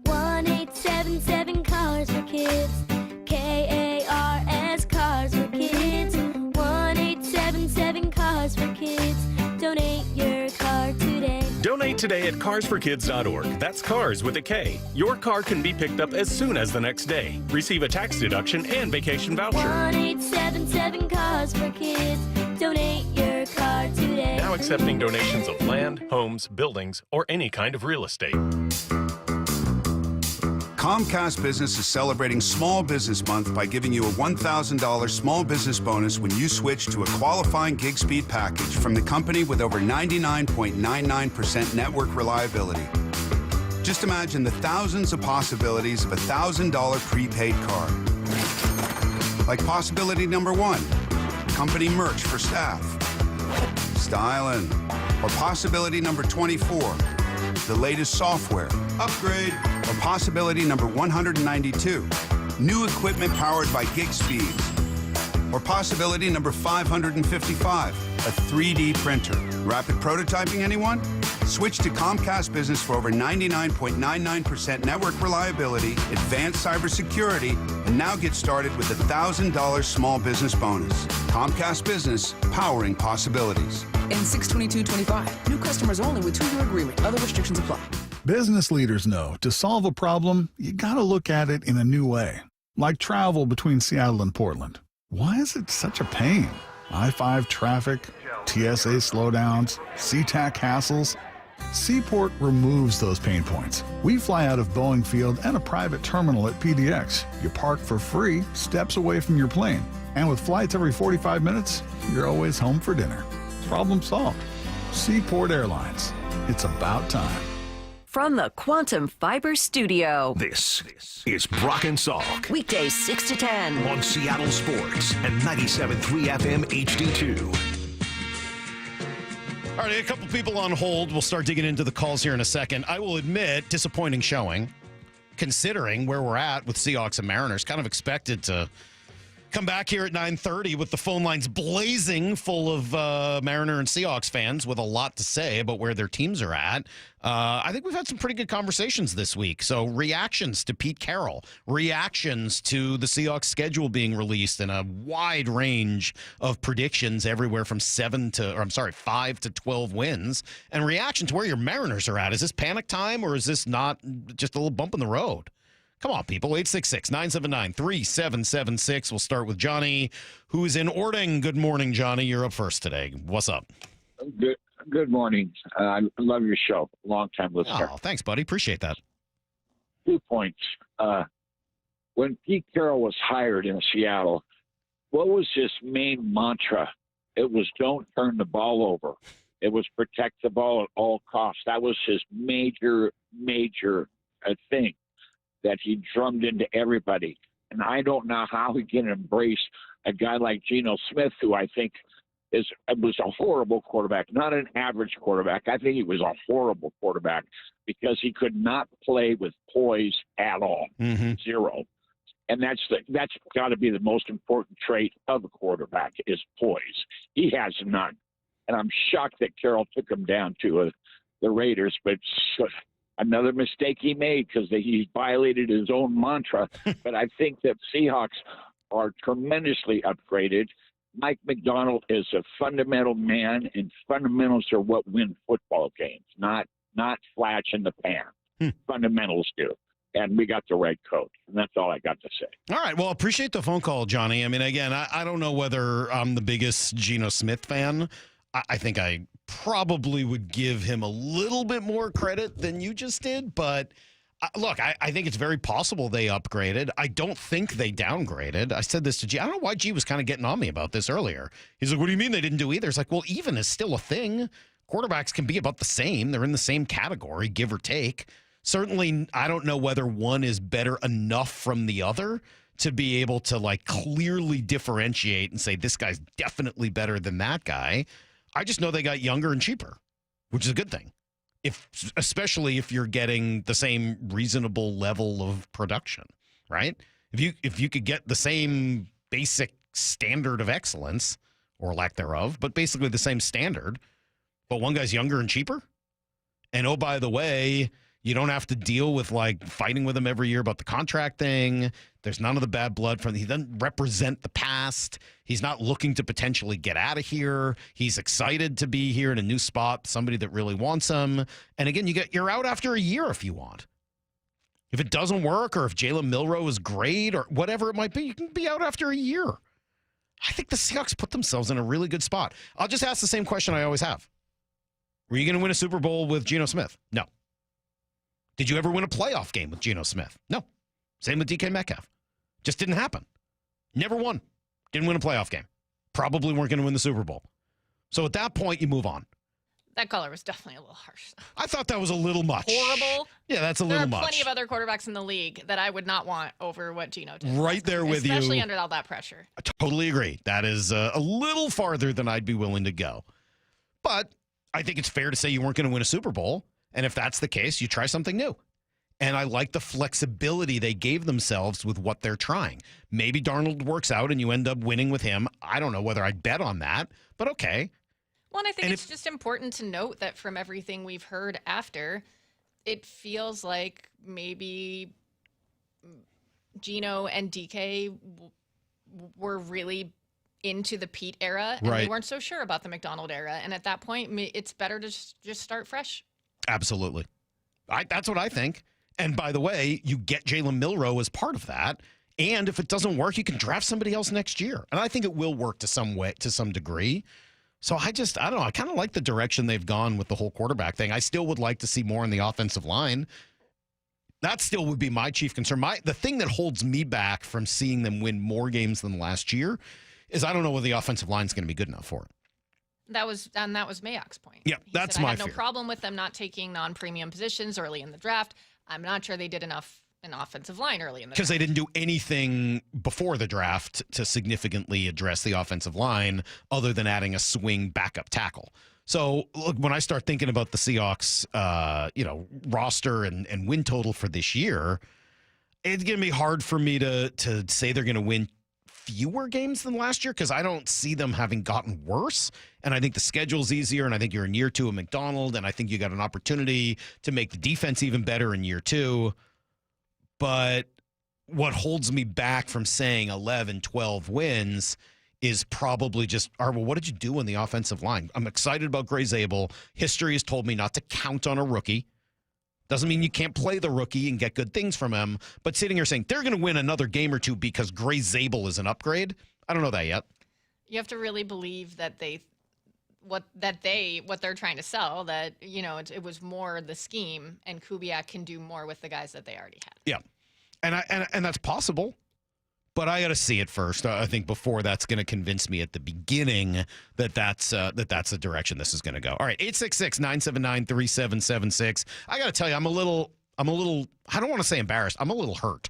1877 Cars for Kids. KARS Cars for Kids. 1877 Cars for Kids. Donate your car today. Donate today at carsforkids.org. That's cars with a K. Your car can be picked up as soon as the next day. Receive a tax deduction and vacation voucher. 1877 Cars for Kids. Donate your car today. Now accepting donations of land, homes, buildings, or any kind of real estate. Comcast Business is celebrating Small Business Month by giving you a $1,000 small business bonus when you switch to a qualifying gig speed package from the company with over 99.99% network reliability. Just imagine the thousands of possibilities of a $1,000 prepaid card. Like possibility number 1, company merch for staff. Styling. Or possibility number 24, the latest software. Upgrade. Or possibility number 192, new equipment powered by gig speeds. Or possibility number 555, a 3D printer. Rapid prototyping, anyone? Switch to Comcast Business for over 99.99% network reliability, advanced cybersecurity, and now get started with a $1,000 small business bonus. Comcast Business, powering possibilities. In 62225, new customers only with 2-year agreement. Other restrictions apply. Business leaders know to solve a problem, you gotta look at it in a new way. Like travel between Seattle and Portland. Why is it such a pain? I-5 traffic, TSA slowdowns, SeaTac hassles. Seaport removes those pain points. We fly out of Boeing Field and a private terminal at PDX. You park for free, steps away from your plane. And with flights every 45 minutes, you're always home for dinner. Problem solved. Seaport Airlines. It's about time. From the Quantum Fiber Studio. This is Brock and Salk. Weekdays 6 to 10. On Seattle Sports and 97.3 FM HD2. All right, a couple people on hold. We'll start digging into the calls here in a second. I will admit, disappointing showing, considering where we're at with Seahawks and Mariners. Kind of expected to come back here at 9:30 with the phone lines blazing full of Mariner and Seahawks fans with a lot to say about where their teams are at. I think we've had some pretty good conversations this week. So reactions to Pete Carroll, reactions to the Seahawks schedule being released in a wide range of predictions everywhere from 5 to 12 wins, and reaction to where your Mariners are at. Is this panic time or is this not just a little bump in the road? Come on, people. 866-979-3776. We'll start with Johnny, who's in Ording. Good morning, Johnny. You're up first today. What's up? Good morning. I love your show. Long-time listener. Oh, thanks, buddy. Appreciate that. 2 points. When Pete Carroll was hired in Seattle, what was his main mantra? It was don't turn the ball over. It was protect the ball at all costs. That was his major thing that he drummed into everybody. And I don't know how he can embrace a guy like Geno Smith, who I think was a horrible quarterback, not an average quarterback. I think he was a horrible quarterback because he could not play with poise at all. Mm-hmm. Zero. And that's got to be the most important trait of a quarterback is poise. He has none. And I'm shocked that Carroll took him down to the Raiders, but another mistake he made because he violated his own mantra. But I think that Seahawks are tremendously upgraded. Mike McDonald is a fundamental man, and fundamentals are what win football games, not flash in the pan. Fundamentals do. And we got the right coach. And that's all I got to say. All right. Well, appreciate the phone call, Johnny. I mean, again, I don't know whether I'm the biggest Geno Smith fan. I think I probably would give him a little bit more credit than you just did. But look, I think it's very possible they upgraded. I don't think they downgraded. I said this to G. I don't know why G was kind of getting on me about this earlier. He's like, what do you mean they didn't do either? It's like, well, even is still a thing. Quarterbacks can be about the same. They're in the same category, give or take. Certainly, I don't know whether one is better enough from the other to be able to like clearly differentiate and say this guy's definitely better than that guy. I just know they got younger and cheaper, which is a good thing. Especially if you're getting the same reasonable level of production, right? If you could get the same basic standard of excellence or lack thereof, but basically the same standard, but one guy's younger and cheaper. And oh, by the way, you don't have to deal with like fighting with him every year about the contract thing. There's none of the bad blood from. He doesn't represent the past. He's not looking to potentially get out of here. He's excited to be here in a new spot, somebody that really wants him. And again, you're out after a year if you want. If it doesn't work, or if Jalen Milroe is great, or whatever it might be, you can be out after a year. I think the Seahawks put themselves in a really good spot. I'll just ask the same question I always have. Were you going to win a Super Bowl with Geno Smith? No. Did you ever win a playoff game with Geno Smith? No. Same with DK Metcalf. Just didn't happen. Never won. Didn't win a playoff game. Probably weren't going to win the Super Bowl. So at that point, you move on. That color was definitely a little harsh. I thought that was a little much. Horrible. Yeah, that's a little much. There are plenty of other quarterbacks in the league that I would not want over what Geno did. Right there with you. Especially under all that pressure. I totally agree. That is a little farther than I'd be willing to go. But I think it's fair to say you weren't going to win a Super Bowl. And if that's the case, you try something new. And I like the flexibility they gave themselves with what they're trying. Maybe Darnold works out and you end up winning with him. I don't know whether I'd bet on that, but okay. Well, and I think it's just important to note that from everything we've heard after, it feels like maybe Geno and DK were really into the Pete era, and they weren't so sure about the McDonald era. And at that point, it's better to just start fresh. Absolutely. That's what I think. And by the way, you get Jalen Milroe as part of that. And if it doesn't work, you can draft somebody else next year. And I think it will work to some degree. So I don't know. I kind of like the direction they've gone with the whole quarterback thing. I still would like to see more on the offensive line. That still would be my chief concern. The thing that holds me back from seeing them win more games than last year is I don't know whether the offensive line is going to be good enough for it. That was Mayock's point. Yeah, that's my fear. I have no problem with them not taking non-premium positions early in the draft. I'm not sure they did enough in offensive line early in the draft. Because they didn't do anything before the draft to significantly address the offensive line other than adding a swing backup tackle. So, look, when I start thinking about the Seahawks, roster and win total for this year, it's going to be hard for me to say they're going to win fewer games than last year because I don't see them having gotten worse. And I think the schedule's easier, and I think you're in year 2 of McDonald, and I think you got an opportunity to make the defense even better in year 2. But what holds me back from saying 11, 12 wins is probably just, what did you do in the offensive line? I'm excited about Gray Zabel. History has told me not to count on a rookie. Doesn't mean you can't play the rookie and get good things from him. But sitting here saying they're going to win another game or two because Gray Zabel is an upgrade, I don't know that yet. You have to really believe that what they're trying to sell, that, it was more the scheme, and Kubiak can do more with the guys that they already had. Yeah. And that's possible. But I got to see it first. I think before that's going to convince me at the beginning that's the direction this is going to go. All right, 866-979-3776. I got to tell you, I'm a little. I don't want to say embarrassed. I'm a little hurt.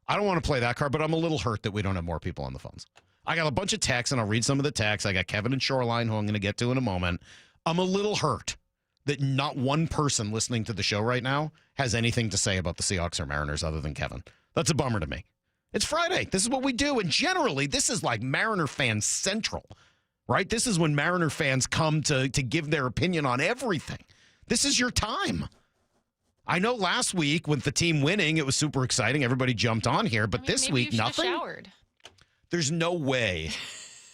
I don't want to play that card, but I'm a little hurt that we don't have more people on the phones. I got a bunch of texts, and I'll read some of the texts. I got Kevin and Shoreline, who I'm going to get to in a moment. I'm a little hurt that not one person listening to the show right now has anything to say about the Seahawks or Mariners other than Kevin. That's a bummer to me. It's Friday. This is what we do. And generally, this is like Mariner fan central, right? This is when Mariner fans come to give their opinion on everything. This is your time. I know last week with the team winning, it was super exciting. Everybody jumped on here. But this week, nothing. Showered. There's no way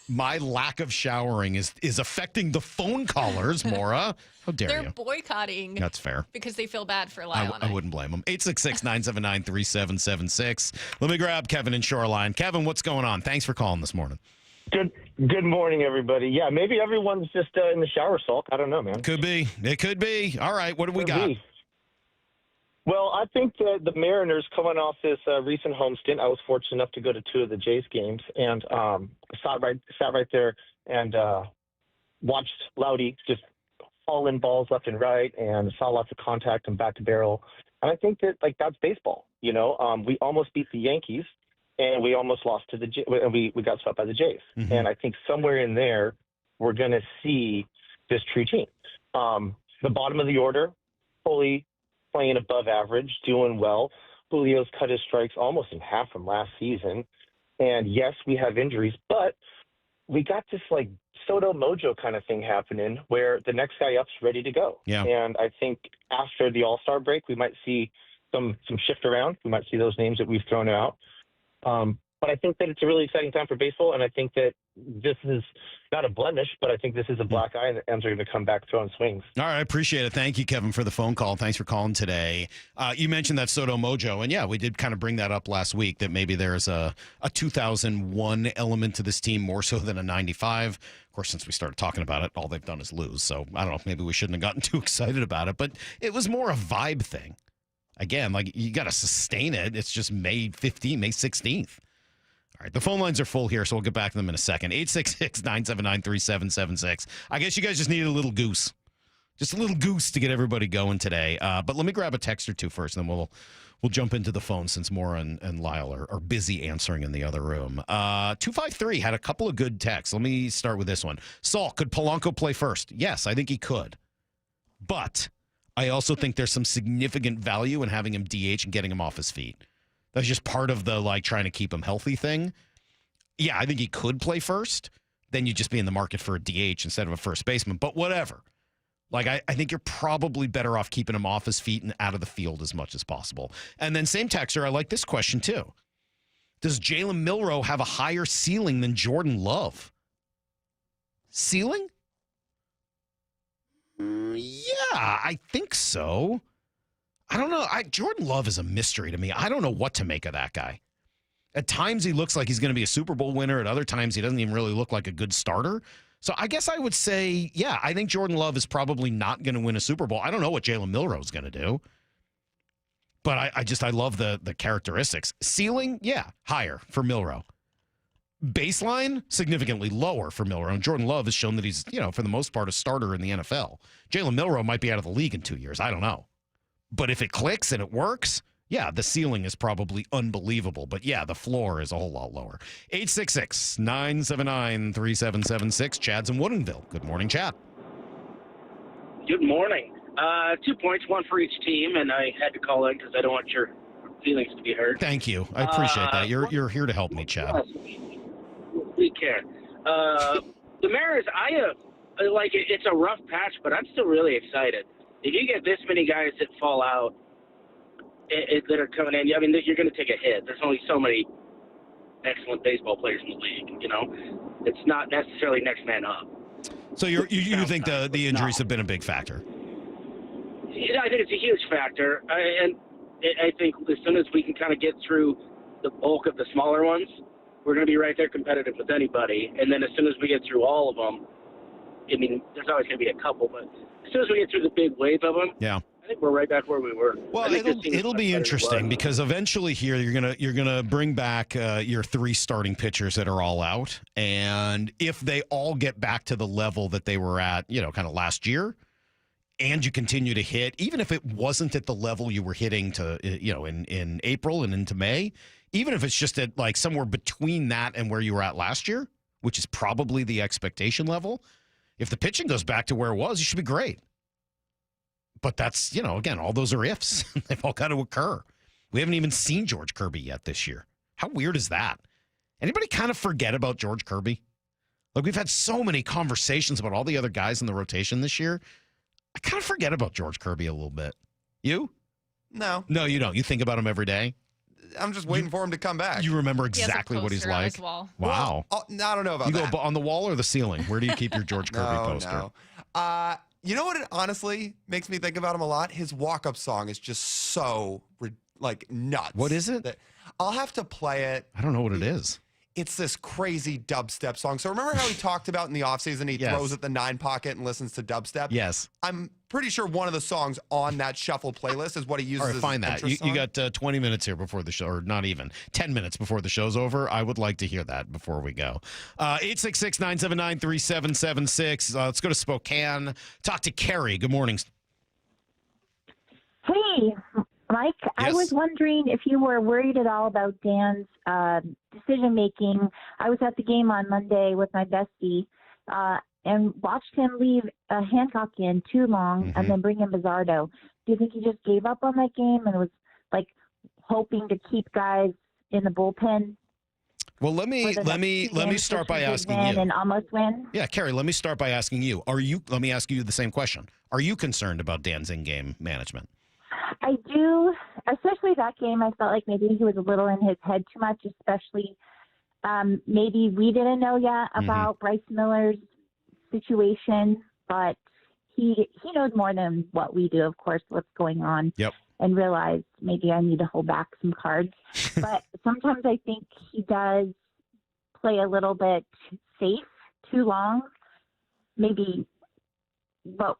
my lack of showering is affecting the phone callers, Maura. How dare you? They're boycotting. That's fair. Because they feel bad for Lyle. I wouldn't blame them. 866-979-3776. Let me grab Kevin in Shoreline. Kevin, what's going on? Thanks for calling this morning. Good morning, everybody. Yeah, maybe everyone's just in the shower, Salk. I don't know, man. Could be. It could be. All right, what do we got? Well, I think the Mariners coming off this recent homestand, I was fortunate enough to go to 2 of the Jays games, and sat right there and watched Loudy just all in balls left and right, and saw lots of contact and back to barrel. And I think that that's baseball. We almost beat the Yankees, and we almost lost to the Jays, and we got swept by the Jays. Mm-hmm. And I think somewhere in there, we're going to see this true team. The bottom of the order, fully playing above average, doing well. Julio's cut his strikes almost in half from last season. And yes, we have injuries, but we got this Soto Mojo kind of thing happening where the next guy up's ready to go. Yeah. And I think after the All-Star break, we might see some shift around. We might see those names that we've thrown out. But I think that it's a really exciting time for baseball, and I think that this is not a blemish, but I think this is a black eye, and the M's are going to come back throwing swings. All right, I appreciate it. Thank you, Kevin, for the phone call. Thanks for calling today. You mentioned that Soto Mojo, and yeah, we did kind of bring that up last week, that maybe there's a 2001 element to this team more so than a 95. Of course, since we started talking about it, all they've done is lose. So I don't know, maybe we shouldn't have gotten too excited about it, but it was more a vibe thing. Again, you got to sustain it. It's just May 16th. All right, the phone lines are full here, so we'll get back to them in a second. 866-979-3776. I guess you guys just needed a little goose. Just a little goose to get everybody going today. But let me grab a text or two first, and then we'll jump into the phone since Maura and Lyle are busy answering in the other room. 253 had a couple of good texts. Let me start with this one. Salk, could Polanco play first? Yes, I think he could. But I also think there's some significant value in having him DH and getting him off his feet. That's just part of the trying to keep him healthy thing. Yeah, I think he could play first. Then you'd just be in the market for a DH instead of a first baseman. But whatever. I think you're probably better off keeping him off his feet and out of the field as much as possible. And then same texter, I like this question too. Does Jalen Milroe have a higher ceiling than Jordan Love? Ceiling? Yeah, I think so. I don't know. Jordan Love is a mystery to me. I don't know what to make of that guy. At times he looks like he's going to be a Super Bowl winner. At other times he doesn't even really look like a good starter. So I guess I would say, yeah, I think Jordan Love is probably not going to win a Super Bowl. I don't know what Jalen Milroe is going to do. But I love the characteristics. Ceiling, yeah, higher for Milroe. Baseline, significantly lower for Milroe. And Jordan Love has shown that he's, for the most part, a starter in the NFL. Jalen Milroe might be out of the league in 2 years. I don't know. But if it clicks and it works, yeah, the ceiling is probably unbelievable. But yeah, the floor is a whole lot lower. 866-979-3776. Chad's in Woodinville. Good morning, Chad. Good morning. 2 points, one for each team, and I had to call in because I don't want your feelings to be hurt. Thank you. I appreciate that. You're here to help me, Chad. We can. The Mariners, I like it. It's a rough patch, but I'm still really excited. If you get this many guys that fall out that are coming in, I mean, you're going to take a hit. There's only so many excellent baseball players in the league. It's not necessarily next man up. So you think the injuries have been a big factor? Yeah, I think it's a huge factor, and I think as soon as we can kind of get through the bulk of the smaller ones, we're going to be right there competitive with anybody. And then as soon as we get through all of them, I mean, there's always going to be a couple, but as soon as we get through the big wave of them, yeah, I think we're right back where we were. Well, it'll be interesting because eventually here you're gonna bring back your 3 starting pitchers that are all out, and if they all get back to the level that they were at, kind of last year. And you continue to hit, even if it wasn't at the level you were hitting to, in April and into May, even if it's just at like somewhere between that and where you were at last year, which is probably the expectation level. If the pitching goes back to where it was, you should be great. But that's, again, all those are ifs. They've all got to occur. We haven't even seen George Kirby yet this year. How weird is that? Anybody kind of forget about George Kirby? Like, we've had so many conversations about all the other guys in the rotation this year. I kind of forget about George Kirby a little bit. You? No. No, you don't. You think about him every day? I'm just waiting for him to come back. You remember exactly what he's like? His wall. Wow. Well, I don't know about that. You go on the wall or the ceiling? Where do you keep your George Kirby poster? No. You know what it honestly makes me think about him a lot? His walk-up song is just so, nuts. What is it? I'll have to play it. I don't know what it is. It's this crazy dubstep song. So remember how he talked about in the offseason he throws at the 9 pocket and listens to dubstep? Yes. I'm pretty sure one of the songs on that shuffle playlist is what he uses. All right, find that. You got 20 minutes here before the show, or not even 10 minutes before the show's over. I would like to hear that before we go. 866-979-3776. Let's go to Spokane. Talk to Carrie. Good morning. Hey, Mike, Yes. I was wondering if you were worried at all about Dan's decision-making. I was at the game on Monday with my bestie and watched him leave Hancock in too long and then bring in Bizzardo. Do you think he just gave up on that game and was, hoping to keep guys in the bullpen? Well, let me start by asking you. And almost win? Yeah, Carrie, let me start by asking you. Let me ask you the same question. Are you concerned about Dan's in-game management? I do, especially that game. I felt like maybe he was a little in his head too much, especially maybe we didn't know yet about Bryce Miller's situation, but he knows more than what we do, of course, what's going on. Yep. And realized maybe I need to hold back some cards. But sometimes I think he does play a little bit safe too long. Maybe, but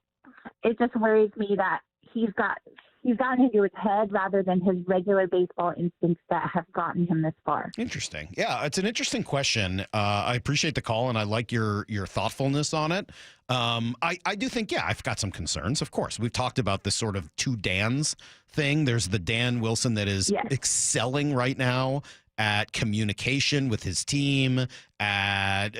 it just worries me that he's gotten into his head rather than his regular baseball instincts that have gotten him this far. Interesting. Yeah, it's an interesting question. I appreciate the call, and I like your thoughtfulness on it. I do think, I've got some concerns, of course. We've talked about this sort of two Dans thing. There's the Dan Wilson that is excelling right now at communication with his team, at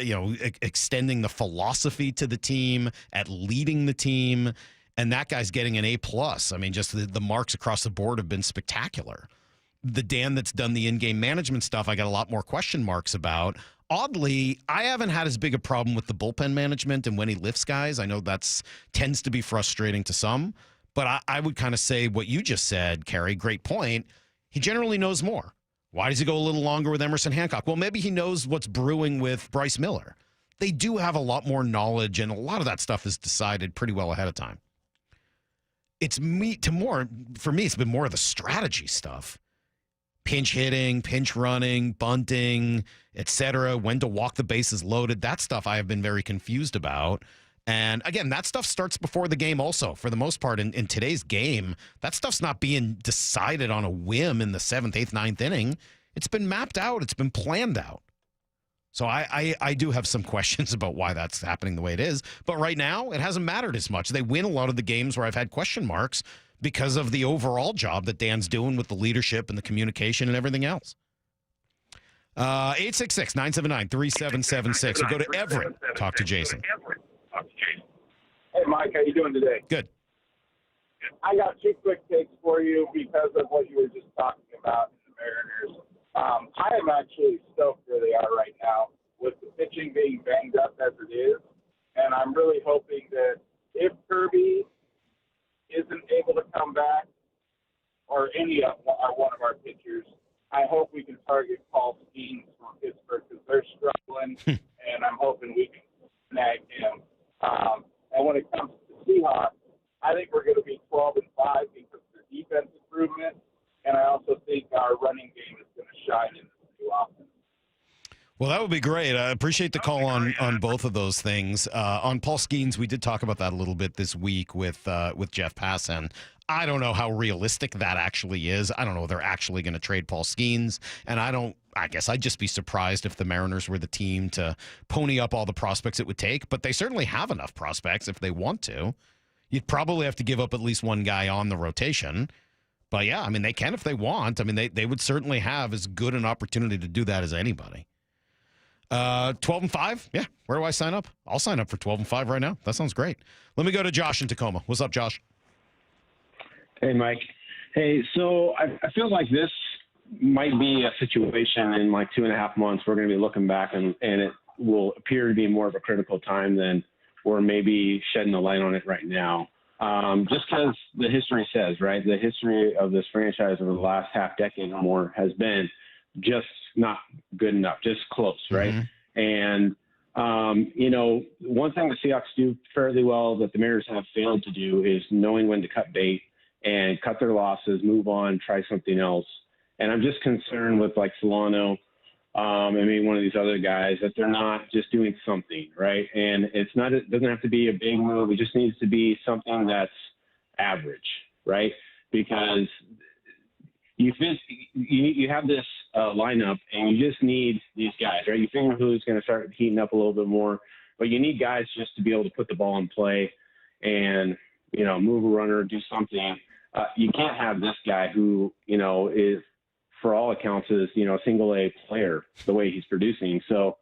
extending the philosophy to the team, at leading the team. And that guy's getting an A+. I mean, just the marks across the board have been spectacular. The Dan that's done the in-game management stuff, I got a lot more question marks about. Oddly, I haven't had as big a problem with the bullpen management and when he lifts guys. I know that's tends to be frustrating to some. But I would kind of say what you just said, Carrie, great point. He generally knows more. Why does he go a little longer with Emerson Hancock? Well, maybe he knows what's brewing with Bryce Miller. They do have a lot more knowledge, and a lot of that stuff is decided pretty well ahead of time. For me, it's been more of the strategy stuff. pinch hitting, pinch running, bunting, etc., when to walk the bases loaded. That stuff I have been very confused about. And again, that stuff starts before the game also. For the most part, in today's game, that stuff's not being decided on a whim in the 7th, 8th, 9th inning. It's been mapped out. It's been planned out. So I do have some questions about why that's happening the way it is. But right now, it hasn't mattered as much. They win a lot of the games where I've had question marks because of the overall job that Dan's doing with the leadership and the communication and everything else. 866-979-3776. We'll go to Everett. Talk to Jason. Hey, Mike, how you doing today? Good. I got 2 quick takes for you because of what you were just talking about in the Mariners. I am actually stoked where they are right now with the pitching being banged up as it is, and I'm really hoping that if Kirby isn't able to come back, or any of one of our pitchers, I hope we can target Paul Skeens from Pittsburgh because they're struggling, and I'm hoping we can snag him. And when it comes to the Seahawks, I think we're going to be 12-5 because of the defense improvement, and I also think our running game is going to shine in this new offense. Well, that would be great. I appreciate the call on both of those things. On Paul Skeens, we did talk about that a little bit this week with Jeff Passan. I don't know how realistic that actually is. I don't know if they're actually going to trade Paul Skeens, and I guess I'd just be surprised if the Mariners were the team to pony up all the prospects it would take, but they certainly have enough prospects if they want to. You'd probably have to give up at least one guy on the rotation. But yeah, I mean, they can if they want. I mean, they would certainly have as good an opportunity to do that as anybody. 12-5? Yeah. Where do I sign up? I'll sign up for 12-5 right now. That sounds great. Let me go to Josh in Tacoma. What's up, Josh? Hey, Mike. Hey, so I feel like this might be a situation in like 2.5 months. We're going to be looking back and it will appear to be more of a critical time than we're maybe shedding the light on it right now. Just because the history says, right, the history of this franchise over the last half decade or more has been just not good enough, just close, right? Mm-hmm. And, one thing the Seahawks do fairly well that the Mariners have failed to do is knowing when to cut bait and cut their losses, move on, try something else. And I'm just concerned with like Solano, and maybe one of these other guys that they're not just doing something, right? And it doesn't have to be a big move. It just needs to be something that's average, right? Because you have this lineup and you just need these guys, right? You figure who's going to start heating up a little bit more, but you need guys just to be able to put the ball in play and, move a runner, do something. You can't have this guy who, is, for all accounts, is, a single-A player the way he's producing. So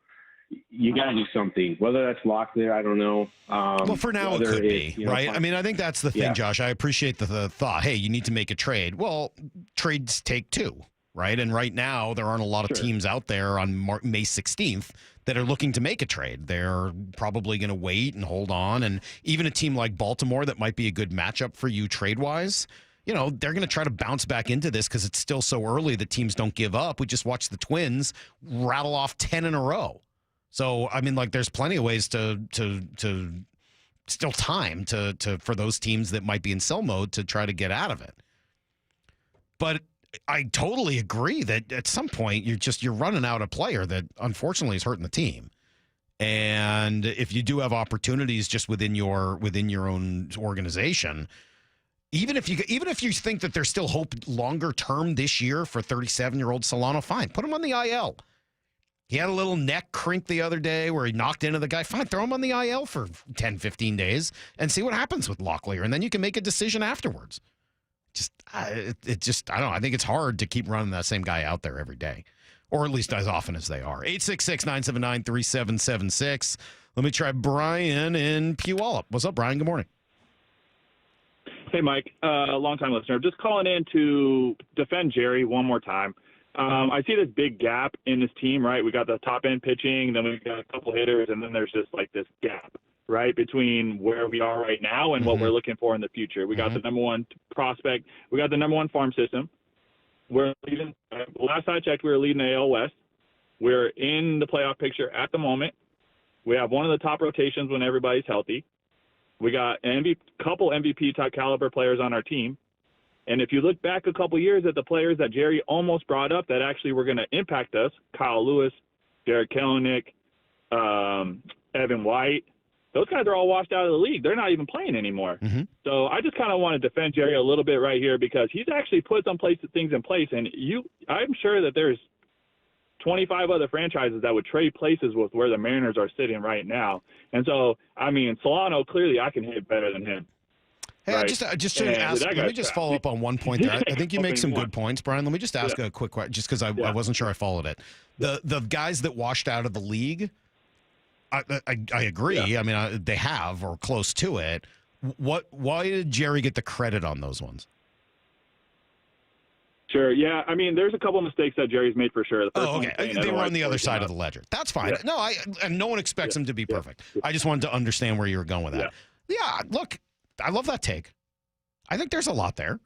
you got to do something. Whether that's locked there, I don't know. Well, for now it could be, right? I mean, I think that's the thing, Josh. I appreciate the thought. Hey, you need to make a trade. Well, trades take two, right? And right now there aren't a lot of teams out there on May 16th that are looking to make a trade. They're probably going to wait and hold on. And even a team like Baltimore that might be a good matchup for you trade-wise, they're going to try to bounce back into this because it's still so early that teams don't give up. We just watched the Twins rattle off 10 in a row. So, I mean, like, there's plenty of ways to still time to for those teams that might be in sell mode to try to get out of it. But I totally agree that at some point you're running out a player that unfortunately is hurting the team. And if you do have opportunities just within your own organization, even if you think that there's still hope longer term this year for 37-year-old Solano, fine, put him on the IL. He had a little neck crink the other day where he knocked into the guy. Fine, throw him on the IL for 10, 15 days and see what happens with Locklear. And then you can make a decision afterwards. I don't know. I think it's hard to keep running that same guy out there every day, or at least as often as they are. 866-979-3776. Let me try Brian in Puyallup. What's up, Brian? Good morning. Hey, Mike, long-time listener. Just calling in to defend Jerry one more time. I see this big gap in this team, right? We got the top-end pitching, then we've got a couple hitters, and then there's just like this gap, right, between where we are right now and what we're looking for in the future. We got the number one prospect. We got the number one farm system. We're leading. Last I checked, we were leading the AL West. We're in the playoff picture at the moment. We have one of the top rotations when everybody's healthy. We got couple MVP type caliber players on our team. And if you look back a couple years at the players that Jerry almost brought up that actually were going to impact us, Kyle Lewis, Derek Kelenic, Evan White, those guys are all washed out of the league. They're not even playing anymore. Mm-hmm. So I just kind of want to defend Jerry a little bit right here because he's actually put some things in place. And I'm sure that there's 25 other franchises that would trade places with where the Mariners are sitting right now. And so, I mean, Solano, clearly I can hit better than him. Hey, right? Let me just follow up on one point there. I think you make some good points, Brian. Let me just ask a quick question, just because I wasn't sure I followed it. The guys that washed out of the league, I agree. Yeah. I mean, they have or close to it. Why did Jerry get the credit on those ones? Sure. Yeah. I mean, there's a couple of mistakes that Jerry's made for sure. They were on the other side of the ledger. That's fine. Yeah. No, and no one expects them to be perfect. I just wanted to understand where you were going with that. Yeah. Look, I love that take. I think there's a lot there.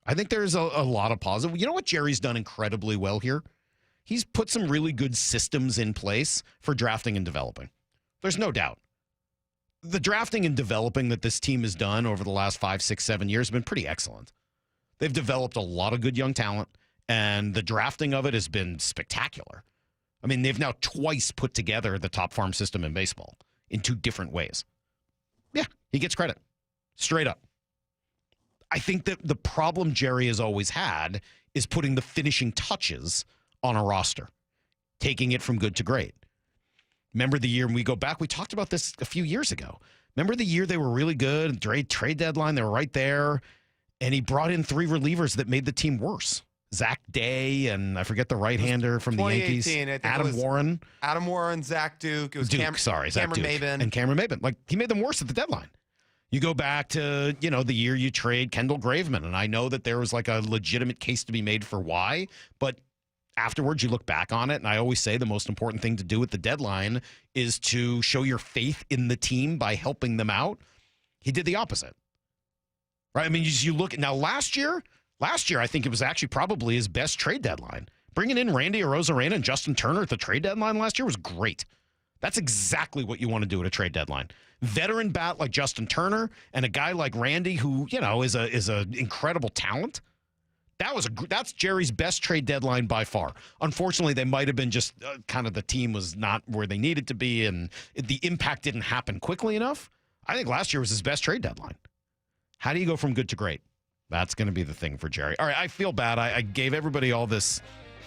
I think there's a lot of positive. You know what Jerry's done incredibly well here? He's put some really good systems in place for drafting and developing. There's no doubt. The drafting and developing that this team has done over the last 5, 6, 7 years has been pretty excellent. They've developed a lot of good young talent, and the drafting of it has been spectacular. I mean, they've now twice put together the top farm system in baseball in 2 different ways. Yeah, he gets credit. Straight up. I think that the problem Jerry has always had is putting the finishing touches on a roster, taking it from good to great. Remember the year, when we go back, we talked about this a few years ago. Remember the year they were really good, trade deadline, they were right there, and he brought in 3 relievers that made the team worse. Zach Day, and I forget the right-hander from the Yankees. Adam Warren, Zach Duke. It was Cameron Maybin. And Cameron Maybin. Like, he made them worse at the deadline. You go back to, the year you trade Kendall Graveman, and I know that there was like a legitimate case to be made for why, but afterwards you look back on it, and I always say the most important thing to do at the deadline is to show your faith in the team by helping them out. He did the opposite. Right? I mean, you look at now last year, I think it was actually probably his best trade deadline. Bringing in Randy Arozarena and Justin Turner at the trade deadline last year was great. That's exactly what you want to do at a trade deadline. Veteran bat like Justin Turner and a guy like Randy, who is a incredible talent. That's Jerry's best trade deadline by far. Unfortunately, they might have been just kind of the team was not where they needed to be, and the impact didn't happen quickly enough. I think last year was his best trade deadline. How do you go from good to great? That's going to be the thing for Jerry. All right, I feel bad. I gave everybody all this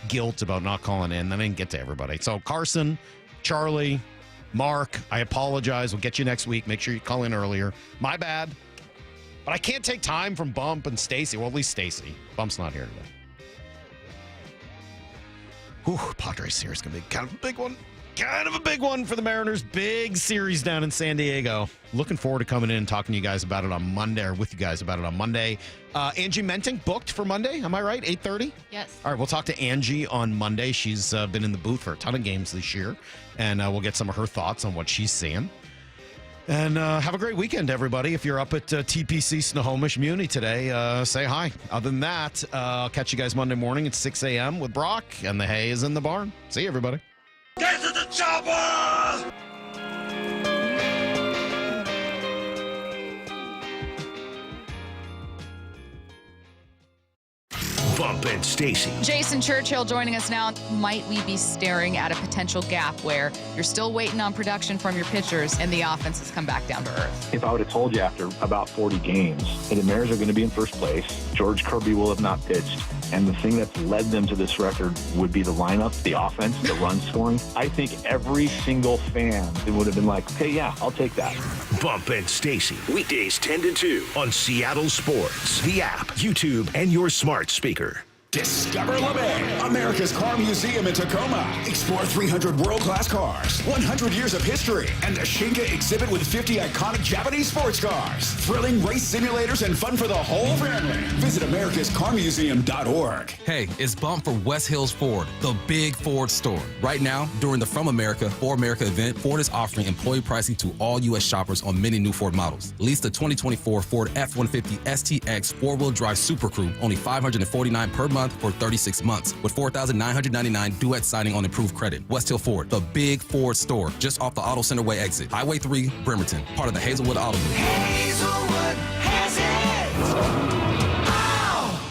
guilt about not calling in. I didn't get to everybody. So Carson, Charlie, Mark, I apologize. We'll get you next week. Make sure you call in earlier. My bad. But I can't take time from Bump and Stacy. Well, at least Stacy. Bump's not here today. Whew, Padres series going to be kind of a big one. Kind of a big one for the Mariners. Big series down in San Diego. Looking forward to coming in and talking to you guys about it on Monday, or with you guys about it on Monday. Angie Menting booked for Monday. Am I right? 8:30? Yes. All right, we'll talk to Angie on Monday. She's been in the booth for a ton of games this year, and we'll get some of her thoughts on what she's seeing. And have a great weekend, everybody. If you're up at TPC Snohomish Muni today, say hi. Other than that, I'll catch you guys Monday morning at 6 a.m. with Brock, and the hay is in the barn. See you, everybody. Get to the chopper! Bump and Stacy. Jason Churchill joining us now. Might we be staring at a potential gap where you're still waiting on production from your pitchers and the offense has come back down to earth? If I would have told you after about 40 games that the Mariners are going to be in first place, George Kirby will have not pitched, and the thing that's led them to this record would be the lineup, the offense, the run scoring, I think every single fan would have been like, hey, yeah, I'll take that. Bump and Stacy. Weekdays 10 to 2 on Seattle Sports, the app, YouTube, and your smart speaker. Discover LeBay, America's car museum in Tacoma. Explore 300 world-class cars, 100 years of history, and the Shinka exhibit with 50 iconic Japanese sports cars. Thrilling race simulators and fun for the whole family. Visit americascarmuseum.org. Hey, it's Bump for West Hills Ford, the big Ford store. Right now, during the From America for America event, Ford is offering employee pricing to all U.S. shoppers on many new Ford models. Lease the 2024 Ford F-150 STX four-wheel drive Super Crew, only $549 per month for 36 months, with $4,999 duet signing on improved credit. West Hill Ford, the big Ford store, just off the Auto Center Way exit. Highway 3, Bremerton, part of the Hazelwood Auto Group. Hazelwood has it! Oh!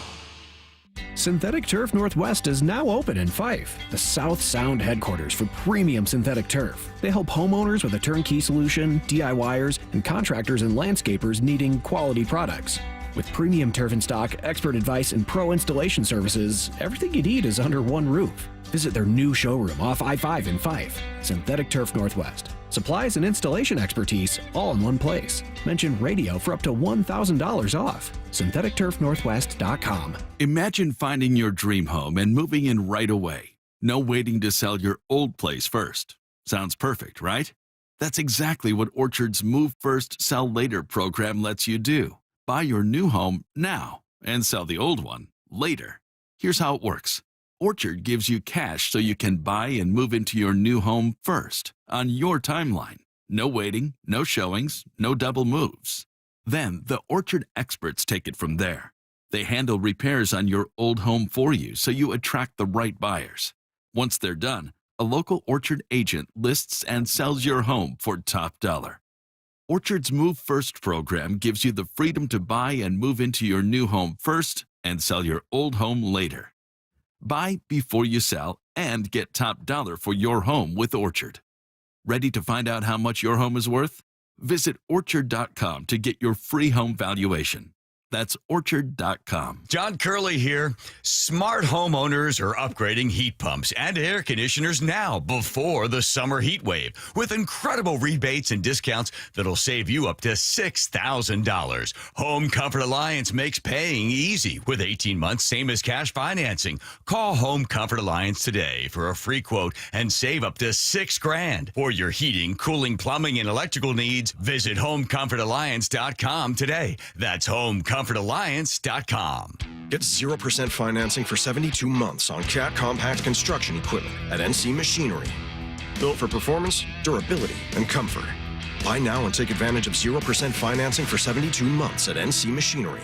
Synthetic Turf Northwest is now open in Fife, the South Sound headquarters for premium synthetic turf. They help homeowners with a turnkey solution, DIYers, and contractors and landscapers needing quality products. With premium turf in stock, expert advice, and pro installation services, everything you need is under one roof. Visit their new showroom off I-5 in Fife. Synthetic Turf Northwest. Supplies and installation expertise all in one place. Mention radio for up to $1,000 off. SyntheticTurfNorthwest.com. Imagine finding your dream home and moving in right away. No waiting to sell your old place first. Sounds perfect, right? That's exactly what Orchard's Move First, Sell Later program lets you do. Buy your new home now and sell the old one later. Here's how it works. Orchard gives you cash so you can buy and move into your new home first, on your timeline. No waiting, no showings, no double moves. Then the Orchard experts take it from there. They handle repairs on your old home for you so you attract the right buyers. Once they're done, a local Orchard agent lists and sells your home for top dollar. Orchard's Move First program gives you the freedom to buy and move into your new home first and sell your old home later. Buy before you sell and get top dollar for your home with Orchard. Ready to find out how much your home is worth? Visit Orchard.com to get your free home valuation. That's Orchard.com. John Curley here. Smart homeowners are upgrading heat pumps and air conditioners now before the summer heat wave with incredible rebates and discounts that'll save you up to $6,000. Home Comfort Alliance makes paying easy with 18 months, same as cash financing. Call Home Comfort Alliance today for a free quote and save up to $6,000. For your heating, cooling, plumbing, and electrical needs, visit HomeComfortAlliance.com today. That's HomeComfortAlliance.com. Get 0% financing for 72 months on Cat compact construction equipment at NC Machinery. Built for performance, durability, and comfort. Buy now and take advantage of 0% financing for 72 months at NC Machinery.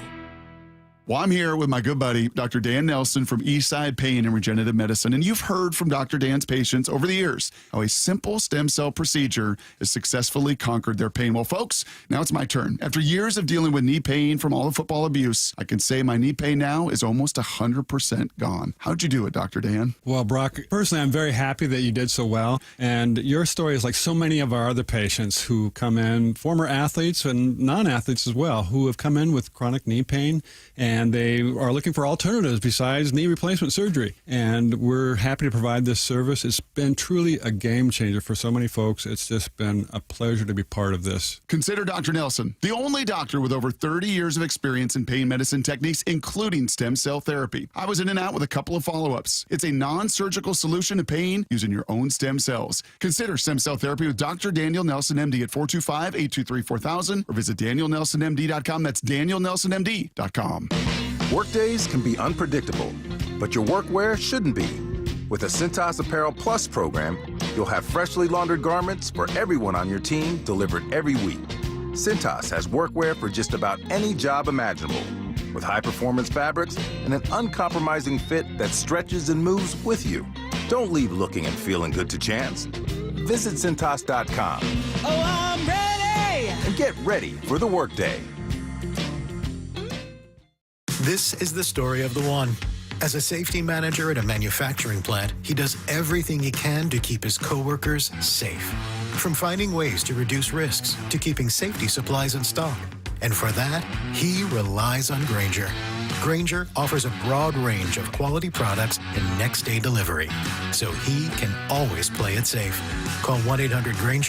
Well, I'm here with my good buddy, Dr. Dan Nelson from Eastside Pain and Regenerative Medicine. And you've heard from Dr. Dan's patients over the years how a simple stem cell procedure has successfully conquered their pain. Well, folks, now it's my turn. After years of dealing with knee pain from all the football abuse, I can say my knee pain now is almost 100% gone. How'd you do it, Dr. Dan? Well, Brock, personally, I'm very happy that you did so well. And your story is like so many of our other patients who come in, former athletes and non-athletes as well, who have come in with chronic knee pain, and they are looking for alternatives besides knee replacement surgery. And we're happy to provide this service. It's been truly a game changer for so many folks. It's just been a pleasure to be part of this. Consider Dr. Nelson, the only doctor with over 30 years of experience in pain medicine techniques, including stem cell therapy. I was in and out with a couple of follow-ups. It's a non-surgical solution to pain using your own stem cells. Consider stem cell therapy with Dr. Daniel Nelson, MD at 425-823-4000 or visit DanielNelsonMD.com. That's DanielNelsonMD.com. Workdays can be unpredictable, but your workwear shouldn't be. With a Cintas Apparel Plus program, you'll have freshly laundered garments for everyone on your team delivered every week. Cintas has workwear for just about any job imaginable, with high-performance fabrics and an uncompromising fit that stretches and moves with you. Don't leave looking and feeling good to chance. Visit Cintas.com. Oh, I'm ready! And get ready for the workday. This is the story of the one. As a safety manager at a manufacturing plant, he does everything he can to keep his coworkers safe. From finding ways to reduce risks to keeping safety supplies in stock. And for that, he relies on Grainger. Grainger offers a broad range of quality products and next-day delivery, so he can always play it safe. Call 1-800-GRAINGER